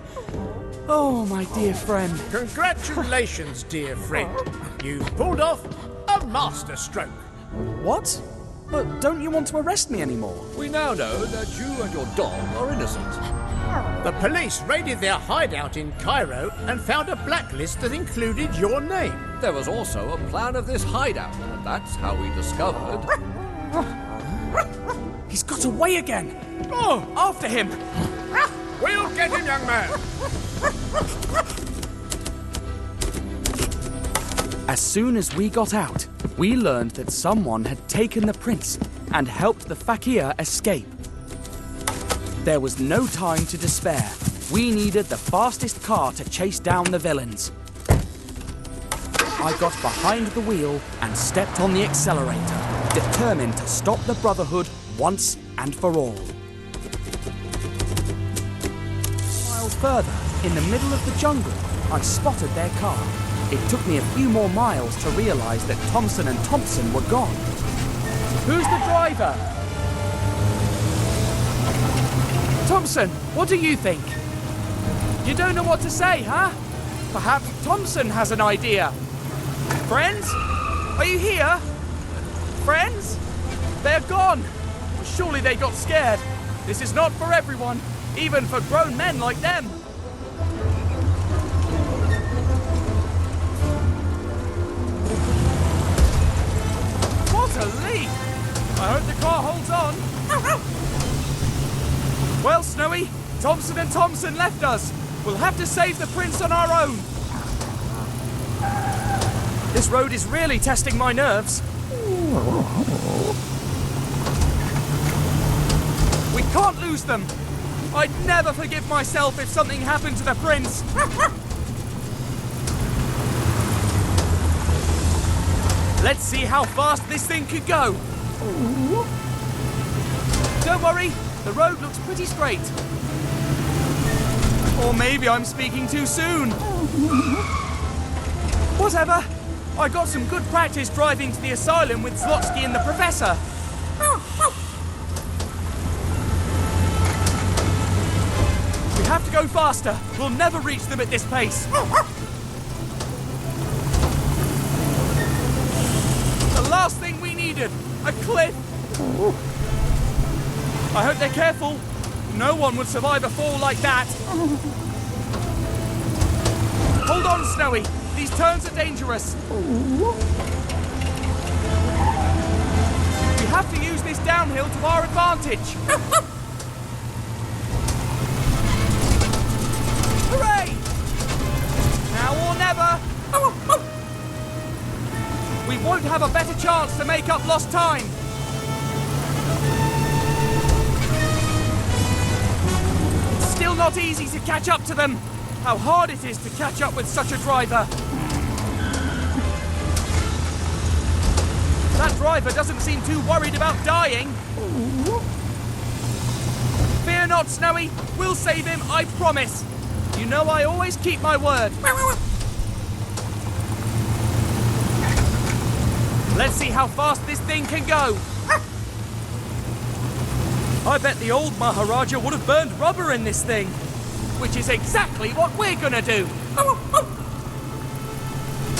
Oh, my dear friend. Congratulations, dear friend. You've pulled off a masterstroke. What? But don't you want to arrest me anymore? We now know that you and your dog are innocent. The police raided their hideout in Cairo and found a blacklist that included your name. There was also a plan of this hideout, and that's how we discovered... He's got away again! Oh, after him! We'll get him, young man! As soon as we got out, we learned that someone had taken the prince and helped the fakir escape. There was no time to despair. We needed the fastest car to chase down the villains. I got behind the wheel and stepped on the accelerator, determined to stop the Brotherhood once and for all. A while further, in the middle of the jungle, I spotted their car. It took me a few more miles to realise that Thompson and Thompson were gone. Who's the driver? Thompson, what do you think? You don't know what to say, huh? Perhaps Thompson has an idea. Friends? Are you here? Friends? They're gone. Surely they got scared. This is not for everyone, even for grown men like them. What a leap! I hope the car holds on. Well, Snowy, Thompson and Thompson left us. We'll have to save the prince on our own. This road is really testing my nerves. We can't lose them. I'd never forgive myself if something happened to the prince. Let's see how fast this thing could go. Don't worry, the road looks pretty straight. Or maybe I'm speaking too soon. Whatever. I got some good practice driving to the asylum with Zlotsky and the professor. We have to go faster. We'll never reach them at this pace. The last thing we needed, a cliff. I hope they're careful. No one would survive a fall like that. Hold on, Snowy. These turns are dangerous. We have to use this downhill to our advantage. Hooray! Now or never. We won't have a better chance to make up lost time. It's still not easy to catch up to them. How hard it is to catch up with such a driver. That driver doesn't seem too worried about dying. Fear not, Snowy. We'll save him, I promise. You know I always keep my word. Let's see how fast this thing can go. I bet the old Maharaja would have burned rubber in this thing. Which is exactly what we're gonna do.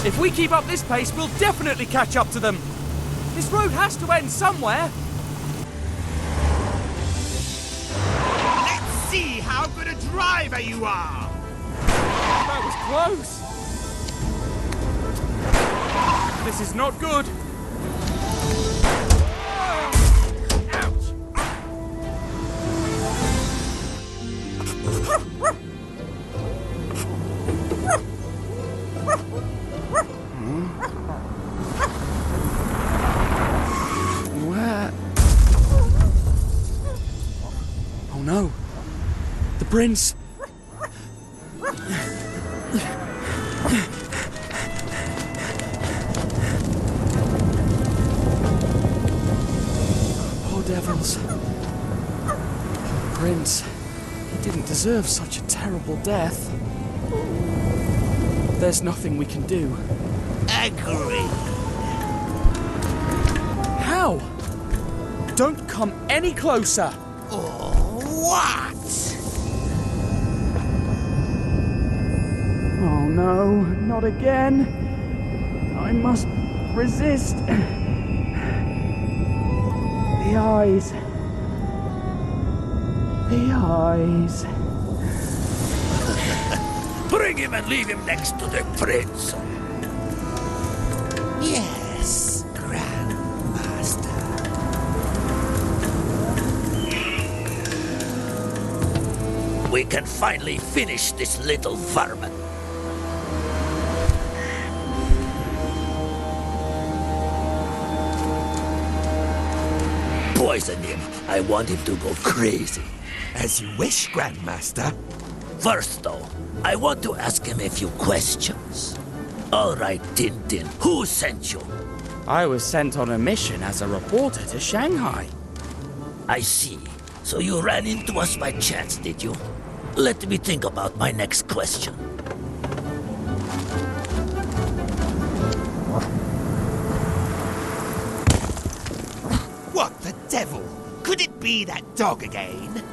If we keep up this pace, we'll definitely catch up to them. This road has to end somewhere. Let's see how good a driver you are. That was close. This is not good. Where? Oh no. The prince. Poor devils. Prince. He didn't deserve such a terrible death. There's nothing we can do. Agree. How? Don't come any closer. Oh, what? no, not again. I must resist. The eyes. The eyes. Bring him and leave him next to the prince. Yes, Grandmaster. We can finally finish this little vermin. Poison him. I want him to go crazy. As you wish, Grandmaster. First, though, I want to ask him a few questions. All right, Tintin, who sent you? I was sent on a mission as a reporter to Shanghai. I see. So you ran into us by chance, did you? Let me think about my next question. What the devil? Could it be that dog again?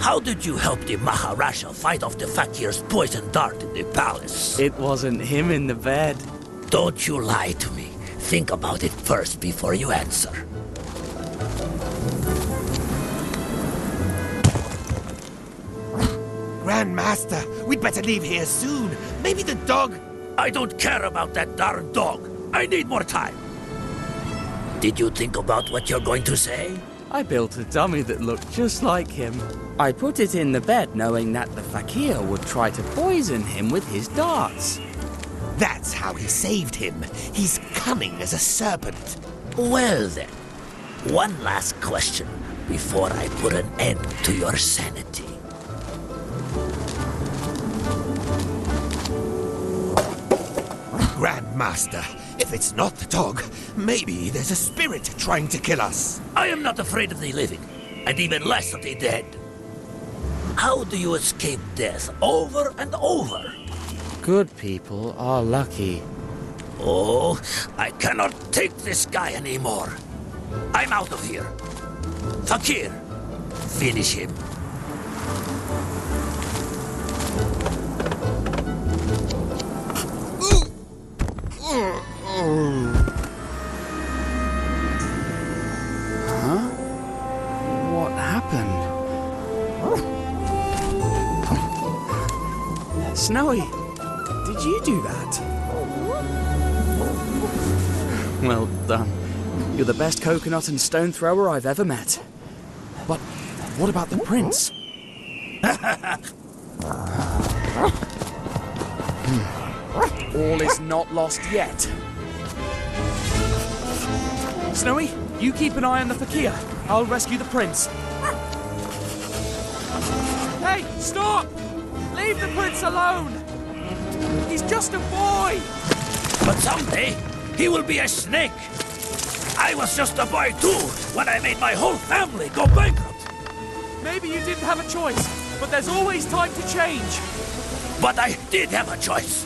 How did you help the Maharaja fight off the fakir's poison dart in the palace? It wasn't him in the bed. Don't you lie to me. Think about it first before you answer. Grandmaster, we'd better leave here soon. Maybe the dog... I don't care about that darn dog. I need more time. Did you think about what you're going to say? I built a dummy that looked just like him. I put it in the bed knowing that the fakir would try to poison him with his darts. That's how he saved him. He's cunning as a serpent. Well then, one last question before I put an end to your sanity. Grandmaster, if it's not the dog, maybe there's a spirit trying to kill us. I am not afraid of the living, and even less of the dead. How do you escape death over and over? Good people are lucky. Oh, I cannot take this guy anymore. I'm out of here. Fakir, finish him. Huh? What happened? Snowy, did you do that? Well done. You're the best coconut and stone thrower I've ever met. But what about the prince? All is not lost yet. Snowy, you keep an eye on the fakir. I'll rescue the prince. Hey, stop! Leave the prince alone! He's just a boy! But someday, he will be a snake. I was just a boy too when I made my whole family go bankrupt. Maybe you didn't have a choice, but there's always time to change. But I did have a choice.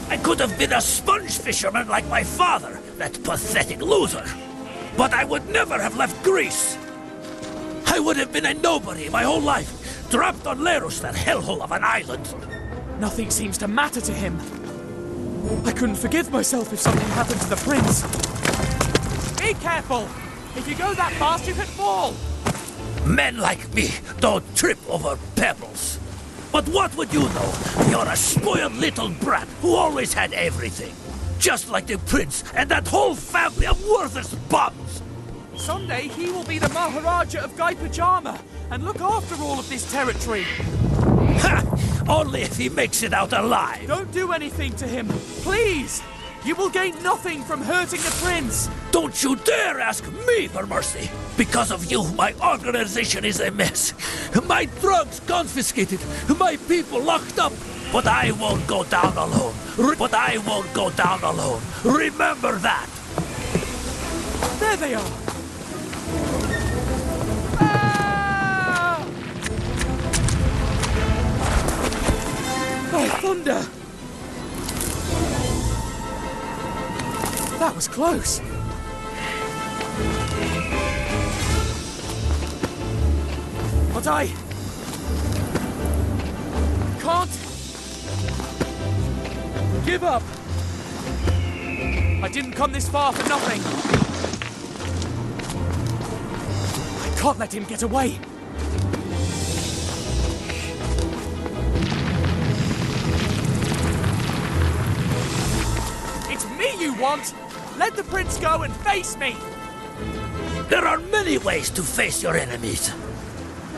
I could have been a sponge fisherman like my father, that pathetic loser. But I would never have left Greece. I would have been a nobody my whole life, trapped on Lerus, that hellhole of an island. Nothing seems to matter to him. I couldn't forgive myself if something happened to the prince. Be careful! If you go that fast, you could fall! Men like me don't trip over pebbles. But what would you know? You're a spoiled little brat who always had everything. Just like the prince and that whole family of worthless bums. Someday he will be the Maharaja of Guy Pajama and look after all of this territory. Ha! Only if he makes it out alive. Don't do anything to him, please! You will gain nothing from hurting the prince! Don't you dare ask me for mercy! Because of you, my organization is a mess. My drugs confiscated, my people locked up. But I won't go down alone. But I won't go down alone. Remember that! There they are! Ah! Oh, thunder! That was close. But give up. I didn't come this far for nothing. I can't let him get away. It's me you want. Let the prince go and face me. There are many ways to face your enemies.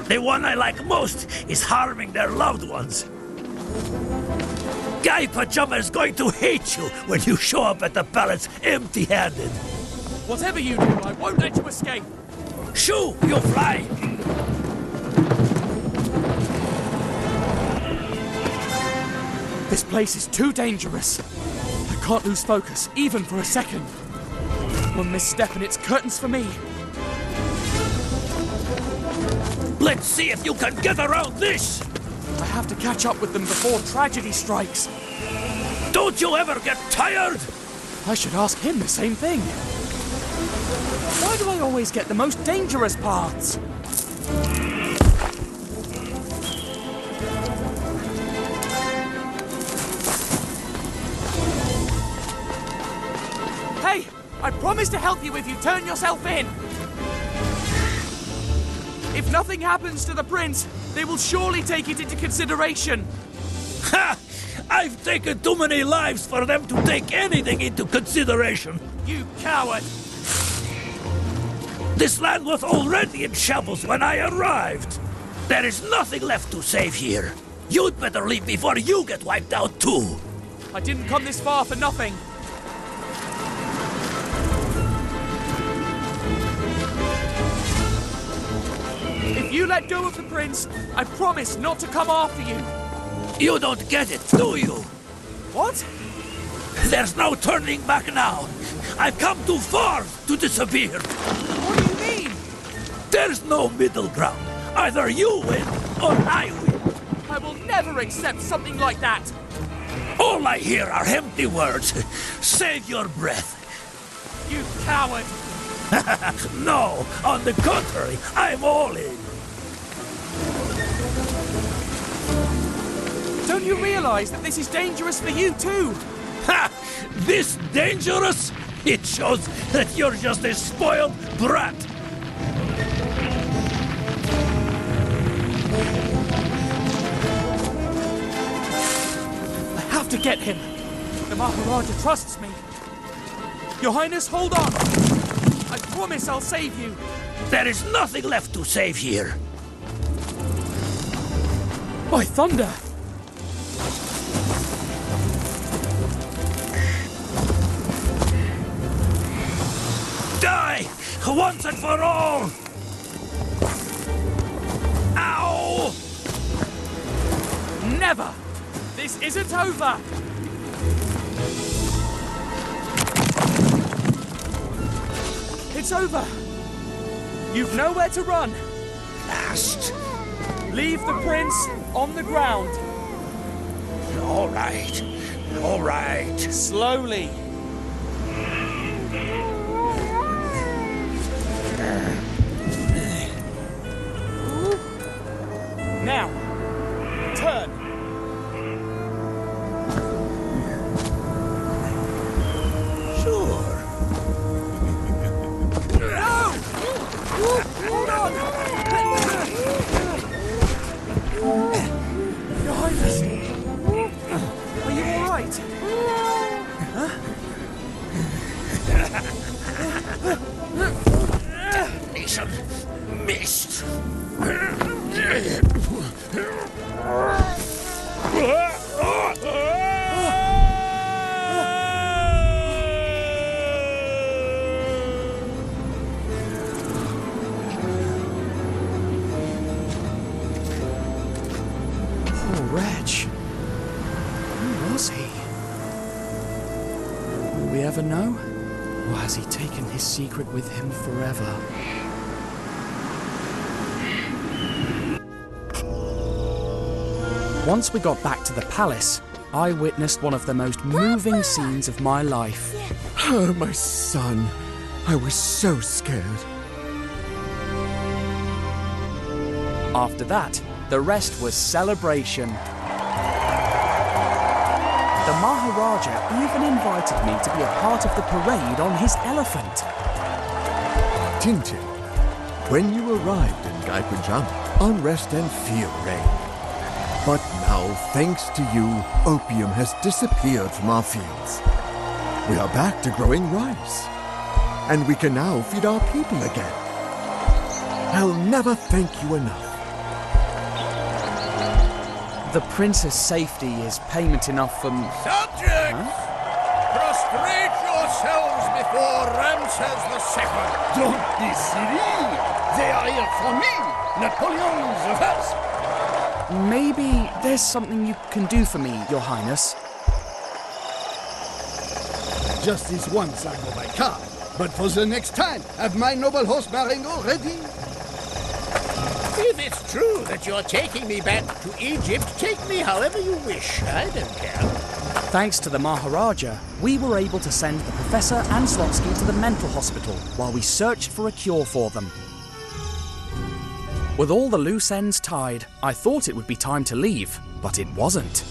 The one I like most is harming their loved ones. Guy Pajama is going to hate you when you show up at the palace empty-handed. Whatever you do, I won't let you escape. Shoo, you fly! This place is too dangerous. I can't lose focus, even for a second. One misstep and it's curtains for me. Let's see if you can get around this! I have to catch up with them before tragedy strikes. Don't you ever get tired? I should ask him the same thing. Why do I always get the most dangerous parts? Hey! I promised to help you if you turn yourself in! If nothing happens to the prince, they will surely take it into consideration. Ha! I've taken too many lives for them to take anything into consideration. You coward! This land was already in shambles when I arrived. There is nothing left to save here. You'd better leave before you get wiped out too. I didn't come this far for nothing. If you let go of the prince, I promise not to come after you. You don't get it, do you? What? There's no turning back now. I've come too far to disappear. What do you mean? There's no middle ground. Either you win or I win. I will never accept something like that. All I hear are empty words. Save your breath. You coward. No, on the contrary, I'm all in. Don't you realize that this is dangerous for you too? Ha! This dangerous? It shows that you're just a spoiled brat. I have to get him. The Maharaja trusts me. Your Highness, hold on. I promise I'll save you. There is nothing left to save here. By thunder! Die! Once and for all! Ow! Never! This isn't over! It's over! You've nowhere to run! Last! Leave the prince on the ground! All right. All right. Slowly! Now, turn! Sure. No! Hold on! Your Highness! Are you all right? Nation missed. Poor wretch. Who was he? Will we ever know? Or has he taken his secret with him forever? Once we got back to the palace, I witnessed one of the most moving scenes of my life. Oh, my son. I was so scared. After that, the rest was celebration. The Maharaja even invited me to be a part of the parade on his elephant. Tintin, when you arrived in Gaipajama, unrest and fear reigned. But now, thanks to you, opium has disappeared from our fields. We are back to growing rice, and we can now feed our people again. I'll never thank you enough. The prince's safety is payment enough for... Subjects! Prostrate yourselves before Ramses II. Don't be silly. They are here for me, Napoleon the First. Maybe there's something you can do for me, Your Highness. Just this once I go by car, but for the next time, have my noble horse Marengo ready. If it's true that you're taking me back to Egypt, take me however you wish. I don't care. Thanks to the Maharaja, we were able to send the Professor and Slotsky to the mental hospital while we searched for a cure for them. With all the loose ends tied, I thought it would be time to leave, but it wasn't.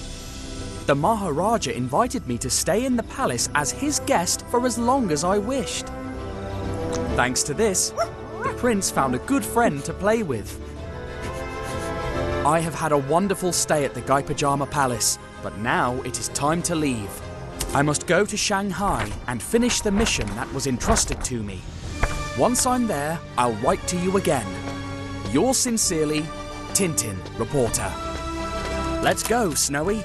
The Maharaja invited me to stay in the palace as his guest for as long as I wished. Thanks to this, the prince found a good friend to play with. I have had a wonderful stay at the Gaipajama Palace, but now it is time to leave. I must go to Shanghai and finish the mission that was entrusted to me. Once I'm there, I'll write to you again. Yours sincerely, Tintin Reporter. Let's go, Snowy.